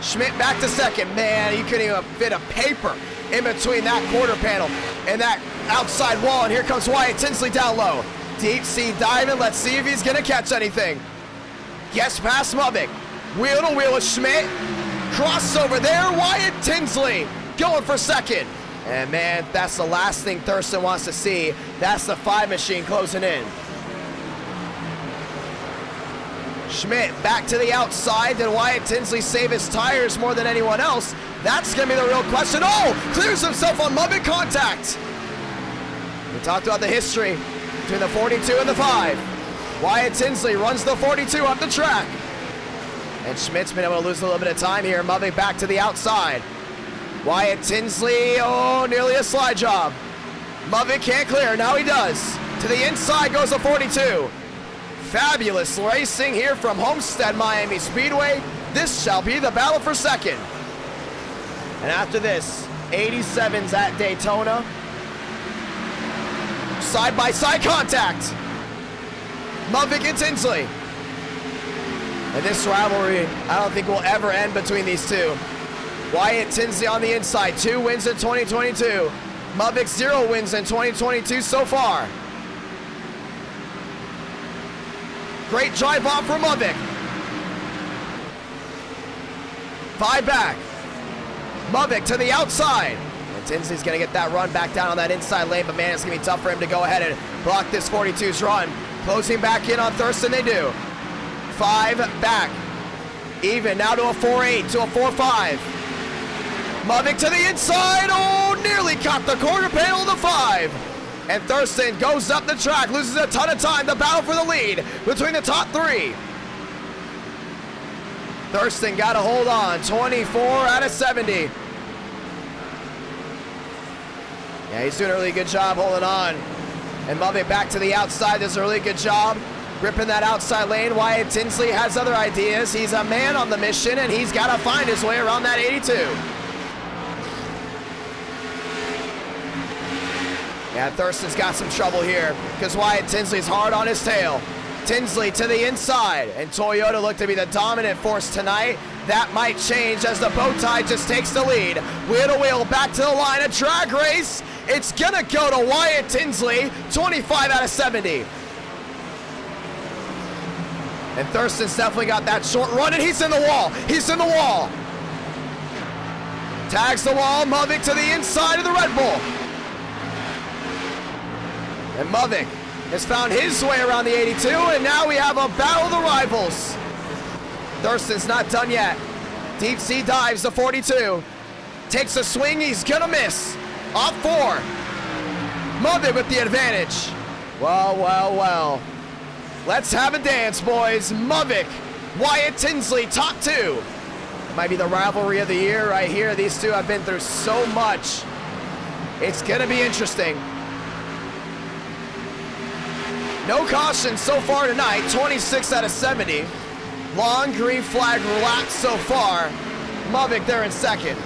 Schmidt back to second. Man, you couldn't even fit a paper in between that quarter panel and that outside wall. And here comes Wyatt Tinsley down low. Deep sea diving. Let's see if he's going to catch anything. Gets past Mavic. Wheel to wheel with Schmidt. Crossover there. Wyatt Tinsley going for second. And man, that's the last thing Thurston wants to see. That's the 5 machine closing in. Schmidt back to the outside. Did Wyatt Tinsley save his tires more than anyone else? That's going to be the real question. Clears himself on Mavic contact. We talked about the history between the 42 and the 5. Wyatt Tinsley runs the 42 up the track. And Schmidt's been able to lose a little bit of time here. Mavic back to the outside. Wyatt Tinsley, nearly a slide job. Mavic can't clear, now he does. To the inside goes the 42. Fabulous racing here from Homestead Miami Speedway. This shall be the battle for second. And after this, 87's at Daytona. Side-by-side contact. Mavic and Tinsley. And this rivalry, I don't think will ever end between these two. Wyatt Tinsley on the inside, 2 wins in 2022. Mavic 0 wins in 2022 so far. Great drive off from Mavic. 5 back. Movic to the outside. And Tinsley's going to get that run back down on that inside lane, but man, it's going to be tough for him to go ahead and block this 42's run. Closing back in on Thurston, they do. 5 back. Even now to a 4.8, to a 4.5. Movic to the inside. Oh, nearly caught the quarter panel of the 5. And Thurston goes up the track, loses a ton of time. The battle for the lead between the top 3. Thurston got to hold on. 24 out of 70. Yeah, he's doing a really good job holding on. And Movic back to the outside does a really good job ripping that outside lane. Wyatt Tinsley has other ideas. He's a man on the mission, and he's got to find his way around that 82. Yeah, Thurston's got some trouble here because Wyatt Tinsley's hard on his tail. Tinsley to the inside, and Toyota look to be the dominant force tonight. That might change as the bow tie just takes the lead. Wheel to wheel back to the line, a drag race. It's gonna go to Wyatt Tinsley, 25 out of 70. And Thurston's definitely got that short run, and he's in the wall. He's in the wall. Tags the wall, Movic to the inside of the Red Bull. And Movic has found his way around the 82, and now we have a battle of the rivals. Thurston's not done yet. Deep sea dives the 42. Takes a swing, he's gonna miss. Off 4. Movic with the advantage. Well, well, well. Let's have a dance, boys. Movic, Wyatt Tinsley, top 2. It might be the rivalry of the year right here. These two have been through so much. It's gonna be interesting. No caution so far tonight, 26 out of 70. Long green flag lap so far. Movic there in second.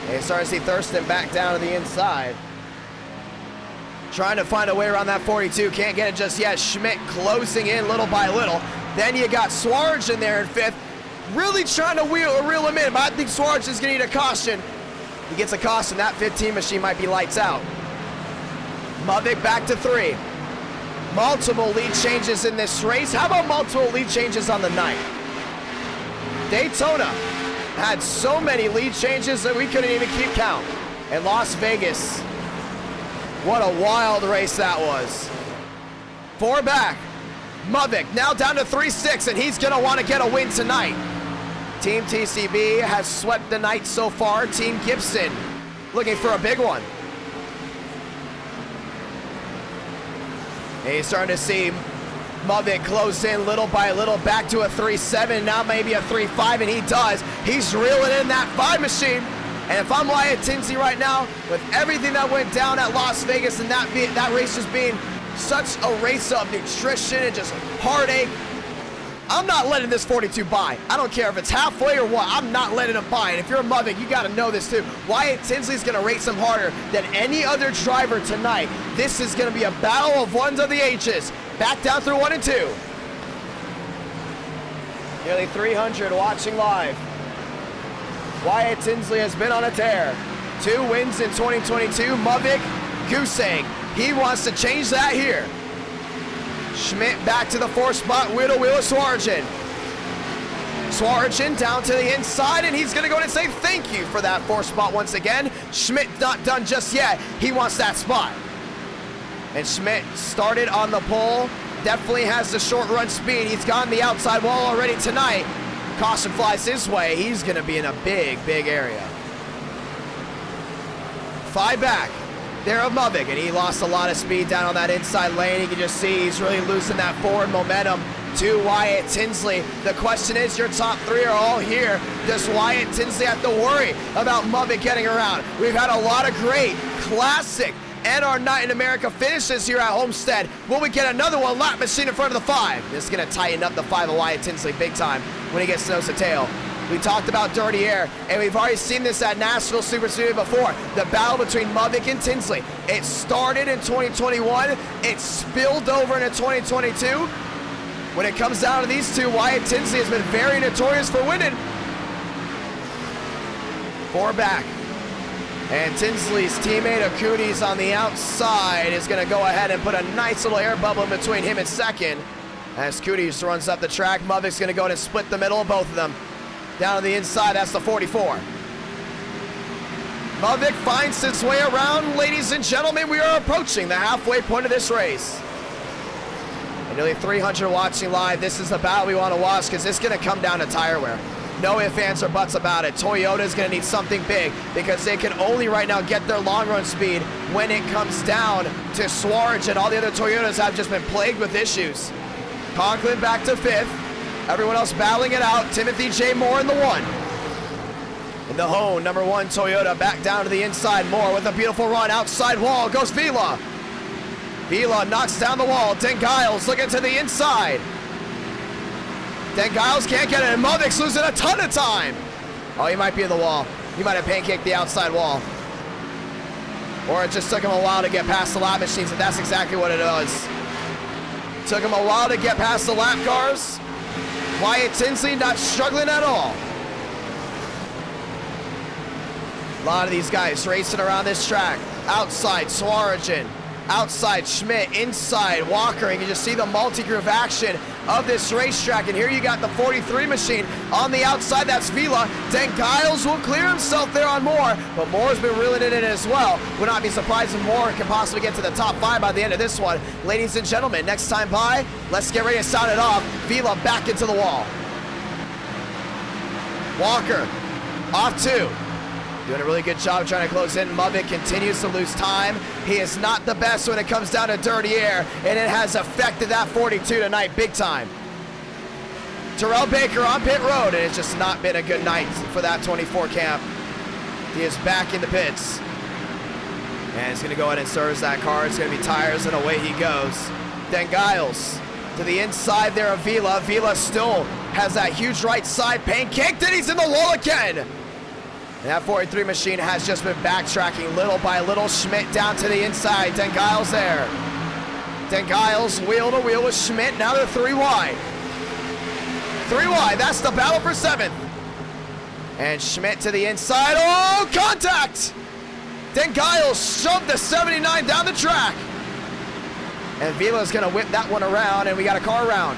And you start to see Thurston back down to the inside. Trying to find a way around that 42. Can't get it just yet. Schmidt closing in little by little. Then you got Swarge in there in 5th. Really trying to reel him in, but I think Swarge is going to need a caution. He gets a caution. That 15 machine might be lights out. Movic back to 3. Multiple lead changes in this race. How about multiple lead changes on the night? Daytona had so many lead changes that we couldn't even keep count. And Las Vegas, what a wild race that was. 4 back. Movic now down to 3.6, and he's going to want to get a win tonight. Team TCB has swept the night so far. Team Gibson looking for a big one. And you're starting to see Movic close in little by little, back to a 3.7, now maybe a 3.5, and he does. He's reeling in that 5 machine. And if I'm Wyatt Tinsley right now, with everything that went down at Las Vegas and that race just being such a race of nutrition and just heartache, I'm not letting this 42 by. I don't care if it's halfway or what, I'm not letting him by. And if you're a Movic, you got to know this too. Wyatt Tinsley's going to race him harder than any other driver tonight. This is going to be a battle of ones of the H's. Back down through 1 and 2. Nearly 300 watching live. Wyatt Tinsley has been on a tear. 2 wins in 2022. Movic, goose egg. He wants to change that here. Schmidt back to the 4th spot. Wheel to wheel Swargen. Swargen down to the inside, and he's going to go in and say thank you for that 4th spot once again. Schmidt not done just yet. He wants that spot. And Schmidt started on the pole. Definitely has the short run speed. He's gotten the outside wall already tonight. Caution flies his way. He's going to be in a big, big area. 5 back. There of Movic, and he lost a lot of speed down on that inside lane. You can just see he's really losing that forward momentum to Wyatt Tinsley. The question is, your top 3 are all here. Does Wyatt Tinsley have to worry about Movic getting around? We've had a lot of great, classic, and our Night in America finishes here at Homestead. Will we get another one? Lap machine in front of the 5. This is going to tighten up the 5 of Wyatt Tinsley big time when he gets nose to tail. We talked about dirty air, and we've already seen this at Nashville Super Speedway before. The battle between Movic and Tinsley. It started in 2021. It spilled over into 2022. When it comes down to these two, Wyatt Tinsley has been very notorious for winning. 4 back. And Tinsley's teammate Akutis on the outside is going to go ahead and put a nice little air bubble in between him and second. As Akutis runs up the track, Movic's going to go in and split the middle of both of them. Down to the inside, that's the 44. Mavic finds its way around. Ladies and gentlemen, we are approaching the halfway point of this race. And nearly 300 watching live. This is the battle we want to watch because it's going to come down to tire wear. No ifs, ands, or buts about it. Toyota is going to need something big because they can only right now get their long run speed when it comes down to Swarge, and all the other Toyotas have just been plagued with issues. Conklin back to 5th. Everyone else battling it out. Timothy J. Moore in the 1. In the Hone, number 1 Toyota back down to the inside. Moore with a beautiful run. Outside wall goes Vila. Vila knocks down the wall. Den Giles looking to the inside. Den Giles can't get it, and Mavic's losing a ton of time. Oh, he might be in the wall. He might have pancaked the outside wall. Or it just took him a while to get past the lap machines, and that's exactly what it was. Took him a while to get past the lap cars. Wyatt Tinsley not struggling at all. A lot of these guys racing around this track. Outside, Swarajin. Outside, Schmidt. Inside, Walker. And you just see the multi-groove action of this racetrack. And here you got the 43 machine on the outside. That's Vila. Den Giles will clear himself there on Moore. But Moore's been reeling it in as well. Would not be surprised if Moore can possibly get to the top 5 by the end of this one. Ladies and gentlemen, next time by, let's get ready to sound it off. Vila back into the wall. Walker, off 2. Doing a really good job trying to close in. Mavic continues to lose time. He is not the best when it comes down to dirty air, and it has affected that 42 tonight big time. Terrell Baker on pit road, and it's just not been a good night for that 24 camp. He is back in the pits. And he's going to go ahead and service that car. It's going to be tires, and away he goes. Then Giles to the inside there of Vila. Vila still has that huge right side pancaked, and he's in the wall again. And that 43 machine has just been backtracking little by little. Schmidt down to the inside. Den Giles there. Den Giles wheel to wheel with Schmidt. Now they're 3 wide. 3 wide. That's the battle for 7th. And Schmidt to the inside. Oh, contact! Den Giles shoved the 79 down the track. And Vila's going to whip that one around, and we got a car around.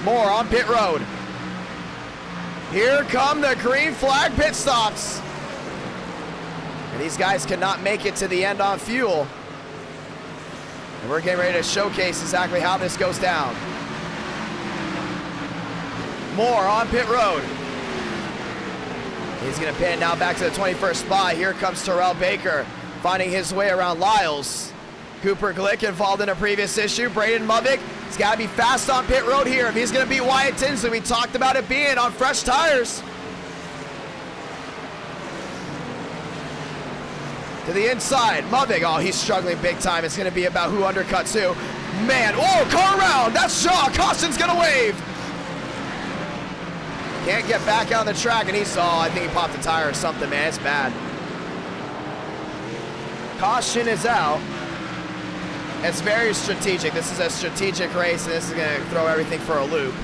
Moore on pit road. Here come the green flag pit stops. And these guys cannot make it to the end on fuel. And we're getting ready to showcase exactly how this goes down. Moore on pit road. He's going to pin it now back to the 21st spot. Here comes Terrell Baker finding his way around Lyles. Cooper Glick involved in a previous issue. Braden Mavic, he's got to be fast on pit road here if he's going to beat Wyatt Tinsley. We talked about it being on fresh tires. To the inside, Mavic, oh, he's struggling big time. It's going to be about who undercuts who. Man, oh, car around, that's Shaw. Caution's going to wave. Can't get back on the track, and he's, oh, I think he popped a tire or something, man. It's bad. Caution is out. It's very strategic. This is a strategic race, and this is going to throw everything for a loop.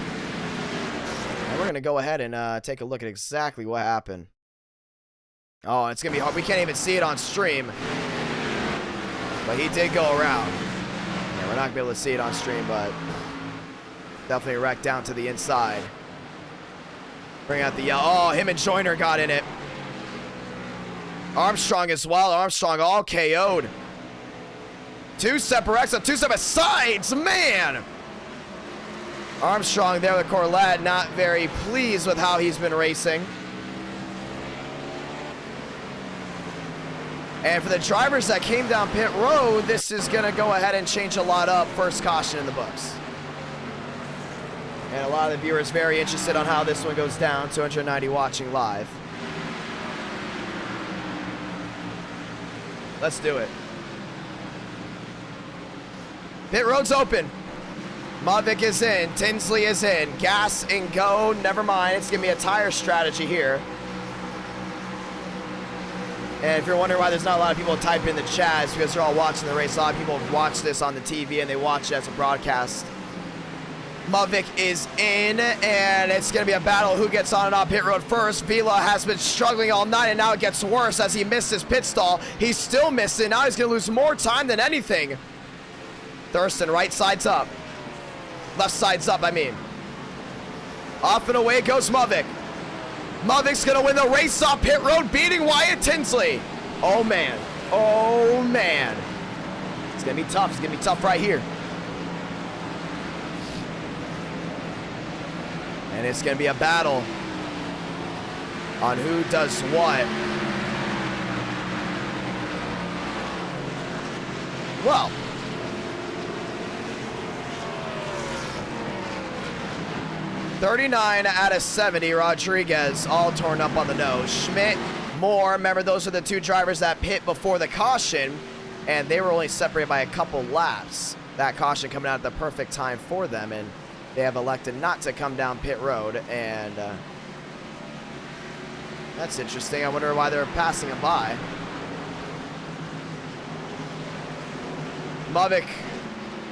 And we're going to go ahead and take a look at exactly what happened. Oh, it's going to be hard. We can't even see it on stream. But he did go around. Yeah, we're not going to be able to see it on stream, but definitely wrecked down to the inside. Bring out the yellow. Oh, him and Joyner got in it. Armstrong as well. Armstrong all KO'd. 2 separate wrecks on 2 separate sides. Man! Armstrong there with Corlett, not very pleased with how he's been racing. And for the drivers that came down pit road, this is going to go ahead and change a lot up. First caution in the books. And a lot of the viewers very interested on how this one goes down. 290 watching live. Let's do it. Pit road's open. Mavic is in. Tinsley is in. Gas and go. Never mind. It's going to be a tire strategy here. And if you're wondering why there's not a lot of people type in the chat, it's because they're all watching the race. A lot of people watch this on the TV and they watch it as a broadcast. Mavic is in, and it's going to be a battle who gets on and off pit road first. Vila has been struggling all night, and now it gets worse as he missed his pit stall. He's still missing. Now he's going to lose more time than anything. Thurston, right side's up. Left side's up, I mean. Off and away goes Mavic. Mavic's gonna win the race off pit road, beating Wyatt Tinsley. Oh man, oh man. It's gonna be tough, it's gonna be tough right here. And it's gonna be a battle on who does what. Well, $39 out of 70, Rodriguez, all torn up on the nose. Schmidt, Moore, remember those are the two drivers that pit before the caution, and they were only separated by a couple laps. That caution coming out at the perfect time for them, and they have elected not to come down pit road, and that's interesting. I wonder why they're passing him by. Mavic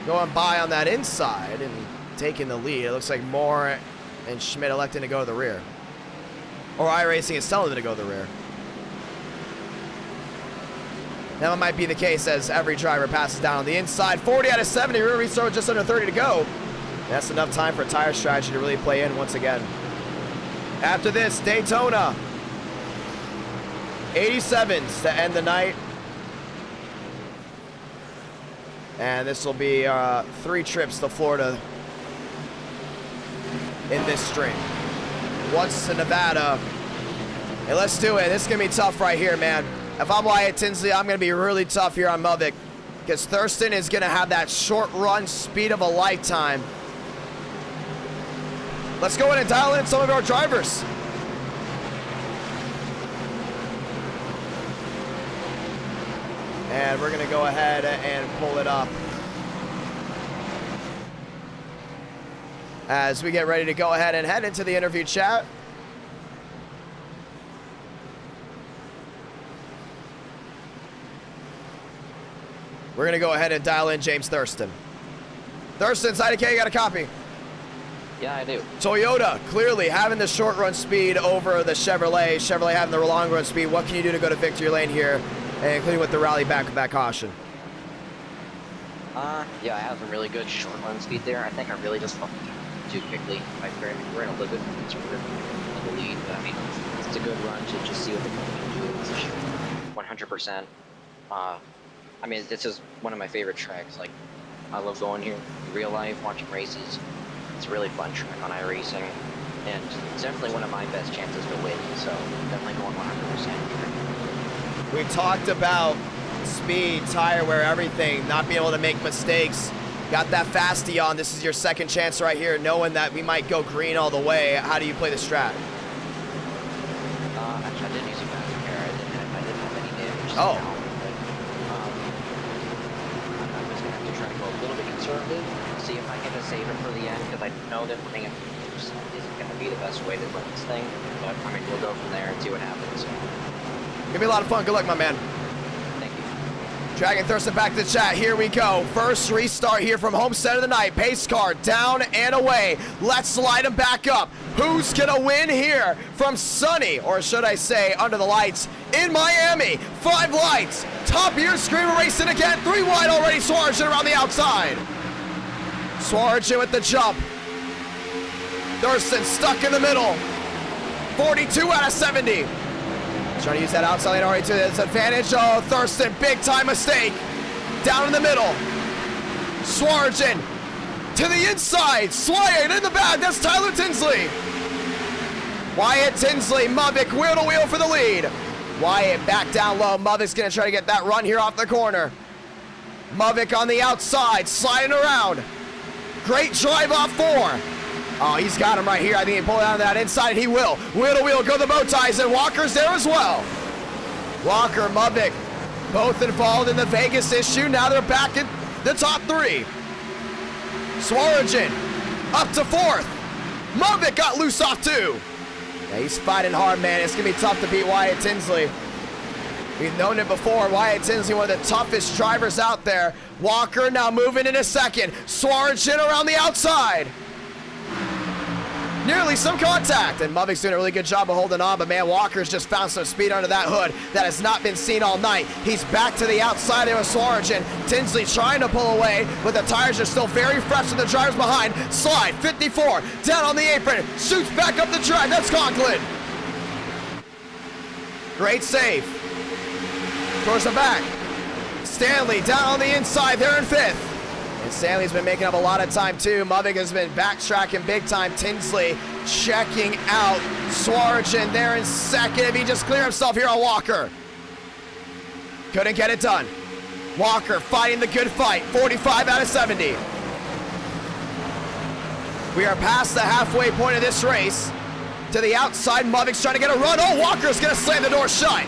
going by on that inside and taking the lead. It looks like Moore and Schmidt electing to go to the rear. Or Iracing is telling them to go to the rear. That might be the case as every driver passes down on the inside. 40 out of 70, rear restart, just under 30 to go. That's enough time for tire strategy to really play in once again. After this, Daytona. 87s to end the night. And this will be 3 trips to Florida in this string. Once to Nevada. Hey, let's do it. This is going to be tough right here, man. If I'm Wyatt Tinsley, I'm going to be really tough here on Mavic, because Thurston is going to have that short run speed of a lifetime. Let's go in and dial in some of our drivers. And we're going to go ahead and pull it up as we get ready to go ahead and head into the interview chat. We're going to go ahead and dial in James Thurston. Thurston's IDK, you got a copy? Yeah, I do. Toyota clearly having the short run speed over the Chevrolet. Chevrolet having the long run speed. What can you do to go to victory lane here, including with the rally back with that caution? Yeah, I have some really good short run speed there. I think I really just fucked too quickly. We're in a little bit of the lead, but I mean, it's a good run to just see what the company can do. 100%. I mean, this is one of my favorite tracks. Like, I love going here in real life, watching races. It's a really fun track on iRacing, and it's definitely one of my best chances to win, so definitely going 100%. We talked about speed, tire wear, everything, not being able to make mistakes. Got that fasty on. This is your second chance right here, knowing that we might go green all the way. How do you play the strat? Actually, I didn't use a fast repair. I didn't have any damage. Oh. I'm just going to have to try to go a little bit conservative, see if I can just save it for the end, because I know that running at 50% isn't going to be the best way to run this thing, but I mean, we'll go from there and see what happens. Gonna be a lot of fun. Good luck, my man. Thank you. Dragging Thurston back to the chat. Here we go. First restart here from Homestead of the night. Pace car down and away. Let's slide him back up. Who's gonna win here from sunny, or should I say under the lights, in Miami? 5 lights. Top gear screamer racing again. 3 wide already. Swarajin around the outside. Swarajin with the jump. Thurston stuck in the middle. 42 out of 70. Trying to use that outside lane already to his advantage. Oh, Thurston, big time mistake. Down in the middle. Swarajin to the inside. Sliding in the back. That's Tyler Tinsley. Wyatt Tinsley, Mavic wheel to wheel for the lead. Wyatt back down low. Mavic's going to try to get that run here off the corner. Mavic on the outside, sliding around. Great drive off 4. Oh, he's got him right here. I think he pulled it out of that inside, and he will. Wheel to wheel, go the bow ties, and Walker's there as well. Walker, Mavic, both involved in the Vegas issue. Now they're back in the top 3. Swarajin up to 4th. Mavic got loose off 2. Yeah, he's fighting hard, man. It's going to be tough to beat Wyatt Tinsley. We've known it before. Wyatt Tinsley, one of the toughest drivers out there. Walker now moving in a second. Swarajin around the outside. Nearly some contact, and Mavic's doing a really good job of holding on, but man, Walker's just found some speed under that hood that has not been seen all night. He's back to the outside there with Swarajin. Tinsley trying to pull away, but the tires are still very fresh and the drivers behind. Slide, 54, down on the apron, shoots back up the track. That's Conklin. Great save. Towards the back. Stanley down on the inside. They're in 5th. And Stanley's been making up a lot of time too. Muvik has been backtracking big time. Tinsley checking out. Swarjan there in 2nd. If he just clear himself here on Walker. Couldn't get it done. Walker fighting the good fight. 45 out of 70. We are past the halfway point of this race. To the outside, Muvik's trying to get a run. Oh, Walker's gonna slam the door shut.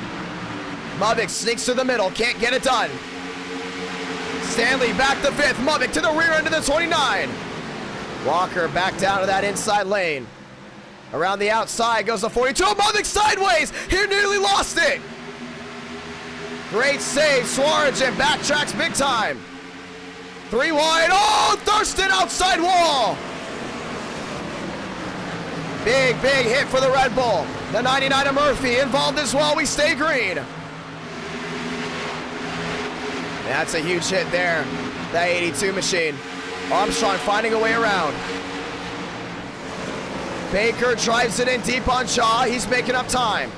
Muvik sneaks to the middle, can't get it done. Stanley back to 5th, Muvik to the rear end of the 29. Walker back down to that inside lane. Around the outside goes the 42, Muvik sideways, he nearly lost it. Great save, Swarjan backtracks big time. 3 wide, oh, Thurston outside wall. Big hit for the Red Bull. The 99 of Murphy involved as well. We stay green. That's a huge hit there. That 82 machine. Armstrong finding a way around. Baker drives it in deep on Shaw. He's making up time.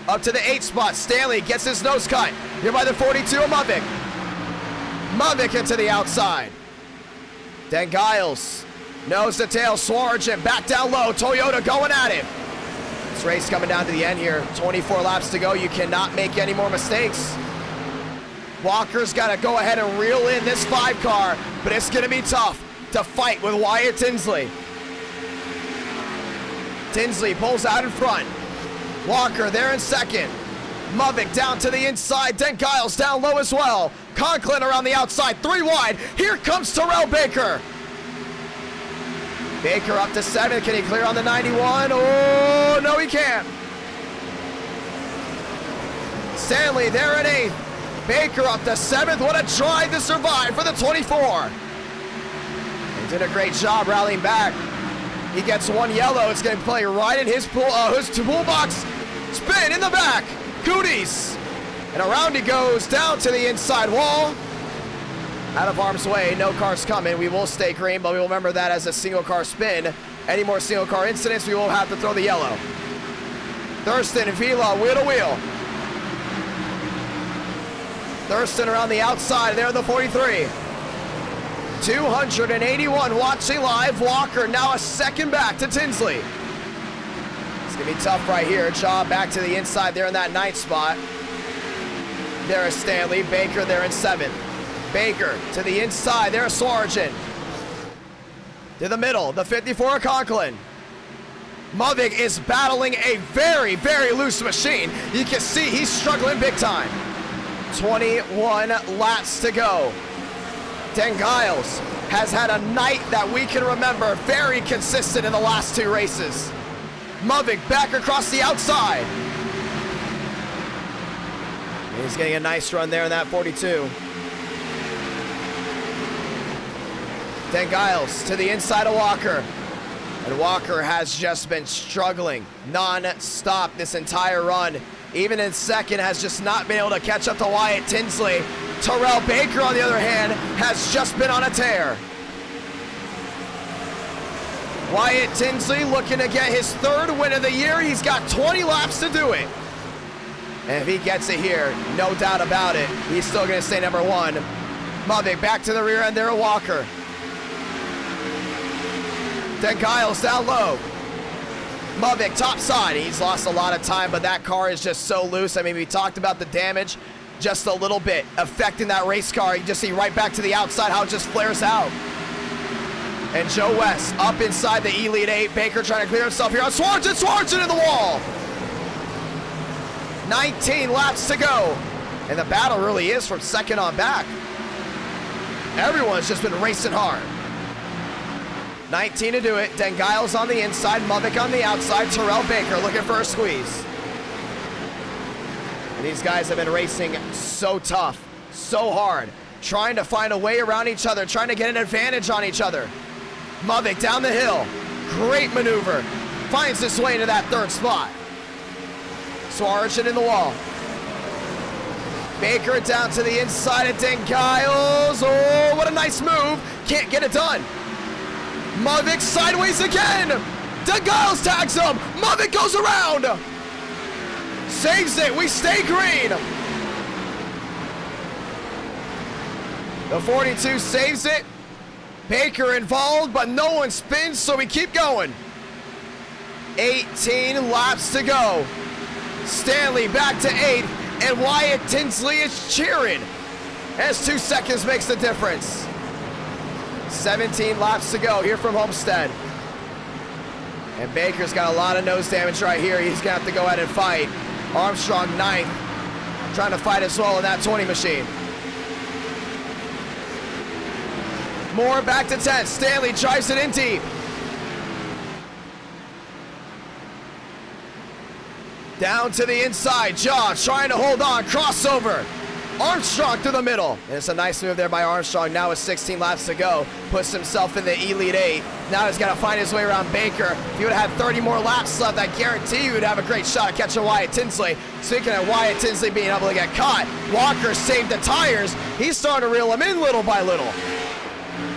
Up to the 8th spot. Stanley gets his nose cut. Here by the 42 of Muvik. Muvik into the outside. Then Giles. Nose to tail, Swarjan back down low. Toyota going at him. This race coming down to the end here. 24 laps to go. You cannot make any more mistakes. Walker's got to go ahead and reel in this 5 car, but it's going to be tough to fight with Wyatt Tinsley. Tinsley pulls out in front. Walker there in 2nd. Muvik down to the inside. Then Giles down low as well. Conklin around the outside. 3 wide. Here comes Terrell Baker. Baker up to 7th. Can he clear on the 91? Oh, no, he can't. Stanley there at 8th. Baker up to 7th. What a try to survive for the 24. He did a great job rallying back. He gets 1 yellow. It's going to play right in his toolbox. Spin in the back. Cooties. And around he goes down to the inside wall. Out of harm's way, no cars coming. We will stay green, but we will remember that as a single car spin. Any more single car incidents, we will have to throw the yellow. Thurston and Vila, wheel to wheel. Thurston around the outside, there in the 43. 281 watching live. Walker now a 2nd back to Tinsley. It's gonna be tough right here. Shaw back to the inside there in that 9th spot. There is Stanley. Baker there in 7th. Baker to the inside, there's Swarjan. To the middle, the 54 of Conklin. Muvik is battling a very loose machine. You can see he's struggling big time. 21 laps to go. Dan Giles has had a night that we can remember, very consistent in the last 2 races. Muvik back across the outside. He's getting a nice run there in that 42. Dan Giles to the inside of Walker. And Walker has just been struggling non-stop this entire run. Even in 2nd, has just not been able to catch up to Wyatt Tinsley. Terrell Baker, on the other hand, has just been on a tear. Wyatt Tinsley looking to get his 3rd win of the year. He's got 20 laps to do it. And if he gets it here, no doubt about it, he's still going to stay number 1. Muvik back to the rear end there of Walker. Then Giles down low. Muvik top side. He's lost a lot of time, but that car is just so loose. I mean, we talked about the damage just a little bit affecting that race car. You just see right back to the outside how it just flares out. And Joe West up inside the Elite 8. Baker trying to clear himself here on Swarjan in the wall. 19 laps to go. And the battle really is from 2nd on back. Everyone's just been racing hard. 19 to do it. Dan Giles on the inside, Muvik on the outside, Terrell Baker looking for a squeeze. And these guys have been racing so tough, so hard, trying to find a way around each other, trying to get an advantage on each other. Muvik down the hill, great maneuver, finds his way into that 3rd spot. Swarjan in the wall. Baker down to the inside of Dan Giles. Oh, what a nice move. Can't get it done. Muvik sideways again. Dan Giles tags him. Muvik goes around. Saves it. We stay green. The 42 saves it. Baker involved, but no one spins, so we keep going. 18 laps to go. Stanley back to 8th, and Wyatt Tinsley is cheering as 2 seconds makes the difference. 17 laps to go here from Homestead. And Baker's got a lot of nose damage right here. He's gonna have to go ahead and fight. Armstrong 9th, trying to fight as well in that 20 machine. Moore back to 10th. Stanley drives it in deep. Down to the inside. John trying to hold on. Crossover. Armstrong through the middle. And it's a nice move there by Armstrong. Now with 16 laps to go. Puts himself in the Elite 8. Now he's got to find his way around Baker. If he would have had 30 more laps left, I guarantee you would have a great shot at catching Wyatt Tinsley. Speaking of Wyatt Tinsley being able to get caught, Walker saved the tires. He's starting to reel him in little by little.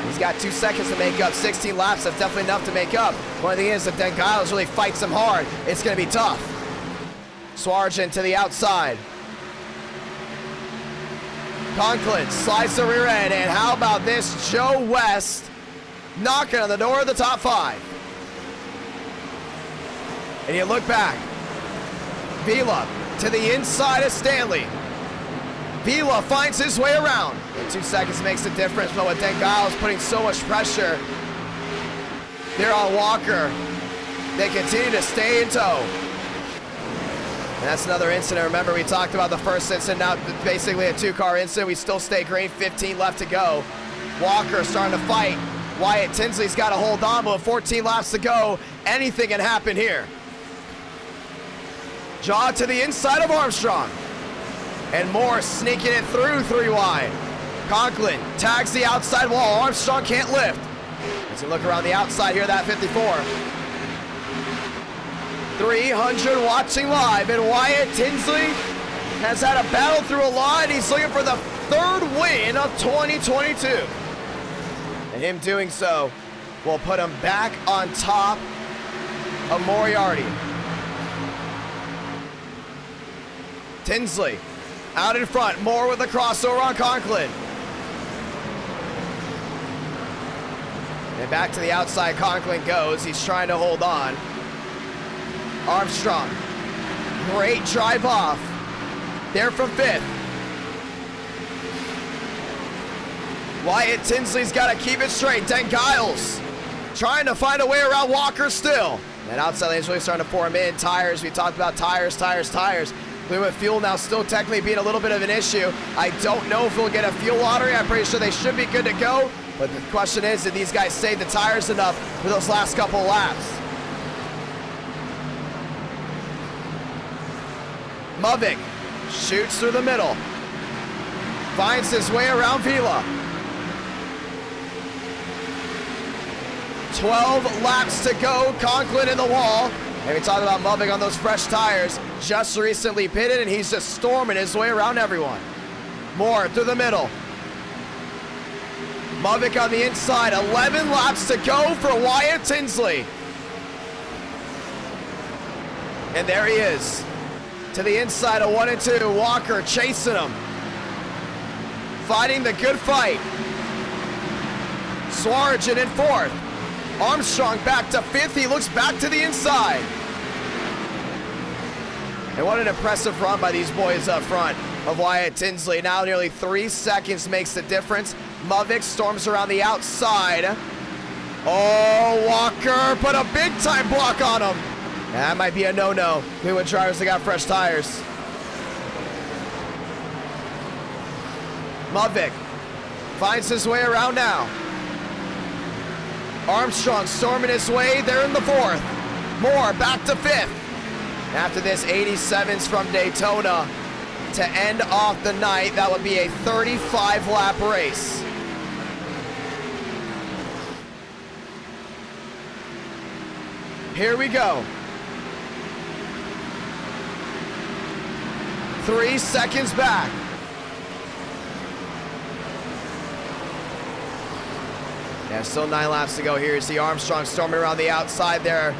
He's got 2 seconds to make up. 16 laps, that's definitely enough to make up. One thing is, if Dan Giles really fights him hard, it's going to be tough. Swarjan to the outside. Conklin slides the rear end, and how about this? Joe West knocking on the door of the top 5. And you look back. Vila to the inside of Stanley. Vila finds his way around. And 2 seconds makes the difference, but with Dan Giles putting so much pressure there on Walker, they continue to stay in tow. And that's another incident. Remember, we talked about the first incident, now basically a 2-car incident. We still stay green, 15 left to go. Walker starting to fight. Wyatt Tinsley's got to hold on, but with 14 laps to go, anything can happen here. Jaw to the inside of Armstrong. And Moore sneaking it through 3 wide. Conklin tags the outside wall. Armstrong can't lift. As you look around the outside here, that 54. 300 watching live, and Wyatt Tinsley has had a battle through a lot. He's looking for the 3rd win of 2022. And him doing so will put him back on top of Moriarty. Tinsley out in front. Moore with the crossover on Conklin. And back to the outside Conklin goes. He's trying to hold on. Armstrong. Great drive off. There from 5th. Wyatt Tinsley's got to keep it straight. Dan Giles trying to find a way around Walker still. And outside lane's really starting to pour him in. Tires. We talked about tires. With fuel now still technically being a little bit of an issue. I don't know if we'll get a fuel lottery. I'm pretty sure they should be good to go. But the question is, did these guys save the tires enough for those last couple laps? Muvik shoots through the middle. Finds his way around Vila. 12 laps to go. Conklin in the wall. And we talked about Muvik on those fresh tires. Just recently pitted, and he's just storming his way around everyone. Moore through the middle. Muvik on the inside. 11 laps to go for Wyatt Tinsley. And there he is. To the inside of 1 and 2. Walker chasing him. Fighting the good fight. Swarjan in 4th. Armstrong back to 5th. He looks back to the inside. And what an impressive run by these boys up front of Wyatt Tinsley. Now nearly 3 seconds makes the difference. Muvik storms around the outside. Oh, Walker put a big time block on him. That might be a no-no. We with drivers that got fresh tires. Muvik finds his way around now. Armstrong storming his way. They're in the 4th. Moore back to 5th. After this 87s from Daytona to end off the night, that would be a 35-lap race. Here we go. 3 seconds back. Yeah, still 9 laps to go here. You see Armstrong storming around the outside there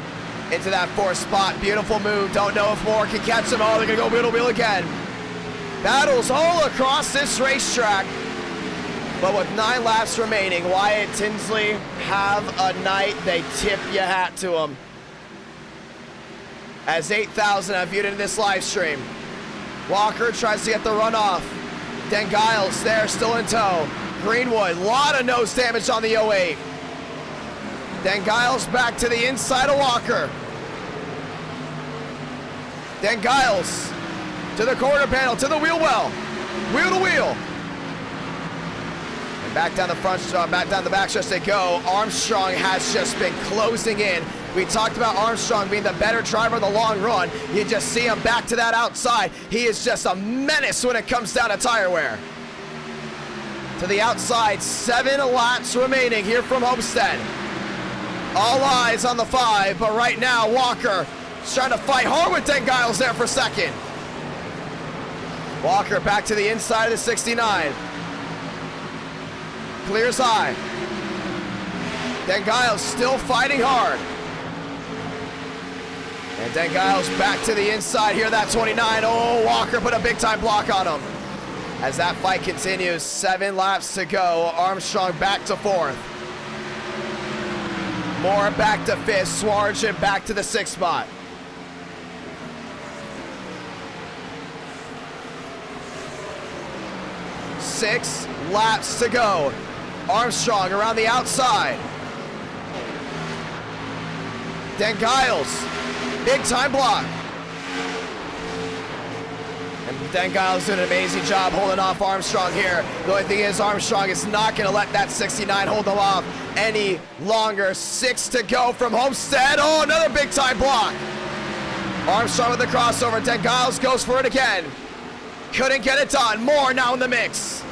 into that 4th spot. Beautiful move. Don't know if more can catch him. Oh, they're going to go middle wheel again. Battles all across this racetrack. But with 9 laps remaining, Wyatt Tinsley have a night. They tip your hat to him. As 8,000 have viewed into this live stream. Walker tries to get the runoff. Dan Giles there, still in tow. Greenwood, lot of nose damage on the 08. Dan Giles back to the inside of Walker. Dan Giles to the quarter panel, to the wheel well. Wheel to wheel. And back down the front, back down the back stretch they go. Armstrong has just been closing in. We talked about Armstrong being the better driver in the long run. You just see him back to that outside. He is just a menace when it comes down to tire wear. To the outside, 7 laps remaining here from Homestead. All eyes on the 5, but right now Walker is trying to fight hard with Dan Giles there for second. Walker back to the inside of the 69. Clears high. Dan Giles still fighting hard. And Dan Giles back to the inside here, that 29. Oh, Walker put a big time block on him. As that fight continues, 7 laps to go. Armstrong back to 4th. Moore back to 5th. Swarjan back to the 6th spot. Six laps to go. Armstrong around the outside. Dan Giles, big time block. And Dan Giles doing an amazing job holding off Armstrong here. The only thing is Armstrong is not going to let that 69 hold them off any longer. 6 to go from Homestead. Oh, another big time block. Armstrong with the crossover. Dan Giles goes for it again. Couldn't get it done. Moore now in the mix.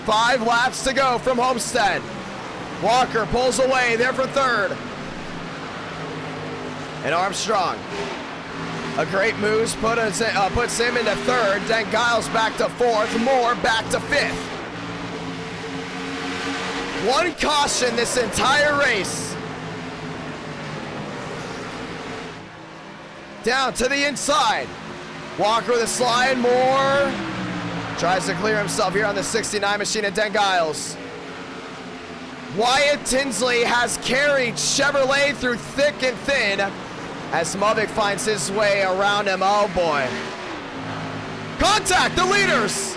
5 laps to go from Homestead. Walker pulls away there for 3rd. And Armstrong, a great move, puts him into 3rd. Dan Giles back to 4th. Moore back to 5th. 1 caution this entire race. Down to the inside. Walker with a slide. Moore tries to clear himself here on the 69 machine of Dan Giles. Wyatt Tinsley has carried Chevrolet through thick and thin as Movic finds his way around him. Oh boy. Contact the leaders.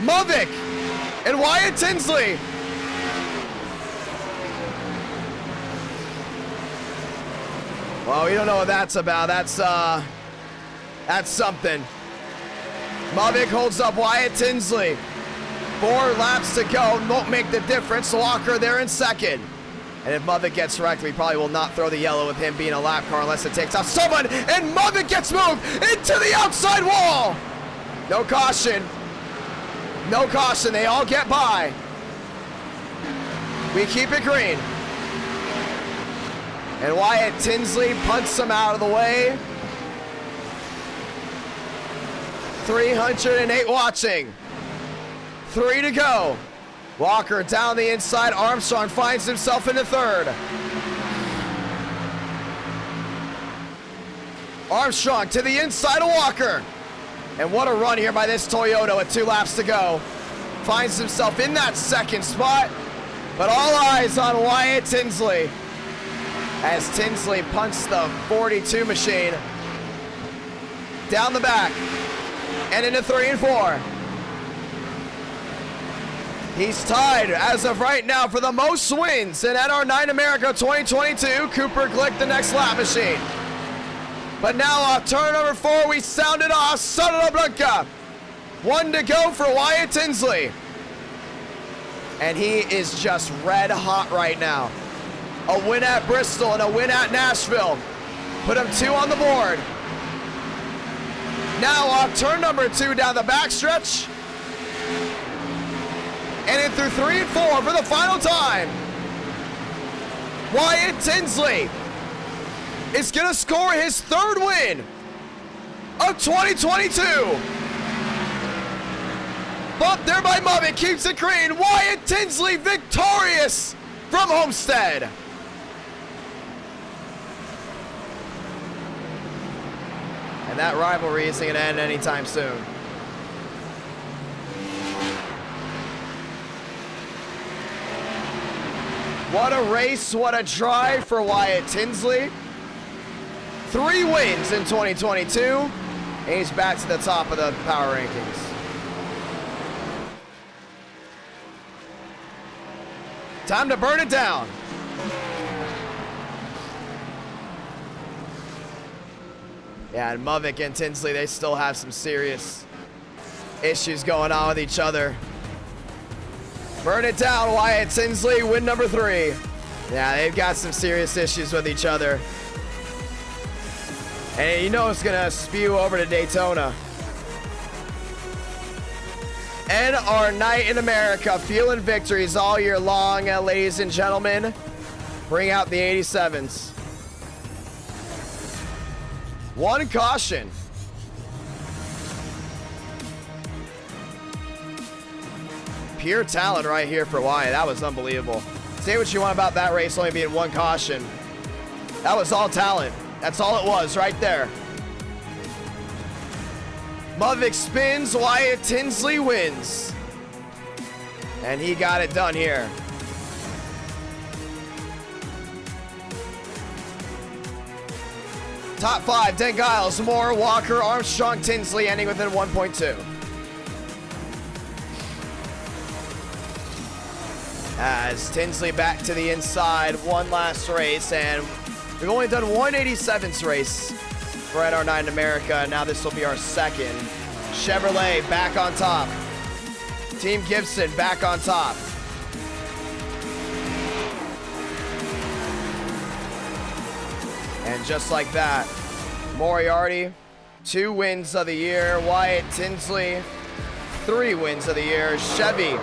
Movic and Wyatt Tinsley. Well, we don't know what that's about. That's something. Movic holds up Wyatt Tinsley. 4 laps to go, won't make the difference. Walker there in 2nd. And if Movic gets wrecked, we probably will not throw the yellow with him being a lap car unless it takes out someone. And Movic gets moved into the outside wall. No caution. No caution. They all get by. We keep it green. And Wyatt Tinsley punts him out of the way. 308 watching. 3 to go. Walker down the inside. Armstrong finds himself into 3rd. Armstrong to the inside of Walker. And what a run here by this Toyota with 2 laps to go. Finds himself in that 2nd spot. But all eyes on Wyatt Tinsley as Tinsley punts the 42 machine down the back and into 3 and 4. He's tied as of right now for the most wins in NR9 America 2022. Cooper Glick, the next lap machine. But now off turn number 4, we sounded off Santa Blanca. 1 to go for Wyatt Tinsley. And he is just red hot right now. A win at Bristol and a win at Nashville put him 2 on the board. Now off turn number 2 down the backstretch. And in through 3 and 4 for the final time. Wyatt Tinsley is going to score his 3rd win of 2022. Bump there by Movic, keeps it green. Wyatt Tinsley victorious from Homestead. And that rivalry isn't going to end anytime soon. What a race, what a drive for Wyatt Tinsley. 3 wins in 2022, and he's back to the top of the power rankings. Time to burn it down. Yeah, and Movic and Tinsley, they still have some serious issues going on with each other. Burn it down, Wyatt Tinsley, win number 3. Yeah, they've got some serious issues with each other. And you know it's gonna spew over to Daytona. And our night in America, feeling victories all year long, ladies and gentlemen. Bring out the 87s. 1 caution. Pure talent right here for Wyatt. That was unbelievable. Say what you want about that race only being 1 caution. That was all talent. That's all it was right there. Movic spins, Wyatt Tinsley wins. And he got it done here. Top 5, Den Giles, Moore, Walker, Armstrong, Tinsley, ending within 1.2. As Tinsley back to the inside, 1 last race, and we've only done 187th race for NR9 America. Now this will be our 2nd. Chevrolet back on top. Team Gibson back on top. And just like that, Moriarty, 2 wins of the year. Wyatt Tinsley, 3 wins of the year. Chevy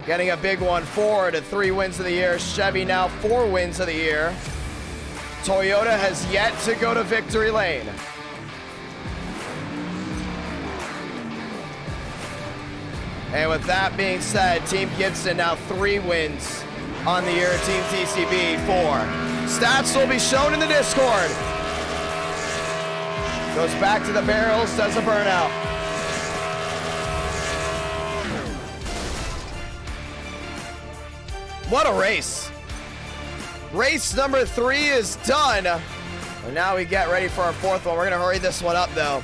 getting a big one, 4 to 3 wins of the year. Chevy now 4 wins of the year. Toyota has yet to go to victory lane. And with that being said, Team Gibson now 3 wins on the year. Team TCB 4. Stats will be shown in the Discord. Goes back to the barrels, does a burnout. What a race. Race number 3 is done. And now we get ready for our 4th one. We're going to hurry this one up, though,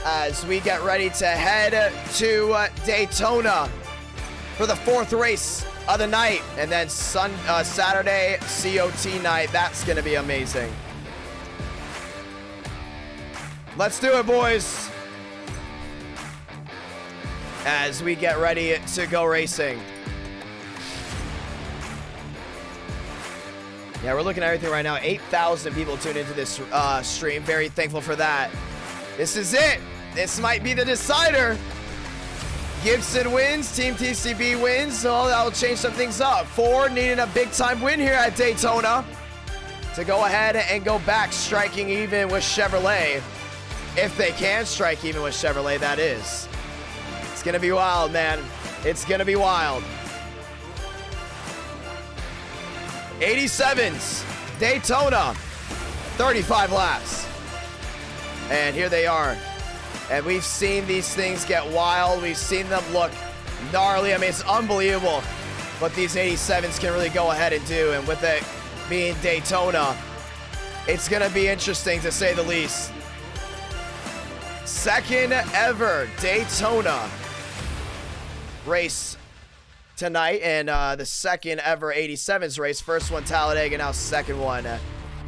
as we get ready to head to Daytona for the 4th race of the night. And then Saturday, COT night. That's going to be amazing. Let's do it, boys, as we get ready to go racing. Yeah, we're looking at everything right now. 8,000 people tuned into this stream. Very thankful for that. This is it. This might be the decider. Gibson wins. Team TCB wins. So that will change some things up. Ford needing a big-time win here at Daytona to go ahead and go back, striking even with Chevrolet. If they can strike even with Chevrolet, that is. It's going to be wild, man. It's going to be wild. 87s, Daytona, 35 laps. And here they are. And we've seen these things get wild. We've seen them look gnarly. I mean, it's unbelievable what these 87s can really go ahead and do. And with it being Daytona, it's going to be interesting to say the least. 2nd ever Daytona race tonight, and the 2nd ever 87s race. First one Talladega, now 2nd one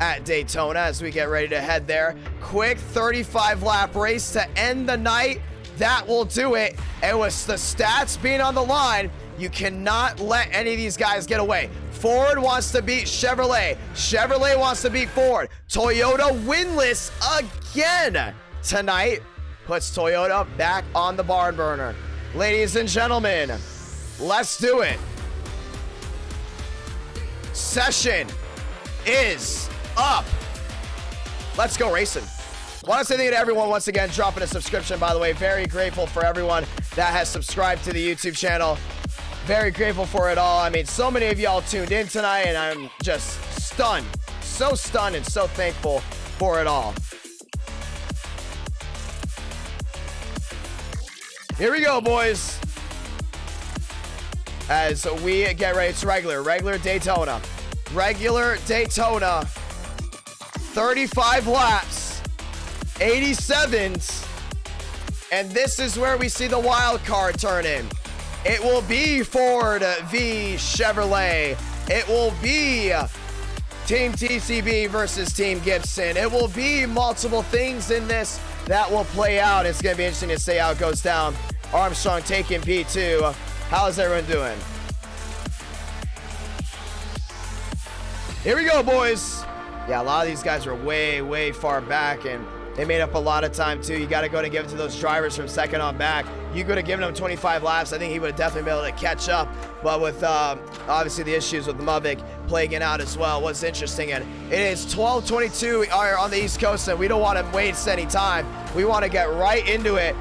at Daytona as we get ready to head there. Quick 35 lap race to end the night. That will do it. And with the stats being on the line, you cannot let any of these guys get away. Ford wants to beat Chevrolet. Chevrolet wants to beat Ford. Toyota winless again tonight. Puts Toyota back on the barn burner. Ladies and gentlemen, let's do it. Session is up. Let's go racing. Want to say thank you to everyone once again dropping a subscription, by the way. Very grateful for everyone that has subscribed to the YouTube channel. Very grateful for it all. I mean, so many of y'all tuned in tonight, and I'm just stunned. So stunned and so thankful for it all. Here we go, boys. As we get ready, it's regular Daytona. Regular Daytona. 35 laps. 87s. And this is where we see the wild card turn in. It will be Ford v Chevrolet. It will be Team TCB versus Team Gibson. It will be multiple things in this that will play out. It's going to be interesting to see how it goes down. Armstrong taking P2. How's everyone doing? Here we go, boys. Yeah, a lot of these guys are way far back, and they made up a lot of time, too. You got to go and give it to those drivers from second on back. You could have given him 25 laps. I think he would have definitely been able to catch up. But with, obviously, the issues with Mavic plaguing out as well was interesting. And it is 12:22 on the East Coast, and we don't want to waste any time. We want to get right into it.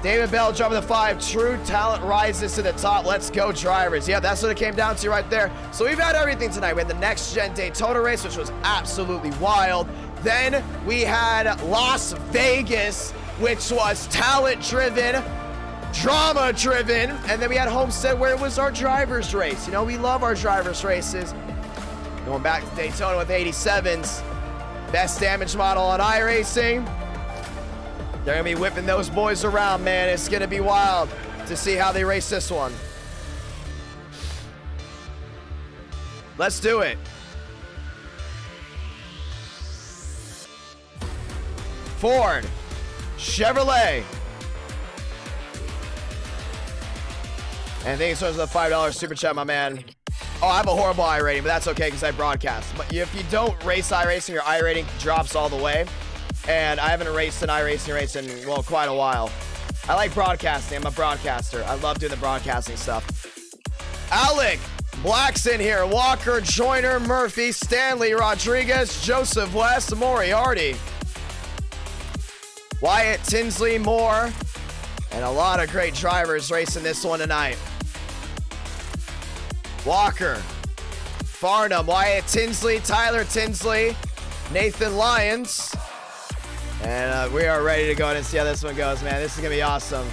David Bell driving the 5. True talent rises to the top. Let's go, drivers. Yeah, that's what it came down to right there. So we've had everything tonight. We had the next-gen Daytona race, which was absolutely wild. Then we had Las Vegas, which was talent-driven, drama-driven. And then we had Homestead, where it was our driver's race. You know, we love our driver's races. Going back to Daytona with 87s. Best damage model on iRacing. They're going to be whipping those boys around, man. It's going to be wild to see how they race this one. Let's do it. Ford, Chevrolet. And thanks for the $5 super chat, my man. Oh, I have a horrible iRating, but that's okay because I broadcast. But if you don't race iRacing, your iRating drops all the way. And I haven't raced an iRacing race in, well, quite a while. I like broadcasting. I'm a broadcaster. I love doing the broadcasting stuff. Alec, Black's in here. Walker, Joyner, Murphy, Stanley, Rodriguez, Joseph West, Moriarty. Wyatt, Tinsley, Moore. And a lot of great drivers racing this one tonight. Walker, Farnham, Wyatt Tinsley, Tyler Tinsley, Nathan Lyons. And we are ready to go and see how this one goes, man. This is going to be awesome.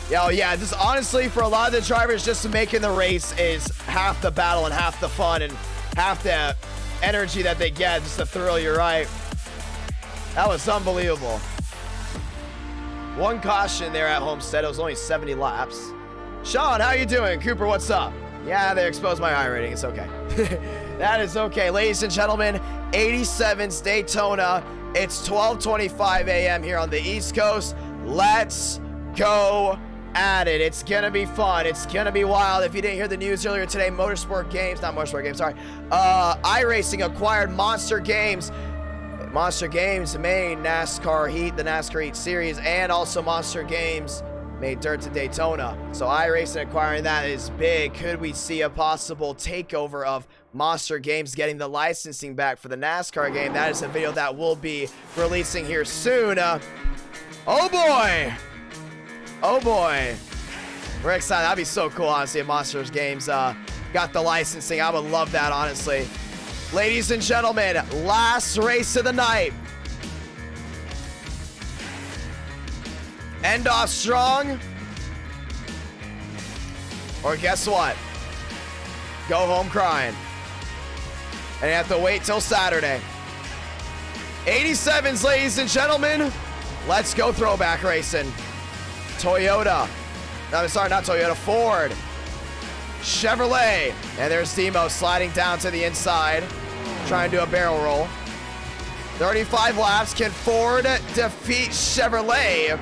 Yeah, just honestly, for a lot of the drivers, just making the race is half the battle and half the fun and half the energy that they get, just the thrill, you're right. That was unbelievable. One caution there at Homestead. It was only 70 laps. Sean, how you doing? Cooper, what's up? Yeah, they exposed my iRating. It's okay. That is okay. Ladies and gentlemen, 87's Daytona. It's 12:25 a.m. here on the East Coast. Let's go at it. It's going to be fun. It's going to be wild. If you didn't hear the news earlier today, iRacing acquired Monster Games. Monster Games made NASCAR Heat, the NASCAR Heat series, and also Monster Games made Dirt to Daytona. So iRacing acquiring that is big. Could we see a possible takeover of Monster Games getting the licensing back for the NASCAR game? That is a video that we'll be releasing here soon. Oh boy. Oh boy. We're excited. That'd be so cool, honestly, if Monster Games got the licensing. I would love that, honestly. Ladies and gentlemen, last race of the night. End off strong. Or guess what? Go home crying. And you have to wait till Saturday. 87s, ladies and gentlemen. Let's go throwback racing. Toyota. No, sorry, not Toyota. Ford. Chevrolet. And there's Demo sliding down to the inside. Trying to do a barrel roll. 35 laps. Can Ford defeat Chevrolet?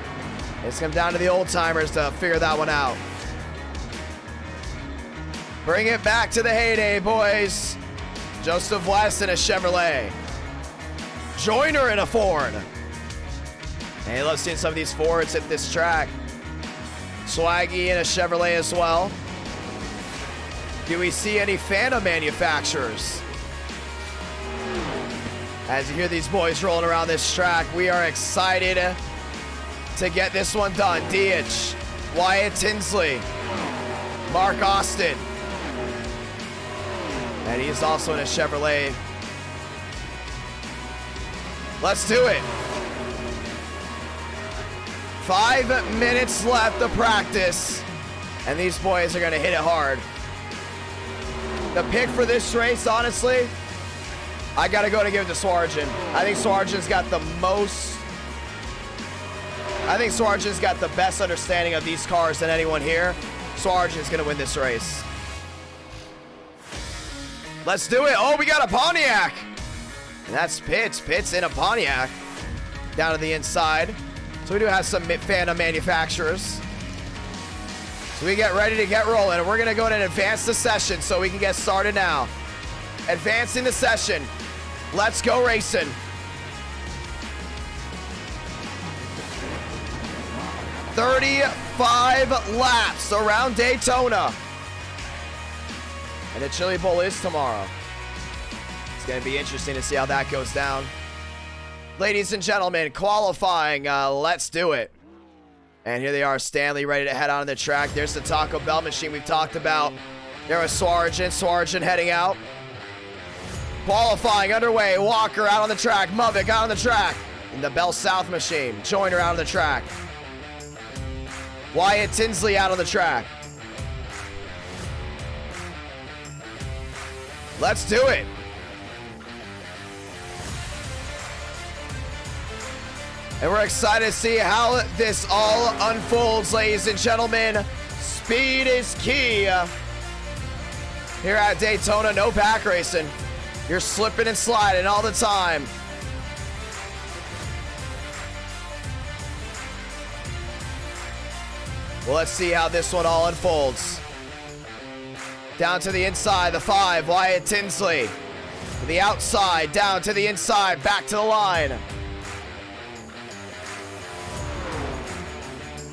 It's come down to the old timers to figure that one out. Bring it back to the heyday, boys. Joseph West in a Chevrolet. Joyner in a Ford. Hey, love seeing some of these Fords at this track. Swaggy in a Chevrolet as well. Do we see any Phantom manufacturers? As you hear these boys rolling around this track, we are excited to get this one done. Diich, Wyatt Tinsley, Mark Austin. And he's also in a Chevrolet. Let's do it. 5 minutes left to practice, and these boys are gonna hit it hard. The pick for this race, honestly, I gotta go to give it to Swarjan. I think Swarjan's got the best understanding of these cars than anyone here. Swarjan's gonna win this race. Let's do it. Oh, we got a Pontiac. And that's Pitts. Pitts in a Pontiac down to the inside. So we do have some Phantom manufacturers. So we get ready to get rolling. And we're going to go ahead and advance the session so we can get started now. Advancing the session. Let's go racing. $35 laps around Daytona. And the Chili Bowl is tomorrow. It's going to be interesting to see how that goes down. Ladies and gentlemen, qualifying. Let's do it. And here they are, Stanley, ready to head on the track. There's the Taco Bell machine we've talked about. There was Swarjan heading out. Qualifying underway. Walker out on the track. Movic out on the track. And the Bell South machine. Joyner out on the track. Wyatt Tinsley out on the track. Let's do it. And we're excited to see how this all unfolds, ladies and gentlemen. Speed is key. Here at Daytona, no pack racing. You're slipping and sliding all the time. Well, let's see how this one all unfolds. Down to the inside, the 5, Wyatt Tinsley. To the outside, down to the inside, back to the line.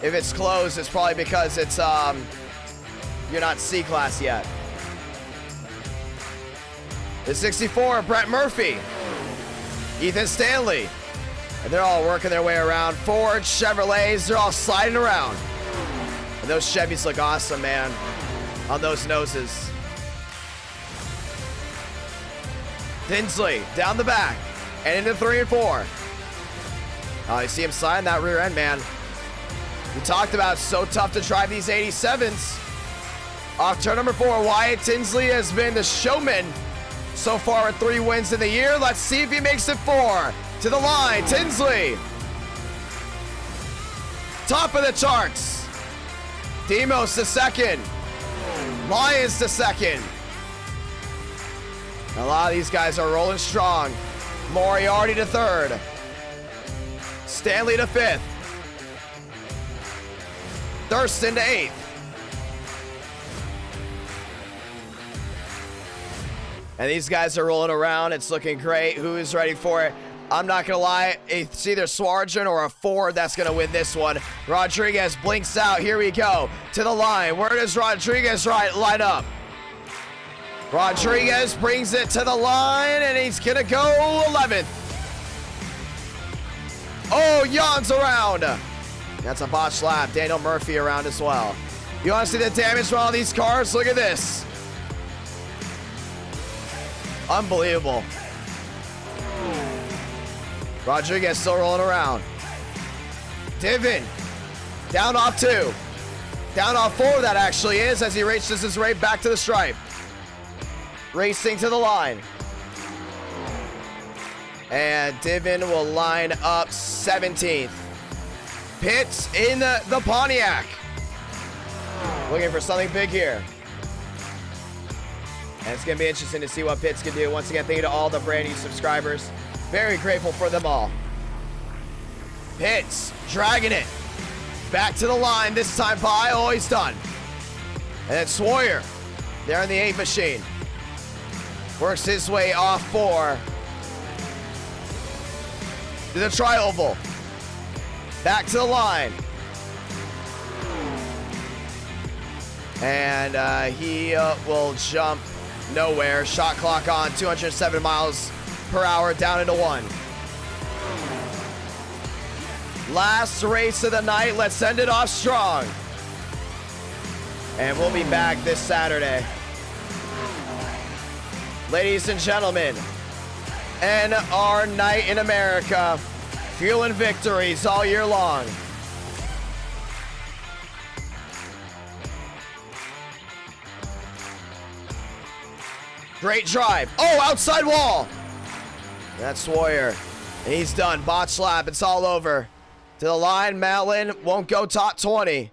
If it's closed, it's probably because it's, you're not C-class yet. The 64, Brett Murphy. Ethan Stanley. And they're all working their way around. Ford, Chevrolets, they're all sliding around. And those Chevys look awesome, man, on those noses. Tinsley down the back and into 3 and 4. Oh, you see him sliding that rear end, man. We talked about it's so tough to drive these 87s. Off turn number 4, Wyatt Tinsley has been the showman so far with 3 wins in the year. Let's see if he makes it 4. To the line, Tinsley. Top of the charts. Demos to second. Lyons to second. A lot of these guys are rolling strong. Moriarty to 3rd. Stanley to 5th. Thurston to 8th. And these guys are rolling around. It's looking great. Who is ready for it? I'm not going to lie. It's either Swarjan or a Ford that's going to win this one. Rodriguez blinks out. Here we go. To the line. Where does Rodriguez line up? Rodriguez brings it to the line, and he's going to go 11th. Oh, yawns around. That's a botched lap. Daniel Murphy around as well. You want to see the damage from all these cars? Look at this. Unbelievable. Rodriguez still rolling around. Divin down off 2. Down off 4 that actually is as he races his way back to the stripe. Racing to the line. And Divin will line up 17th. Pitts in the Pontiac. Looking for something big here. And it's going to be interesting to see what Pitts can do. Once again, thank you to all the brand new subscribers. Very grateful for them all. Pitts dragging it. Back to the line this time by. Oh, he's done. And then Sawyer there in the 8 machine. Works his way off 4. To the tri-oval. Back to the line. And he will jump nowhere. Shot clock on. 207 miles per hour down into 1. Last race of the night. Let's send it off strong. And we'll be back this Saturday. Ladies and gentlemen, and our night in America. Fueling victories all year long. Great drive. Oh, outside wall. That's Warrior. And he's done. Botch lap. It's all over. To the line. Matlin won't go top 20.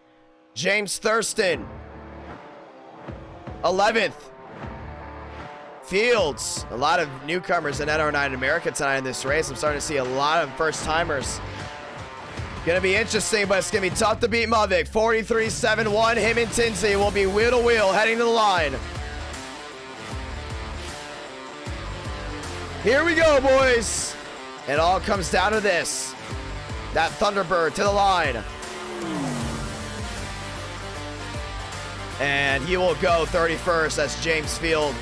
James Thurston. 11th. Fields. A lot of newcomers in NR9 in America tonight in this race. I'm starting to see a lot of first-timers. Gonna be interesting, but it's gonna be tough to beat Muvik. 43.71. Him and Tinsley will be wheel to wheel heading to the line. Here we go, boys. It all comes down to this. That Thunderbird to the line. And he will go 31st as James Field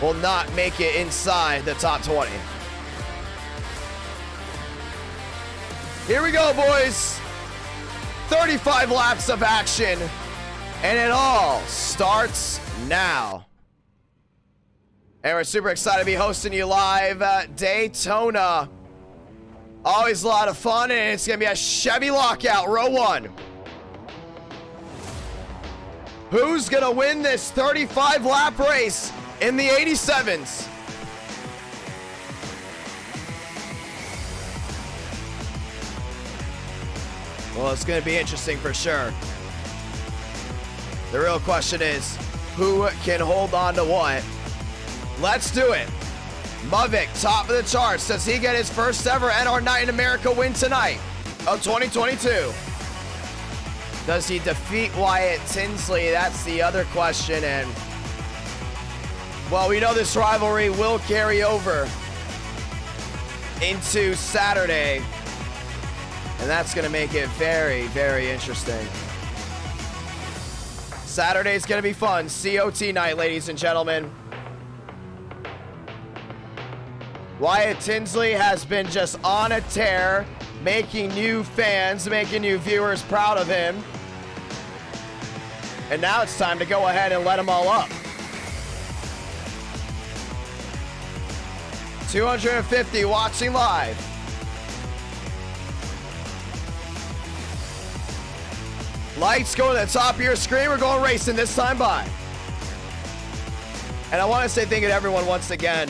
will not make it inside the top 20. Here we go, boys. 35 laps of action. And it all starts now. And we're super excited to be hosting you live at Daytona. Always a lot of fun, and it's going to be a Chevy lockout, row 1. Who's going to win this 35-lap race in the 87s? Well, it's going to be interesting for sure. The real question is, who can hold on to what? Let's do it. Muvik, top of the charts. Does he get his first ever NR Night in America win tonight of 2022? Does he defeat Wyatt Tinsley? That's the other question. And, well, we know this rivalry will carry over into Saturday. And that's going to make it very, very interesting. Saturday's going to be fun. COT night, ladies and gentlemen. Wyatt Tinsley has been just on a tear, making new fans, making new viewers proud of him. And now it's time to go ahead and let them all up. 250 watching live. Lights go to the top of your screen. We're going racing this time by. And I want to say thank you to everyone once again.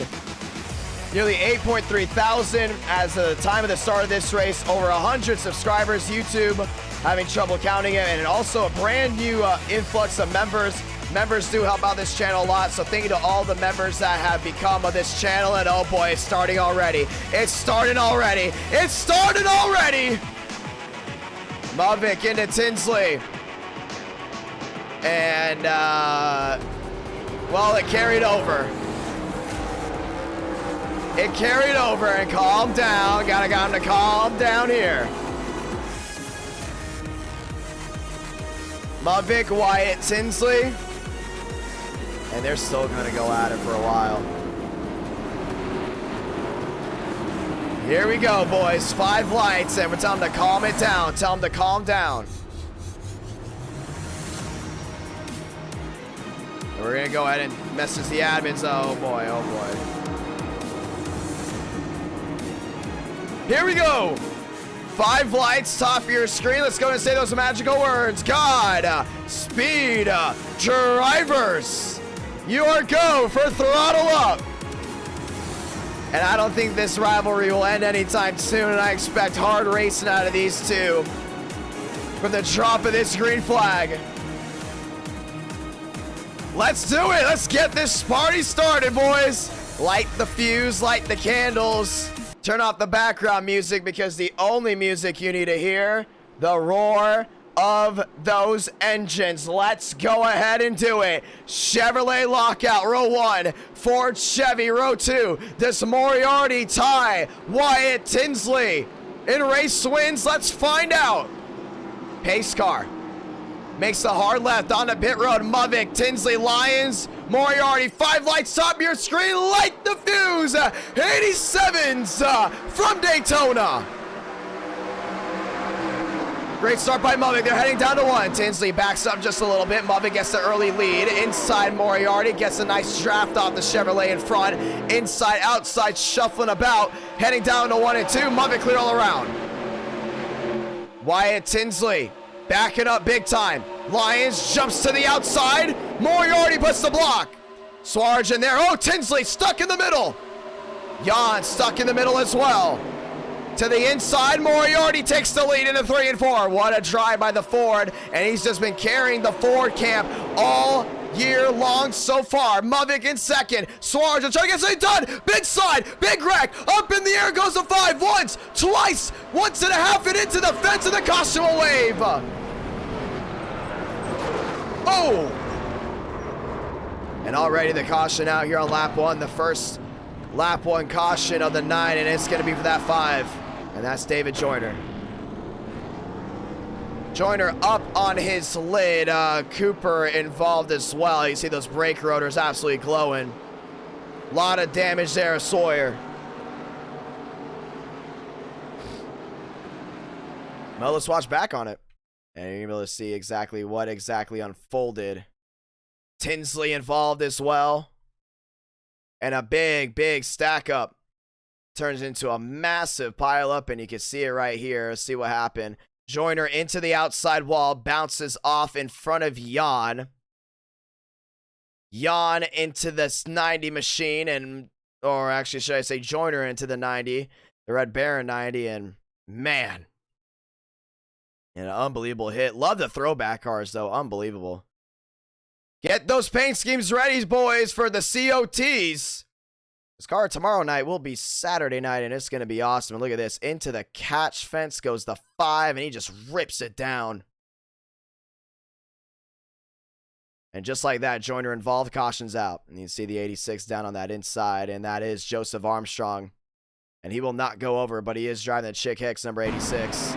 Nearly 8.3 thousand as of the time of the start of this race. Over 100 subscribers. YouTube having trouble counting it. And also a brand new influx of members. Members do help out this channel a lot. So thank you to all the members that have become of this channel. And oh boy, it's starting already. It's starting already. It's started already. Muvik into Tinsley. And, well, it carried over. It carried over and calm down. Gotta get him to calm down here. Muvik, Wyatt Tinsley. And they're still gonna go at it for a while. Here we go, boys. 5 lights, and we're telling them to calm it down. Tell them to calm down. And we're gonna go ahead and message the admins. Oh boy, oh boy. Here we go. 5 lights, top of your screen. Let's go and say those magical words. God, speed, drivers. You are go for throttle up. And I don't think this rivalry will end anytime soon, and I expect hard racing out of these two from the drop of this green flag. Let's do it. Let's get this party started, boys. Light the fuse, light the candles. Turn off the background music because the only music you need to hear, the roar of those engines. Let's go ahead and do it. Chevrolet lockout, row 1. Ford Chevy, row 2. Does Moriarty tie Wyatt Tinsley in race wins? Let's find out. Pace car makes the hard left on the pit road. Muvik, Tinsley, Lyons, Moriarty. 5 lights top of your screen. Light the fuse. 87s from Daytona. Great start by Muvik. They're heading down to 1. Tinsley backs up just a little bit. Muvik gets the early lead. Inside, Moriarty gets a nice draft off the Chevrolet in front. Inside, outside, shuffling about. Heading down to 1 and 2. Muvik clear all around. Wyatt Tinsley backing up big time. Lyons jumps to the outside. Moriarty puts the block. Swarge in there. Oh, Tinsley stuck in the middle. Jan stuck in the middle as well. To the inside, Moriarty takes the lead into 3 and 4. What a drive by the Ford, and he's just been carrying the Ford camp all year long so far. Muvik in second. Swarge trying to get something done. Big slide, big wreck. Up in the air goes the 5. Once, twice, once and a half, and into the fence, and the caution will wave. Oh! And already the caution out here on lap 1. The first lap 1 caution of the 9, and it's going to be for that 5. And that's David Joyner. Joyner up on his lid. Cooper involved as well. You see those brake rotors absolutely glowing. A lot of damage there, Sawyer. Well, let's watch back on it. And you're able to see exactly what unfolded. Tinsley involved as well. And a big, big stack up. Turns into a massive pileup, and you can see it right here. See what happened. Joyner into the outside wall, bounces off in front of Jan. Jan into this 90 machine, or actually, should I say Joyner into the 90, the Red Baron 90, and man, an unbelievable hit. Love the throwback cars, though. Unbelievable. Get those paint schemes ready, boys, for the COTs. This car tomorrow night will be Saturday night, and it's going to be awesome. And look at this. Into the catch fence goes the 5, and he just rips it down. And just like that, Joyner involved, cautions out. And you see the 86 down on that inside, and that is Joseph Armstrong. And he will not go over, but he is driving the Chick Hicks, number 86.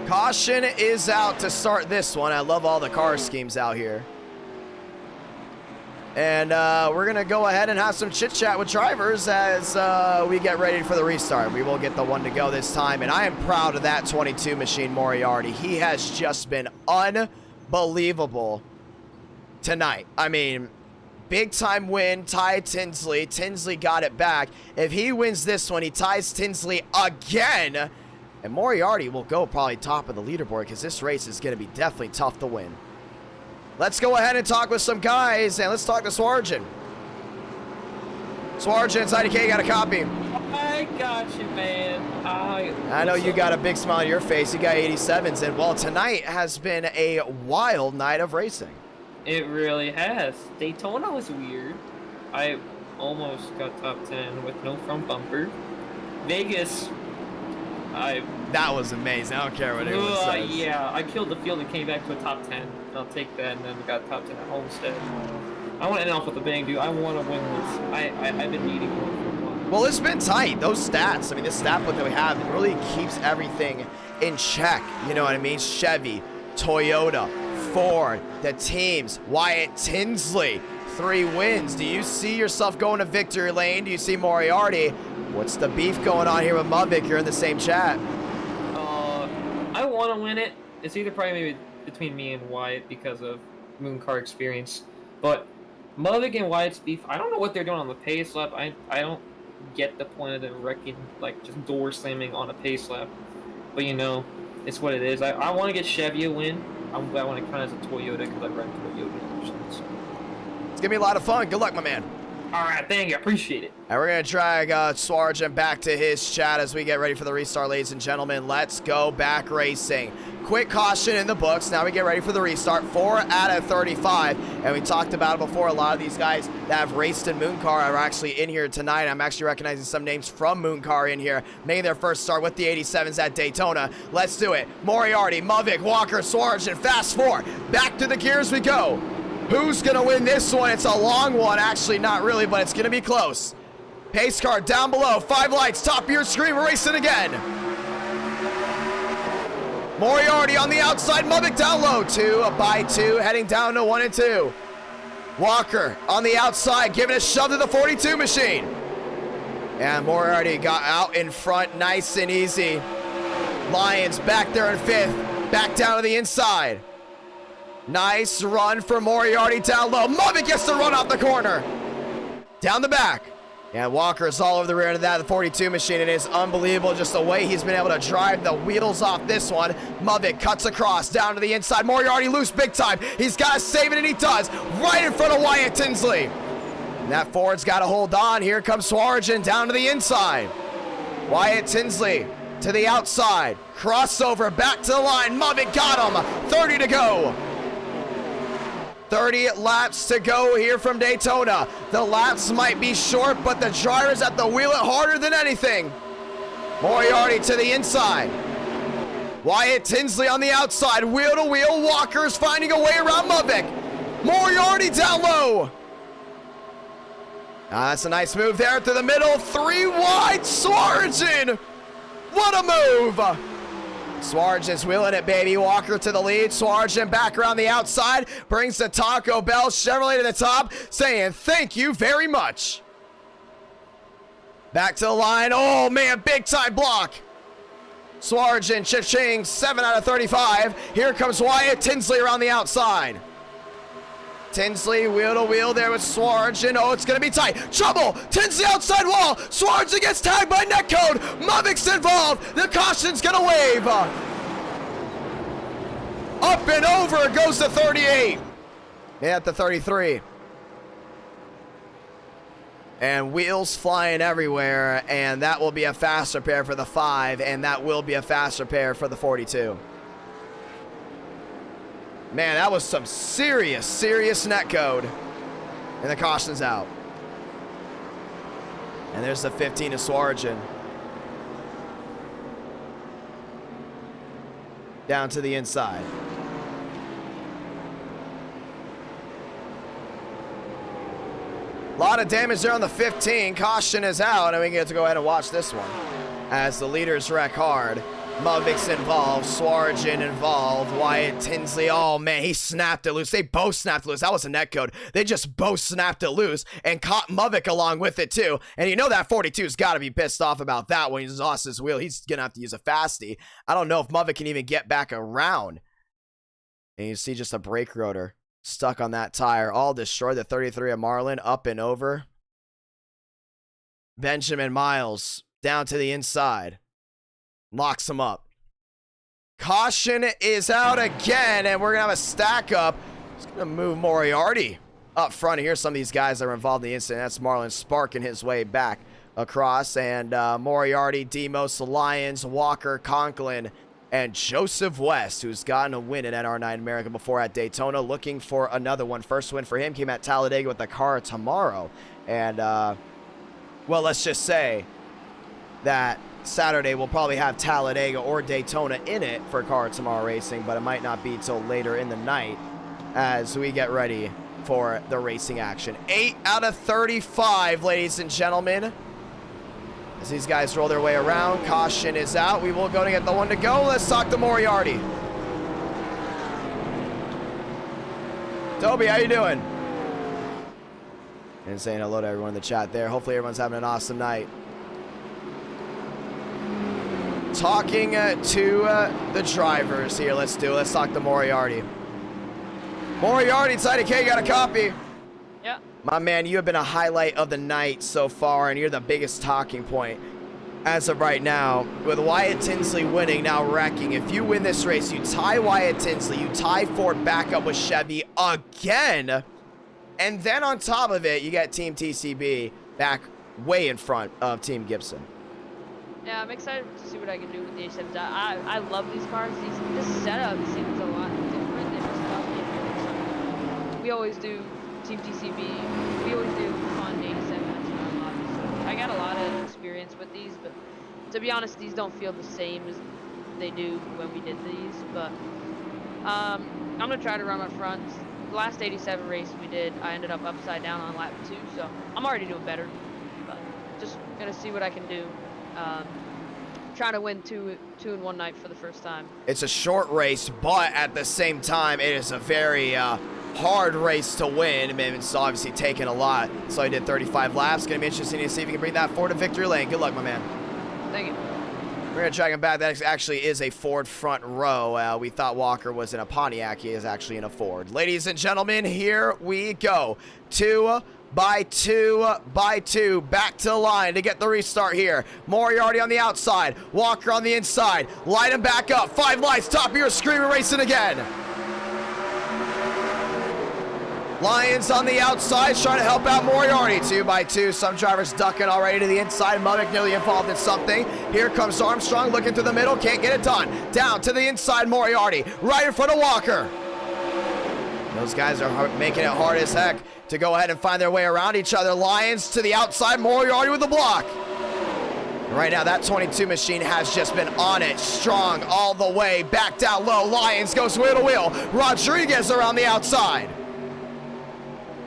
Caution is out to start this one. I love all the car schemes out here. And we're going to go ahead and have some chit-chat with drivers as we get ready for the restart. We will get the one to go this time. And I am proud of that 22 machine, Moriarty. He has just been unbelievable tonight. I mean, big-time win, tied Tinsley. Tinsley got it back. If he wins this one, he ties Tinsley again. And Moriarty will go probably top of the leaderboard because this race is going to be definitely tough to win. Let's go ahead and talk with some guys, and let's talk to Swargen. Swargen's IDK got a copy. I got you, man. I know you got a big smile on your face. You got 87s, and well, tonight has been a wild night of racing. It really has. Daytona was weird. I almost got top 10 with no front bumper. Vegas, that was amazing. I don't care what anyone says. Yeah, I killed the field and came back to a top 10. I'll take that, and then got top 10 at Homestead. I want to end off with a bang, dude. I want to win this. I've been needing one for a while. Well, it's been tight. Those stats, I mean, this stat book that we have, it really keeps everything in check. You know what I mean? Chevy, Toyota, Ford, the teams, Wyatt Tinsley, 3 wins. Do you see yourself going to victory lane? Do you see Moriarty? What's the beef going on here with Muvik? You're in the same chat. I want to win it. It's either probably maybe between me and Wyatt because of Moon Car experience. But Muvik and Wyatt's beef, I don't know what they're doing on the pace lap. I don't get the point of them wrecking, like just door slamming on a pace lap. But you know, it's what it is. I want to get Chevy a win. I want to count as a Toyota because I run Toyota. So. It's going to be a lot of fun. Good luck, my man. All right, thank you. I appreciate it. And we're going to drag Swargen back to his chat as we get ready for the restart, ladies and gentlemen. Let's go back racing. Quick caution in the books. Now we get ready for the restart. 4 out of 35. And we talked about it before. A lot of these guys that have raced in Moon Car are actually in here tonight. I'm actually recognizing some names from Moon Car in here, making their first start with the 87s at Daytona. Let's do it. Moriarty, Muvik, Walker, Swargen. Fast 4. Back to the gears we go. Who's going to win this one? It's a long one. Actually, not really, but it's going to be close. Pace car down below. 5 lights. Top of your screen. We're racing again. Moriarty on the outside. Muvik down low. 2 by 2. Heading down to 1 and 2. Walker on the outside. Giving a shove to the 42 machine. And Moriarty got out in front. Nice and easy. Lions back there in 5th. Back down to the inside. Nice run for Moriarty down low. Mubbick gets the run off the corner. Down the back. And Walker's all over the rear end of that, the 42 machine. It is unbelievable just the way he's been able to drive the wheels off this one. Mubbick cuts across, down to the inside. Moriarty loose big time. He's got to save it, and he does. Right in front of Wyatt Tinsley. And that Ford's got to hold on. Here comes Swarjan down to the inside. Wyatt Tinsley to the outside. Crossover, back to the line. Mubbick got him. 30 to go. 30 laps to go here from Daytona. The laps might be short, but the drivers have to wheel it harder than anything. Moriarty to the inside. Wyatt Tinsley on the outside. Wheel to wheel. Walker's finding a way around Mubbick. Moriarty down low. That's a nice move there through the middle. 3 wide. Swarjan. What a move. Swarjan's wheeling it, baby. Walker to the lead. Swarjan back around the outside. Brings the Taco Bell Chevrolet to the top, saying thank you very much. Back to the line. Oh, man, big time block. Swarjan, cha-ching, 7 out of 35. Here comes Wyatt Tinsley around the outside. Tinsley wheel to wheel there with Swarjan. Oh, it's going to be tight. Trouble. Tinsley outside wall. Swarjan gets tagged by netcode. Mubbick's involved. The caution's going to wave. Up and over goes to 38. At the 33. And wheels flying everywhere. And that will be a fast repair for the 5. And that will be a fast repair for the 42. Man, that was some serious netcode. And the caution's out. And there's the 15 to Swarjan. Down to the inside. A lot of damage there on the 15. Caution is out, and we get to go ahead and watch this one. As the leaders wreck hard. Mubbick's involved, Swarjan involved, Wyatt Tinsley, oh man, he snapped it loose. They both snapped it loose. That was a netcode. They just both snapped it loose and caught Mubbick along with it too. And you know that 42's got to be pissed off about that when he's lost his wheel. He's going to have to use a fasty. I don't know if Mubbick can even get back around. And you see just a brake rotor stuck on that tire. All destroyed. The 33 of Marlin up and over. Benjamin Miles down to the inside. Locks him up. Caution is out again, and we're going to have a stack up. It's going to move Moriarty up front. Here's some of these guys that were involved in the incident. That's Marlon sparking his way back across. And Moriarty, Demos, Lyons, Walker, Conklin, and Joseph West, who's gotten a win in NR9 America before at Daytona, looking for another one. First win for him came at Talladega with the car tomorrow. And, well, let's just say that Saturday we'll probably have Talladega or Daytona in it for Car Tomorrow Racing, but it might not be till later in the night as we get ready for the racing action. 8 out of 35, ladies and gentlemen. As these guys roll their way around, caution is out. We will go to get the one to go. Let's talk to Moriarty. Toby, how you doing? And saying hello to everyone in the chat there. Hopefully everyone's having an awesome night. Talking to the drivers here. Let's talk to Moriarty. Moriarty, Idk, got a copy. Yeah. My man, you have been a highlight of the night so far, and you're the biggest talking point as of right now. With Wyatt Tinsley winning, now wrecking. If you win this race, you tie Wyatt Tinsley, you tie Ford back up with Chevy again, and then on top of it, you get Team TCB back way in front of Team Gibson. Yeah, I'm excited to see what I can do with the A7s. I love these cars. This setup seems a lot different than just about the American. We always do Team TCB. We always do fun A7s and lobbies. So I got a lot of experience with these, but to be honest, these don't feel the same as they do when we did these. But I'm gonna try to run my fronts. The last 87 race we did, I ended up upside down on lap 2, so I'm already doing better. But just gonna see what I can do. Trying to win two in one night for the first time. It's a short race, but at the same time, it is a very hard race to win. I mean, it's obviously taken a lot. So I did 35 laps. Going to be interesting to see if you can bring that forward to victory lane. Good luck, my man. Thank you. We're going to drag him back. That actually is a Ford front row. We thought Walker was in a Pontiac. He is actually in a Ford. Ladies and gentlemen, here we go. 2 by 2 by 2. Back to the line to get the restart here. Moriarty on the outside. Walker on the inside. Light him back up. 5 lights. Top of your screen. We're racing again. Lions on the outside trying to help out Moriarty. 2 by 2. Some drivers ducking already to the inside. Muddick nearly involved in something. Here comes Armstrong looking through the middle. Can't get it done. Down to the inside. Moriarty right in front of Walker. Those guys are making it hard as heck to go ahead and find their way around each other. Lions to the outside. Moriarty with the block. And right now that 22 machine has just been on it. Strong all the way. Back down low. Lions goes wheel to wheel. Rodriguez around the outside.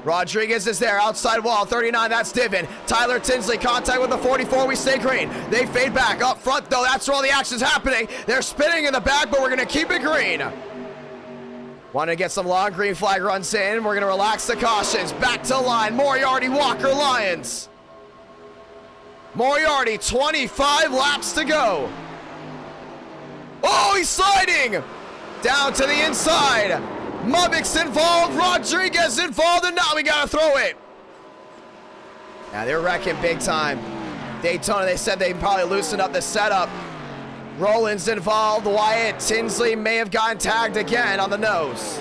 Rodriguez is there, outside wall, 39, that's Divin. Tyler Tinsley, contact with the 44, we stay green. They fade back, up front though, that's where all the action's happening. They're spinning in the back, but we're gonna keep it green. Want to get some long green flag runs in. We're gonna relax the cautions. Back to line, Moriarty, Walker, Lions. Moriarty, 25 laps to go. Oh, he's sliding! Down to the inside. Mubbick's involved, Rodriguez involved, and now we gotta throw it. Yeah, they're wrecking big time. Daytona, they said they probably loosened up the setup. Roland's involved. Wyatt Tinsley may have gotten tagged again on the nose.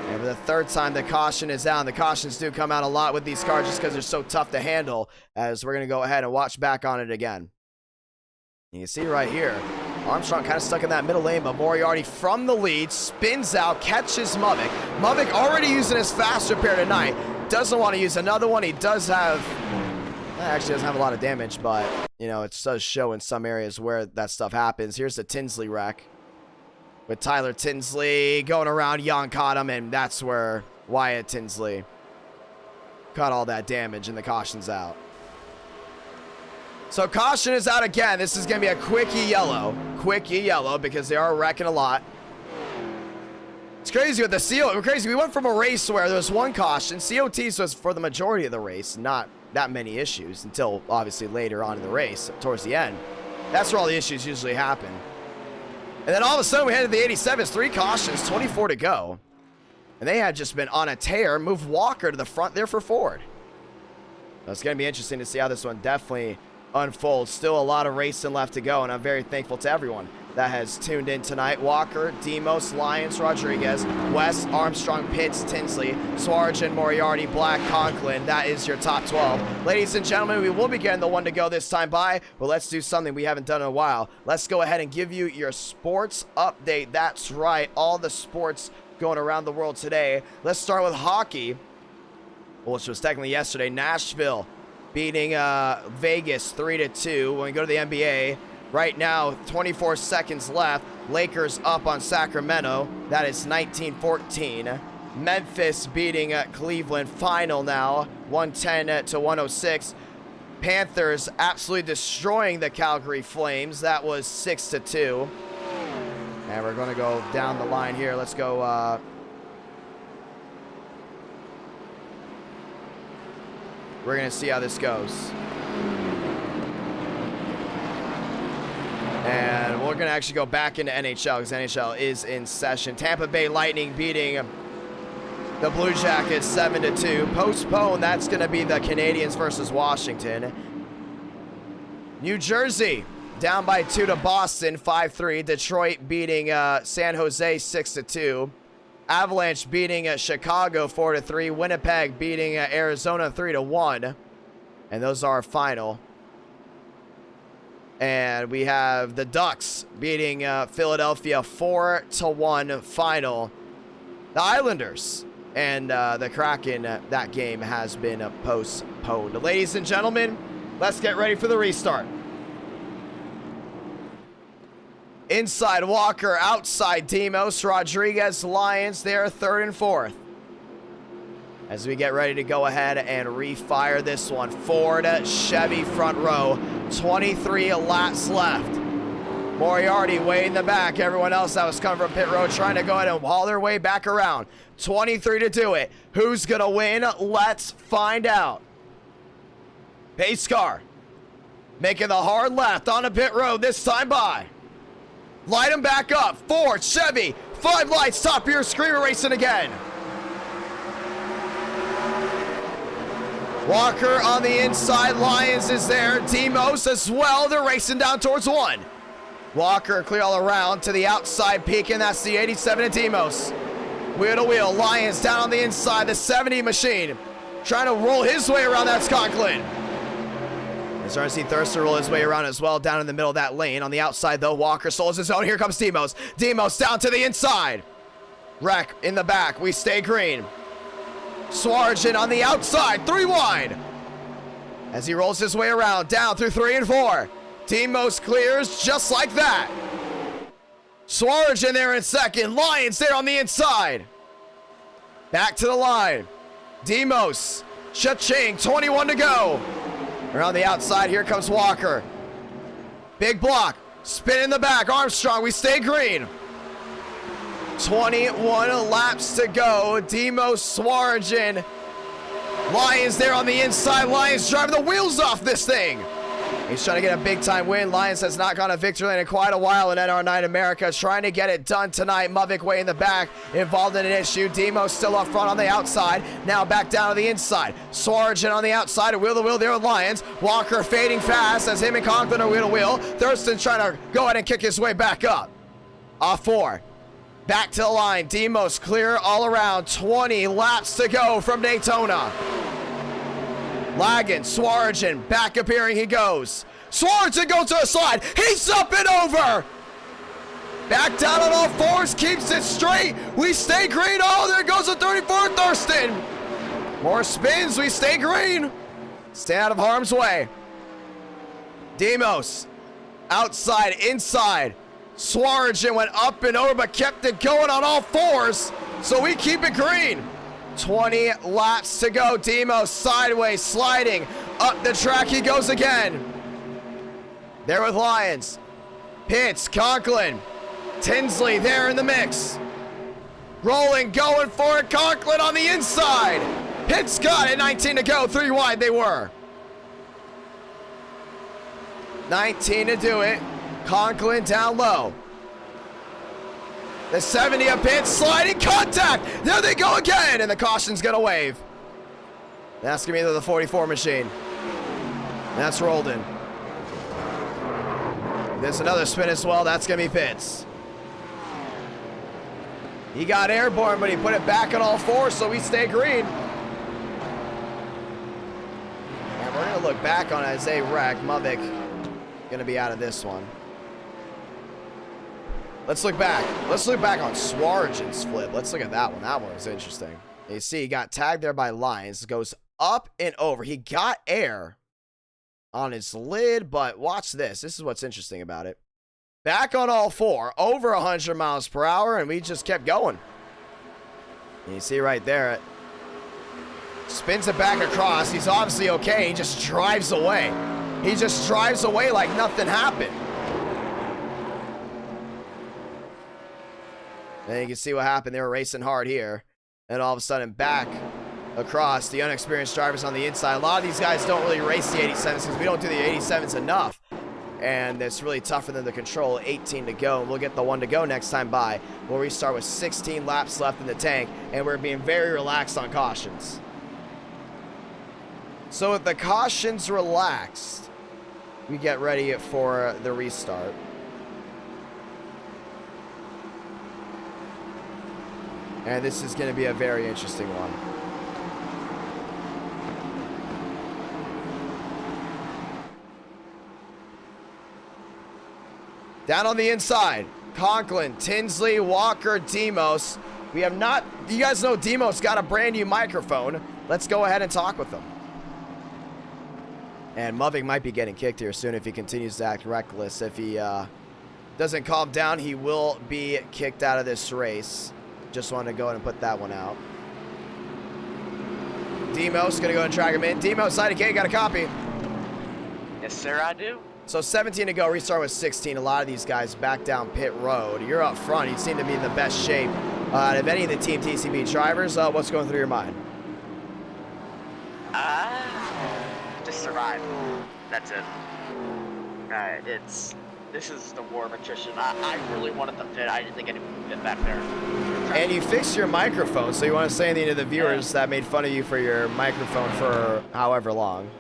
And for the 3rd time, the caution is down. The cautions do come out a lot with these cars just because they're so tough to handle, as we're gonna go ahead and watch back on it again. You can see right here, Armstrong kind of stuck in that middle lane, but Moriarty from the lead, spins out, catches Mubbick. Mubbick already using his fast repair tonight. Doesn't want to use another one. He does have, actually doesn't have a lot of damage, but, you know, it does show in some areas where that stuff happens. Here's the Tinsley wreck with Tyler Tinsley going around. Young caught him, and that's where Wyatt Tinsley caught all that damage, and the caution's out. So caution is out again. This is going to be a quickie yellow. Quickie yellow because they are wrecking a lot. It's crazy with the CO. Crazy. We went from a race where there was 1 caution. COTs was for the majority of the race. Not that many issues until obviously later on in the race, towards the end. That's where all the issues usually happen. And then all of a sudden we headed to the 87s. 3 cautions, 24 to go. And they had just been on a tear. Move Walker to the front there for Ford. So it's going to be interesting to see how this one definitely unfolds. Still a lot of racing left to go, and I'm very thankful to everyone that has tuned in tonight. Walker, Demos, Lyons, Rodriguez, West, Armstrong, Pitts, Tinsley, Swarjan, Moriarty, Black, Conklin. That is your top 12. Ladies and gentlemen, we will be getting the 1 to go this time by, but let's do something we haven't done in a while. Let's go ahead and give you your sports update. That's right, all the sports going around the world today. Let's start with hockey, which was technically yesterday. Nashville beating Vegas 3-2. When we go to the NBA, right now, 24 seconds left. Lakers up on Sacramento. That is 19-14. Memphis beating Cleveland. Final now, 110-106. Panthers absolutely destroying the Calgary Flames. That was 6-2. And we're going to go down the line here. Let's go. We're going to see how this goes. And we're going to actually go back into NHL because NHL is in session. Tampa Bay Lightning beating the Blue Jackets 7-2. Postponed. That's going to be the Canadiens versus Washington. New Jersey down by 2 to Boston 5-3. Detroit beating San Jose 6-2. Avalanche beating Chicago 4-3. Winnipeg beating Arizona 3-1. And those are our final. And we have the Ducks beating Philadelphia 4-1 final. The Islanders and the Kraken, that game has been postponed. Ladies and gentlemen, let's get ready for the restart. Inside Walker, outside Demos, Rodriguez, Lions there, 3rd and 4th. As we get ready to go ahead and refire this one. Ford, Chevy front row, 23 laps left. Moriarty way in the back. Everyone else that was coming from pit road trying to go ahead and haul their way back around. 23 to do it. Who's going to win? Let's find out. Pace car. Making the hard left on a pit road this time by. Light him back up. Ford, Chevy, 5 lights, top of your screen, racing again. Walker on the inside, Lyons is there. Demos as well, they're racing down towards 1. Walker clear all around to the outside peak, and that's the 87 of Demos. Wheel to wheel, Lyons down on the inside, the 70 machine. Trying to roll his way around that Conklin. We're starting to see Thurster roll his way around as well, down in the middle of that lane. On the outside, though, Walker solos his own. Here comes Demos. Demos down to the inside. Wreck in the back. We stay green. Swarjan on the outside, 3 wide. As he rolls his way around, down through 3 and 4. Demos clears just like that. Swarjan there in second. Lyons there on the inside. Back to the line. Demos. Cha-ching, 21 to go. Around the outside, here comes Walker. Big block. Spin in the back. Armstrong, we stay green. 21 laps to go. Demos, Swarjan. Lyons there on the inside. Lyons driving the wheels off this thing. He's trying to get a big-time win. Lyons has not gone to victory lane in quite a while in NR9 America. Trying to get it done tonight. Muvik way in the back, involved in an issue. Demo still up front on the outside. Now back down to the inside. Swarjan on the outside. Wheel to wheel there with Lyons. Walker fading fast as him and Conklin are wheel to wheel. Thurston trying to go ahead and kick his way back up. Off 4. Back to the line. Demos clear all around. 20 laps to go from Daytona. Lagging, Swarjan, back appearing he goes. Swarjan goes to a slide. He's up and over. Back down on all 4s, keeps it straight. We stay green. Oh, there goes the 34 Thurston. More spins, we stay green. Stay out of harm's way. Demos, outside, inside. Swarjan went up and over, but kept it going on all 4s. So we keep it green. 20 laps to go. Demos sideways, sliding up the track. He goes again. There with Lyons. Pitts, Conklin. Tinsley there in the mix. Rolling, going for it. Conklin on the inside. Pitts got it. 19 to go. 3 wide they were. 19 to do it. Conklin down low. The 70 of Pitts, sliding contact. There they go again, and the caution's gonna wave. That's gonna be the 44 machine. That's rolled in. There's another spin as well. That's gonna be Pitts. He got airborne, but he put it back on all 4, so we stay green. And we're gonna look back on Isaiah Wreck. Muvik gonna be out of this one. Let's look back. Let's look back on Swarjan's flip. Let's look at that one. That one was interesting. You see, he got tagged there by Lyons. Goes up and over. He got air on his lid, but watch this. This is what's interesting about it. Back on all 4, over 100 miles per hour, and we just kept going. And you see right there, it spins it back across. He's obviously okay. He just drives away. He just drives away like nothing happened. And you can see what happened. They were racing hard here. And all of a sudden, back across, the unexperienced drivers on the inside. A lot of these guys don't really race the 87s because we don't do the 87s enough. And it's really tough for them to control. 18 to go. And we'll get the 1 to go next time by. We'll restart with 16 laps left in the tank. And we're being very relaxed on cautions. So with the cautions relaxed, we get ready for the restart. And this is going to be a very interesting one. Down on the inside, Conklin, Tinsley, Walker, Demos. We have not, you guys know Demos got a brand new microphone. Let's go ahead and talk with them. And Muvik might be getting kicked here soon if he continues to act reckless. If he doesn't calm down, he will be kicked out of this race. Just wanted to go ahead and put that one out. Demos gonna go and drag him in. Demos, Idk, got a copy. Yes, sir, I do. So 17 to go, restart with 16. A lot of these guys back down pit road. You're up front. You seem to be in the best shape out of any of the Team TCB drivers. What's going through your mind? To just survive. That's it. This is the war of attrition. I really wanted the pit. I didn't think anyone would get back there. And you fixed your microphone, so you want to say anything to the viewers that made fun of you for your microphone for however long?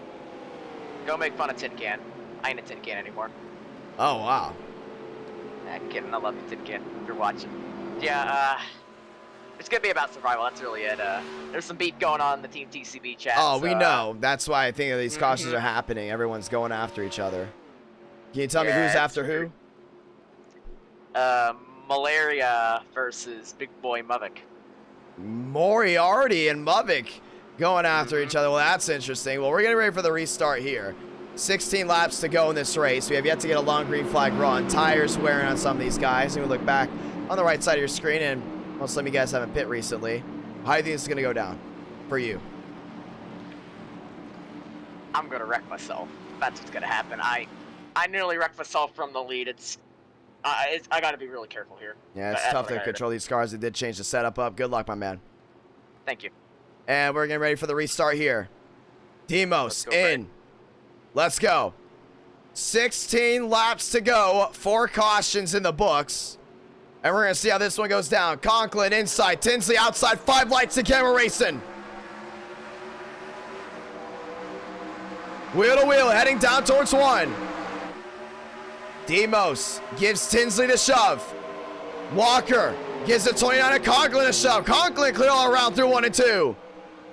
Go make fun of Tin Can. I ain't a Tin Can anymore. Oh, wow. I'm kidding. I love you, Tin Can, if you're watching. Yeah, it's gonna be about survival. That's really it. There's some beef going on in the Team TCB chat. Oh, so, we know. That's why I think these cautions are happening. Everyone's going after each other. Can you tell me who's after who? Malaria versus Big Boy Muvik. Moriarty and Muvik going after each other. Well, that's interesting. Well, we're getting ready for the restart here. 16 laps to go in this race. We have yet to get a long green flag run. Tires wearing on some of these guys. And we look back on the right side of your screen, and most of you guys haven't pit recently. How do you think this is going to go down for you? I'm gonna wreck myself. That's what's gonna happen. I nearly wrecked myself from the lead. I gotta be really careful here. Yeah, it's tough to control these cars. They did change the setup up. Good luck, my man. Thank you. And we're getting ready for the restart here. Demos in. Let's go. 16 laps to go. 4 cautions in the books. And we're going to see how this one goes down. Conklin inside. Tinsley outside. 5 lights again. We're racing. Wheel to wheel. Heading down towards 1. Demos gives Tinsley the shove. Walker gives the 29 to Conklin a shove. Conklin clear all around through 1 and 2.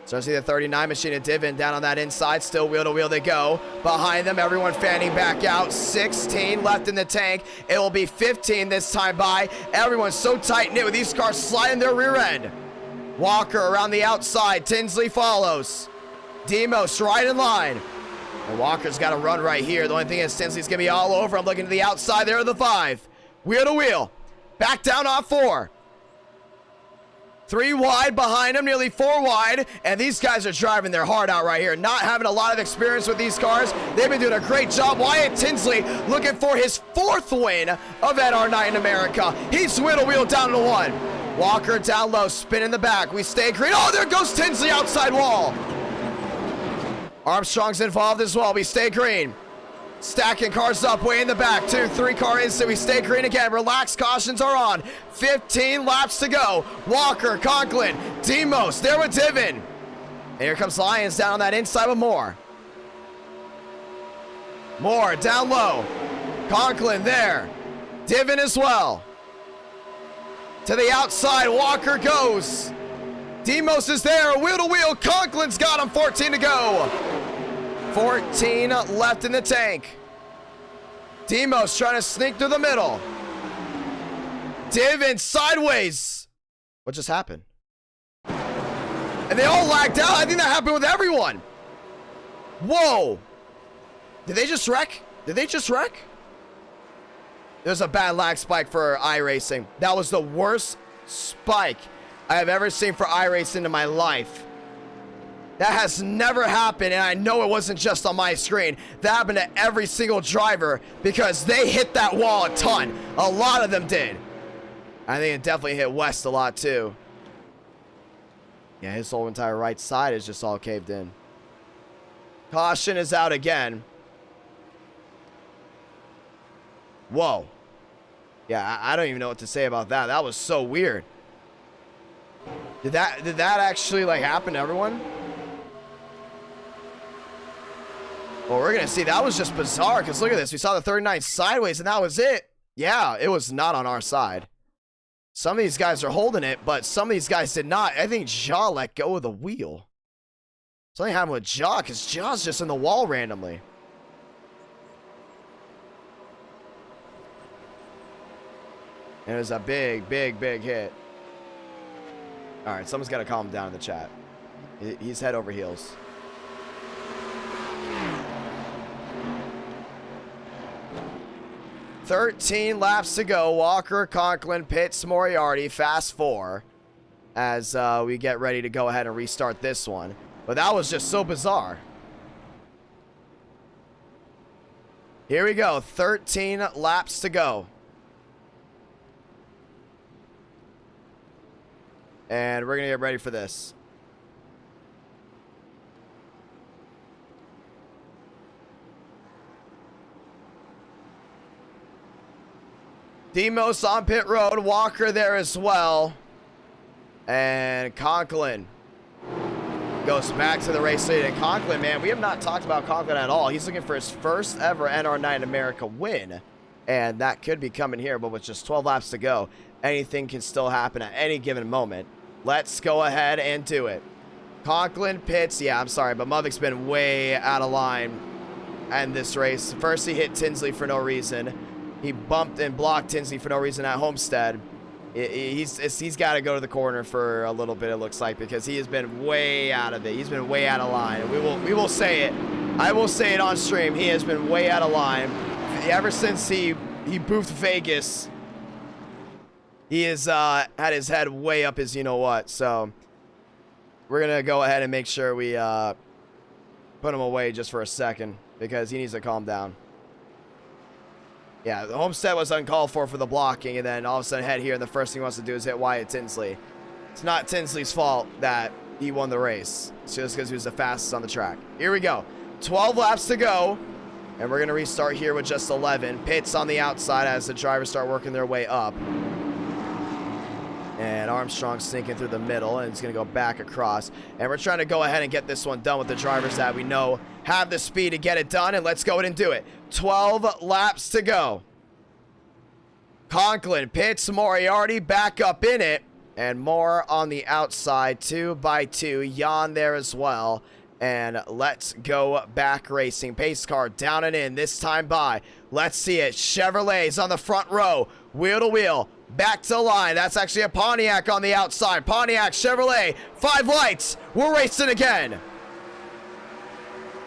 So I see the 39 machine at Divin down on that inside. Still wheel to wheel they go. Behind them, everyone fanning back out. 16 left in the tank. It will be 15 this time by. Everyone's so tight-knit with these cars sliding their rear end. Walker around the outside. Tinsley follows. Demos right in line. And Walker's got to run right here. The only thing is Tinsley's going to be all over. I'm looking to the outside there of the 5. Wheel to wheel. Back down off 4. 3 wide behind him, nearly 4 wide. And these guys are driving their heart out right here. Not having a lot of experience with these cars. They've been doing a great job. Wyatt Tinsley looking for his 4th win of NR Night in America. He's wheel to wheel down to 1. Walker down low, spin in the back. We stay green. Oh, there goes Tinsley outside wall. Armstrong's involved as well. We stay green. Stacking cars up way in the back. 2, 3 car instant. We stay green again. Relax. Cautions are on. 15 laps to go. Walker, Conklin, Demos. There with Divin. And here comes Lyons down on that inside with Moore. Moore down low. Conklin there. Divin as well. To the outside. Walker goes. Demos is there. Wheel to wheel. Conklin's got him. 14 to go. 14 left in the tank. Demos trying to sneak through the middle. Divin sideways. What just happened? And they all lagged out. I think that happened with everyone. Whoa. Did they just wreck? Did they just wreck? There's a bad lag spike for iRacing. That was the worst spike I have ever seen for iRacing in my life. That has never happened, and I know it wasn't just on my screen. That happened to every single driver because they hit that wall a ton. A lot of them did. I think it definitely hit West a lot too. Yeah, his whole entire right side is just all caved in. Caution is out again. Whoa. Yeah, I don't even know what to say about that. That was so weird. Did that actually like happen to everyone? Well, we're gonna see. That was just bizarre because look at this. We saw the 39 sideways and that was it. Yeah, it was not on our side. Some of these guys are holding it, but some of these guys did not. I think Jaw let go of the wheel. Something happened with Jaw because Jaw's just in the wall randomly. And it was a big, big, big hit. All right, someone's got to calm him down in the chat. He's head over heels. "13 laps to go. Walker, Conklin, Pitts, Moriarty, fast 4. As we get ready to go ahead and restart this one. But that was just so bizarre. Here we go. 13 laps to go. And we're going to get ready for this. Demos on pit road. Walker there as well. And Conklin goes back to the race lead. And Conklin, man, we have not talked about Conklin at all. He's looking for his first ever NR9 America win. And that could be coming here, but with just 12 laps to go, anything can still happen at any given moment. Let's go ahead and do it. Conklin pits. Yeah, I'm sorry, but Movik's been way out of line in this race. First, he hit Tinsley for no reason. He bumped and blocked Tinsley for no reason at Homestead. He's got to go to the corner for a little bit, it looks like, because he has been way out of it. He's been way out of line. We will say it. I will say it on stream. He has been way out of line. Ever since he boofed Vegas, he has had his head way up his you-know-what. So we're going to go ahead and make sure we put him away just for a second because he needs to calm down. Yeah, the Homestead was uncalled for the blocking, and then all of a sudden head here, and the first thing he wants to do is hit Wyatt Tinsley. It's not Tinsley's fault that he won the race. It's just because he was the fastest on the track. Here we go. 12 laps to go, and we're going to restart here with just 11. Pits on the outside as the drivers start working their way up. And Armstrong sinking through the middle, and he's going to go back across. And we're trying to go ahead and get this one done with the drivers that we know have the speed to get it done, and let's go ahead and do it. 12 laps to go. Conklin pits, Moriarty back up in it, and more on the outside, 2 by 2. Jan there as well. And let's go back racing. Pace car down and in, this time by. Let's see it. Chevrolet's on the front row, wheel to wheel. Back to the line. That's actually a Pontiac on the outside. Pontiac, Chevrolet, 5 lights. We're racing again.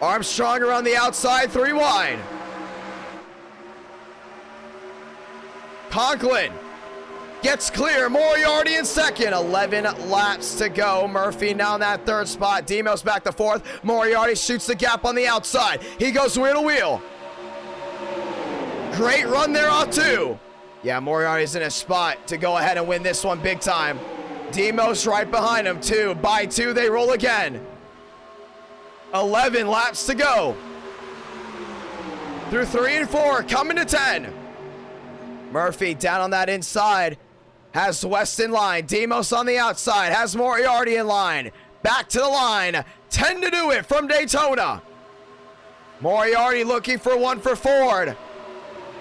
Armstrong around the outside, 3 wide. Conklin gets clear. Moriarty in second. 11 laps to go. Murphy now in that third spot. Demos back to fourth. Moriarty shoots the gap on the outside. He goes wheel to wheel. Great run there off 2. Yeah, Moriarty's in a spot to go ahead and win this one big time. Demos right behind him. 2 by 2. They roll again. 11 laps to go. Through 3 and 4. Coming to 10. Murphy down on that inside. Has West in line. Demos on the outside. Has Moriarty in line. Back to the line. 10 to do it from Daytona. Moriarty looking for one for Ford.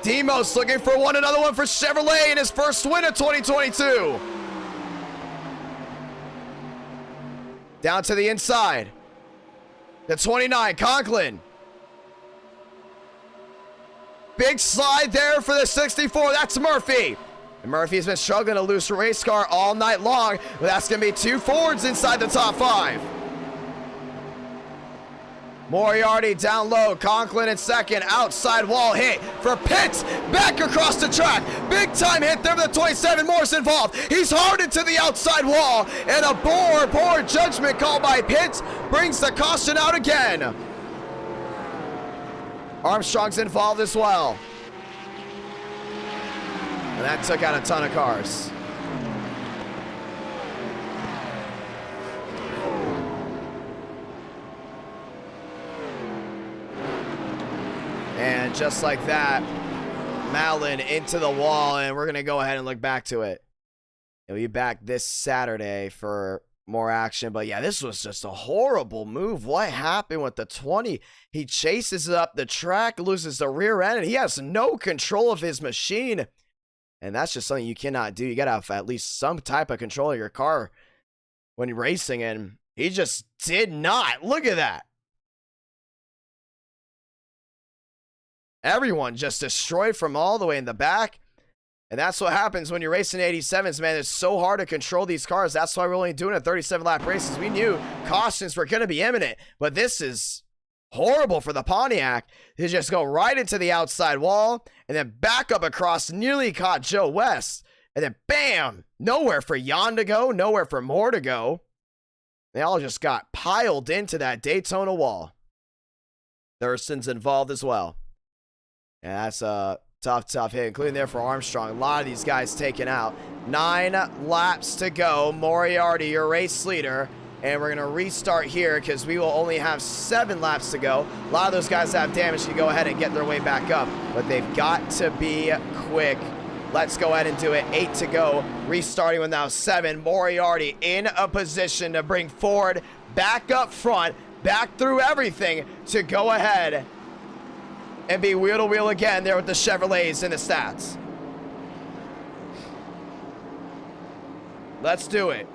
Demos looking for one, another one for Chevrolet in his first win of 2022. Down to the inside. The 29, Conklin. Big slide there for the 64. That's Murphy. And Murphy's been struggling to lose a race car all night long. But that's going to be 2 Fords inside the top 5. Moriarty down low. Conklin in second. Outside wall hit for Pitts. Back across the track. Big time hit there for the 27. Morris involved. He's hard into the outside wall. And a poor judgment call by Pitts brings the caution out again. Armstrong's involved as well. And that took out a ton of cars. And just like that, Malin into the wall, and we're going to go ahead and look back to it. He'll be back this Saturday for more action. But yeah, this was just a horrible move. What happened with the 20? He chases it up the track, loses the rear end, and he has no control of his machine. And that's just something you cannot do. You got to have at least some type of control of your car when you're racing, and he just did not. Look at that. Everyone just destroyed from all the way in the back. And that's what happens when you're racing 87s, man. It's so hard to control these cars. That's why we're only doing a 37-lap races. We knew cautions were going to be imminent. But this is horrible for the Pontiac. They just go right into the outside wall and then back up across, nearly caught Joe West. And then bam! Nowhere for Jan to go, nowhere for Moore to go. They all just got piled into that Daytona wall. Thurston's involved as well. Yeah, that's a tough hit, including there for Armstrong. A lot of these guys taken out. 9 laps to go. Moriarty, your race leader. And we're going to restart here because we will only have 7 laps to go. A lot of those guys that have damage can go ahead and get their way back up. But they've got to be quick Let's go ahead and do it. 8 to go. Restarting with now 7. Moriarty in a position to bring Ford back up front, back through everything to go ahead and be wheel to wheel again there with the Chevrolets in the stats. Let's do it.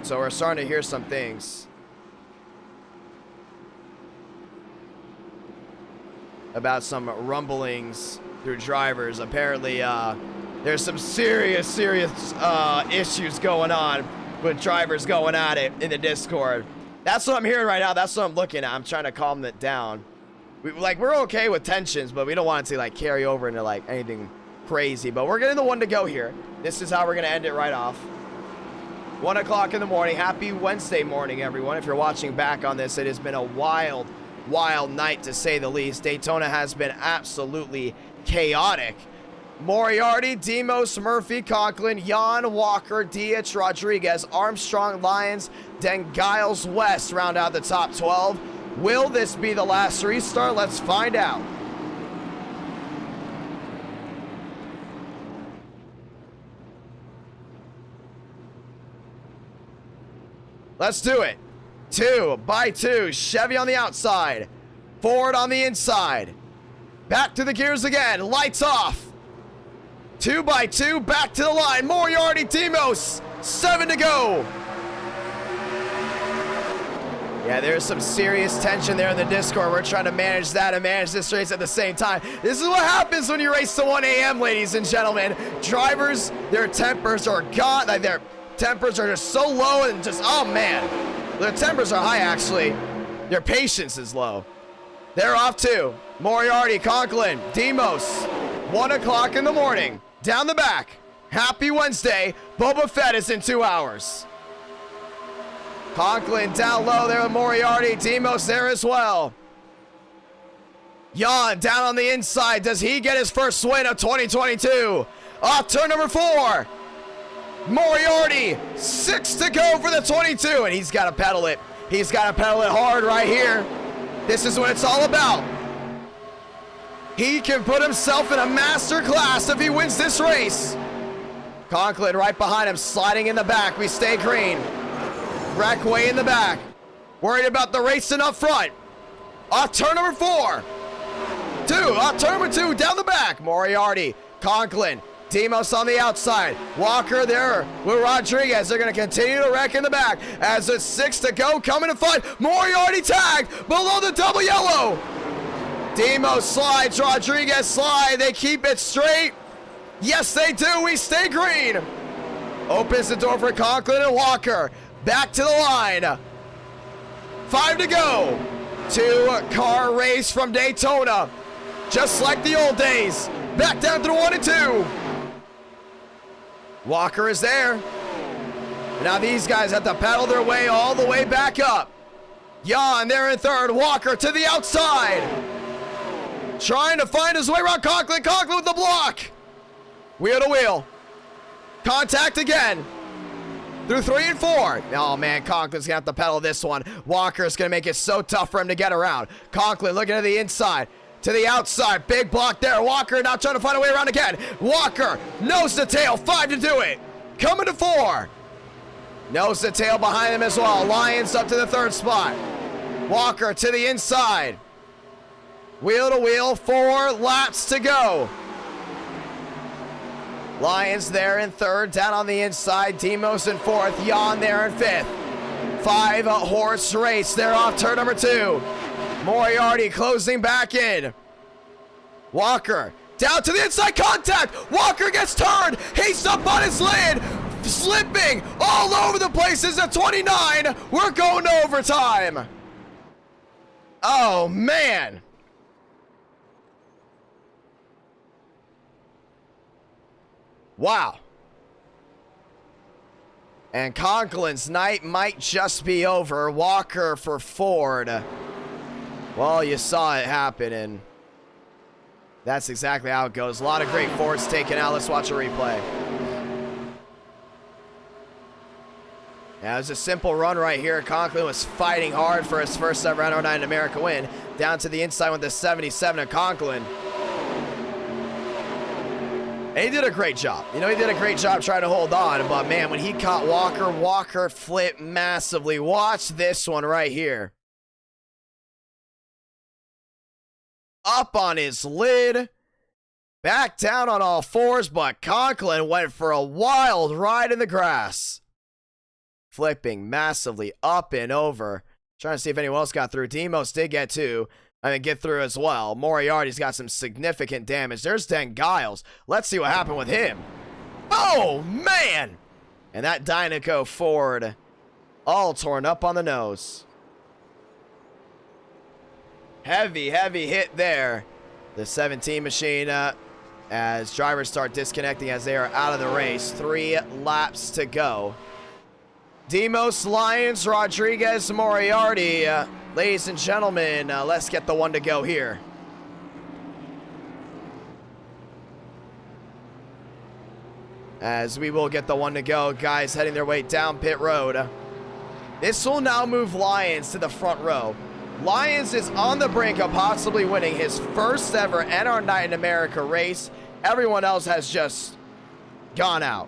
So we're starting to hear some things about some rumblings through drivers. Apparently, there's some serious issues going on with drivers going at it in the Discord. That's what I'm hearing right now. That's what I'm looking at. I'm trying to calm it down. We're okay with tensions, but we don't want it to like carry over into like anything crazy. But we're getting the one to go here. This is how we're gonna end it right off. 1 o'clock in the morning. Happy Wednesday morning, everyone. If you're watching back on this, it has been a wild night to say the least. Daytona has been absolutely chaotic. Moriarty, Demos, Murphy, Conklin, Jan, Walker, Diaz, Rodriguez, Armstrong, Lyons, then Giles, West round out the top 12. Will this be the last restart? Let's find out. Let's do it. 2 by 2. Chevy on the outside. Ford on the inside. Back to the gears again. Lights off. 2 by 2. Back to the line. Moriarty, Demos. 7 to go. Yeah, there's some serious tension there in the Discord. We're trying to manage that and manage this race at the same time. This is what happens when you race to 1 a.m., ladies and gentlemen. Drivers, their tempers are gone. Like their tempers are just so low and just, oh man. Their tempers are high, actually. Their patience is low. They're off too. Moriarty, Conklin, Demos. 1 o'clock in the morning. Down the back. Happy Wednesday. Boba Fett is in 2 hours. Conklin down low there with Moriarty. Demos there as well. Jan down on the inside. Does he get his first win of 2022? Off turn number 4. Moriarty, 6 to go for the 22, and he's got to pedal it. He's got to pedal it hard right here. This is what it's all about. He can put himself in a master class if he wins this race. Conklin right behind him, sliding in the back. We stay green. Wreck way in the back. Worried about the racing up front. Off turn number 4. 2, off turn number 2, down the back. Moriarty, Conklin, Demos on the outside. Walker there with Rodriguez. They're going to continue to wreck in the back as it's 6 to go. Coming to fight. Moriarty tagged below the double yellow. Demos slides. Rodriguez slide. They keep it straight. Yes, they do. We stay green. Opens the door for Conklin and Walker. Back to the line. 5 to go. 2-car race from Daytona. Just like the old days. Back down through 1 and 2. Walker is there. Now these guys have to pedal their way all the way back up. Jan there in 3rd. Walker to the outside. Trying to find his way around Conklin. Conklin with the block. Wheel to wheel. Contact again. Through 3 and 4. Oh man, Conklin's gonna have to pedal this one. Walker's gonna make it so tough for him to get around. Conklin looking at the inside. To the outside, big block there. Walker now trying to find a way around again. Walker, nose to tail, 5 to do it. Coming to 4. Nose to tail behind him as well. Lyons up to the 3rd spot. Walker to the inside. Wheel to wheel, 4 laps to go. Lyons there in 3rd, down on the inside. Demos in 4th, Jan there in 5th. 5-horse race. They're off turn number 2. Moriarty closing back in. Walker down to the inside, contact. Walker gets turned. He's up on his lid. Slipping all over the place. Is a 29. We're going to overtime. Oh, man. Wow. And Conklin's night might just be over. Walker for Ford. Well, you saw it happen, and that's exactly how it goes. A lot of great Fords taken out. Let's watch a replay. That was a simple run right here. Conklin was fighting hard for his first ever NR9 America win. Down to the inside with the 77 of Conklin. And he did a great job. You know, he did a great job trying to hold on. But, man, when he caught Walker, Walker flipped massively. Watch this one right here. Up on his lid. Back down on all fours, but Conklin went for a wild ride in the grass. Flipping massively up and over. Trying to see if anyone else got through. Demos did get get through as well. Moriarty's got some significant damage. There's Dan Giles. Let's see what happened with him. Oh, man! And that Dynaco Ford all torn up on the nose. Heavy, heavy hit there. The 17 machine as drivers start disconnecting as they are out of the race. 3 laps to go. Demos, Lyons, Rodriguez, Moriarty. Ladies and gentlemen, let's get the one to go here. As we will get the one to go, guys heading their way down pit road. This will now move Lyons to the front row. Lyons is on the brink of possibly winning his first ever NR9 in America race. Everyone else has just gone out.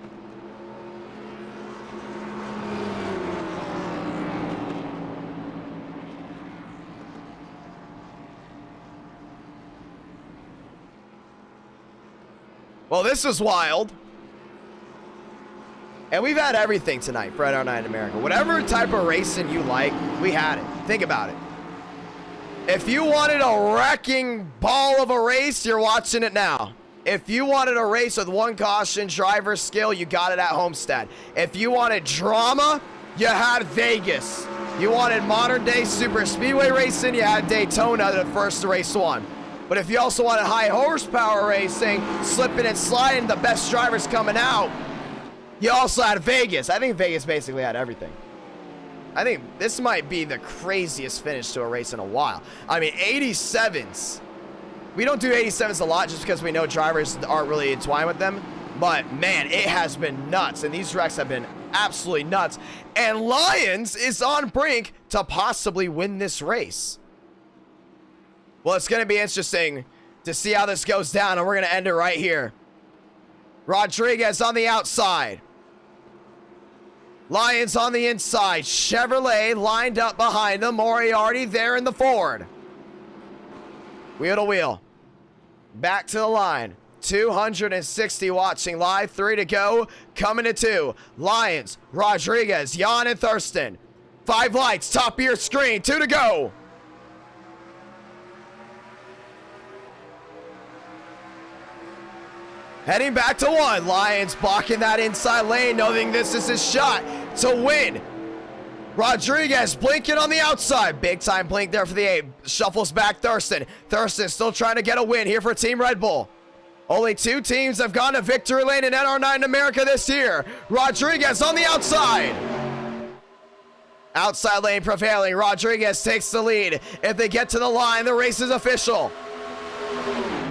Well, this is wild. And we've had everything tonight for NR9 in America. Whatever type of racing you like, we had it. Think about it. If you wanted a wrecking ball of a race, you're watching it now. If you wanted a race with one caution, driver skill, you got it at Homestead. If you wanted drama, you had Vegas. You wanted modern day super speedway racing, you had Daytona, the first race one. But if you also wanted high horsepower racing, slipping and sliding, the best drivers coming out, you also had Vegas. I think Vegas basically had everything. I think this might be the craziest finish to a race in a while. I mean, 87s. We don't do 87s a lot just because we know drivers aren't really entwined with them. But, man, it has been nuts. And these wrecks have been absolutely nuts. And Lyons is on brink to possibly win this race. Well, it's going to be interesting to see how this goes down. And we're going to end it right here. Rodriguez on the outside. Lyons on the inside. Chevrolet lined up behind them. Moriarty there in the Ford. Wheel to wheel. Back to the line. 260 watching live. 3 to go. Coming to 2. Lyons, Rodriguez, Jan, and Thurston. 5 lights. Top of your screen. 2 to go. Heading back to 1. Lyons blocking that inside lane, knowing this is his shot to win. Rodriguez blinking on the outside. Big time blink there for the 8. Shuffles back Thurston. Thurston still trying to get a win here for Team Red Bull. Only 2 teams have gone to victory lane in NR9 in America this year. Rodriguez on the outside. Outside lane prevailing. Rodriguez takes the lead. If they get to the line, the race is official.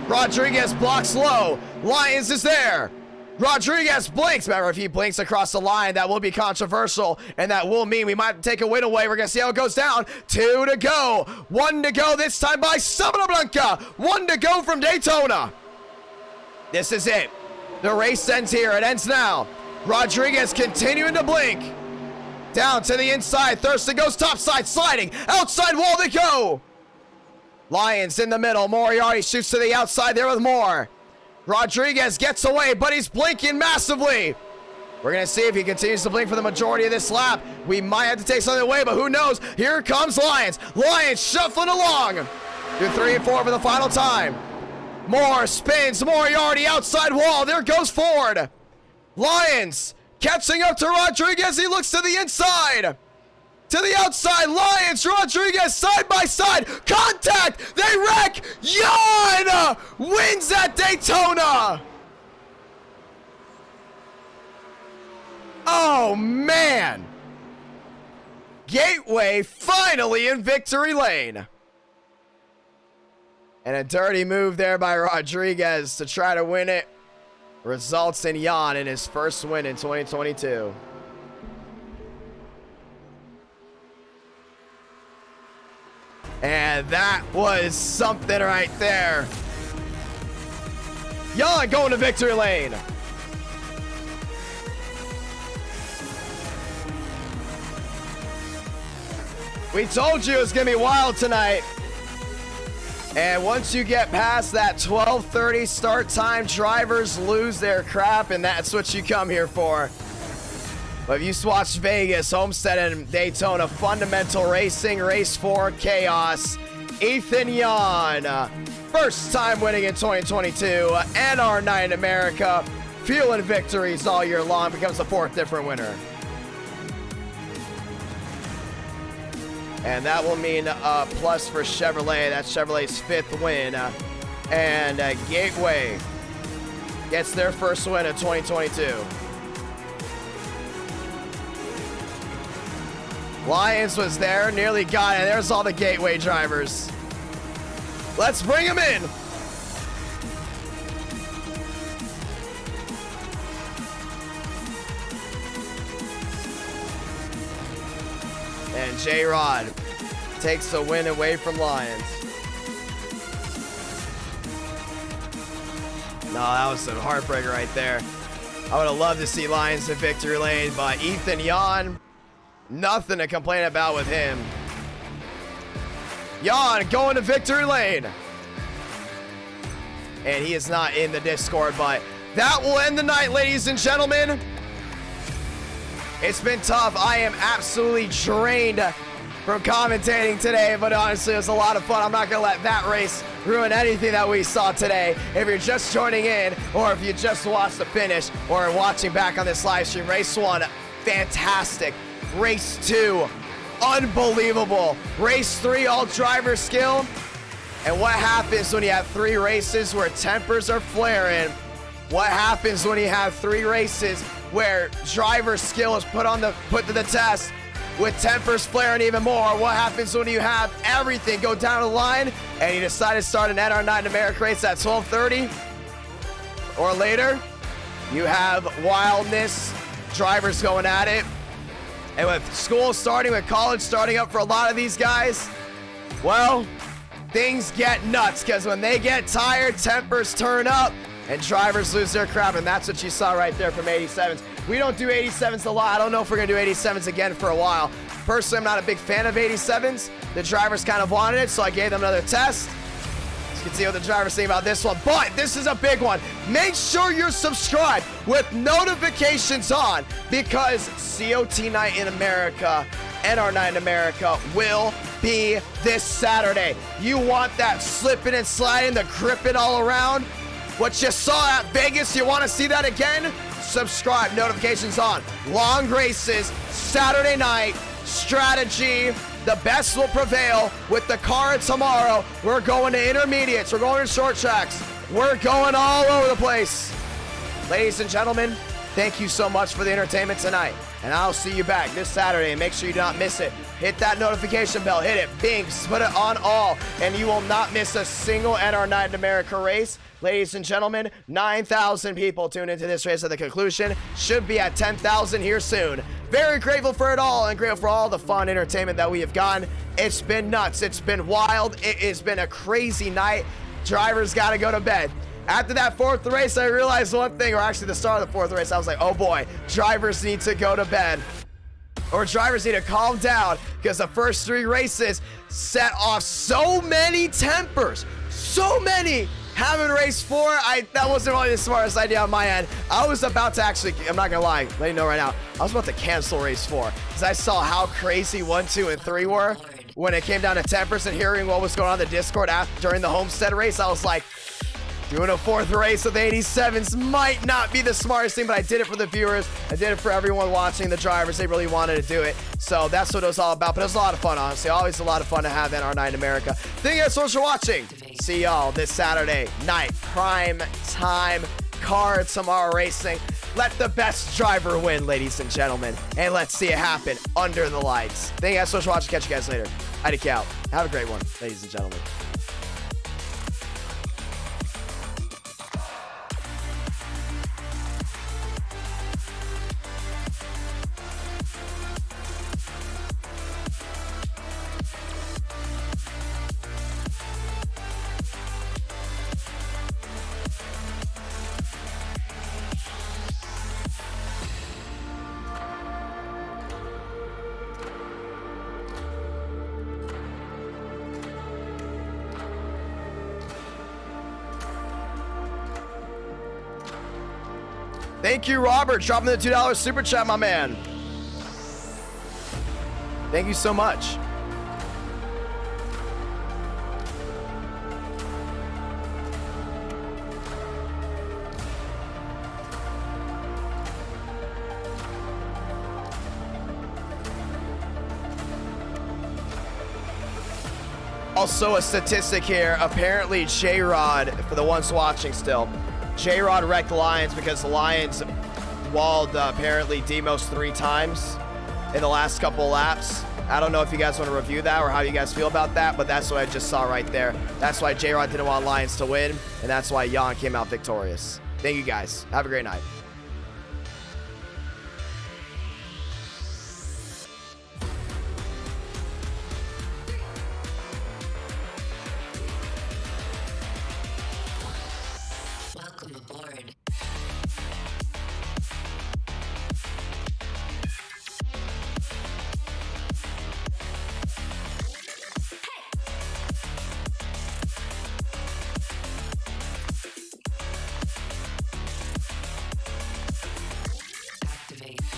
Rodriguez blocks low. Lyons is there. Rodriguez blinks. Remember, if he blinks across the line, that will be controversial, and that will mean we might take a win away. We're going to see how it goes down. 2 to go. 1 to go this time by Sabana Blanca. 1 to go from Daytona. This is it. The race ends here. It ends now. Rodriguez continuing to blink. Down to the inside. Thurston goes topside, sliding. Outside wall they go. Lyons in the middle. Moriarty shoots to the outside there with Moore. Rodriguez gets away, but he's blinking massively. We're going to see if he continues to blink for the majority of this lap. We might have to take something away, but who knows? Here comes Lyons. Lyons shuffling along. Through 3 and 4 for the final time. Moore spins. Moriarty outside wall. There goes Ford. Lyons catching up to Rodriguez. He looks to the inside. To the outside, Lyons, Rodriguez, side by side, contact, they wreck, Jan wins at Daytona. Oh, man. Gateway finally in victory lane. And a dirty move there by Rodriguez to try to win it results in Jan in his first win in 2022. And that was something right there. Jan going to victory lane. We told you it was going to be wild tonight. And once you get past that 12:30 start time, drivers lose their crap, and that's what you come here for. But if you watched Vegas, Homestead, and Daytona, fundamental racing, race 4, chaos. Ethan Jan, first time winning in 2022, and our night in America, fueling victories all year long, becomes the 4th different winner. And that will mean a plus for Chevrolet. That's Chevrolet's 5th win. And Gateway gets their first win of 2022. Lions was there, nearly got it. There's all the Gateway drivers. Let's bring them in. And J-Rod takes the win away from Lions. No, that was a heartbreaker right there. I would have loved to see Lions in victory lane, but Ethan Jan, nothing to complain about with him. Jan going to victory lane. And he is not in the Discord, but that will end the night, ladies and gentlemen. It's been tough. I am absolutely drained from commentating today, but honestly, it was a lot of fun. I'm not going to let that race ruin anything that we saw today. If you're just joining in, or if you just watched the finish, or are watching back on this live stream, race 1, fantastic. Race 2, unbelievable. Race 3, all driver skill. And what happens when you have 3 races where tempers are flaring? What happens when you have 3 races where driver skill is put to the test with tempers flaring even more? What happens when you have everything go down the line and you decide to start an NR9 America race at 12:30 or later? You have wildness, drivers going at it. And with school starting, with college starting up for a lot of these guys, well, things get nuts, because when they get tired, tempers turn up and drivers lose their crap, and that's what you saw right there from 87s. We don't do 87s a lot. I don't know if we're going to do 87s again for a while. Personally, I'm not a big fan of 87s. The drivers kind of wanted it, so I gave them another test. You can see what the drivers think about this one, but this is a big one. Make sure you're subscribed with notifications on, because COT Night in America, NR Night in America, will be this Saturday. You want that slipping and sliding, the gripping all around? What you saw at Vegas, you want to see that again? Subscribe, notifications on. Long races, Saturday night, strategy. The best will prevail with the car tomorrow. We're going to intermediates. We're going to short tracks. We're going all over the place. Ladies and gentlemen, thank you so much for the entertainment tonight. And I'll see you back this Saturday. And make sure you do not miss it. Hit that notification bell. Hit it. Bing. Put it on all. And you will not miss a single NR9 in America race. Ladies and gentlemen, 9,000 people tuned into this race at the conclusion. Should be at 10,000 here soon. Very grateful for it all, and grateful for all the fun entertainment that we have gotten. It's been nuts. It's been wild. It has been a crazy night. Drivers got to go to bed. After that 4th race, I realized one thing, or actually the start of the 4th race, I was like, oh boy, drivers need to go to bed. Or drivers need to calm down, because the first 3 races set off so many tempers. So many. Having race 4, that wasn't really the smartest idea on my end. I was about to actually, I'm not gonna lie, let you know right now, I was about to cancel race 4, because I saw how crazy 1, 2, and 3 were when it came down to tempers, and hearing what was going on in the Discord during the Homestead race. I was like, doing a 4th race with 87s might not be the smartest thing, but I did it for the viewers. I did it for everyone watching, the drivers. They really wanted to do it. So that's what it was all about. But it was a lot of fun, honestly. Always a lot of fun to have NR9 in America. Thank you guys so much for watching. See y'all this Saturday night. Prime time car tomorrow racing. Let the best driver win, ladies and gentlemen. And let's see it happen under the lights. Thank you guys so much for watching. Catch you guys later. Idk out. Have a great one, ladies and gentlemen. Thank you, Robert, dropping the $2 super chat, my man. Thank you so much. Also, a statistic here. Apparently, J-Rod, for the ones watching still, J-Rod wrecked the Lions because the Lions walled apparently Demos 3 times in the last couple of laps. I don't know if you guys want to review that or how you guys feel about that, but that's what I just saw right there. That's why J-Rod didn't want Lions to win, and that's why Jan came out victorious. Thank you guys. Have a great night.